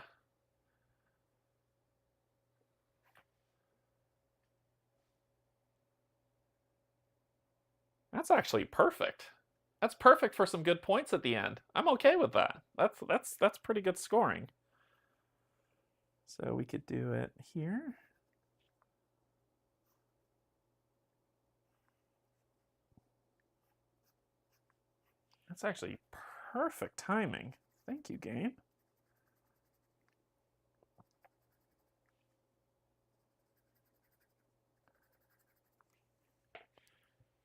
S1: That's actually perfect. That's perfect for some good points at the end. I'm okay with that. That's pretty good scoring. So we could do it here. That's actually perfect timing. Thank you, game.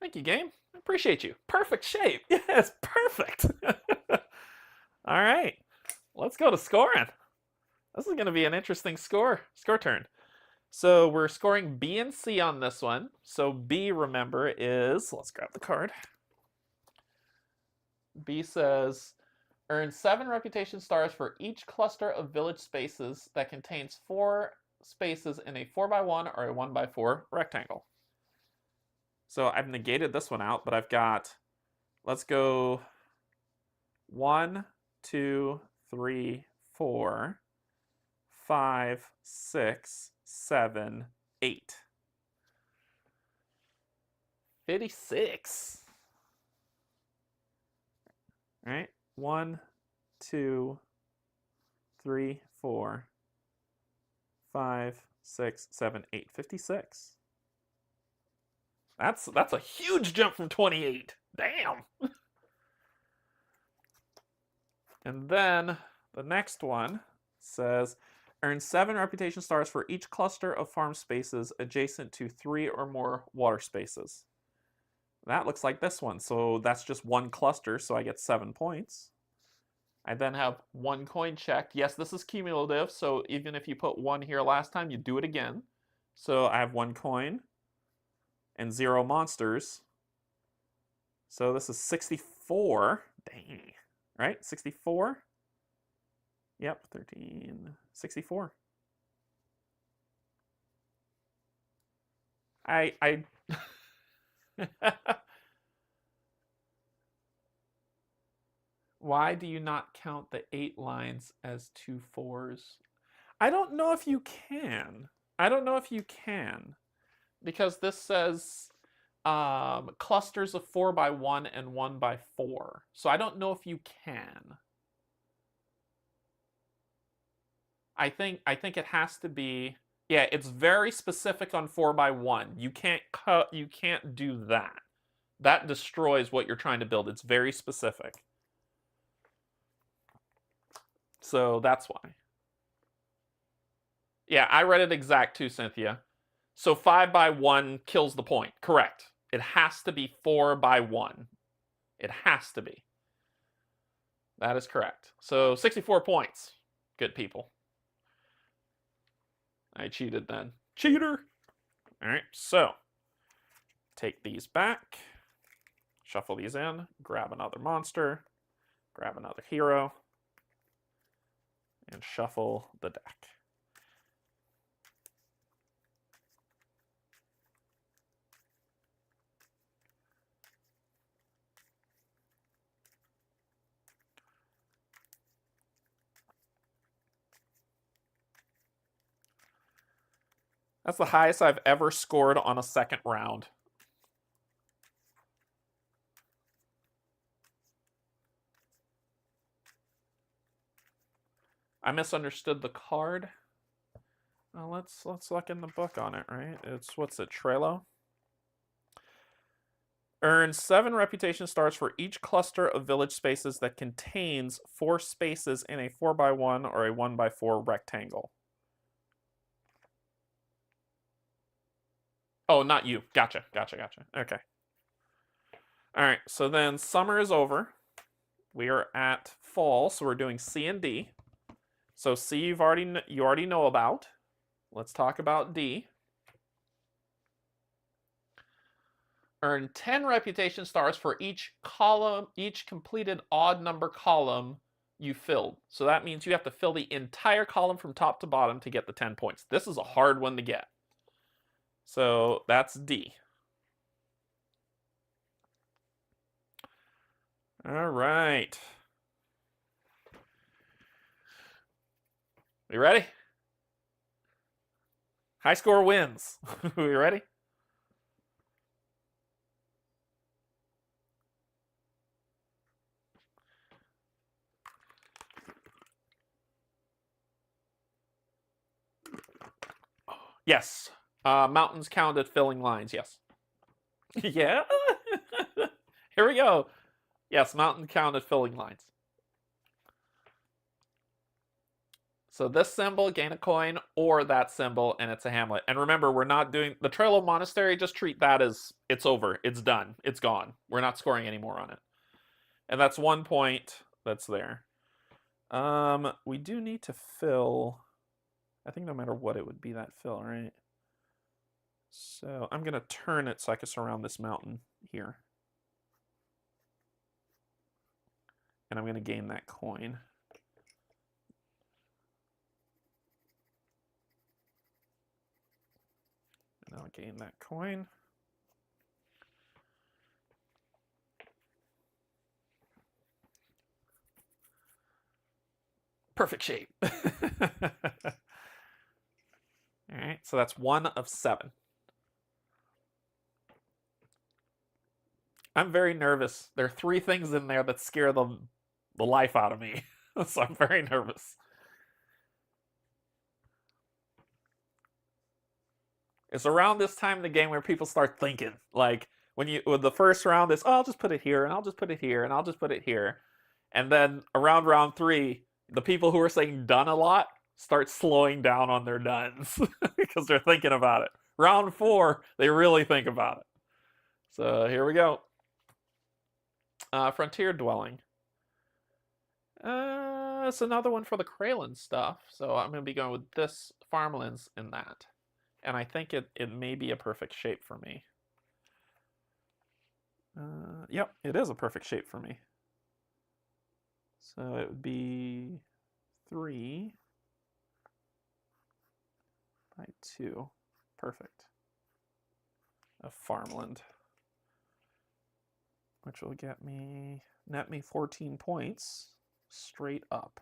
S1: Thank you, game. I appreciate you. Perfect shape. Yes, perfect. All right, let's go to scoring. This is going to be an interesting score turn. So we're scoring B and C on this one. So B, remember, is, let's grab the card. B says, earn 7 reputation stars for each cluster of village spaces that contains 4 spaces in a 4x1 or a 1x4 rectangle. So I've negated this one out, but I've got, let's go 1, 2, 3, 4, 5, 6, 7, 8. 56. All right, 1, 2, 3, 4, 5, 6, 7, 8. 56. That's a huge jump from 28. Damn. And then the next one says, earn 7 reputation stars for each cluster of farm spaces adjacent to 3 or more water spaces. That looks like this one. So that's just one cluster, so I get 7 points. I then have 1 coin checked. Yes, this is cumulative, so even if you put 1 here last time, you do it again. So I have 1 coin and 0 monsters. So this is 64. Dang. Right? 64? Yep, 13. 64. I Why do you not count the 8 lines as 2 4s? I don't know if you can. I don't know if you can. Because this says clusters of 4x1 and 1x4. So I don't know if you can. I think it has to be, yeah, it's very specific on 4x1. You can't do that. That destroys what you're trying to build. It's very specific. So that's why. Yeah, I read it exact too, Cynthia. So 5x1 kills the point. Correct. It has to be 4x1. It has to be. That is correct. So 64 points. Good people. I cheated then. Cheater! Alright, so take these back. Shuffle these in. Grab another monster. Grab another hero. And shuffle the deck. That's the highest I've ever scored on a second round. I misunderstood the card. Well, let's look in the book on it, right? It's, what's it, Trello? Earn 7 reputation stars for each cluster of village spaces that contains 4 spaces in a 4x1 or a 1x4 rectangle. Oh, not you. Gotcha. Okay. All right, so then summer is over. We are at fall, so we're doing C and D. So C you already know about. Let's talk about D. Earn 10 reputation stars for each column, each completed odd number column you filled. So that means you have to fill the entire column from top to bottom to get the 10 points. This is a hard one to get. So that's D. All right. You ready? High score wins. You ready? Yes. Mountains counted filling lines, yes. Yeah? Here we go. Yes, mountain counted filling lines. So this symbol, gain a coin, or that symbol, and it's a hamlet. And remember, we're not doing the Trello Monastery, just treat that as it's over. It's done. It's gone. We're not scoring any more on it. And that's 1 point that's there. We do need to fill, I think no matter what it would be that fill, right? So I'm going to turn it so I can surround this mountain here. And I'm going to gain that coin. And I'll gain that coin. Perfect shape. All right, so that's 1 of 7. I'm very nervous. There are 3 things in there that scare the life out of me. So I'm very nervous. It's around this time in the game where people start thinking. Like when the first round is, oh, I'll just put it here, and I'll just put it here, and I'll just put it here. And then around round 3, the people who are saying done a lot start slowing down on their dones because they're thinking about it. Round 4, they really think about it. So here we go. Frontier Dwelling. It's another one for the Kralin stuff. So I'm going to be going with this farmlands in that. And I think it may be a perfect shape for me. Yep, it is a perfect shape for me. So it would be 3 by 2. Perfect. Of farmland. Which will net me 14 points straight up.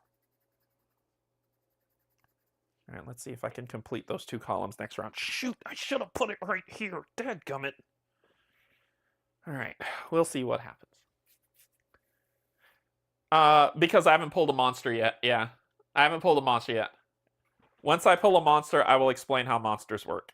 S1: All right, let's see if I can complete those 2 columns next round. Shoot, I should have put it right here. Dadgummit. All right, we'll see what happens. Because I haven't pulled a monster yet. Yeah, I haven't pulled a monster yet. Once I pull a monster, I will explain how monsters work.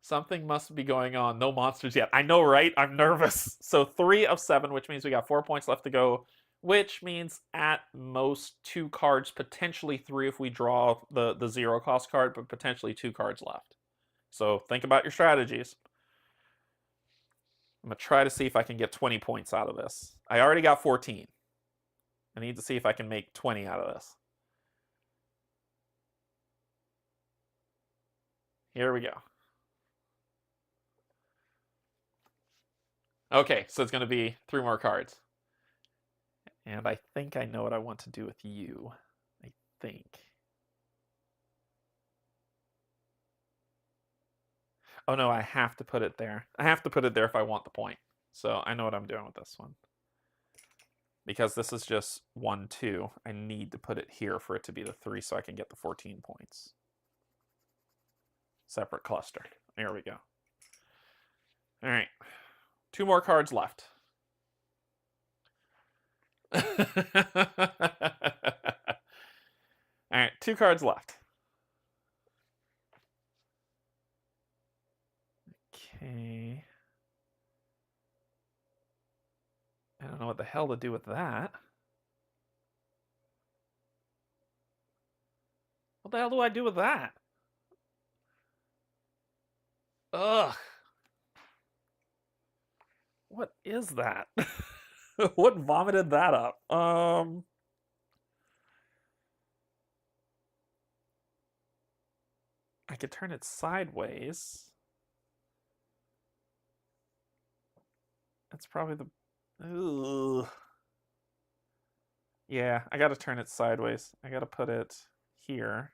S1: Something must be going on. No monsters yet. I know, right? I'm nervous. So 3 of 7, which means we got 4 points left to go, which means at most 2 cards, potentially 3 if we draw the 0 cost card, but potentially 2 cards left. So think about your strategies. I'm going to try to see if I can get 20 points out of this. I already got 14. I need to see if I can make 20 out of this. Here we go. Okay, so it's going to be 3 more cards. And I think I know what I want to do with you. I think. Oh no, I have to put it there. I have to put it there if I want the point. So I know what I'm doing with this one. Because this is just 1, 2. I need to put it here for it to be the 3 so I can get the 14 points. Separate cluster. There we go. All right. 2 more cards left. All right, 2 cards left. Okay. I don't know what the hell to do with that. What the hell do I do with that? Ugh. What is that? What vomited that up? I could turn it sideways. That's probably the... Ugh. Yeah, I gotta turn it sideways. I gotta put it here.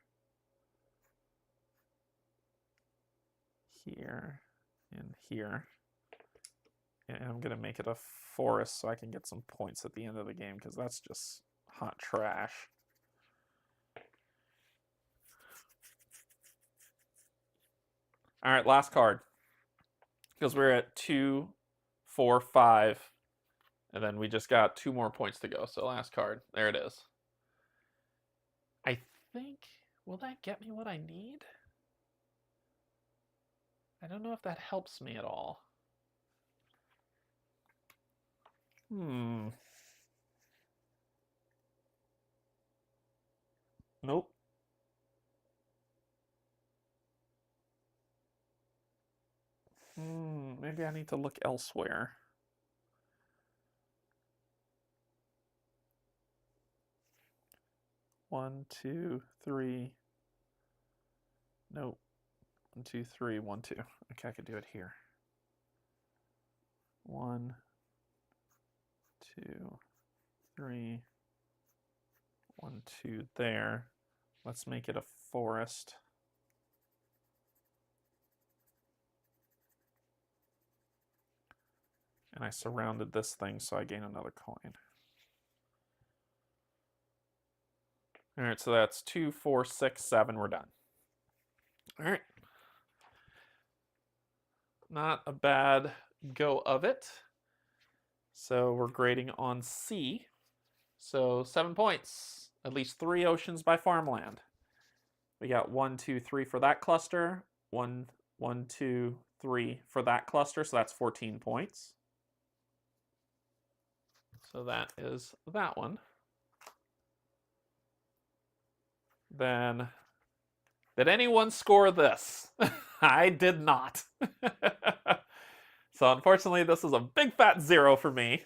S1: Here. And here. And I'm gonna make it a forest so I can get some points at the end of the game, because that's just hot trash. All right, last card. Because we're at 2, 4, 5. And then we just got 2 more points to go. So last card. There it is. I think... Will that get me what I need? I don't know if that helps me at all. Nope. Maybe I need to look elsewhere. One, 2, 3. Nope. 1, 2, 3, 1, 2. Okay, I could do it here. 1, 2, 3, 1, 2 there. Let's make it a forest. And I surrounded this thing so I gain another coin. All right, so that's 2, 4, 6, 7. We're done. All right. Not a bad go of it. So we're grading on C. So 7 points. At least 3 oceans by farmland. We got 1, 2, 3 for that cluster. 1, 1, 2, 3 for that cluster. So that's 14 points. So that is that one. Then, did anyone score this? I did not. So unfortunately, this is a big fat 0 for me.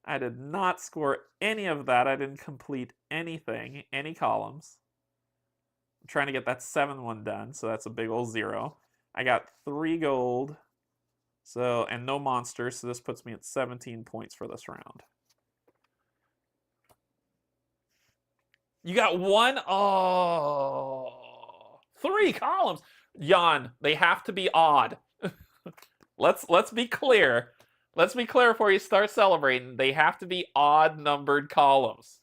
S1: I did not score any of that. I didn't complete anything, any columns. I'm trying to get that 7th one done, so that's a big old 0. I got 3 gold, so, and no monsters, so this puts me at 17 points for this round. You got 1? Oh, 3 columns. Jan, they have to be odd. Let's be clear. Let's be clear before you start celebrating. They have to be odd numbered columns.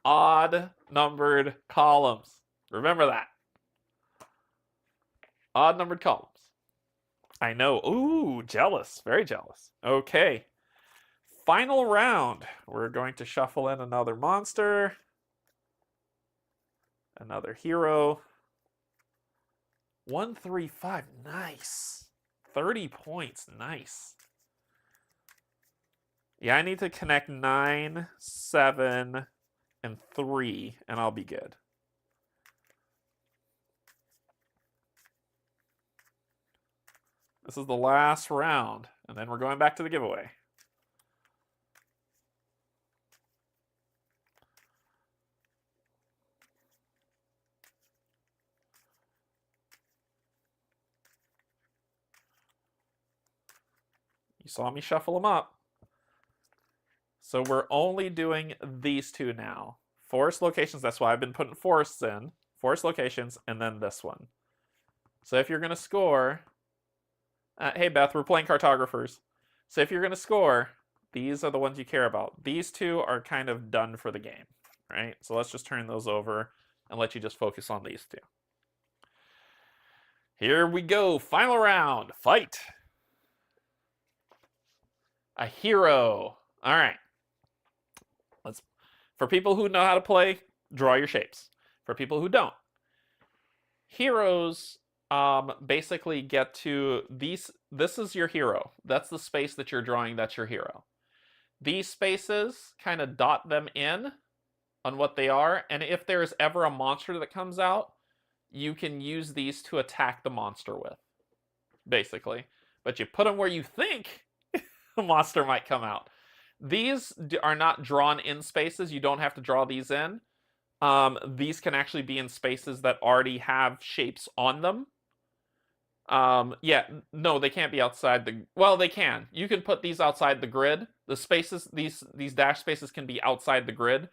S1: Odd numbered columns. Remember that. Odd numbered columns. I know. Ooh, jealous. Very jealous. Okay. Final round. We're going to shuffle in another monster. Another hero. 1, 3, 5. Nice. 30 points. Nice. Yeah, I need to connect 9, 7, and 3, and I'll be good. This is the last round, and then we're going back to the giveaway. You saw me shuffle them up. So we're only doing these 2 now. Forest locations, that's why I've been putting forests in. Forest locations, and then this one. So if you're going to score... hey, Beth, we're playing Cartographers. So if you're going to score, these are the ones you care about. These 2 are kind of done for the game, right? So let's just turn those over and let you just focus on these 2. Here we go. Final round. Fight. A hero. All right. For people who know how to play, draw your shapes. For people who don't, heroes basically get to these. This is your hero. That's the space that you're drawing. That's your hero. These spaces kind of dot them in on what they are. And if there's ever a monster that comes out, you can use these to attack the monster with, basically. But you put them where you think a monster might come out. These are not drawn in spaces. You don't have to draw these in. These can actually be in spaces that already have shapes on them. Yeah, no, they can't be outside the... Well, they can. You can put these outside the grid. The spaces, these dash spaces can be outside the grid.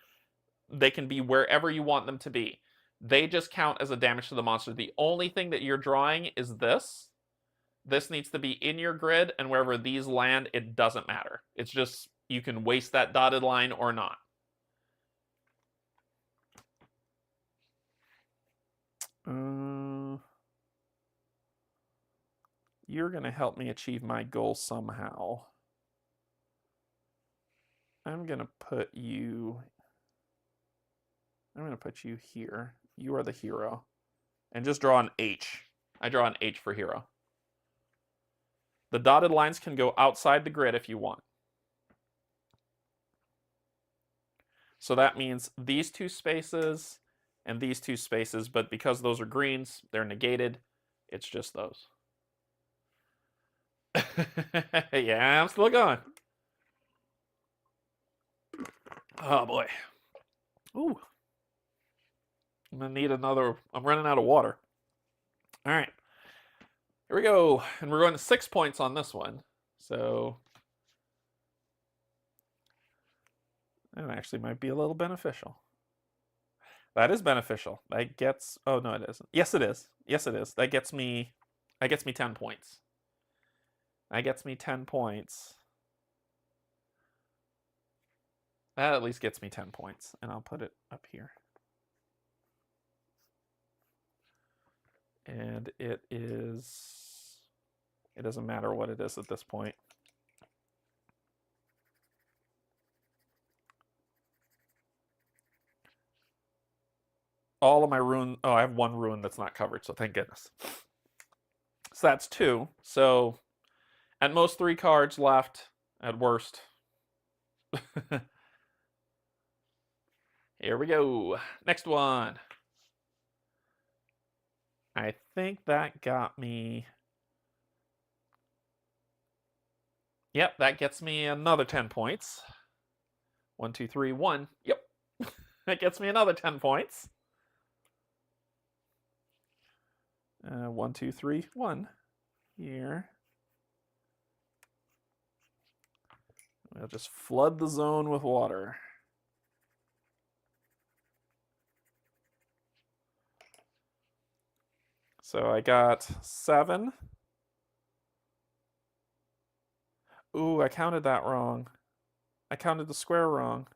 S1: They can be wherever you want them to be. They just count as a damage to the monster. The only thing that you're drawing is this. This needs to be in your grid, and wherever these land, it doesn't matter. It's just... You can waste that dotted line or not. You're going to help me achieve my goal somehow. I'm going to put you here. You are the hero. And just draw an H. I draw an H for hero. The dotted lines can go outside the grid if you want. So that means these 2 spaces and these 2 spaces, but because those are greens, they're negated. It's just those. Yeah, I'm still going. Oh boy. Ooh. I'm gonna need another. I'm running out of water. All right. Here we go. And we're going to 6 points on this one. So that actually might be a little beneficial. That is beneficial. That gets, oh no, it isn't. Yes, it is. Yes, it is. That gets me 10 points. That gets me 10 points. That at least gets me 10 points, and I'll put it up here. And it doesn't matter what it is at this point. All of my rune, oh, I have one rune that's not covered, so thank goodness. So that's 2. So at most 3 cards left, at worst. Here we go. Next one. I think that got me... Yep, that gets me another 10 points. 1, 2, 3, 1. Yep. That gets me another 10 points. 1, 2, 3, 1. Here. We'll just flood the zone with water. So I got 7. Ooh, I counted that wrong. I counted the square wrong.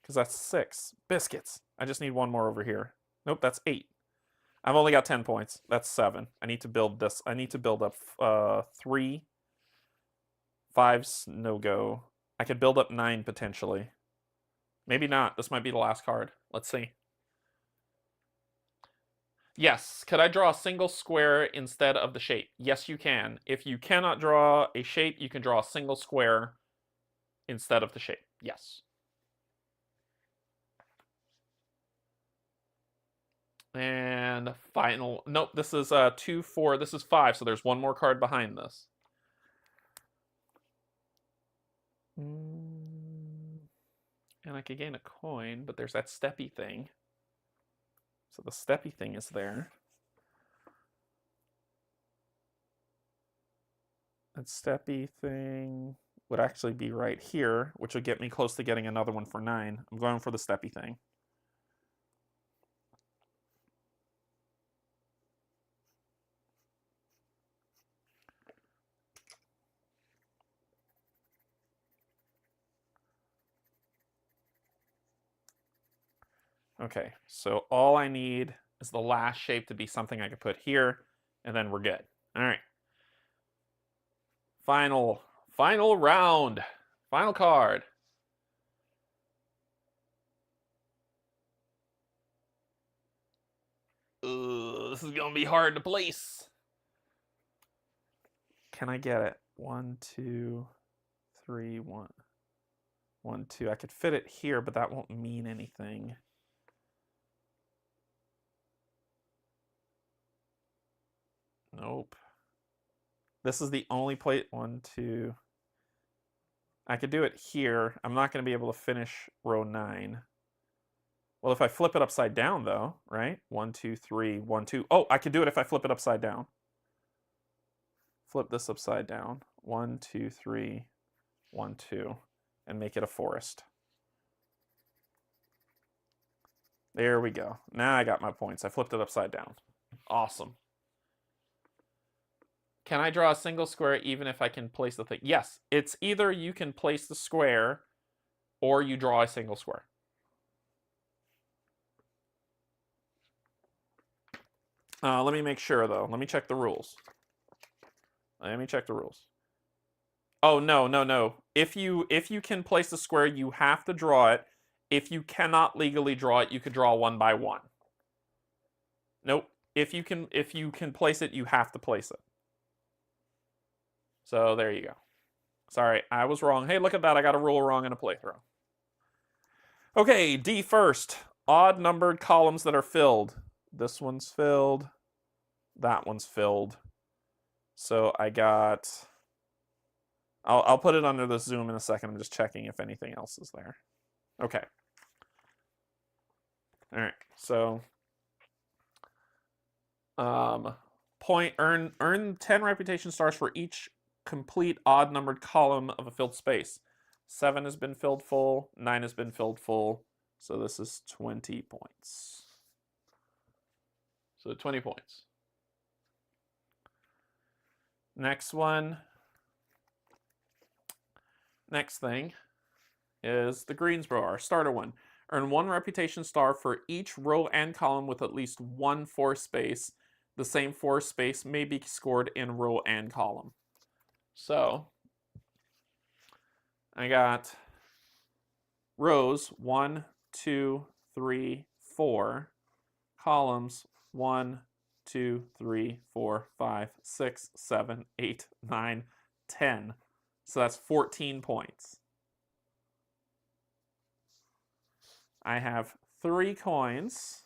S1: Because that's 6. Biscuits. I just need one more over here. Nope, that's 8. I've only got 10 points. That's 7. I need to build this. I need to build up 3. 5's no go. I could build up 9 potentially. Maybe not. This might be the last card. Let's see. Yes. Could I draw a single square instead of the shape? Yes, you can. If you cannot draw a shape, you can draw a single square instead of the shape. Yes. And final. Nope, this is 2, 4. This is 5, so there's one more card behind this. And I could gain a coin, but there's that steppy thing. So the steppy thing is there. That steppy thing would actually be right here, which would get me close to getting another one for 9. I'm going for the steppy thing. Okay, so all I need is the last shape to be something I could put here, and then we're good. All right. Final round. Final card. This is gonna be hard to place. Can I get it? 1, 2, 3, 1. 1, 2. I could fit it here, but that won't mean anything. Nope. This is the only place. 1, 2. I could do it here. I'm not going to be able to finish row 9. Well, if I flip it upside down, though, right? 1, 2, 3, 1, 2. Oh, I could do it if I flip it upside down. Flip this upside down. 1, 2, 3, 1, 2, and make it a forest. There we go. Now I got my points. I flipped it upside down. Awesome. Can I draw a single square even if I can place the thing? Yes, it's either you can place the square or you draw a single square. Let me make sure, though. Let me check the rules. Let me check the rules. Oh, no, no, no. If you can place the square, you have to draw it. If you cannot legally draw it, you could draw 1 by 1. Nope. If you can place it, you have to place it. So there you go. Sorry, I was wrong. Hey, look at that. I got a rule wrong in a playthrough. Okay, D first. Odd numbered columns that are filled. This one's filled. That one's filled. So I got... I'll put it under the zoom in a second. I'm just checking if anything else is there. Okay. All right. So earn 10 reputation stars for each complete odd numbered column of a filled space. 7 has been filled full, 9 has been filled full, So this is 20 points. So 20 points. Next one. Next thing is the Greensboro, our starter one. Earn 1 reputation star for each row and column with at least 1 force space. The same force space may be scored in row and column. So I got rows 1, 2, 3, 4, columns 1, 2, 3, 4, 5, 6, 7, 8, 9, 10. So that's 14 points. I have 3 coins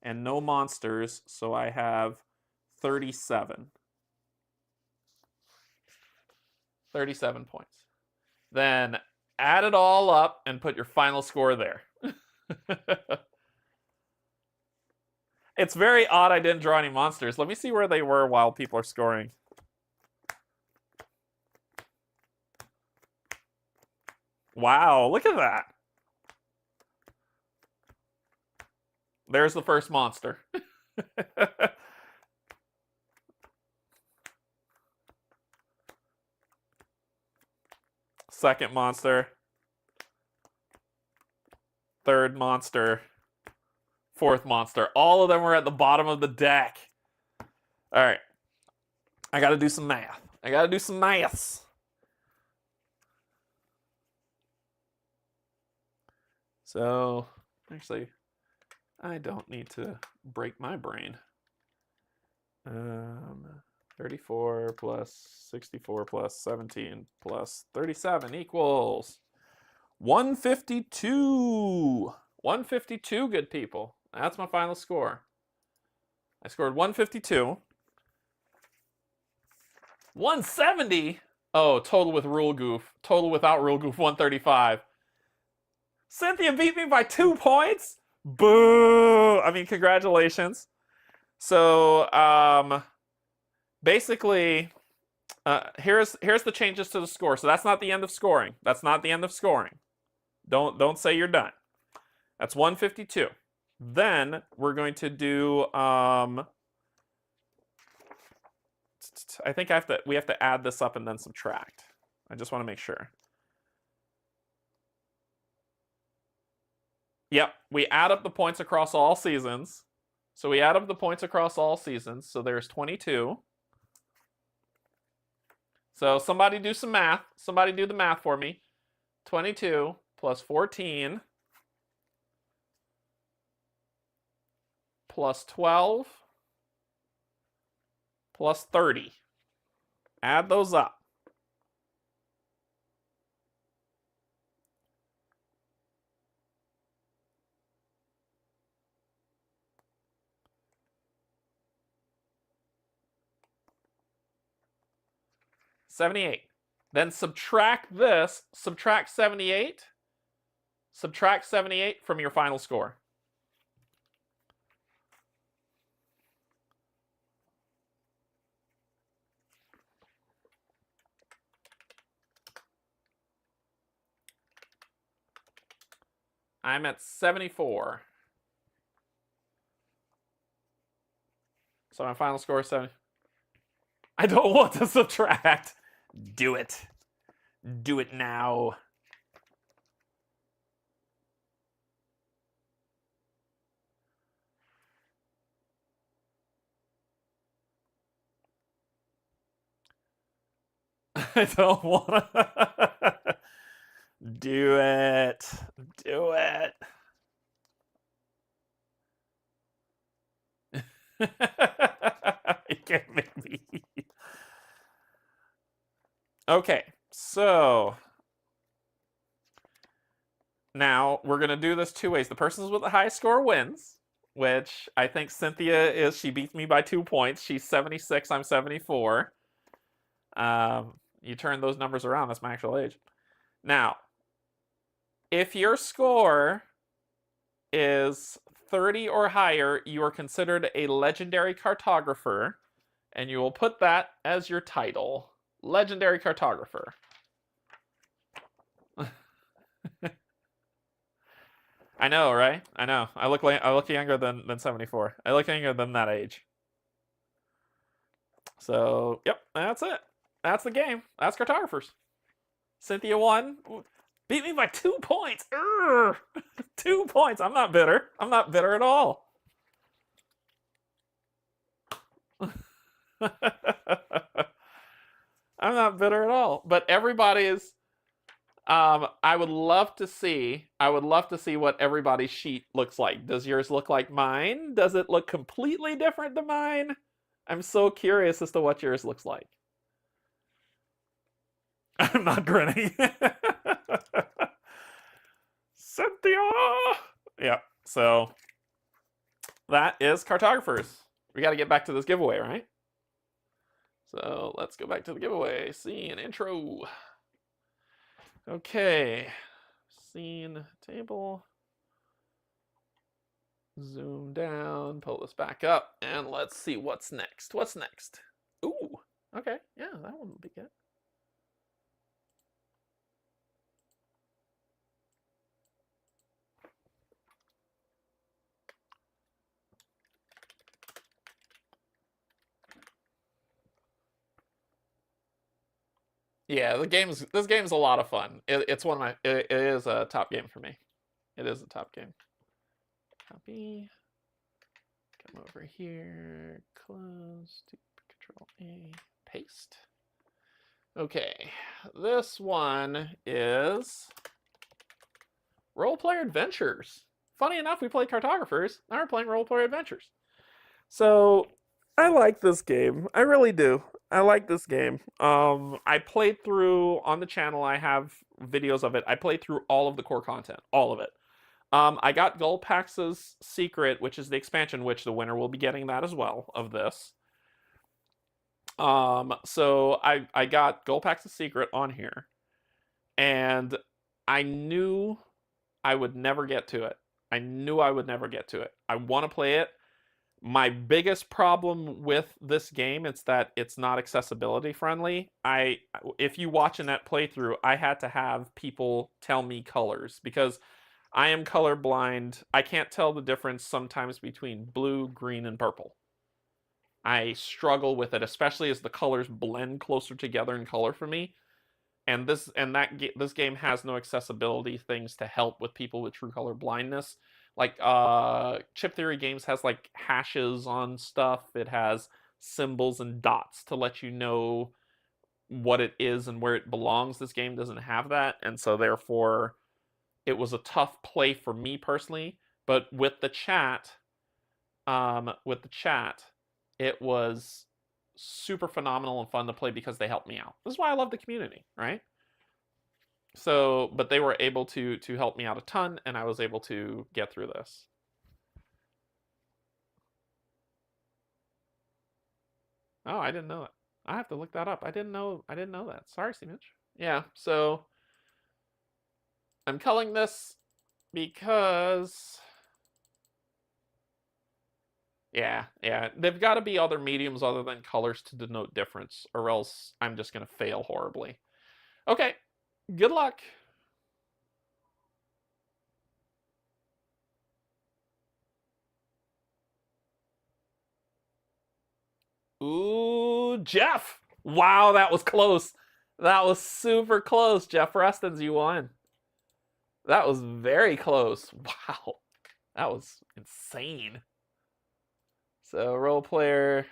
S1: and no monsters, so I have 37. 37 points. Then add it all up and put your final score there. It's very odd I didn't draw any monsters. Let me see where they were while people are scoring. Wow, look at that. There's the first monster. Second monster. Third monster. Fourth monster. All of them were at the bottom of the deck. All right. I got to do some math. I got to do some maths. So, actually, I don't need to break my brain. 34 plus 64 plus 17 plus 37 equals 152. 152, good people. That's my final score. I scored 152. 170? Oh, total with rule goof. Total without rule goof, 135. Cynthia beat me by 2 points? Boo! I mean, congratulations. So, basically, here's the changes to the score. So that's not the end of scoring. That's not the end of scoring. Don't say you're done. That's 152. Then we're going to do I think we have to add this up and then subtract. I just want to make sure. Yep, we add up the points across all seasons. So we add up the points across all seasons. So there's 22. So somebody do some math. Somebody do the math for me. 22 plus 14 plus 12 plus 30. Add those up. $78. Then subtract this, subtract 78. Subtract 78 from your final score. I'm at 74. So my final score is 70. I don't want to subtract. Do it. Do it now. I don't want to. Do it. Do it. You can't make me. Okay, so now we're going to do this 2 ways. The person with the highest score wins, which I think Cynthia is. She beats me by 2 points. She's 76, I'm 74. You turn those numbers around, that's my actual age. Now, if your score is 30 or higher, you are considered a legendary cartographer, and you will put that as your title. Legendary cartographer. I know, right? I know. I look younger than 74. I look younger than that age. So, yep, that's it. That's the game. That's Cartographers. Cynthia won. Beat me by 2 points. 2 points. I'm not bitter. I'm not bitter at all. I'm not bitter at all. But everybody is. I would love to see. I would love to see what everybody's sheet looks like. Does yours look like mine? Does it look completely different than mine? I'm so curious as to what yours looks like. I'm not grinning. Cynthia! Yeah, so that is Cartographers. We got to get back to this giveaway, right? So let's go back to the giveaway. Scene intro. Okay. Scene table. Zoom down, pull this back up, and let's see what's next. What's next? Ooh, okay. Yeah, that one will be good. Yeah, this game's a lot of fun. It's one of my it is a top game for me. It is a top game. Copy. Come over here. Close. Control A. Paste. Okay, this one is Role Player Adventures. Funny enough, we played Cartographers. Now we're playing Role Player Adventures. So I like this game. I really do. I like this game. I played through on the channel. I have videos of it. I played through all of the core content, all of it. I got Gullpax's Secret, which is the expansion, which the winner will be getting that as well of this. So I got Gullpax's Secret on here, and I knew I would never get to it. I knew I would never get to it. I want to play it. My biggest problem with this game is that it's not accessibility friendly. If you watch a net playthrough, I had to have people tell me colors because I am colorblind. I can't tell the difference sometimes between blue, green, and purple. I struggle with it, especially as the colors blend closer together in color for me. And this game has no accessibility things to help with people with true color blindness. Like Chip Theory Games has like hashes on stuff. It has symbols and dots to let you know what it is and where it belongs. This game doesn't have that, and so therefore it was a tough play for me personally. But with the chat, it was super phenomenal and fun to play because they helped me out. This is why I love the community, right? So, but they were able to help me out a ton, and I was able to get through this. Oh, I didn't know it. I have to look that up. I didn't know that. Sorry, Simich. Yeah, so I'm culling this because yeah, they've got to be other mediums other than colors to denote difference, or else I'm just gonna fail horribly. Okay, good luck. Ooh, Jeff! Wow, that was close. That was super close. Jeff Reston's, you won. That was very close. Wow, that was insane. So, role player,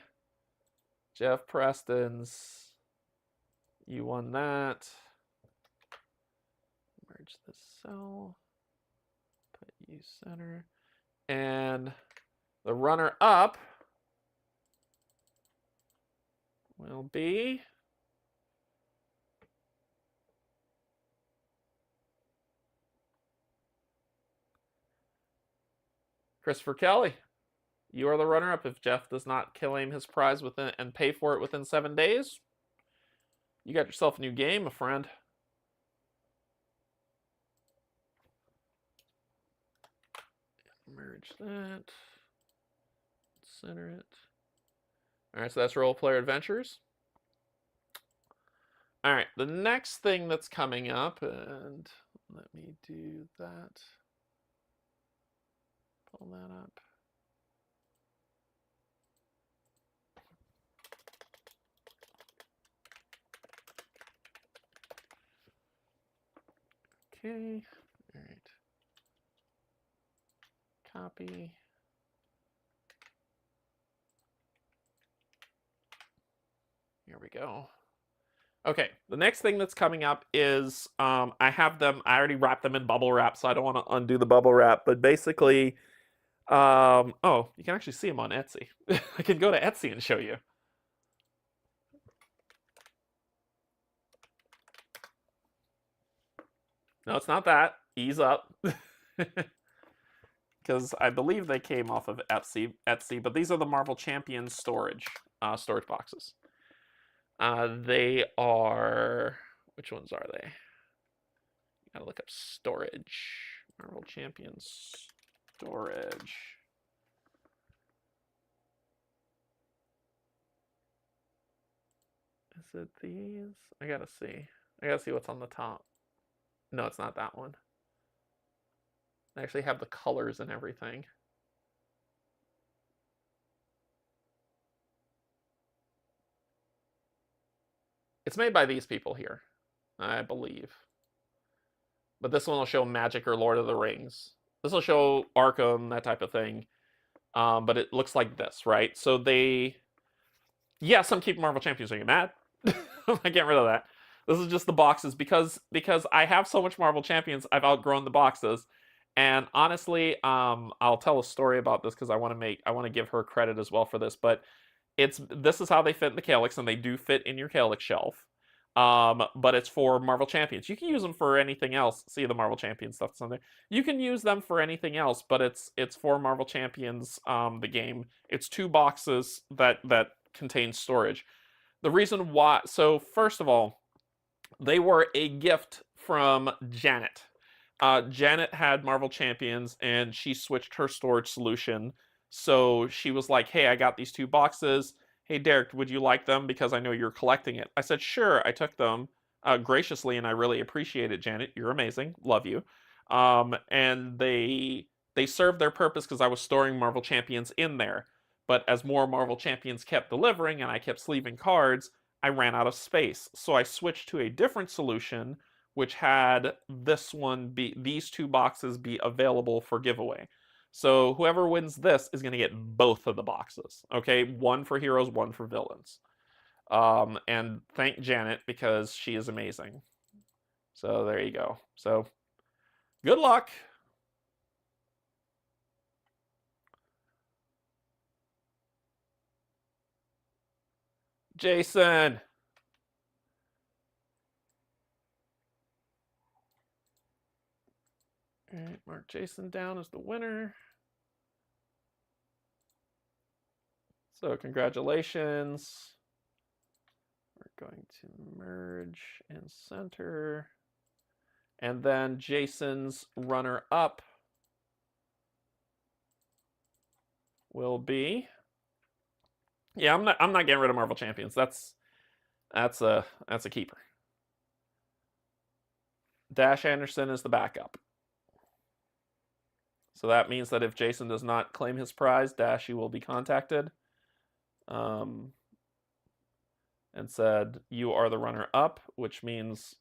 S1: Jeff Preston's, you won that. Merge the cell, put you center. And the runner up will be Christopher Kelly. You are the runner-up. If Jeff does not claim his prize within and pay for it within 7 days, you got yourself a new game, my friend. Merge that. Center it. All right, so that's Role Player Adventures. All right, the next thing that's coming up, and let me do that. Pull that up. Okay, all right. Copy. Here we go. Okay, the next thing that's coming up is I already wrapped them in bubble wrap, so I don't want to undo the bubble wrap, but basically, oh, you can actually see them on Etsy. I can go to Etsy and show you. No, it's not that. Ease up. Because I believe they came off of Etsy, but these are the Marvel Champions storage boxes. They are, which ones are they? You gotta look up storage. Marvel Champions storage. Is it these? I gotta see. I gotta see what's on the top. No, it's not that one. They actually have the colors and everything. It's made by these people here, I believe. But this one will show Magic or Lord of the Rings. This will show Arkham, that type of thing. But it looks like this, right? So they... Yes, I'm keeping Marvel Champions. Are you mad? I get rid of that. This is just the boxes because I have so much Marvel Champions, I've outgrown the boxes. And honestly, I'll tell a story about this because I want to give her credit as well for this. But this is how they fit in the Calyx, and they do fit in your Calyx shelf. But it's for Marvel Champions. You can use them for anything else. See the Marvel Champions stuff that's on there. You can use them for anything else, but it's for Marvel Champions, the game. It's 2 boxes that contain storage. The reason why, so first of all, they were a gift from Janet. Janet had Marvel Champions, and she switched her storage solution. So she was like, hey, I got these 2 boxes. Hey, Derek, would you like them? Because I know you're collecting it. I said, sure. I took them graciously, and I really appreciate it, Janet. You're amazing. Love you. And they served their purpose because I was storing Marvel Champions in there. But as more Marvel Champions kept delivering and I kept sleeving cards, I ran out of space. So I switched to a different solution, which had these 2 boxes be available for giveaway. So whoever wins this is going to get both of the boxes. Okay, 1 for heroes, 1 for villains. And thank Janet because she is amazing. So there you go. So good luck. Jason. All right, mark Jason down as the winner. So congratulations. We're going to merge and center. And then Jason's runner-up will be... Yeah, I'm not getting rid of Marvel Champions. That's a keeper. Dash Anderson is the backup. So that means that if Jason does not claim his prize, Dashy will be contacted and said, you are the runner-up, which means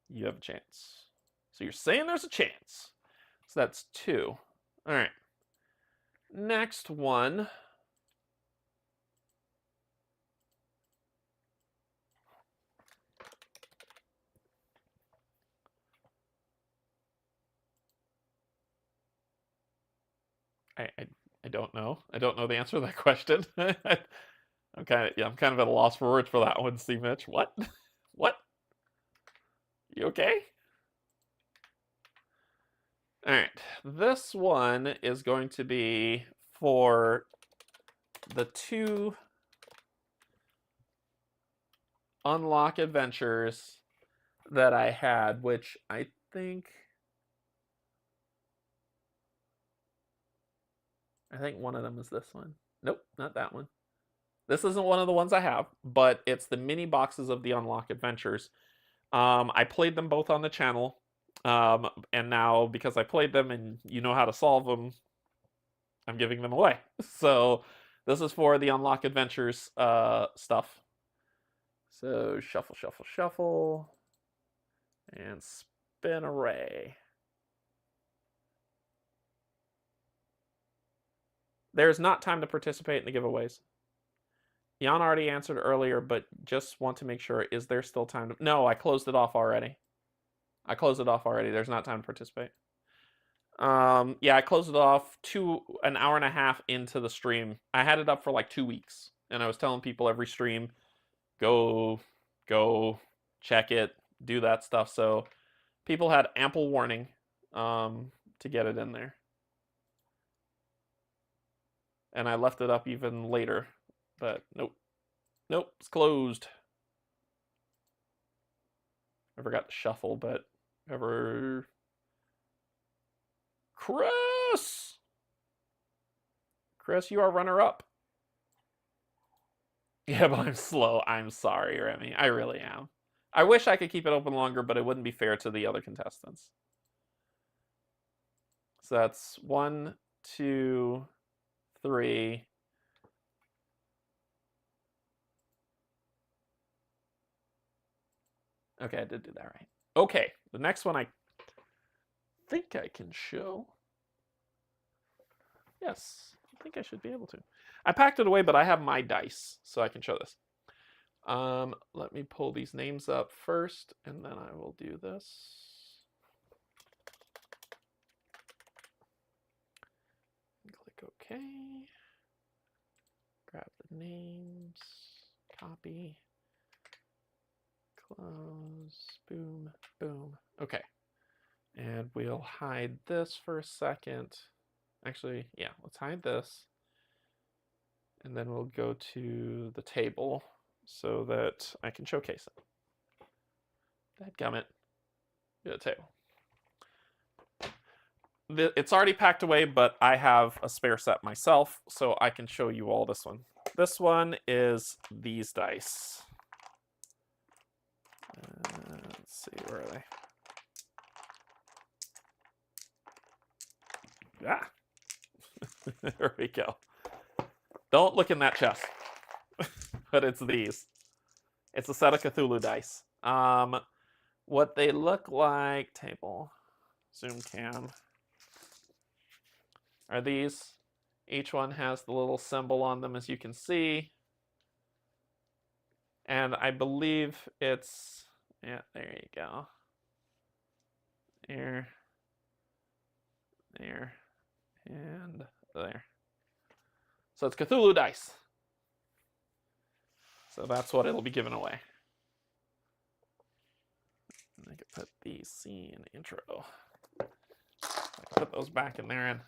S1: you have a chance. So you're saying there's a chance. So that's 2. All right. Next one. I don't know. I don't know the answer to that question. I'm kind of at a loss for words for that one, C. Mitch. What? What? You okay? All right. This one is going to be for the 2 unlock adventures that I had, which I think one of them is this one. Nope, not that one. This isn't one of the ones I have, but it's the mini boxes of the unlock adventures. I played them both on the channel, and now because I played them and you know how to solve them, I'm giving them away. So this is for the Unlock Adventures stuff. So shuffle, shuffle, shuffle, and spin array. There's not time to participate in the giveaways. Jan already answered earlier, but just want to make sure, is there still time to... No, I closed it off already. There's not time to participate. Yeah, I closed it off an hour and a half into the stream. I had it up for like 2 weeks, and I was telling people every stream, go, check it, do that stuff. So people had ample warning to get it in there. And I left it up even later, but nope, it's closed. I forgot to shuffle, but ever... Chris, you are runner-up. Yeah, but I'm slow. I'm sorry, Remy. I really am. I wish I could keep it open longer, but it wouldn't be fair to the other contestants. So that's 1, 2, 3. Okay, I did do that right. Okay, the next one I think I can show. Yes, I think I should be able to. I packed it away, but I have my dice, so I can show this. Let me pull these names up first, and then I will do this. Click OK. Grab the names, copy, close, boom, boom. Okay. And we'll hide this for a second. Actually, yeah, let's hide this. And then we'll go to the table so that I can showcase it. Dadgummit. Go to the table. It's already packed away, but I have a spare set myself, so I can show you all this one. This one is these dice. Let's see, where are they? Ah! There we go. Don't look in that chest. But it's these. It's a set of Cthulhu dice. What they look like, table, zoom cam, are these. Each one has the little symbol on them, as you can see. And I believe it's, yeah, there you go. There, and there. So it's Cthulhu dice. So that's what it'll be given away. And I could put the scene intro. I can put those back in there, and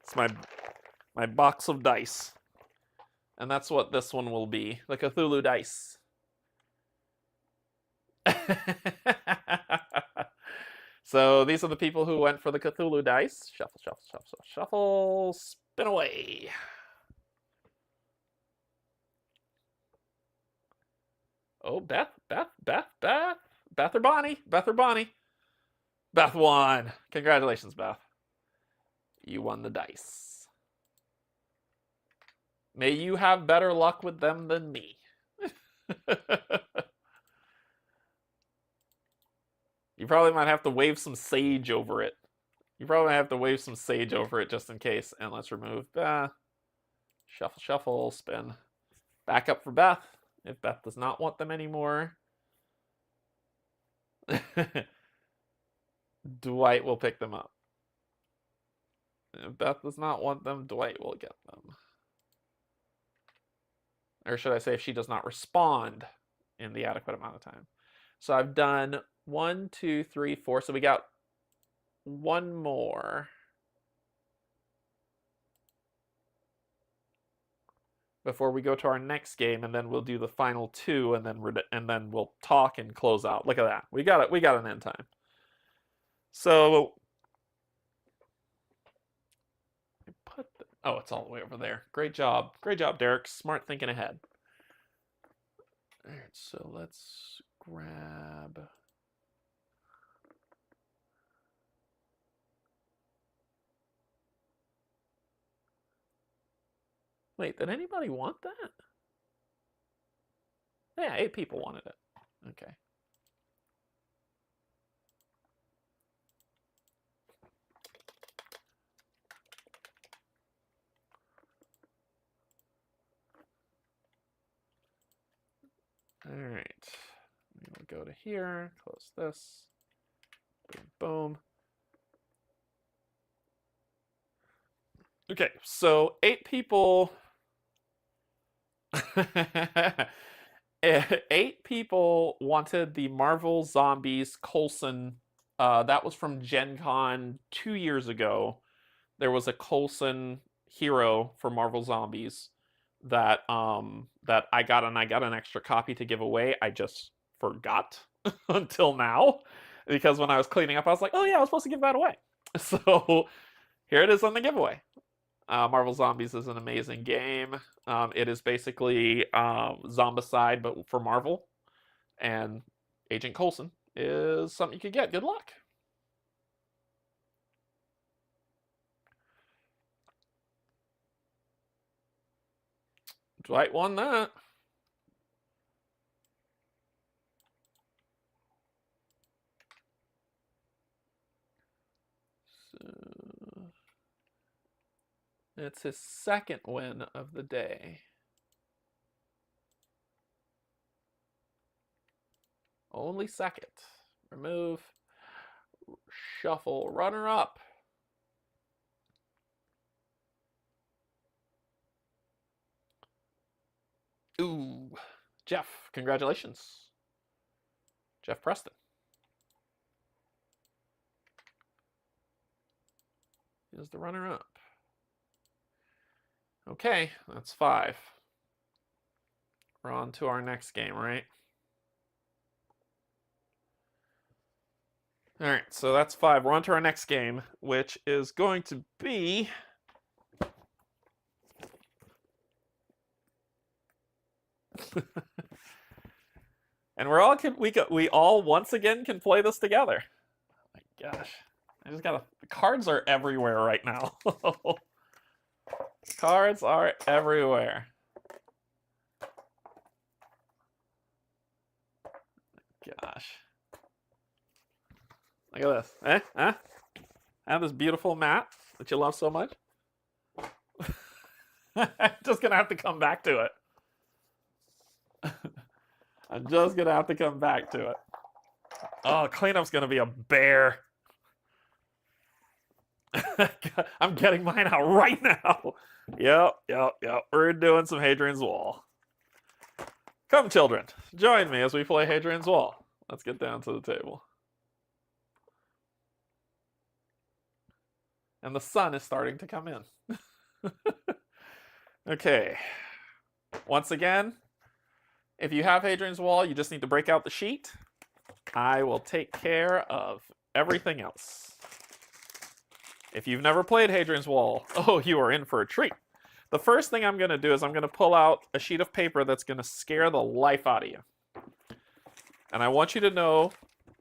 S1: it's my box of dice. And that's what this one will be, the Cthulhu dice. So these are the people who went for the Cthulhu dice. Shuffle, shuffle, shuffle, shuffle, spin away. Oh, Beth or Bonnie? Beth or Bonnie? Beth won. Congratulations, Beth. You won the dice. May you have better luck with them than me. You probably might have to wave some sage over it. Just in case. And let's remove shuffle, shuffle, spin. Back up for Beth, if Beth does not want them anymore. Dwight will pick them up. If Beth does not want them, Dwight will get them. Or should I say, if she does not respond in the adequate amount of time. So I've done 1, 2, 3, 4. So we got one more. Before we go to our next game, and then we'll do the final 2, and then we'll talk and close out. Look at that. We got an end time. So oh, it's all the way over there. Great job, Derek. Smart thinking ahead. All right, so let's grab. Wait, did anybody want that? Yeah, 8 people wanted it. Okay. All right. We'll go to here, close this. Boom, boom. Okay, so 8 people. 8 people wanted the Marvel Zombies Coulson. That was from Gen Con 2 years ago. There was a Coulson hero for Marvel Zombies that that I got, and I got an extra copy to give away. I just forgot until now, because when I was cleaning up, I was like, oh yeah, I was supposed to give that away. So here it is on the giveaway. Marvel Zombies is an amazing game. It is basically Zombicide, but for Marvel. And Agent Coulson is something you could get. Good luck. Dwight won that. So it's his second win of the day. Only second. Remove. Shuffle. Runner up. Ooh. Jeff, congratulations. Jeff Preston. Is the runner up. Okay, that's 5. We're on to our next game, right? All right, so that's 5. We're on to our next game, which is going to be and we all once again can play this together. Oh my gosh. The cards are everywhere right now. Cards are everywhere. Gosh. Look at this. I have this beautiful mat that you love so much. I'm just gonna have to come back to it. I'm just gonna have to come back to it. Oh, cleanup's gonna be a bear. I'm getting mine out right now. Yep. We're doing some Hadrian's Wall. Come, children, join me as we play Hadrian's Wall. Let's get down to the table. And the sun is starting to come in. Okay. Once again, if you have Hadrian's Wall, you just need to break out the sheet. I will take care of everything else. If you've never played Hadrian's Wall, oh, you are in for a treat. The first thing I'm going to do is I'm going to pull out a sheet of paper that's going to scare the life out of you. And I want you to know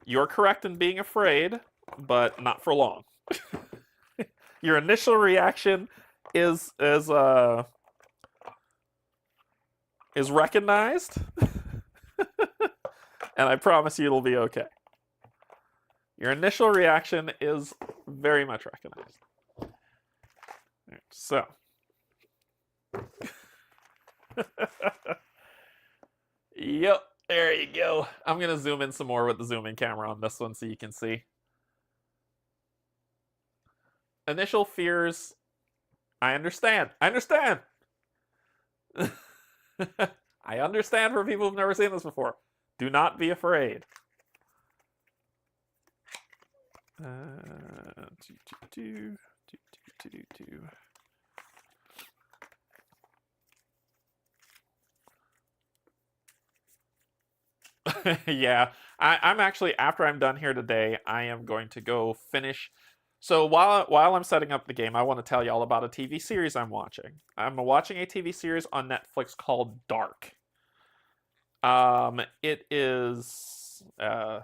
S1: you're correct in being afraid, but not for long. Your initial reaction is recognized, and I promise you it'll be okay. Your initial reaction is very much recognized. Right, so. Yep, there you go. I'm going to zoom in some more with the zoom in camera on this one so you can see. Initial fears, I understand. I understand for people who've never seen this before. Do not be afraid. Yeah, I'm actually, after I'm done here today, I am going to go finish. So while I'm setting up the game, I want to tell you all about a TV series I'm watching. I'm watching a TV series on Netflix called Dark. It is, I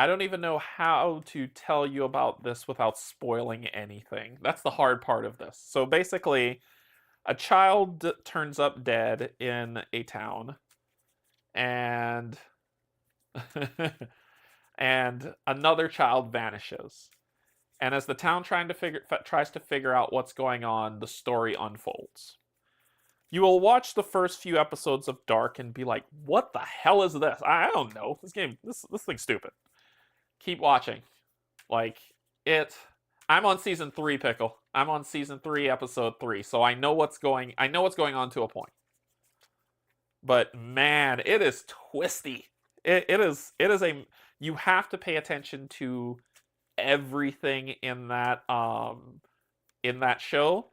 S1: don't even know how to tell you about this without spoiling anything. That's the hard part of this. So basically, a child turns up dead in a town, and and another child vanishes. And as the town tries to figure out what's going on, the story unfolds. You will watch the first few episodes of Dark and be like, "What the hell is this? I don't know. This thing's stupid." Keep watching. Like it. I'm on season 3, Pickle. I'm on season 3, episode 3, so I know what's going on to a point. But man, it is twisty. It is a. You have to pay attention to everything in that show,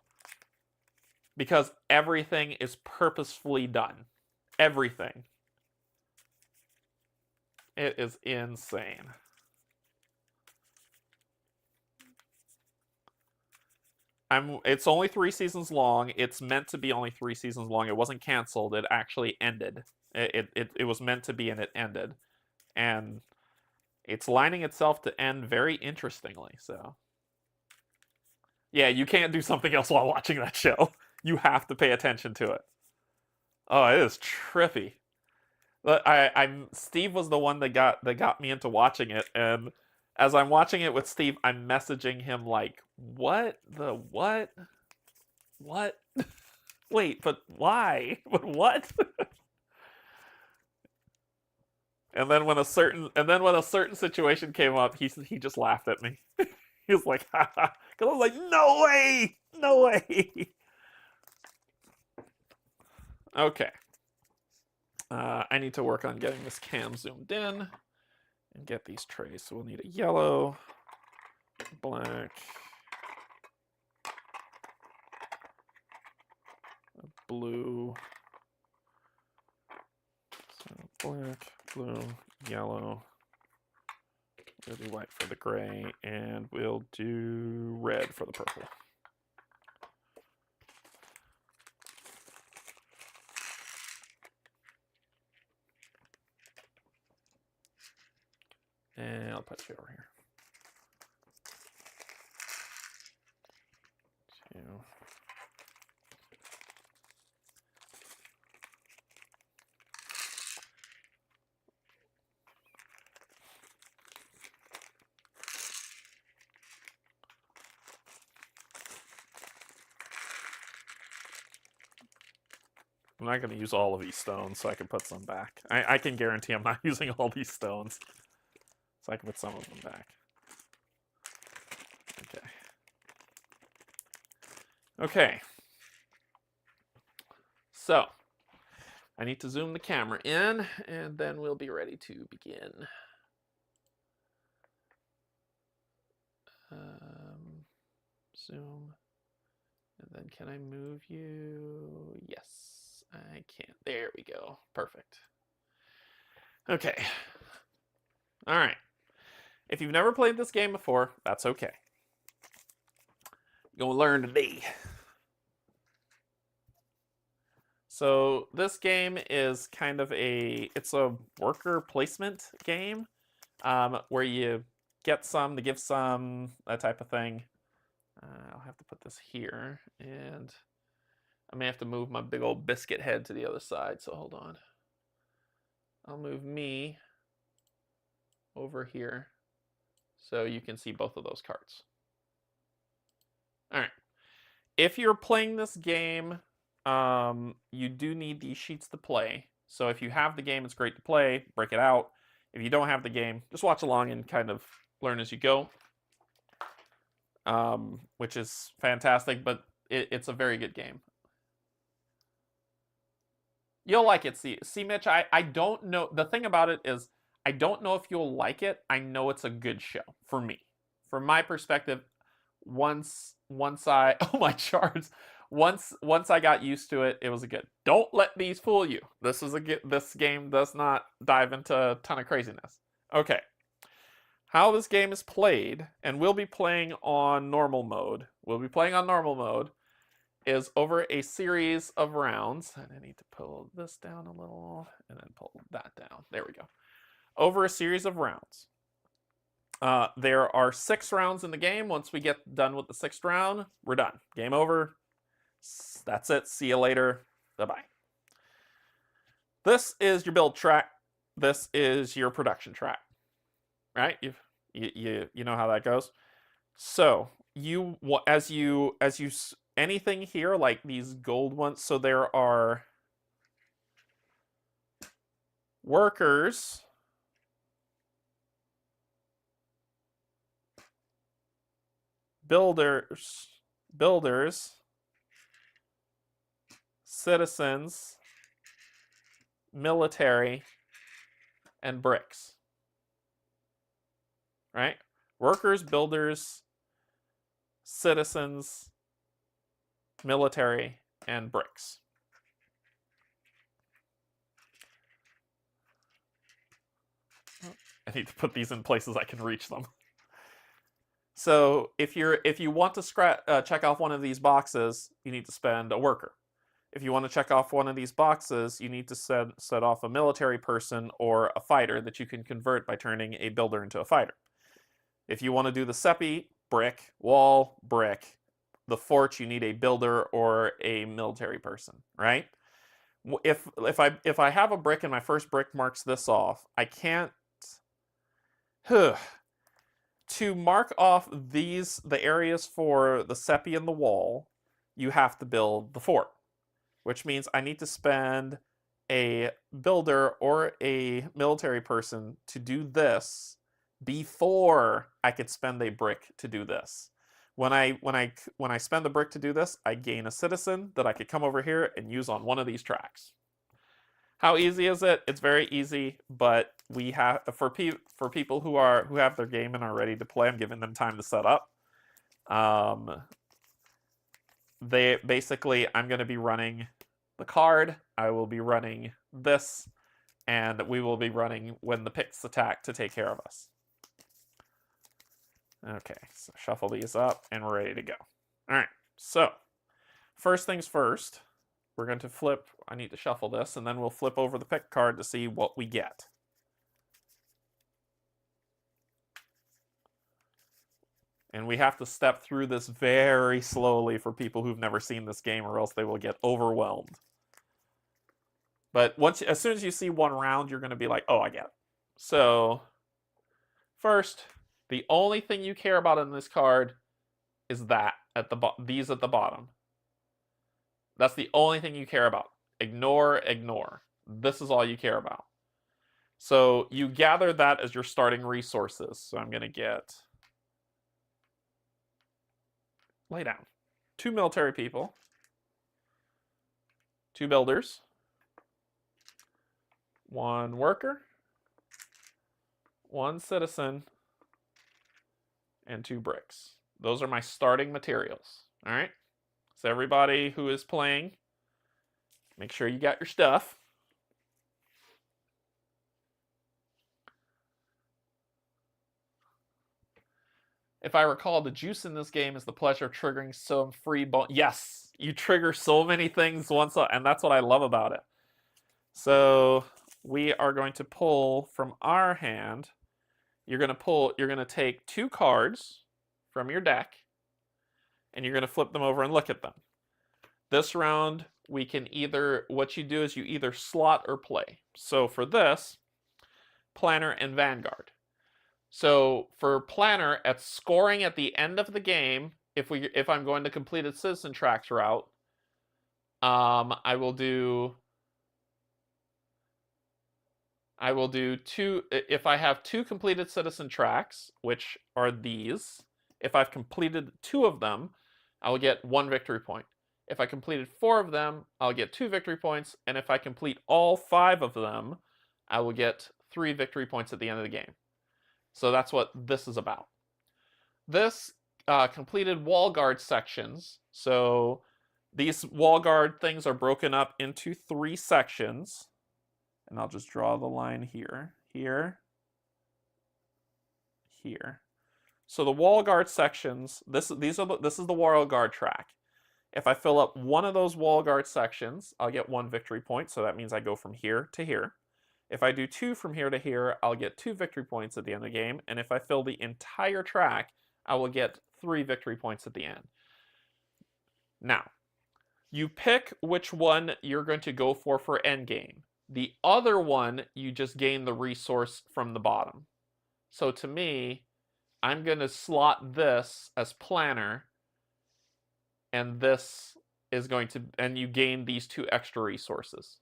S1: because everything is purposefully done. Everything. It is insane. It's only 3 seasons long. It's meant to be only 3 seasons long. It wasn't canceled. It actually ended. It was meant to be, and it ended. And it's lining itself to end very interestingly, so. Yeah, you can't do something else while watching that show. You have to pay attention to it. Oh, it is trippy. Steve was the one that got me into watching it, and as I'm watching it with Steve, I'm messaging him like, what? Wait, but why? But what? And then when a certain situation came up, he just laughed at me. He was like, haha. Because I was like, no way! No way! Okay. I need to work on getting this cam zoomed in and get these trays. So we'll need a yellow, black, a blue, so black, blue, yellow, we'll do white for the gray, and we'll do red for the purple. And I'll put you over here. 2. I'm not going to use all of these stones, so I can put some back. I can guarantee I'm not using all these stones. So I can put some of them back. Okay. Okay. So, I need to zoom the camera in, and then we'll be ready to begin. Zoom. And then can I move you? Yes, I can. There we go. Perfect. Okay. All right. If you've never played this game before, that's okay. You're gonna learn today. So this game is kind of it's a worker placement game, where you get some to give some, that type of thing. I'll have to put this here, and I may have to move my big old biscuit head to the other side, so hold on. I'll move me over here so you can see both of those cards. All right. If you're playing this game, you do need these sheets to play. So if you have the game, it's great to play. Break it out. If you don't have the game, just watch along and kind of learn as you go, which is fantastic, but it's a very good game. You'll like it, see, Mitch, I don't know. The thing about it is, I don't know if you'll like it. I know it's a good show for me. From my perspective, once I oh my charts, once I got used to it, it was a good. Don't let these fool you. This game does not dive into a ton of craziness. Okay. How this game is played, and we'll be playing on normal mode. Is over a series of rounds. And I need to pull this down a little and then pull that down. There we go. Over a series of rounds. There are 6 rounds in the game. Once we get done with the 6th round, we're done. Game over. That's it. See you later. Bye-bye. This is your build track. This is your production track. Right? You know how that goes. So anything here like these gold ones. So there are workers, builders, citizens, military, and bricks. Right? Workers, builders, citizens, military, and bricks. I need to put these in places I can reach them. So if you want to check off one of these boxes, you need to spend a worker. If you want to check off one of these boxes, you need to set off a military person or a fighter that you can convert by turning a builder into a fighter. If you want to do the CEPI, brick, wall, brick. The fort, you need a builder or a military person, right? If I have a brick and my first brick marks this off, I can't. To mark off the areas for the CEPI and the wall, you have to build the fort, which means I need to spend a builder or a military person to do this before I could spend a brick to do this. When I spend the brick to do this, I gain a citizen that I could come over here and use on one of these tracks. How easy is it? It's very easy, but we have for people who have their game and are ready to play, I'm giving them time to set up. I'm going to be running the card. I will be running this, and we will be running when the picks attack to take care of us. Okay, so shuffle these up, and we're ready to go. All right, so first things first, we're going to flip. I need to shuffle this, and then we'll flip over the pick card to see what we get. And we have to step through this very slowly for people who've never seen this game, or else they will get overwhelmed. But as soon as you see one round, you're going to be like, oh, I get it. So first, the only thing you care about in this card is these at the bottom. That's the only thing you care about. Ignore. This is all you care about. So you gather that as your starting resources. So I'm going to get, lay down, 2 military people, 2 builders, 1 worker, 1 citizen, and 2 bricks. Those are my starting materials. All right. So everybody who is playing, make sure you got your stuff. If I recall, the juice in this game is the pleasure of triggering some free bonus. Yes, you trigger so many things once, and that's what I love about it. So we are going to pull from our hand. You're going to take 2 cards from your deck, and you're going to flip them over and look at them. This round, what you do is you either slot or play. So for this, Planner and Vanguard. So for Planner, at scoring at the end of the game, if I'm going to completed citizen tracks route, I will do 2. If I have 2 completed citizen tracks, which are these, if I've completed 2 of them, I will get 1 victory point. If I completed 4 of them, I'll get 2 victory points, and if I complete all 5 of them, I will get 3 victory points at the end of the game. So that's what this is about. This completed wall guard sections. So these wall guard things are broken up into 3 sections. And I'll just draw the line here, here, here. So the wall guard sections, this is the wall guard track. If I fill up one of those wall guard sections, I'll get 1 victory point. So that means I go from here to here. If I do 2 from here to here, I'll get 2 victory points at the end of the game. And if I fill the entire track, I will get 3 victory points at the end. Now, You pick which one you're going to go for endgame. The other one, you just gain the resource from the bottom. So to me, I'm going to slot this as planner, and this is going to, and you gain these 2 extra resources.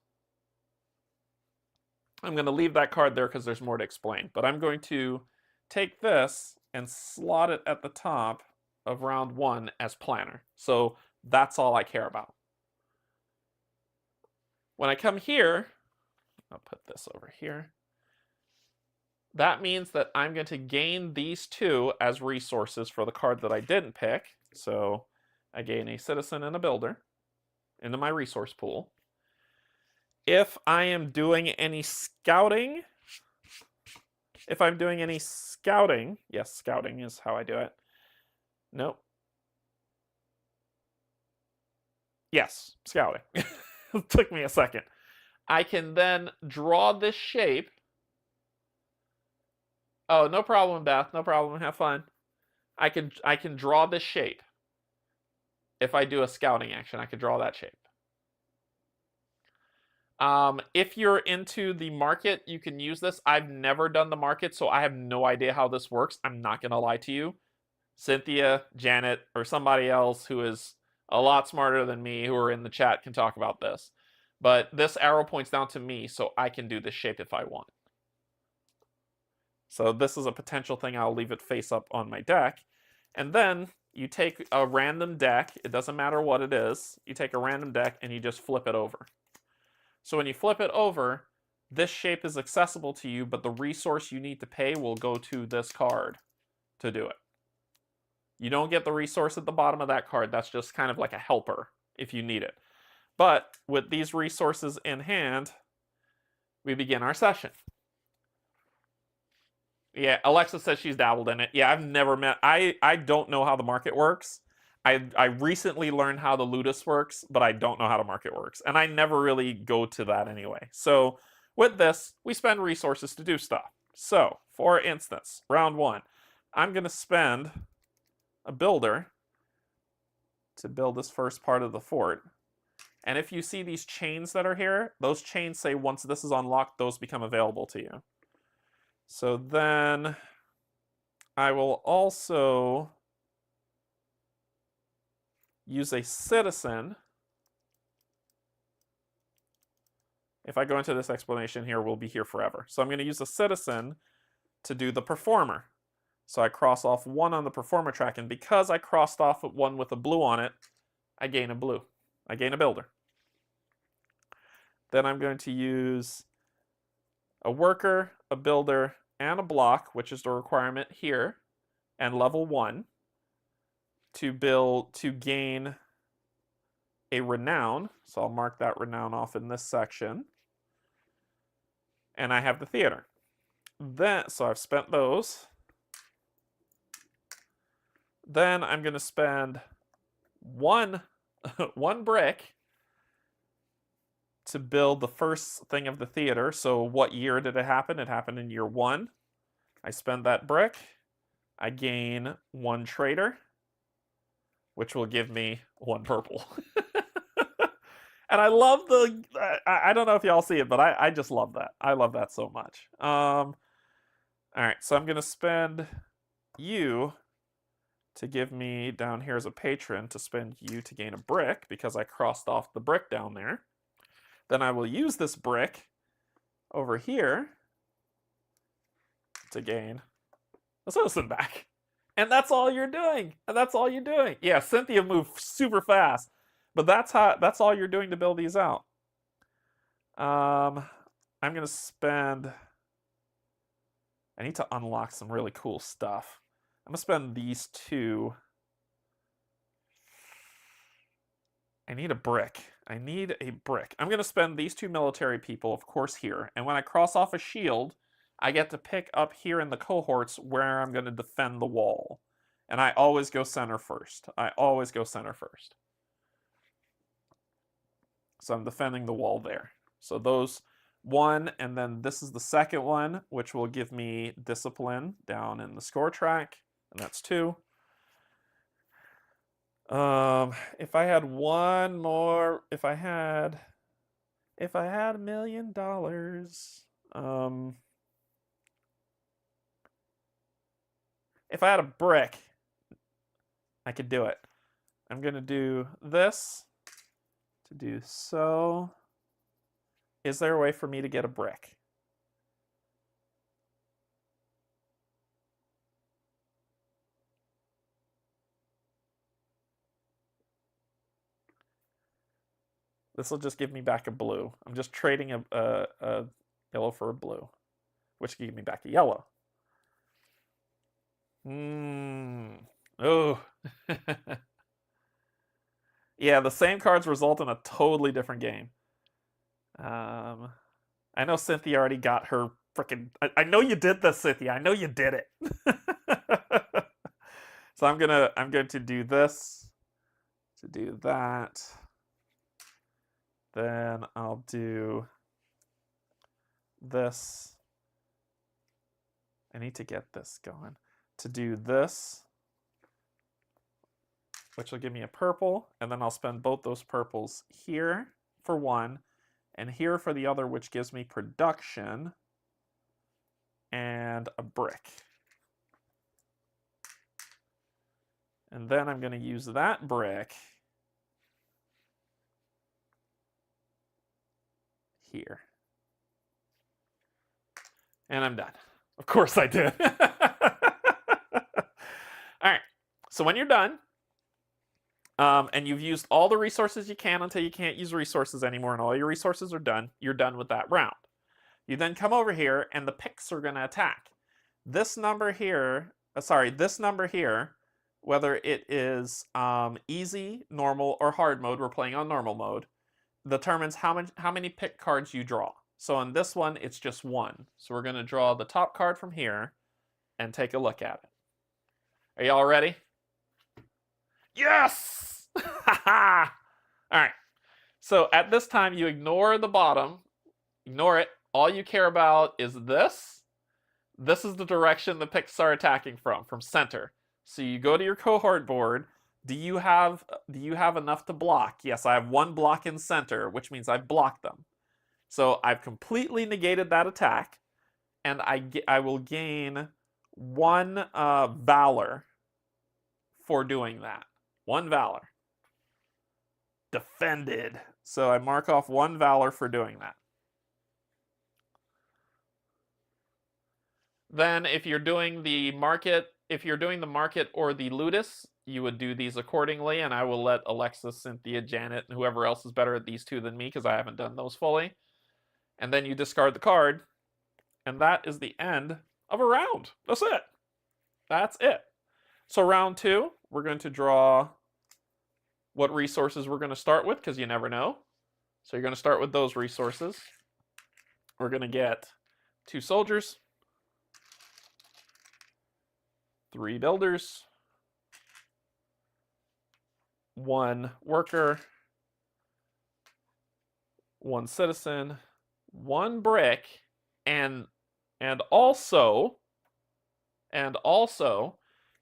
S1: I'm going to leave that card there because there's more to explain, but I'm going to take this and slot it at the top of round 1 as planner. So that's all I care about. When I come here, I'll put this over here. That means that I'm going to gain these 2 as resources for the card that I didn't pick. So I gain a citizen and a builder into my resource pool. If I am doing any scouting, yes, scouting is how I do it. Nope. Yes, scouting. It took me a second. I can then draw this shape. Oh, no problem, Beth. No problem. Have fun. I can draw this shape. If I do a scouting action, I could draw that shape. If you're into the market, you can use this. I've never done the market, so I have no idea how this works. I'm not going to lie to you. Cynthia, Janet, or somebody else who is a lot smarter than me who are in the chat can talk about this. But this arrow points down to me, so I can do this shape if I want. So this is a potential thing. I'll leave it face up on my deck. And then you take a random deck. It doesn't matter what it is. You take a random deck and you just flip it over. So when you flip it over, this shape is accessible to you, but the resource you need to pay will go to this card to do it. You don't get the resource at the bottom of that card. That's just kind of like a helper if you need it. But with these resources in hand, we begin our session. Yeah, Alexa says she's dabbled in it. Yeah, I've never met... I don't know how the market works. I recently learned how the Ludus works, but I don't know how the market works. And I never really go to that anyway. So with this, we spend resources to do stuff. So, for instance, round 1, I'm going to spend a builder to build this first part of the fort. And if you see these chains that are here, those chains say once this is unlocked, those become available to you. So then I will also use a citizen. If I go into this explanation here, we'll be here forever. So I'm going to use a citizen to do the performer. So I cross off 1 on the performer track, and because I crossed off 1 with a blue on it, I gain a blue. I gain a builder. Then I'm going to use a worker, a builder, and a block, which is the requirement here, and level 1 to gain a renown. So I'll mark that renown off in this section. And I have the theater. So I've spent those. Then I'm going to spend one brick to build the first thing of the theater. So what year did it happen? It happened in year 1. I spend that brick. I gain 1 trader, which will give me 1 purple. And I love the... I don't know if y'all see it, but I just love that. I love that so much. All right, so I'm going to spend you to give me down here as a patron to spend you to gain a brick because I crossed off the brick down there. Then I will use this brick over here to gain a citizen back. And that's all you're doing. And that's all you're doing. Yeah, Cynthia moved super fast. But that's all you're doing to build these out. I'm going to spend... I need to unlock some really cool stuff. I'm going to spend these 2. I need a brick. I need a brick. I'm going to spend these 2 military people, of course, here. And when I cross off a shield, I get to pick up here in the cohorts where I'm going to defend the wall. And I always go center first. So I'm defending the wall there. So those 1, and then this is the second one, which will give me discipline down in the score track. And that's 2. If I had one more, if I had $1 million, if I had a brick, I could do it. I'm gonna do this to do so. Is there a way for me to get a brick? This will just give me back a blue. I'm just trading a yellow for a blue, which can give me back a yellow. Oh. Yeah, the same cards result in a totally different game. I know Cynthia already got her freaking. I know you did this, Cynthia. I know you did it. So I'm going to do this, to do that. Then I'll do this. I need to get this going. To do this, which will give me a purple, and then I'll spend both those purples here for one, and here for the other, which gives me production and a brick. And then I'm going to use that brick here. And I'm done. Of course I did. All right. So when you're done, and you've used all the resources you can until you can't use resources anymore, and all your resources are done, you're done with that round. You then come over here, and the picks are going to attack. This number here, this number here, whether it is easy, normal, or hard mode, we're playing on normal mode, determines how many pick cards you draw. So on this one, it's just one. So we're going to draw the top card from here and take a look at it. Are y'all ready? Yes! All right. So at this time, you ignore the bottom. Ignore it. All you care about is this. This is the direction the picks are attacking from center. So you go to your cohort board. Do you have enough to block? Yes, I have one block in center, which means I've blocked them. So I've completely negated that attack, and I will gain one valor for doing that. One valor. Defended. So I mark off one valor for doing that. Then if you're doing the market or the ludus, you would do these accordingly, and I will let Alexis, Cynthia, Janet, and whoever else is better at these two than me, because I haven't done those fully. And then you discard the card, and that is the end of a round. That's it. That's it. So round two, we're going to draw what resources we're going to start with, because you never know. So you're going to start with those resources. We're going to get 2 soldiers, 3 builders, 1 worker, 1 citizen, 1 brick, and also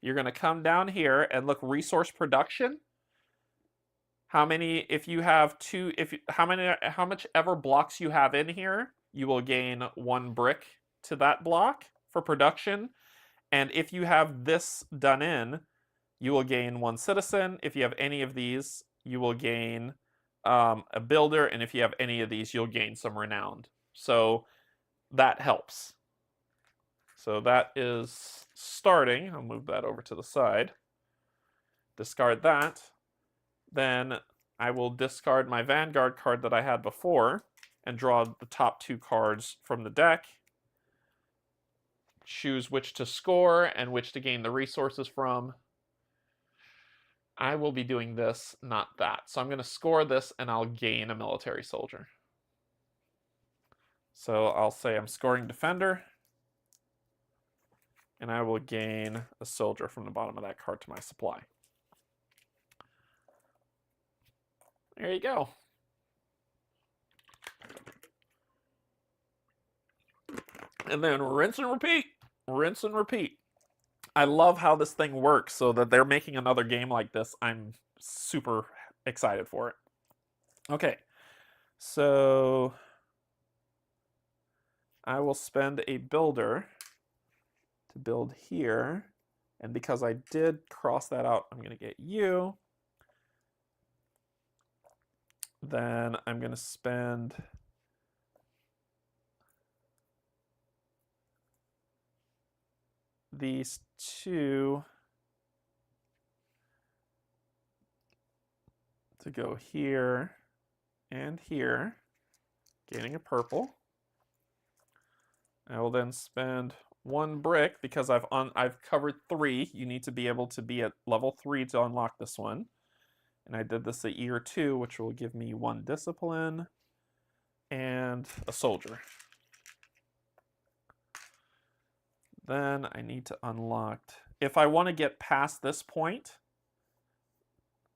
S1: you're going to come down here and look resource production. How many, if you have 2, how much ever blocks you have in here, you will gain 1 brick to that block for production. And if you have this done in, you will gain 1 citizen. If you have any of these, you will gain a builder. And if you have any of these, you'll gain some renowned. So that helps. So that is starting. I'll move that over to the side. Discard that. Then I will discard my Vanguard card that I had before and draw the top 2 cards from the deck. Choose which to score and which to gain the resources from. I will be doing this, not that. So I'm going to score this and I'll gain a military soldier. So I'll say I'm scoring defender, and I will gain a soldier from the bottom of that card to my supply. There you go. And then rinse and repeat. Rinse and repeat. I love how this thing works, so that they're making another game like this. I'm super excited for it. Okay, so I will spend a builder to build here. And because I did cross that out, I'm going to get you. Then I'm going to spend these two to go here and here, gaining a purple. I will then spend 1 brick because I've covered 3. You need to be able to be at level 3 to unlock this one. And I did this at year 2, which will give me 1 discipline and a soldier. Then I need to unlock. If I want to get past this point,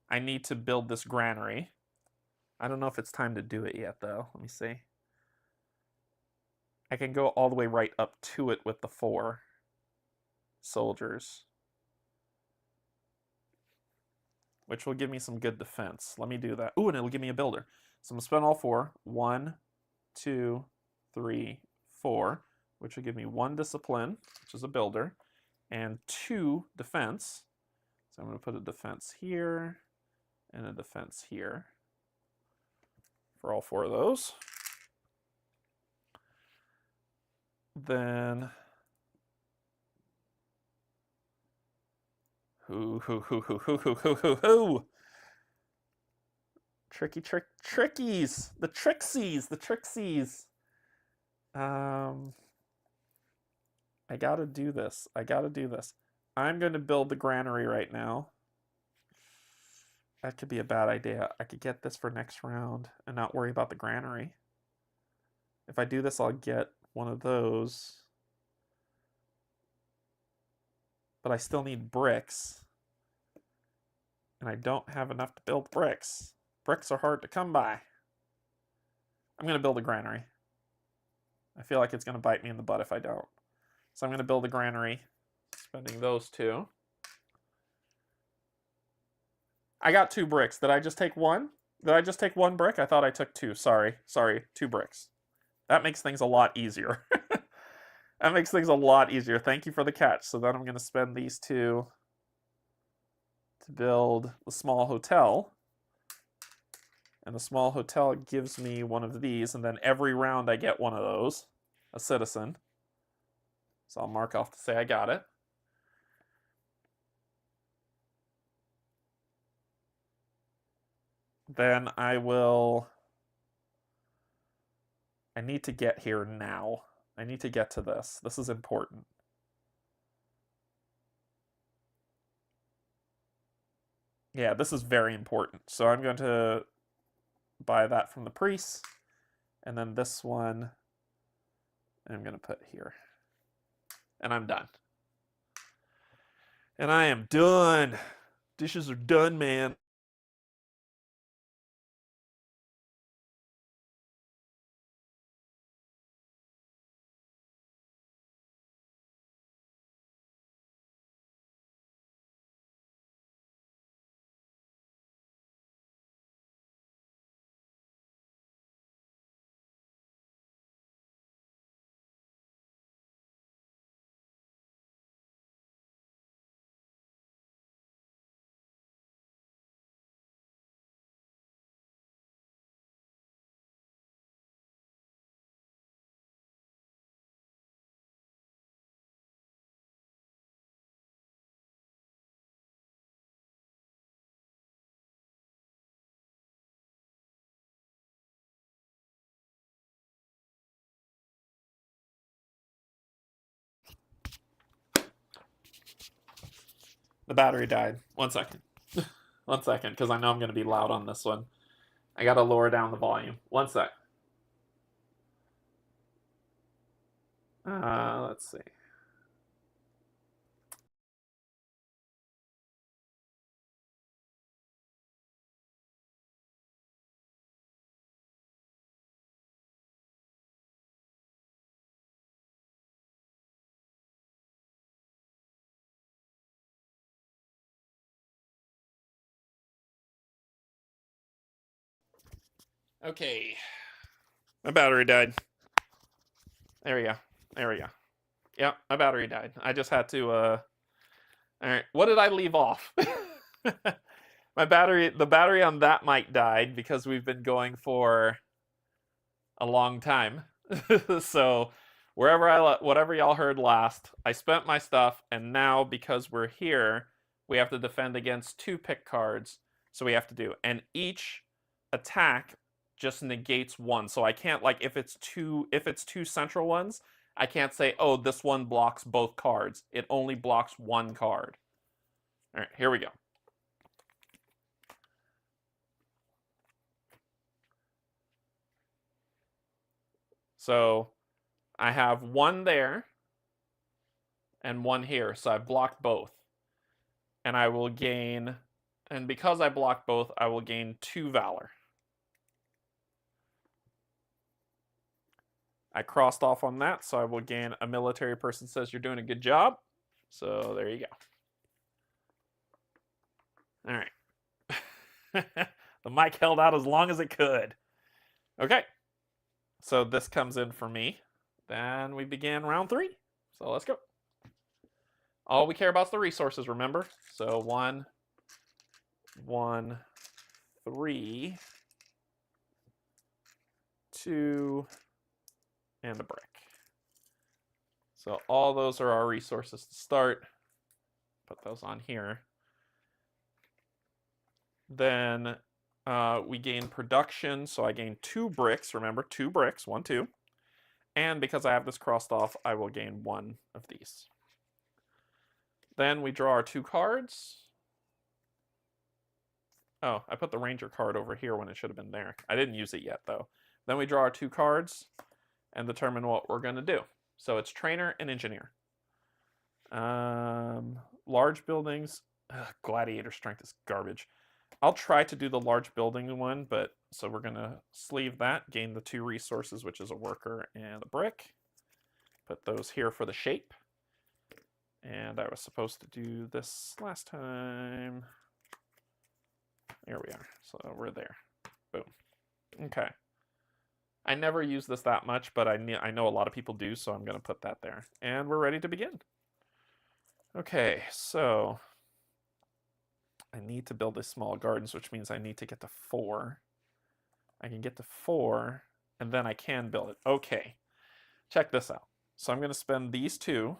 S1: I need to build this granary. I don't know if it's time to do it yet, though. Let me see. I can go all the way right up to it with the 4 soldiers, which will give me some good defense. Let me do that. Ooh, and it'll give me a builder. So I'm going to spend all 4. 1, 2, 3, 4, which will give me 1 discipline, which is a builder, and 2 defense. So I'm going to put a defense here and a defense here for all 4 of those. Then trickies, the trixies. I gotta do this. I'm going to build the granary right now. That could be a bad idea. I could get this for next round and not worry about the granary. If I do this, I'll get one of those. But I still need bricks. And I don't have enough to build bricks. Bricks are hard to come by. I'm going to build a granary. I feel like it's going to bite me in the butt if I don't. So I'm going to build a granary, spending those 2. I got 2 bricks. Did I just take 1? Did I just take 1 brick? I thought I took 2. Sorry, 2 bricks. That makes things a lot easier. That makes things a lot easier. Thank you for the catch. So then I'm going to spend these 2 to build the small hotel. And the small hotel gives me one of these, and then every round I get one of those, a citizen. So I'll mark off to say I got it. Then I need to get here now. I need to get to this. This is important. Yeah, this is very important. So I'm going to buy that from the priests. And then this one I'm going to put here. And I'm done. And I am done. Dishes are done, man. The battery died. 1 second. 1 second, because I know I'm going to be loud on this one. I got to lower down the volume. 1 sec. Let's see. Okay. My battery died. There we go. There we go. Yep, my battery died. I just had to, all right. What did I leave off? The battery on that mic died because we've been going for a long time. So whatever y'all heard last, I spent my stuff, and now because we're here, we have to defend against 2 pick cards. So we have to do, and each attack just negates one. So I can't, like, if it's two central ones, I can't say, oh, this one blocks both cards. It only blocks one card. All right, here we go. So I have one there and one here, so I've blocked both. And I will gain, and because I blocked both, I will gain 2 Valor. I crossed off on that, so I will gain a military person says you're doing a good job. So there you go. All right. The mic held out as long as it could. Okay. So this comes in for me. Then we begin round 3. So let's go. All we care about is the resources, remember? So 1, 1, 3, 2, and a brick. So all those are our resources to start. Put those on here. Then we gain production, so I gain 2 bricks. Remember, 2 bricks, 1, 2. And because I have this crossed off, I will gain 1 of these. Then we draw our 2 cards. Oh, I put the ranger card over here when it should have been there. I didn't use it yet, though. Then we draw our 2 cards and determine what we're going to do. So it's trainer and engineer. Large buildings. Gladiator strength is garbage. I'll try to do the large building one, but so we're going to sleeve that, gain the 2 resources, which is a worker and a brick. Put those here for the shape. And I was supposed to do this last time. There we are. So we're there. Boom. Okay. I never use this that much, but I know a lot of people do, so I'm going to put that there. And we're ready to begin. Okay, so I need to build a small gardens, which means I need to get to 4. I can get to 4, and then I can build it. Okay, check this out. So I'm going to spend these 2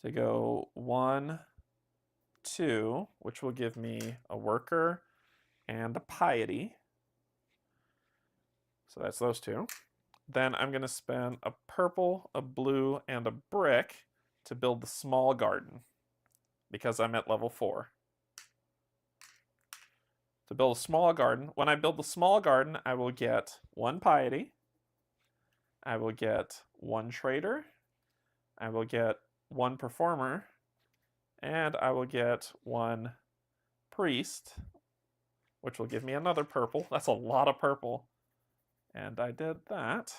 S1: to go 1, 2, which will give me a worker and a piety. So that's those 2. Then I'm going to spend a purple, a blue, and a brick to build the small garden because I'm at level 4. To build a small garden, when I build the small garden, I will get 1 piety. I will get 1 trader. I will get 1 performer. And I will get 1 priest, which will give me another purple. That's a lot of purple. And I did that.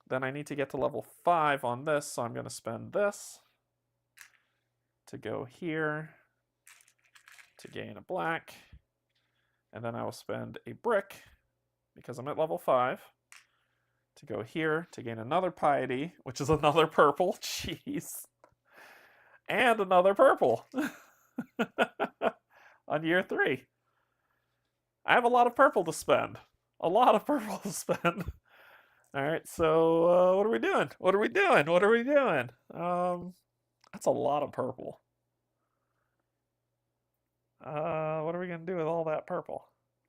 S1: Then I need to get to level 5 on this, so I'm going to spend this to go here to gain a black. And then I will spend a brick, because I'm at level 5, to go here to gain another piety, which is another purple. Jeez. And another purple on year 3. I have a lot of purple to spend. A lot of purple to spend. All right, so what are we doing? What are we doing? What are we doing? That's a lot of purple. What are we going to do with all that purple?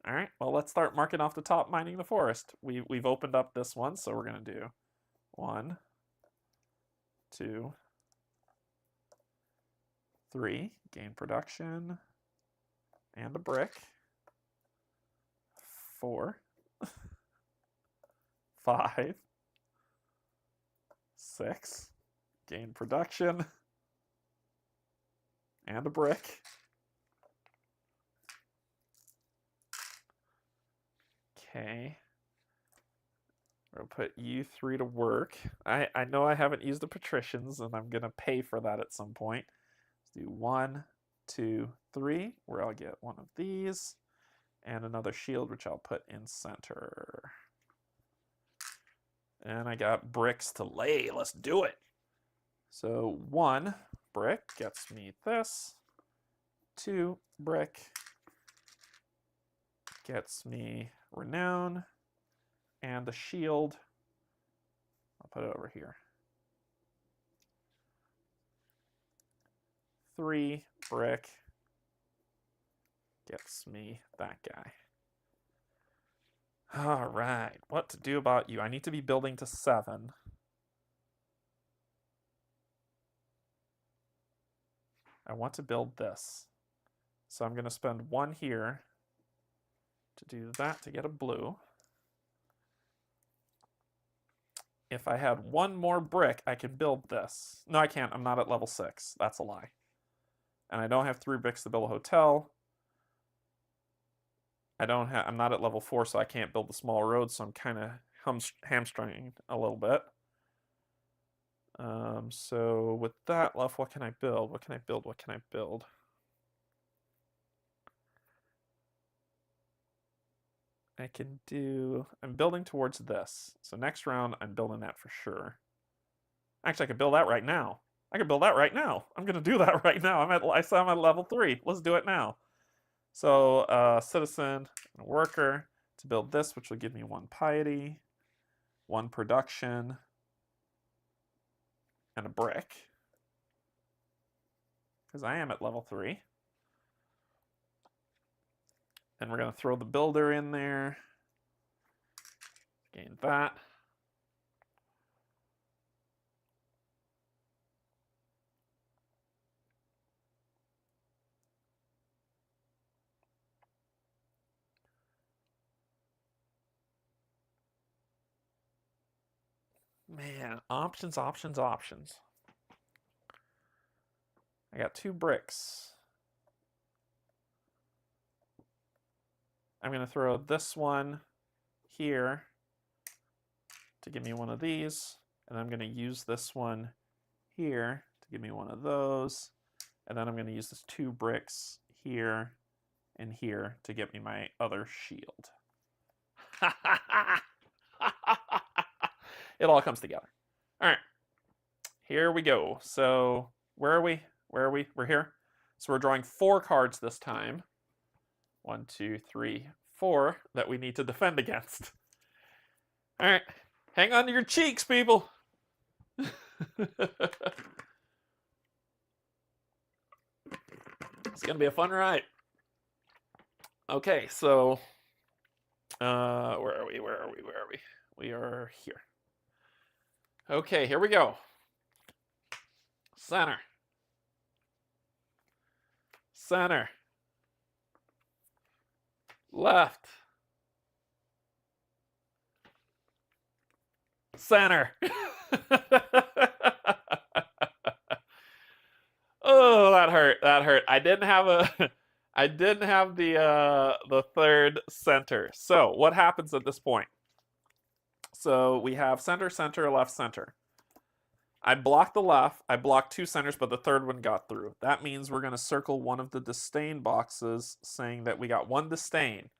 S1: All right, well, let's start marking off the top, mining the forest. We've opened up this one, so we're going to do 1, 2, 3, gain production, and a brick. 4, 5, 6, gain production, and a brick. Okay. We'll put you 3 to work. I know I haven't used the patricians, and I'm going to pay for that at some point. Let's do 1, 2, 3, where I'll get 1 of these. and another shield, which I'll put in center. And I got bricks to lay. Let's do it. So 1 brick gets me this. 2 brick gets me renown. And the shield, I'll put it over here. 3 brick gets me that guy. All right, what to do about you? I need to be building to 7. I want to build this. So I'm going to spend 1 here to do that to get a blue. If I had 1 more brick, I can build this. No, I can't. I'm not at level 6. That's a lie. And I don't have 3 bricks to build a hotel. I'm not at level 4, so I can't build the small road, so I'm kind of hamstringing a little bit. So with that left, what can I build? What can I build? What can I build? I'm building towards this. So next round, I'm building that for sure. Actually, I could build that right now. I'm going to do that right now. I said I'm at level 3. Let's do it now. So citizen and worker to build this, which will give me 1 piety, 1 production, and a brick. Because I am at level 3. Then we're going to throw the builder in there. Gain that. Man, options, options, options. I got 2 bricks. I'm going to throw this one here to give me 1 of these. And I'm going to use this one here to give me 1 of those. And then I'm going to use this 2 bricks here and here to get me my other shield. It all comes together. All right, here we go. So where are we? We're here. So we're drawing 4 cards this time. 1, 2, 3, 4 that we need to defend against. All right, hang on to your cheeks, people. It's gonna be a fun ride. Okay, so where are we? We are here. Okay, here we go. Center. Center. Left. Center. Oh, that hurt. That hurt. I didn't have the third center. So what happens at this point? So we have center, center, left, center. I blocked the left. I blocked 2 centers, but the third one got through. That means we're going to circle one of the disdain boxes, saying that we got 1 disdain.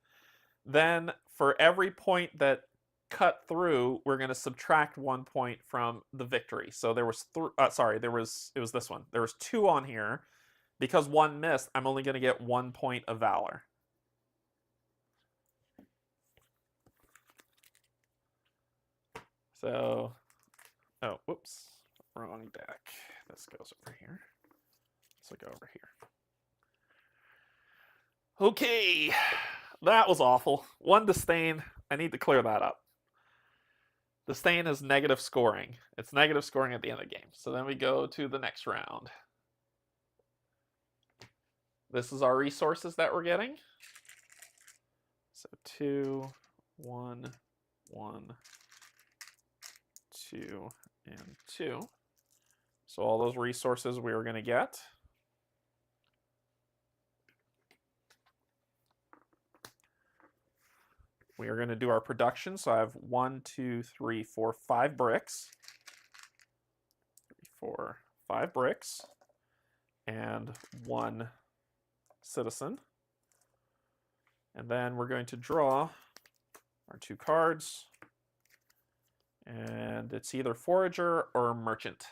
S1: Then for every point that cut through, we're going to subtract 1 point from the victory. So there was it was this one. There was 2 on here. Because 1 missed, I'm only going to get 1 point of valor. So, oh, whoops, wrong deck. This goes over here. This will go over here. Okay, that was awful. 1 disdain. I need to clear that up. Disdain is negative scoring. It's negative scoring at the end of the game. So then we go to the next round. This is our resources that we're getting. So 2, 1, 1, 2, and 2. So all those resources we were going to get. We are going to do our production. So I have 1, 2, 3, 4, 5 bricks. 3, 4, 5 bricks. And 1 citizen. And then we're going to draw our 2 cards. And it's either Forager or Merchant.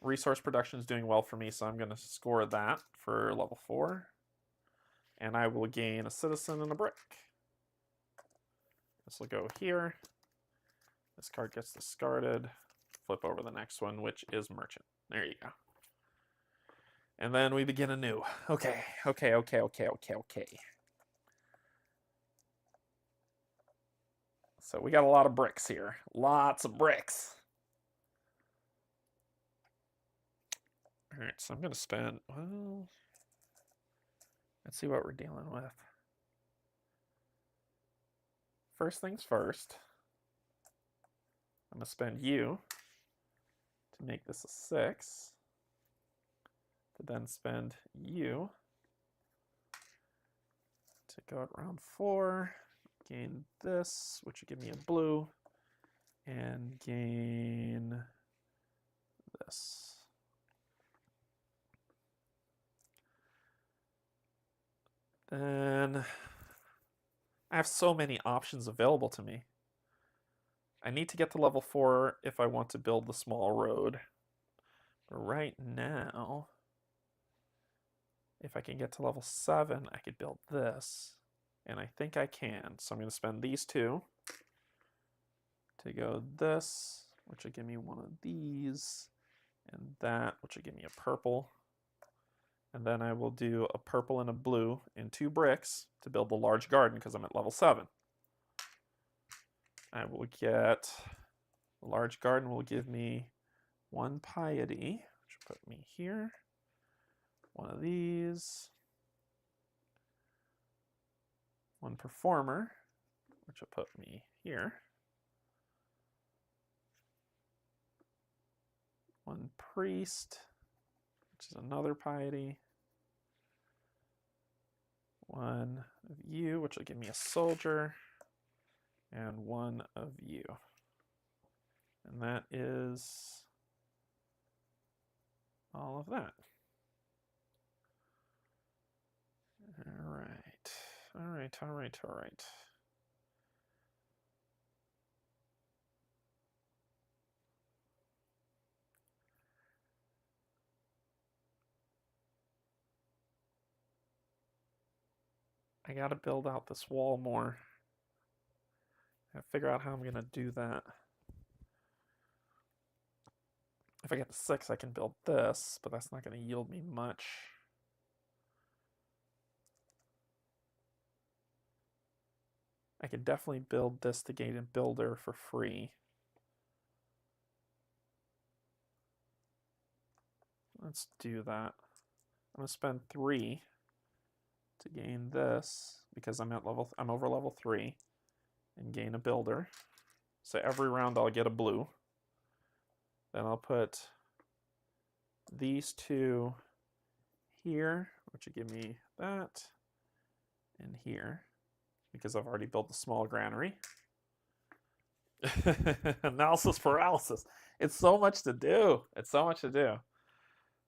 S1: Resource production is doing well for me, so I'm going to score that for level 4. And I will gain a citizen and a brick. This will go here. This card gets discarded. Flip over the next one, which is Merchant. There you go. And then we begin anew. Okay. So we got a lot of bricks here. Lots of bricks. All right, so I'm going to spend, well, let's see what we're dealing with. First things first, I'm going to spend you to make this a 6, to then spend you to go at round 4, gain this, which would give me a blue, and gain this. Then I have so many options available to me. I need to get to level 4 if I want to build the small road. But right now, if I can get to level 7, I could build this. And I think I can. So I'm going to spend these 2 to go this, which will give me one of these, and that, which will give me a purple. And then I will do a purple and a blue in 2 bricks to build the large garden because I'm at level 7. I will get, the large garden will give me 1 piety, which will put me here. One of these. 1 performer, which will put me here. 1 priest, which is another piety. 1 of you, which will give me a soldier. And 1 of you. And that is all of that. All right. I gotta build out this wall more. I gotta figure out how I'm gonna do that. If I get to 6, I can build this, but that's not gonna yield me much. I could definitely build this to gain a builder for free. Let's do that. I'm gonna spend 3 to gain this because I'm over level 3 and gain a builder. So every round I'll get a blue. Then I'll put these 2 here, which would give me that, and here, because I've already built the small granary. Analysis paralysis. It's so much to do.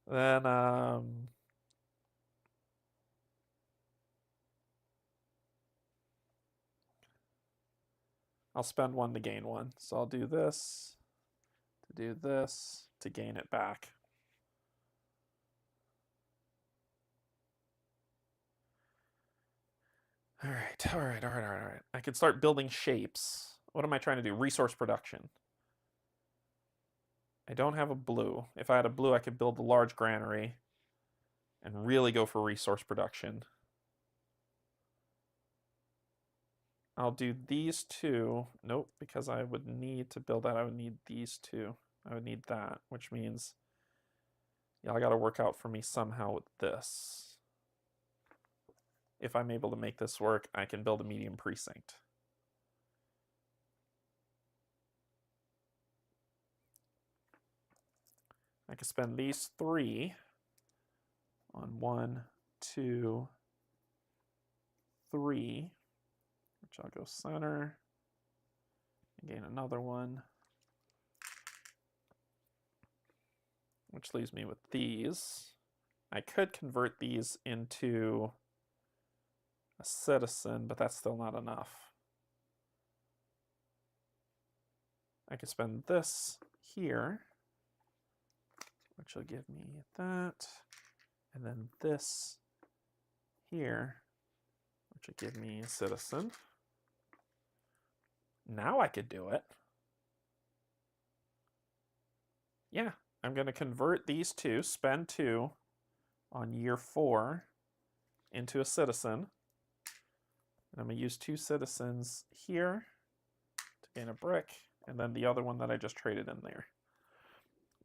S1: Then I'll spend 1 to gain 1. So I'll do this, to do this, to gain it back. All right. I can start building shapes. What am I trying to do? Resource production. I don't have a blue. If I had a blue, I could build the large granary and really go for resource production. I'll do these 2. Nope, because I would need to build that. I would need these 2. I would need that, which means y'all got to work out for me somehow with this. If I'm able to make this work, I can build a medium precinct. I can spend these 3 on 1, 2, 3, which I'll go center and gain another one, which leaves me with these. I could convert these into a citizen, but that's still not enough. I could spend this here, which will give me that, and then this here, which will give me a citizen. Now I could do it. Yeah, I'm going to convert these two, spend 2 on year 4 into a citizen. And I'm going to use 2 citizens here to gain a brick, and then the other one that I just traded in there.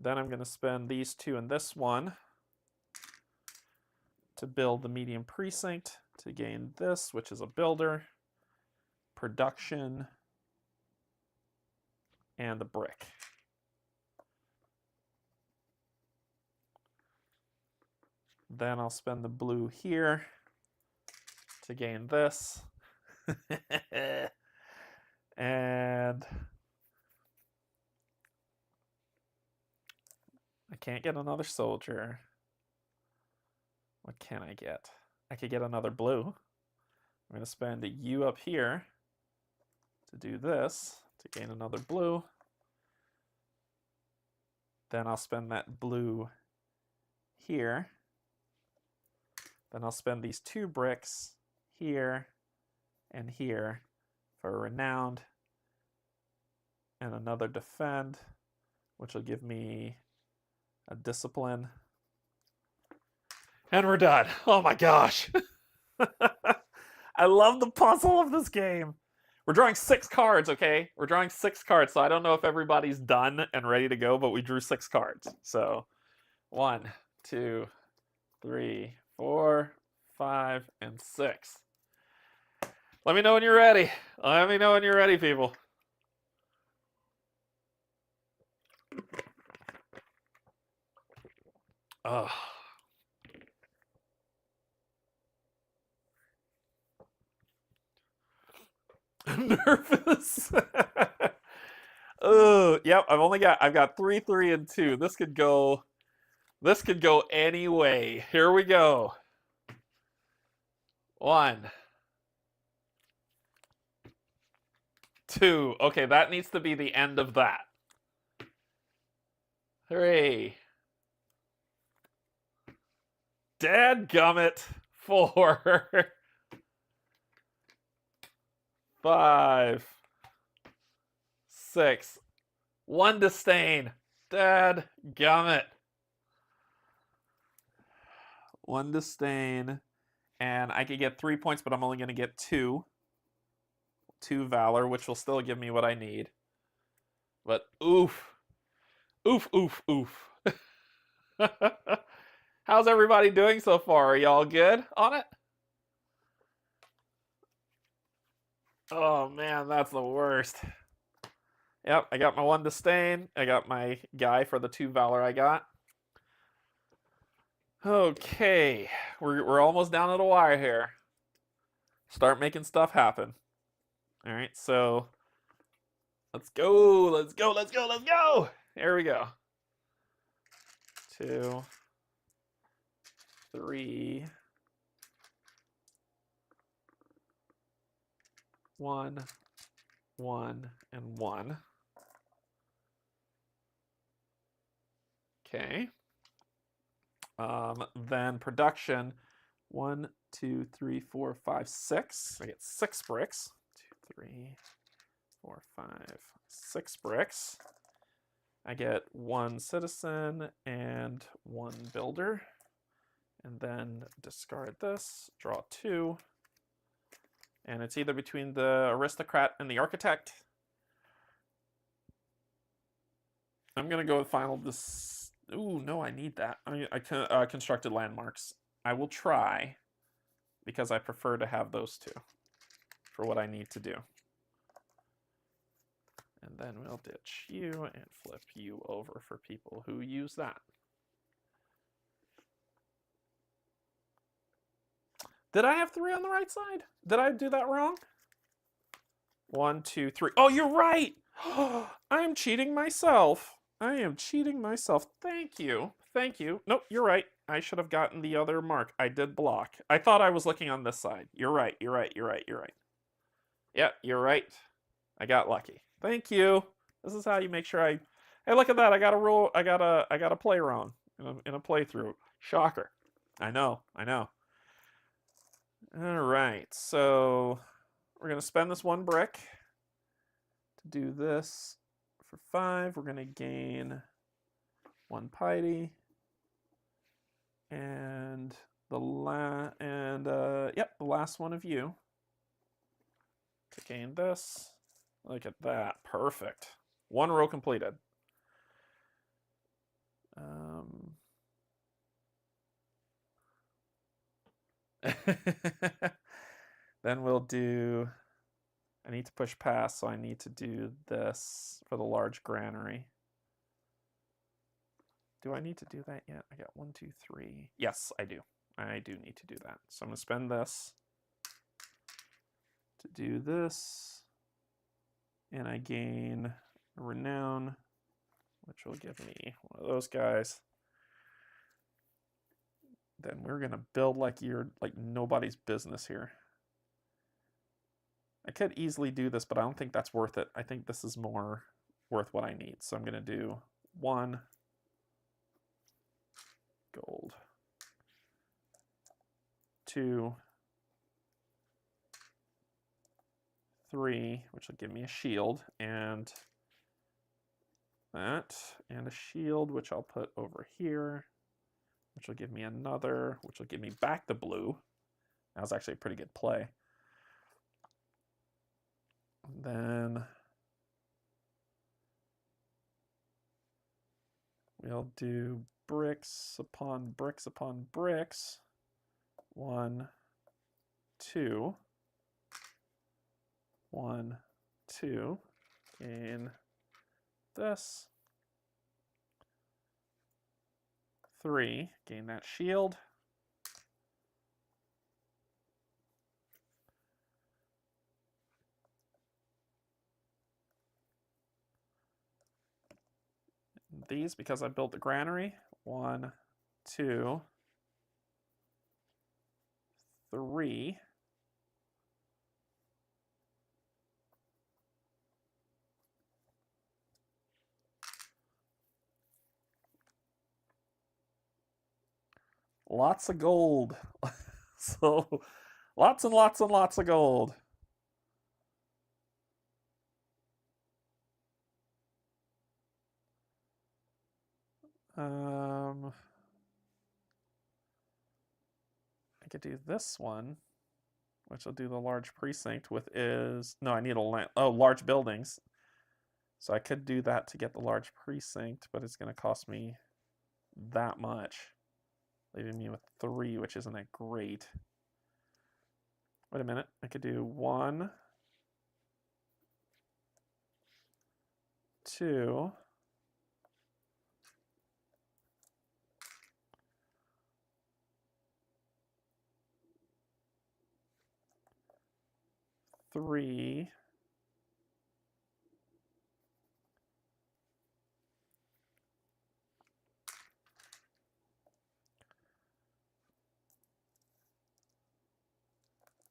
S1: Then I'm going to spend these 2 and this one to build the medium precinct to gain this, which is a builder, production, and the brick. Then I'll spend the blue here to gain this. And I can't get another soldier. What can I get? I could get another blue. I'm going to spend a U up here to do this, to gain another blue. Then I'll spend that blue here. Then I'll spend these 2 bricks here and here for a renowned and another defend, which will give me a discipline. And we're done. Oh my gosh. I love the puzzle of this game. We're drawing 6 cards, okay? We're drawing 6 cards, so I don't know if everybody's done and ready to go, but we drew 6 cards. So 1, 2, 3, 4, 5, and 6. Let me know when you're ready. Let me know when you're ready, people. Oh. I'm nervous. Oh, yep. I've got 3, 3, and 2. This could go any way. Here we go. 1, 2. Okay, that needs to be the end of that. 3. Dadgummit. 4. 5. 6. 1 disdain. Dadgummit. 1 disdain. And I could get 3 points, but I'm only going to get 2. 2 valor, which will still give me what I need. But oof. Oof, oof, oof. How's everybody doing so far? Are y'all good on it? Oh man, that's the worst. Yep, I got my 1 disdain. I got my guy for the 2 valor I got. Okay, we're almost down to the wire here. Start making stuff happen. All right, so let's go, let's go, let's go, let's go. Here we go. 2, 3, 1, 1, and 1. Okay. Then production, 1, 2, 3, 4, 5, 6. I get 6 bricks. 2, 3, 4, 5, 6 bricks. I get 1 citizen and 1 builder. And then discard this, draw 2. And it's either between the aristocrat and the architect. I'm going to go with final. Ooh, no, I need that. I constructed landmarks. I will try, because I prefer to have those 2 for what I need to do. And then we'll ditch you and flip you over for people who use that. Did I have 3 on the right side? Did I do that wrong? 1, 2, 3. Oh, you're right. I am cheating myself. I am cheating myself. Thank you. Thank you. Nope, you're right. I should have gotten the other mark. I did block. I thought I was looking on this side. You're right. You're right. You're right. You're right. Yeah, you're right. I got lucky. Thank you. This is how you make sure I. Hey, look at that! I got a roll. I got a play round in a playthrough. Shocker. I know. I know. All right. So we're gonna spend this 1 brick to do this for 5. We're gonna gain 1 piety and the last one of you to gain this. Look at that. Perfect. 1 row completed. Then we'll do... I need to push past, so I need to do this for the large granary. Do I need to do that yet? I got 1, 2, 3. Yes, I do. I do need to do that. So I'm going to spend this to do this. And I gain a renown, which will give me one of those guys. Then we're going to build like nobody's business here. I could easily do this, but I don't think that's worth it. I think this is more worth what I need. So I'm going to do 1 gold, 2, 3, which will give me a shield, and that, and a shield, which I'll put over here, which will give me another, which will give me back the blue. That was actually a pretty good play. And then we'll do bricks upon bricks upon bricks. 1, 2. 1, 2. Gain this. 3. Gain that shield. These, because I built the granary. 1, 2, 3. Lots of gold. So lots and lots and lots of gold. I could do this one, which will do the large precinct with no, I need large buildings. So I could do that to get the large precinct, but it's going to cost me that much, leaving me with 3, which isn't that great. Wait a minute, I could do 1, 2, 3.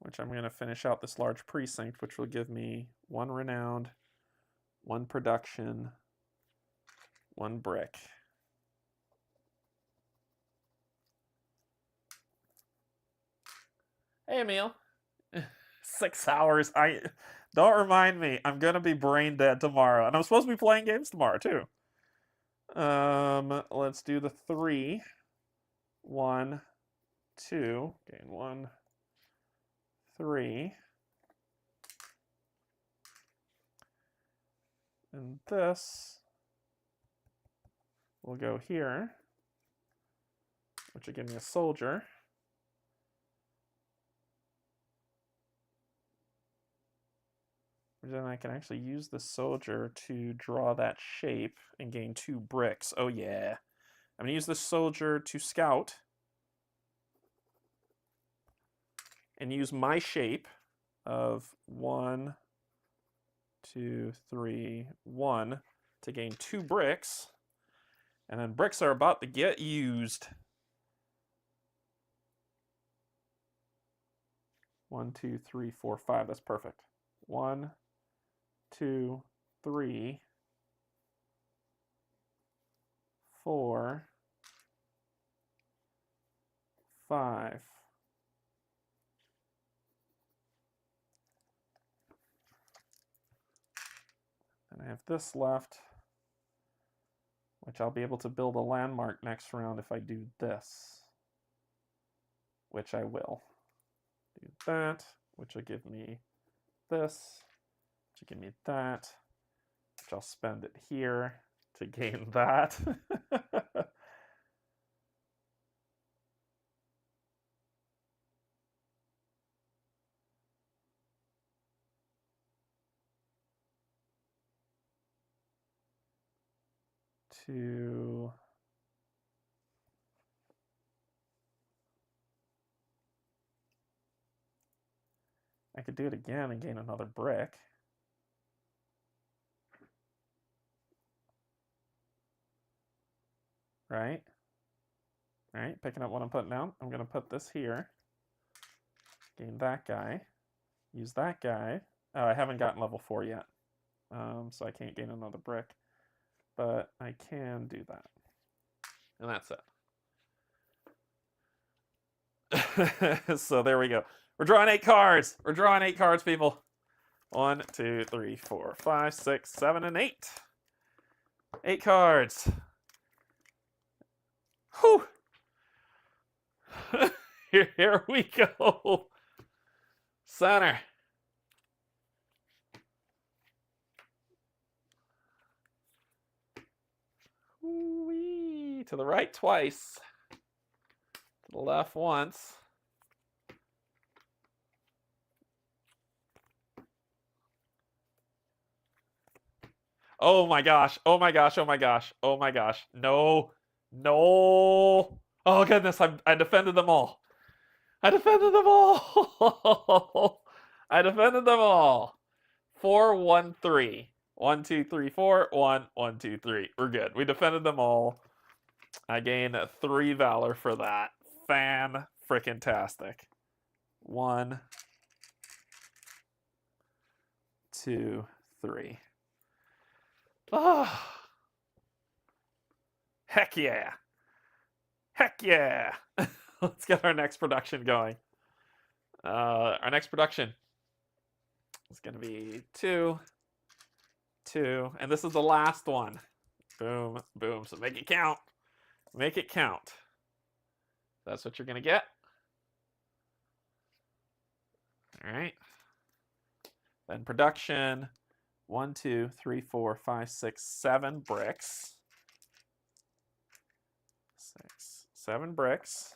S1: Which I'm going to finish out this large precinct, which will give me 1 renowned, 1 production, 1 brick. Hey, Emil. 6 hours. Don't remind me. I'm gonna be brain dead tomorrow, and I'm supposed to be playing games tomorrow too. Let's do the 3. 1, 2. Gain 1, 3. And this will go here, which will give me a soldier. Then I can actually use the soldier to draw that shape and gain 2 bricks. Oh yeah. I'm going to use the soldier to scout and use my shape of 1, 2, 3, 1 to gain 2 bricks. And then bricks are about to get used. 1, 2, 3, 4, 5. That's perfect. 1, 2, 3, 4, 5. And I have this left, which I'll be able to build a landmark next round if I do this, which I will. Do that, which will give me this, which will give me that, which I'll spend it here to gain that. To I could do it again and gain another brick. Right? Right, picking up what I'm putting down. I'm going to put this here. Gain that guy. Use that guy. Oh, I haven't gotten level 4 yet. So I can't gain another brick. But I can do that. And that's it. So there we go. We're drawing 8 cards. We're drawing 8 cards, people. 1, 2, 3, 4, 5, 6, 7, and 8. 8 cards. Whew. Here we go. Center. Wee. To the right twice. To the left once. Oh my gosh. Oh my gosh. Oh my gosh. Oh my gosh. No. No. Oh goodness. I defended them all. I defended them all. I defended them all. 4, 1, 3. 1, 2, 3, 4. 1, 1, 2, 3. We're good. We defended them all. I gained 3 valor for that. Fan-frickin-tastic. 1, 2, 3. Oh. Heck yeah. Heck yeah. Let's get our next production going. Our next production is going to be 2, 2, and this is the last one. Boom, boom. So make it count. Make it count. That's what you're going to get. All right. Then production. 1, 2, 3, 4, 5, 6, 7 bricks. 6, 7 bricks.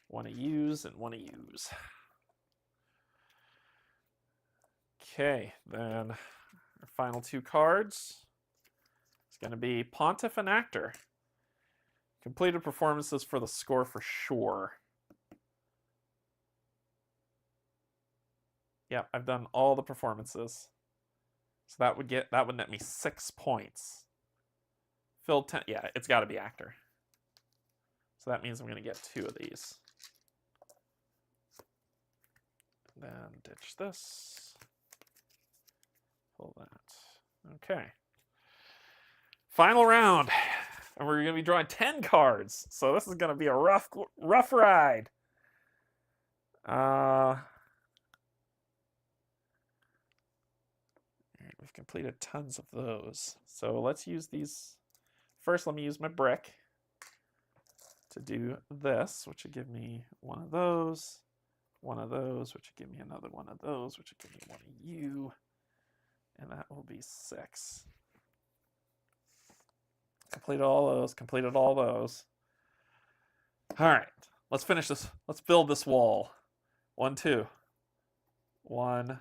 S1: One to use and one to use. Okay, then our final 2 cards. It's going to be Pontiff and Actor. Completed performances for the score for sure. Yeah, I've done all the performances. So that would net me 6 points. Filled 10. Yeah, it's got to be Actor. So that means I'm going to get 2 of these. Then ditch this. Pull that. Okay. Final round. And we're going to be drawing 10 cards. So this is going to be a rough ride. We've completed tons of those. So let's use these. First, let me use my brick to do this, which would give me one of those, which would give me another one of those, which would give me one of you, and that will be 6. Completed all those. All right, let's finish this. Let's build this wall. 1, 2. 1,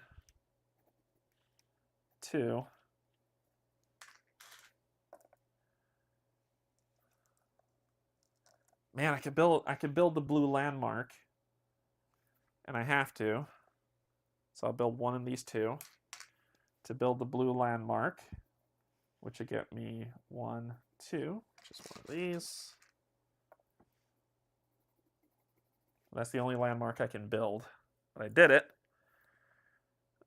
S1: 2. Man, I could build the blue landmark. And I have to. So I'll build one of these 2 to build the blue landmark, which would get me 1, 2, which is one of these. That's the only landmark I can build. but I did it.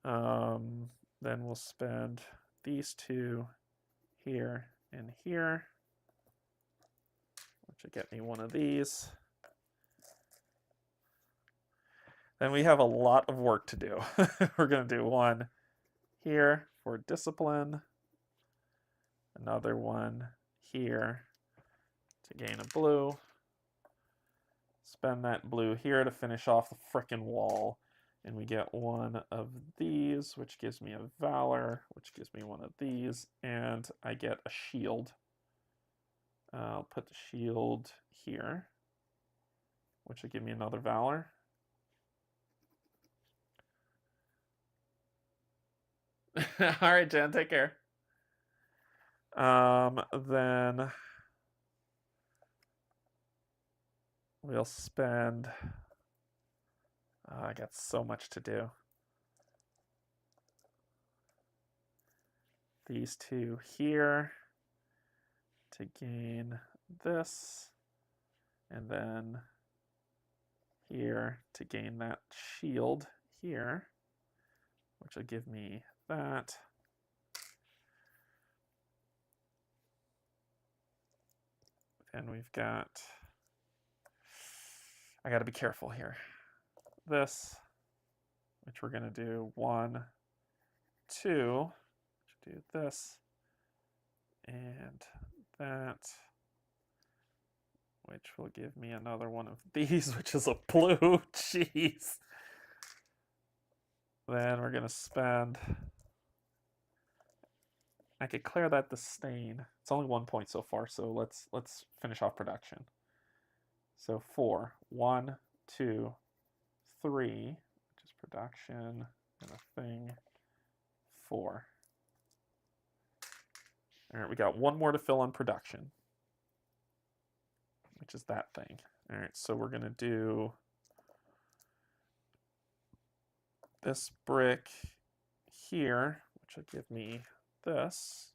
S1: Then we'll spend these two here and here, which will get me one of these. Then we have a lot of work to do. We're going to do one here for discipline, another one here to gain a blue, spend that blue here to finish off the frickin' wall, and we get one of these, which gives me a valor, which gives me one of these, and I get a shield. I'll put the shield here, which will give me another valor. All right, Jen, take care. Then we'll spend. I got so much to do. These two here to gain this, and then here to gain that shield here, which will give me that. And we've got, I got to be careful here. This, which we're going to do 1, 2, do this, and that, which will give me another one of these, which is a blue. Jeez. Then we're going to spend, I could clear that disdain. It's only 1 point so far, so let's finish off production. So 4, 1, 2, 3, which is production, and a thing, 4. All right, we got one more to fill on production, which is that thing. All right, so we're gonna do this brick here, which will give me this.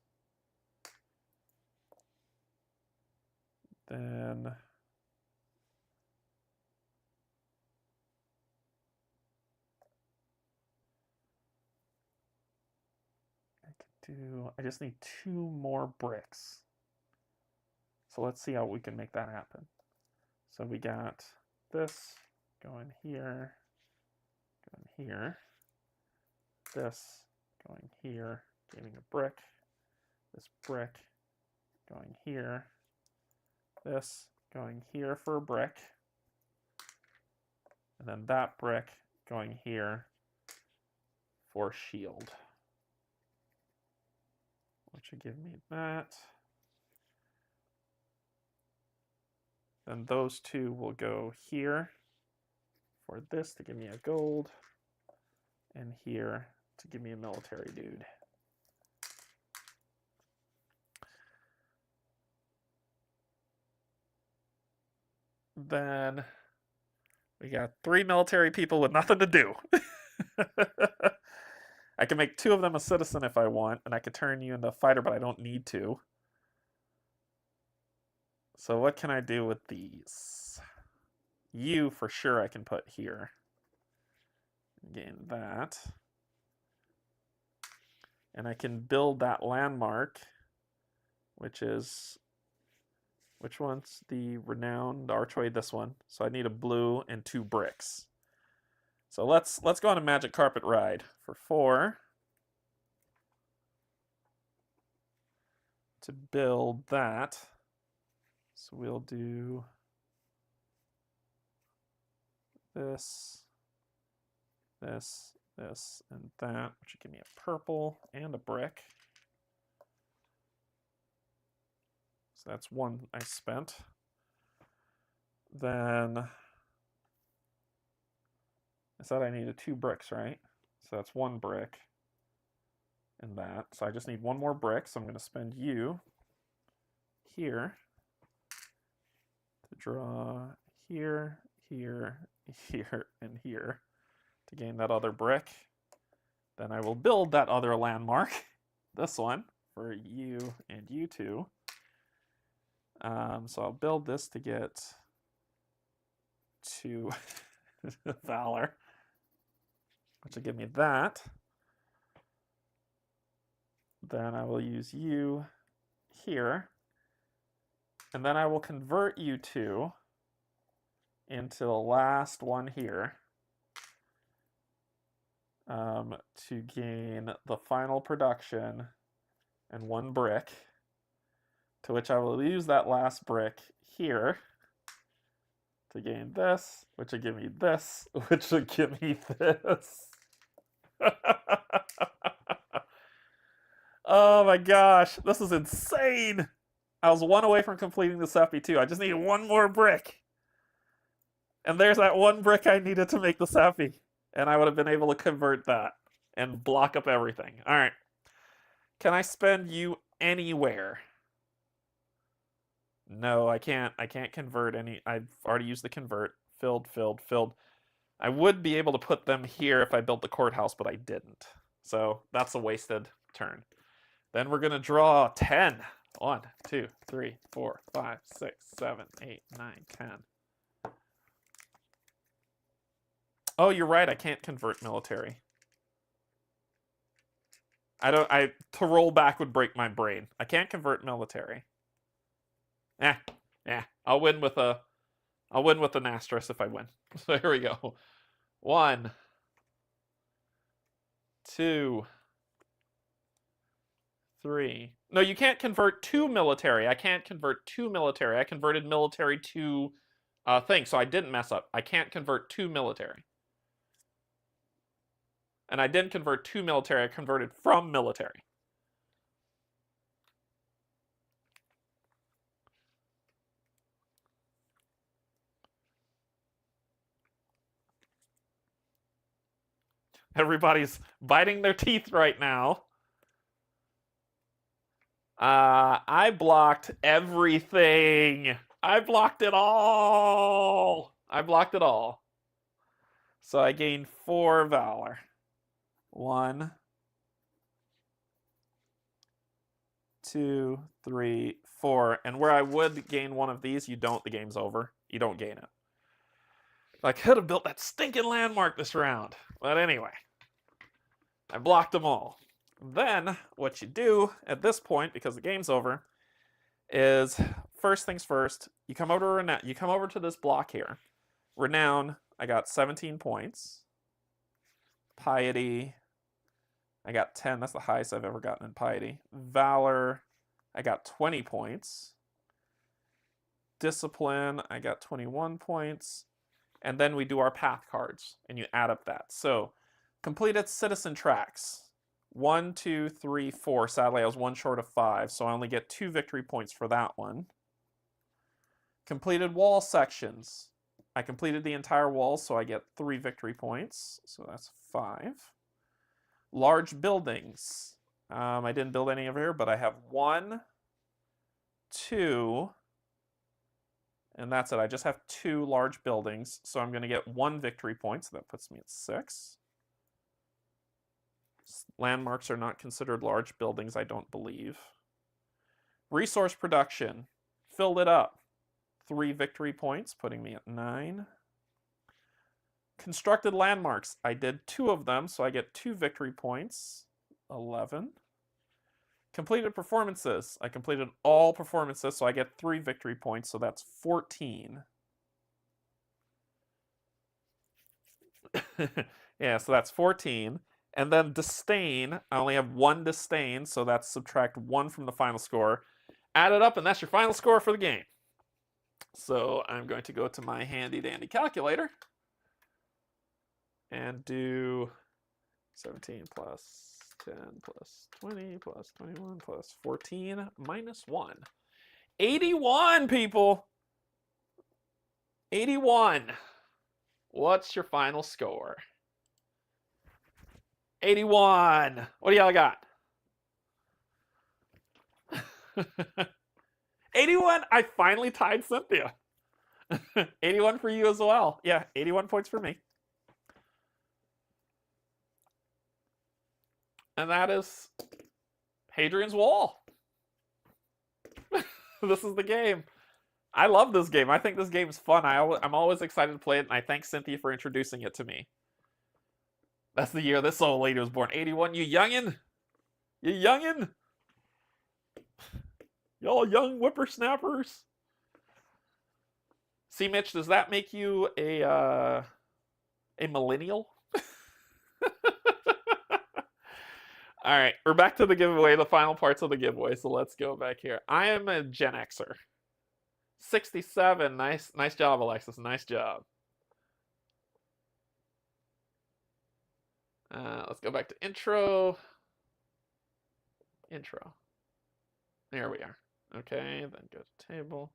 S1: Then I just need 2 more bricks. So let's see how we can make that happen. So we got this going here, this going here, giving a brick, this brick going here, this going here for a brick, and then that brick going here for shield, which would give me that. Then those 2 will go here for this to give me a gold, and here to give me a military dude. Then we got 3 military people with nothing to do. I can make 2 of them a citizen if I want, and I could turn you into a fighter, but I don't need to. So what can I do with these? You, for sure, I can put here. Gain that. And I can build that landmark, which is... Which one's the renowned archway? This one. So I need a blue and 2 bricks. So let's go on a magic carpet ride for 4 to build that. So we'll do this, this, this, and that, which would give me a purple and a brick. So that's 1 I spent. Then I said I needed 2 bricks, right? So that's 1 brick and that. So I just need 1 more brick. So I'm going to spend you here to draw here, here, here, and here to gain that other brick. Then I will build that other landmark, this one, for you and you 2. So I'll build this to get 2 valor. which will give me that. Then I will use you here. And then I will convert you two into the last one here to gain the final production and 1 brick, to which I will use that last brick here to gain this, which will give me this, which will give me this. Oh my gosh, this is insane. I was 1 away from completing this FP2. I just needed 1 more brick. And there's that 1 brick I needed to make the Seppi. And I would have been able to convert that and block up everything. All right. Can I spend you anywhere? No, I can't. I can't convert any. I've already used the convert. Filled, filled, filled. I would be able to put them here if I built the courthouse, but I didn't. So that's a wasted turn. Then we're going to draw 10. 1, 2, 3, 4, 5, 6, 7, 8, 9, 10. Oh, you're right. I can't convert military. To roll back would break my brain. I can't convert military. I'll win with an asterisk if I win. So here we go. 1, 2, 3. No, you can't convert to military. I can't convert to military. I converted military to thing, so I didn't mess up. I can't convert to military. And I didn't convert to military. I converted from military. Everybody's biting their teeth right now. I blocked everything. I blocked it all. I blocked it all. So I gained 4 valor. 1, 2, 3, 4. And where I would gain 1 of these, you don't. The game's over. You don't gain it. I could have built that stinking landmark this round. But anyway, I blocked them all. Then what you do at this point, because the game's over, is first things first. You come over to this block here. Renown, I got 17 points. Piety, I got 10. That's the highest I've ever gotten in piety. Valor, I got 20 points. Discipline, I got 21 points. And then we do our path cards, and you add up that. So, completed citizen tracks. 1, 2, 3, 4. Sadly, I was 1 short of 5, so I only get 2 victory points for that one. Completed wall sections. I completed the entire wall, so I get 3 victory points. So that's 5. Large buildings. I didn't build any over here, but I have 1, 2, and that's it. I just have 2 large buildings, so I'm going to get 1 victory point, so that puts me at 6. Landmarks are not considered large buildings, I don't believe. Resource production. Filled it up. 3 victory points, putting me at 9. Constructed landmarks. I did 2 of them, so I get 2 victory points. 11. Completed performances. I completed all performances, so I get 3 victory points, so that's 14. Yeah, so that's 14. And then disdain. I only have 1 disdain, so that's subtract 1 from the final score. Add it up, and that's your final score for the game. So I'm going to go to my handy dandy calculator and do 17 plus 10 plus 20 plus 21 plus 14 minus 1. 81, people! 81. What's your final score? 81. What do y'all got? 81. I finally tied Cynthia. 81 for you as well. Yeah, 81 points for me. And that is Hadrian's Wall. This is the game. I love this game. I think this game is fun. I'm always excited to play it, and I thank Cynthia for introducing it to me. That's the year this old lady was born. 81, you youngin'? You youngin'? Y'all young whippersnappers. See, Mitch, does that make you a millennial? All right, we're back to the giveaway, the final parts of the giveaway. So let's go back here. I am a Gen Xer. 67. Nice job, Alexis. Nice job. Let's go back to intro. Intro. There we are. Okay, then go to table.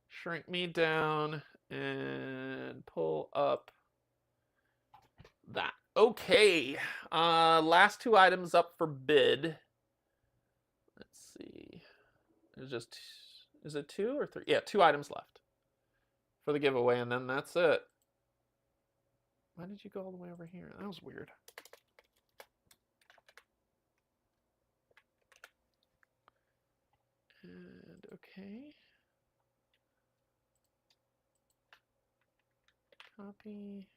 S1: Shrink me down and pull up that. Okay. Last two items up for bid. Let's see. There's just, is it 2 or 3? Yeah, 2 items left for the giveaway, and then that's it. Why did you go all the way over here? That was weird. And okay. Copy.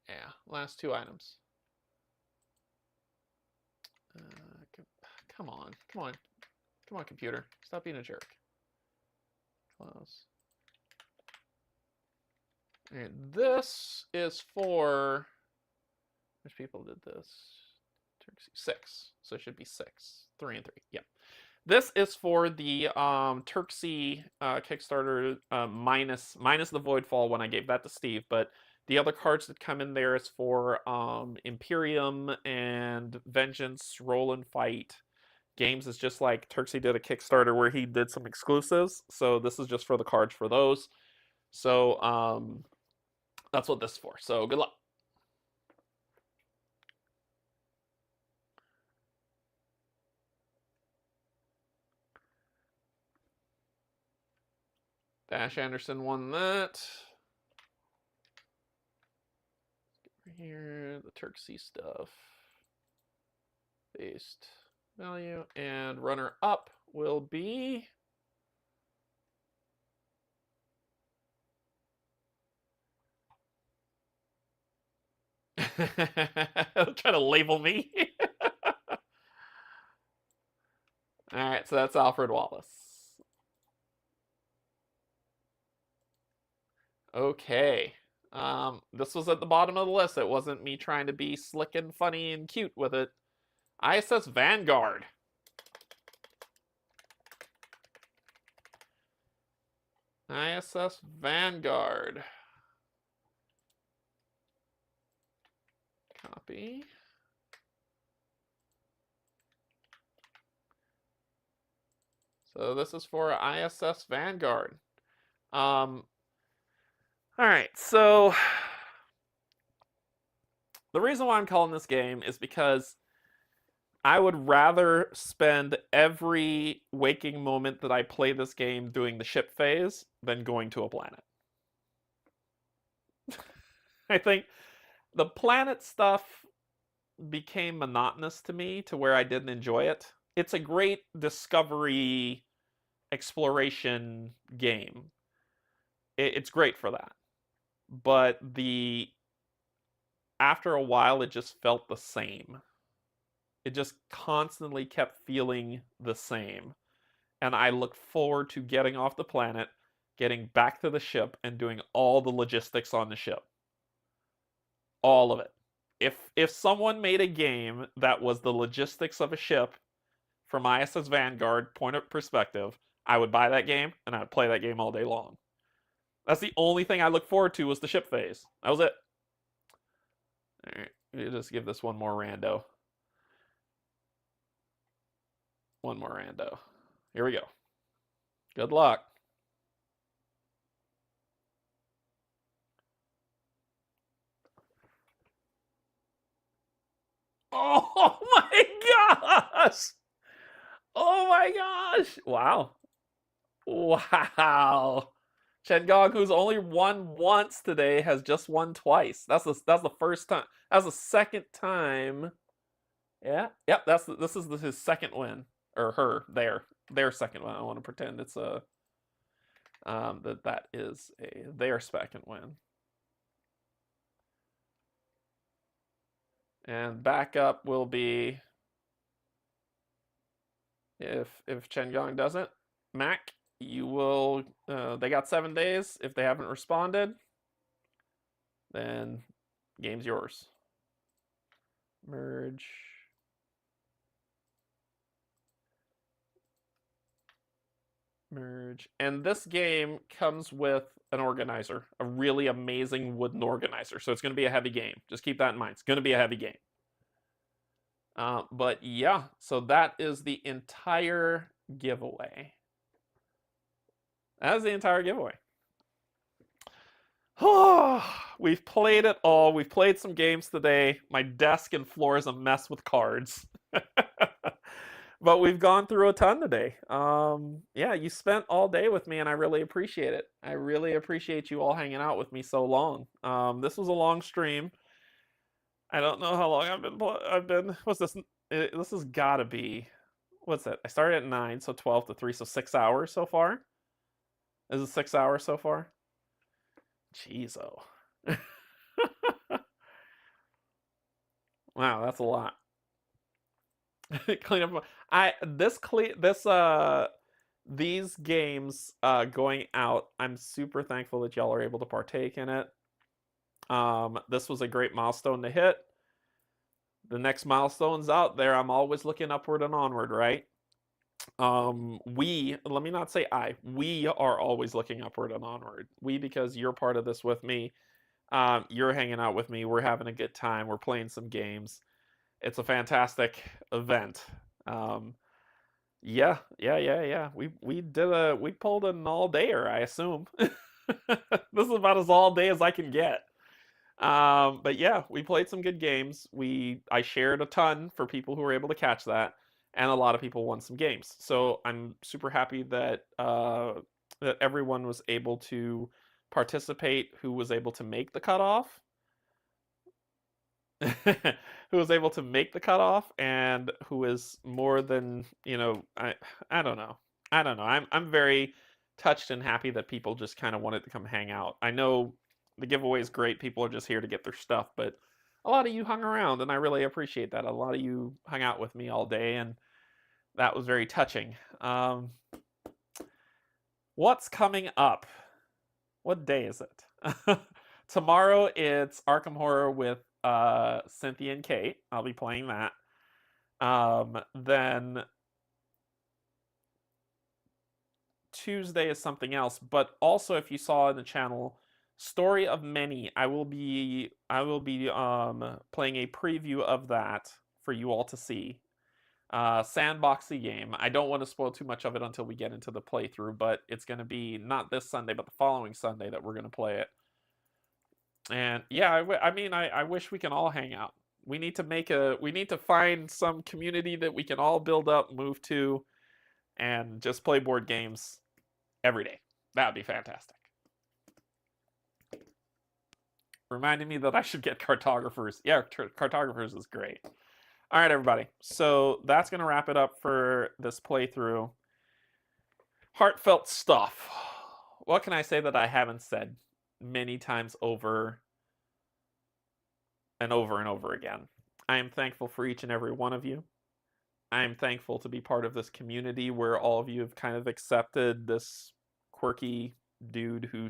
S1: Yeah, last 2 items. Come on, computer. Stop being a jerk. Close. And this is for, which people did this? 6. So it should be 6. 3 and 3. Yeah. This is for the Turksy Kickstarter minus the Voidfall when I gave that to Steve, but the other cards that come in there is for Imperium and Vengeance, Roll and Fight. Games is just like Turksy did a Kickstarter where he did some exclusives, so this is just for the cards for those. So that's what this is for. So good luck. Dash Anderson won that. Over here, the Turksy stuff. Based value. And runner up will be trying to label me. All right, so that's Alfred Wallace. Okay. This was at the bottom of the list. It wasn't me trying to be slick and funny and cute with it. ISS Vanguard. ISS Vanguard. Copy. So this is for ISS Vanguard. All right, so the reason why I'm calling this game is because I would rather spend every waking moment that I play this game doing the ship phase than going to a planet. I think the planet stuff became monotonous to me to where I didn't enjoy it. It's a great discovery exploration game. It's great for that. But after a while it just felt the same. It just constantly kept feeling the same. And I look forward to getting off the planet, getting back to the ship, and doing all the logistics on the ship. All of it. If someone made a game that was the logistics of a ship from ISS Vanguard point of perspective, I would buy that game and I would play that game all day long. That's the only thing I look forward to was the ship phase. That was it. All right, we'll just give this one more rando. One more rando. Here we go. Good luck. Oh my gosh! Oh my gosh! Wow. Wow. Chen Gong, who's only won once today, has just won twice. That's the first time. That's the second time. Yeah. Yep. This is his second win, or their second win. I want to pretend it's that is their second win. And backup will be if Chengyang doesn't. Mac, you will. They got 7 days. If they haven't responded, then game's yours. Merge. Merge. And this game comes with an organizer, a really amazing wooden organizer. So it's going to be a heavy game. Just keep that in mind. It's going to be a heavy game. But yeah, so that is the entire giveaway. That is the entire giveaway. We've played it all. We've played some games today. My desk and floor is a mess with cards. But we've gone through a ton today. Yeah, you spent all day with me, and I really appreciate it. I really appreciate you all hanging out with me so long. This was a long stream. I don't know how long I've been. What's this? This has got to be. What's that? I started at 9, so 12 to 3, so 6 hours so far. Is it 6 hours so far? Jeez-o. Wow, that's a lot. Clean up. These games going out, I'm super thankful that y'all are able to partake in it. This was a great milestone to hit. The next milestone's out there. I'm always looking upward and onward, right? Let me not say we are always looking upward and onward. We, because you're part of this with me. You're hanging out with me. We're having a good time. We're playing some games. It's a fantastic event. Yeah. We pulled an all-dayer, I assume. This is about as all day as I can get. But yeah, we played some good games. I shared a ton for people who were able to catch that, and a lot of people won some games. So I'm super happy that that everyone was able to participate, who was able to make the cutoff. Who was able to make the cutoff, and who is more than, I don't know. I'm very touched and happy that people just kind of wanted to come hang out. I know the giveaway is great. People are just here to get their stuff, but a lot of you hung around, and I really appreciate that. A lot of you hung out with me all day, and that was very touching. What's coming up? What day is it? Tomorrow it's Arkham Horror with Cynthia and Kate. I'll be playing that. Then Tuesday is something else, but also, if you saw in the channel, Story of Many, I will be playing a preview of that for you all to see. Sandboxy game. I don't want to spoil too much of it until we get into the playthrough, but it's going to be not this Sunday, but the following Sunday that we're going to play it. And yeah, I wish we can all hang out. We need to find some community that we can all build up, move to, and just play board games every day. That would be fantastic. Reminding me that I should get Cartographers. Yeah, Cartographers is great. All right, everybody. So that's going to wrap it up for this playthrough. Heartfelt stuff. What can I say that I haven't said many times over and over and over again? I am thankful for each and every one of you. I am thankful to be part of this community where all of you have kind of accepted this quirky dude who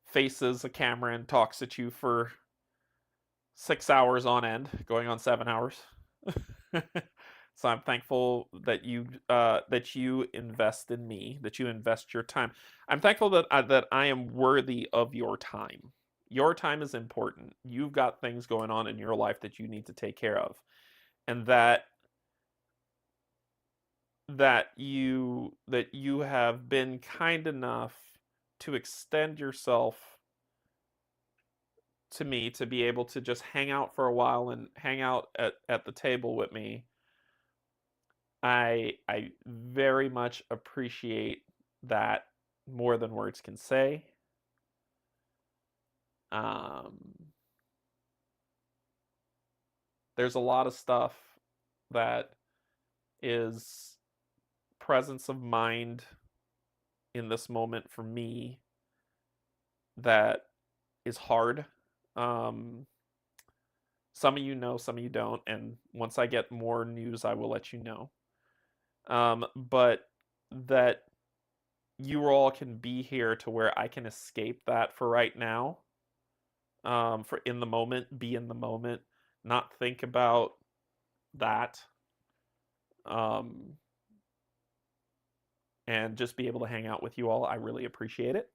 S1: faces a camera and talks at you for 6 hours on end, going on 7 hours. So I'm thankful that you invest in me, that you invest your time. I'm thankful that I am worthy of your time. Your time is important. You've got things going on in your life that you need to take care of, and that you have been kind enough to extend yourself to me to be able to just hang out for a while and hang out at the table with me. I very much appreciate that more than words can say. There's a lot of stuff that is presence of mind in this moment for me that is hard. Some of you know, some of you don't, and once I get more news, I will let you know. But that you all can be here to where I can escape that for right now. For in the moment, be in the moment, not think about that. And just be able to hang out with you all. I really appreciate it.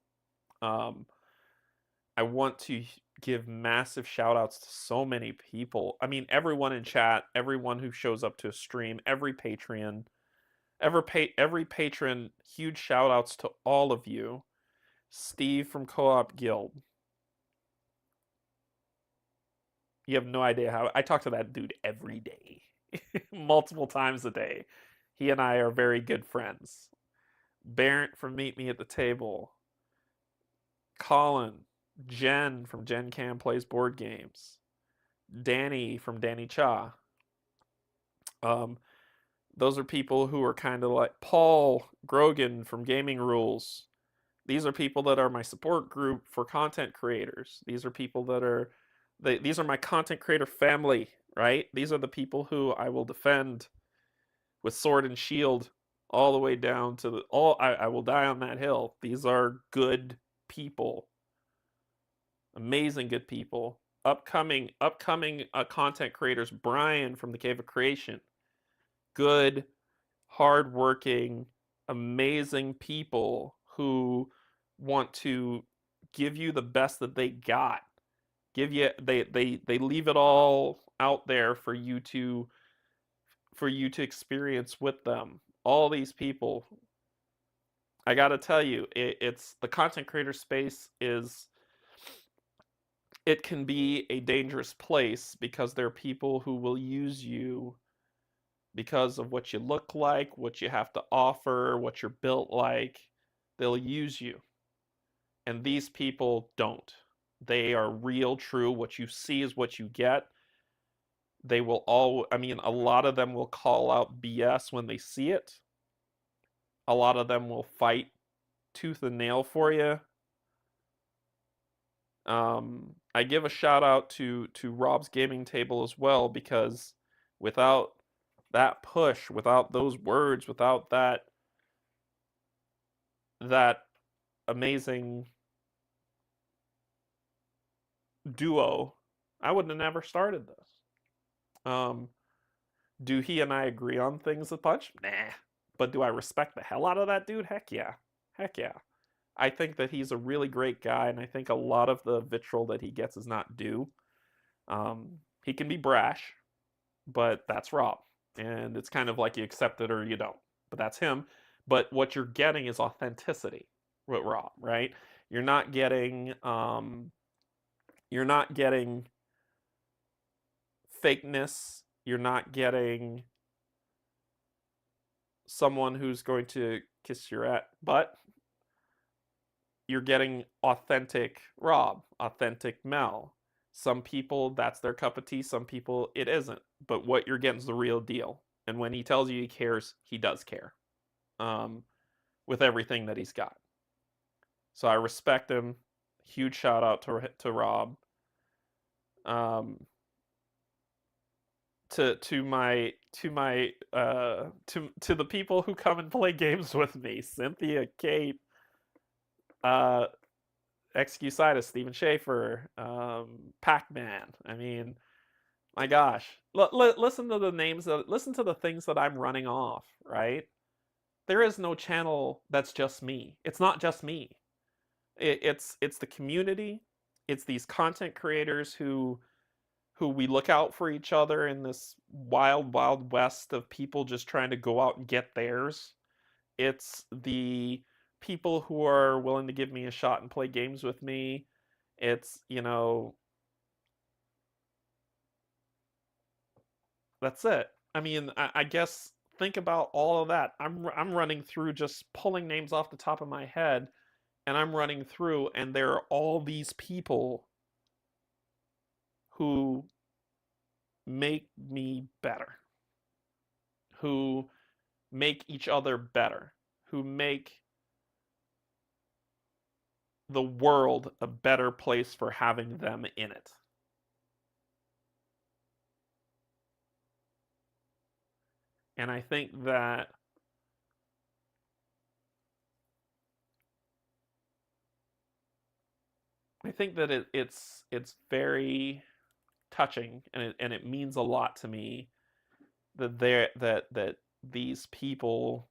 S1: I want to give massive shout outs to so many people. I mean, everyone in chat, everyone who shows up to a stream, every Patreon, every patron, huge shout outs to all of you. Steve from Co-op Guild. You have no idea how I talk to that dude every day, multiple times a day. He and I are very good friends. Barrett from Meet Me at the Table. Colin, Jen from Gen Cam Plays Board Games. Danny from Danny Cha. Those are people who are kind of like Paul Grogan from Gaming Rules. These are people that are my support group for content creators. These are people that are these are my content creator family, right? These are the people who I will defend with sword and shield all the way down to I will die on that hill. These are good people. Amazing good people. Upcoming content creators, Brian from the Cave of Creation. Good, hardworking, amazing people who want to give you the best that they got. They leave it all out there for you to experience with them. All these people, I gotta tell you, it's the content creator space it can be a dangerous place because there are people who will use you because of what you look like, what you have to offer, what you're built like. They'll use you. And these people don't. They are real, true. What you see is what you get. They will a lot of them will call out BS when they see it. A lot of them will fight tooth and nail for you. I give a shout out to Rob's Gaming Table as well, because without that push, without those words, without that amazing duo, I would have never started this. Do he and I agree on things a bunch? Nah. But do I respect the hell out of that dude? Heck yeah. Heck yeah. I think that he's a really great guy, and I think a lot of the vitriol that he gets is not due. He can be brash, but that's Rob. And it's kind of like you accept it or you don't. But that's him. But what you're getting is authenticity with Rob, right? You're not getting fakeness. You're not getting someone who's going to kiss your butt. You're getting authentic Rob, authentic Mel. Some people, that's their cup of tea. Some people, it isn't. But what you're getting is the real deal. And when he tells you he cares, he does care. With everything that he's got. So I respect him. Huge shout out to Rob. To the people who come and play games with me, Cynthia, Kate, Excusitis, Steven Schaefer, Pac-Man. I mean, my gosh, listen to the names. Listen to the things that I'm running off. Right? There is no channel that's just me. It's not just me. It's the community. It's these content creators who we look out for each other in this wild, wild west of people just trying to go out and get theirs. It's the people who are willing to give me a shot and play games with me. It's, that's it. I mean, I guess think about all of that. I'm running through, just pulling names off the top of my head, and I'm running through, and there are all these people who make me better, who make each other better, who make the world a better place for having them in it. And I think that it's very touching, and it means a lot to me that that these people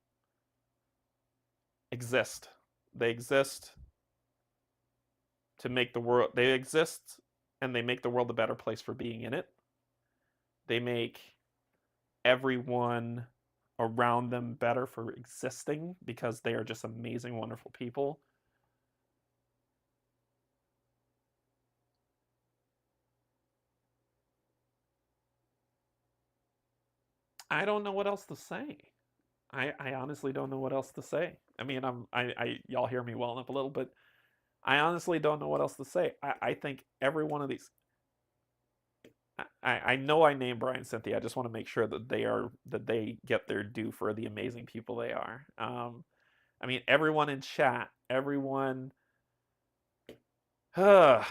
S1: exist. They exist to make the world. They exist, and they make the world a better place for being in it. They make everyone around them better for existing because they are just amazing, wonderful people. I don't know what else to say. I honestly don't know what else to say. I mean, y'all hear me welling up a little, but I honestly don't know what else to say. I think every one of these. I know I named Brian and Cynthia. I just want to make sure that they get their due for the amazing people they are. I mean, everyone in chat, everyone. Y'all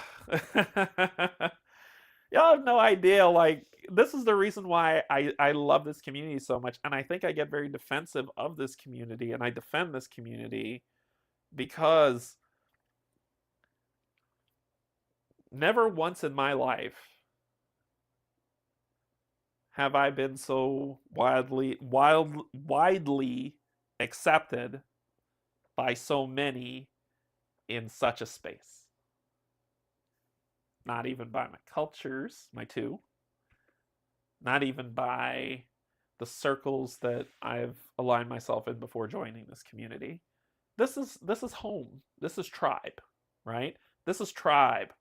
S1: have no idea. Like, this is the reason why I love this community so much, and I think I get very defensive of this community, and I defend this community because never once in my life have I been so widely accepted by so many in such a space. Not even by my cultures, my two. Not even by the circles that I've aligned myself in before joining this community. This is home. This is tribe, right? This is tribe.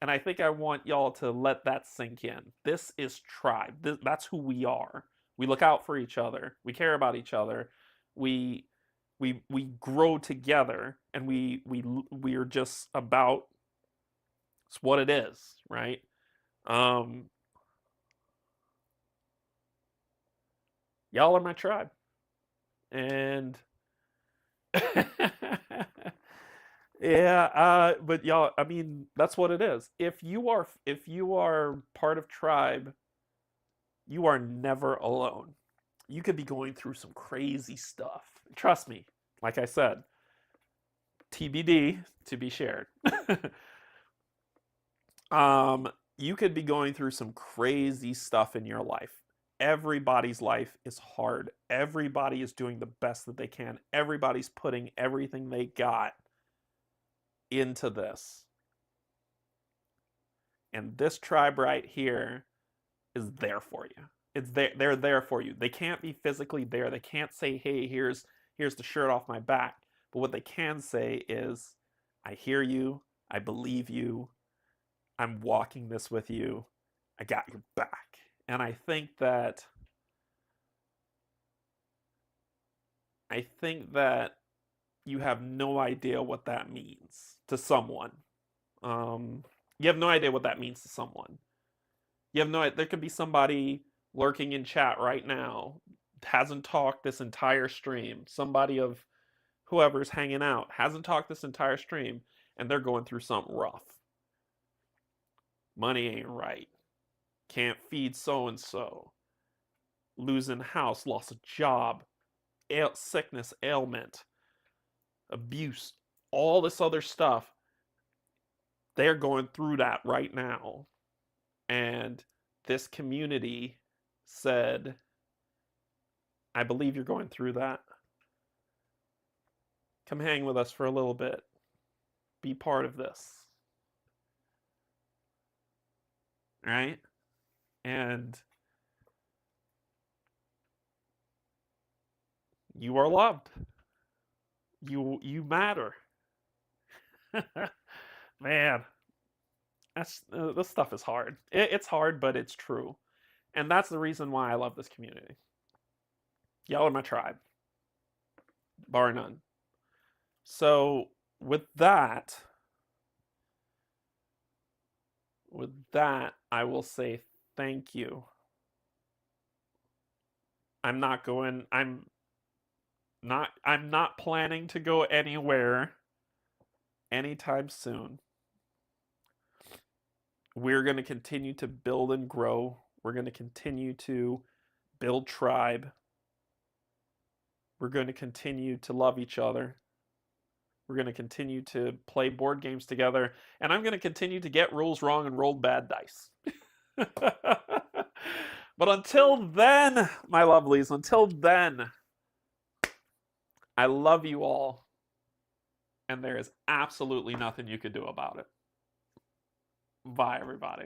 S1: And I think I want y'all to let that sink in. This is tribe. That's who we are. We look out for each other. We care about each other. We grow together, and we are just about. It's what it is, right? Y'all are my tribe, and yeah, but y'all, I mean, that's what it is. If you are part of tribe, you are never alone. You could be going through some crazy stuff. Trust me. Like I said, TBD to be shared. You could be going through some crazy stuff in your life. Everybody's life is hard. Everybody is doing the best that they can. Everybody's putting everything they got into this. And this tribe right here is there for you. It's there. They're there for you. They can't be physically there. They can't say, "Hey, here's the shirt off my back." But what they can say is, "I hear you. I believe you. I'm walking this with you. I got your back." And I think that you have no idea what that means to someone. You have no idea what that means to someone. You have no. There could be somebody lurking in chat right now, hasn't talked this entire stream. Somebody of whoever's hanging out hasn't talked this entire stream, and they're going through something rough. Money ain't right. Can't feed so and so. Losing house, lost a job, sickness, ailment, abuse, all this other stuff. They're going through that right now. And this community said, "I believe you're going through that. Come hang with us for a little bit. Be part of this." Right? And you are loved. You matter. Man, this stuff is hard. It's hard, but it's true. And that's the reason why I love this community. Y'all are my tribe, bar none. So with that, I will say thank you. I'm not planning to go anywhere anytime soon. We're going to continue to build and grow. We're going to continue to build tribe. We're going to continue to love each other. We're going to continue to play board games together. And I'm going to continue to get rules wrong and roll bad dice. But until then, my lovelies, until then, I love you all. And there is absolutely nothing you can do about it. Bye, everybody.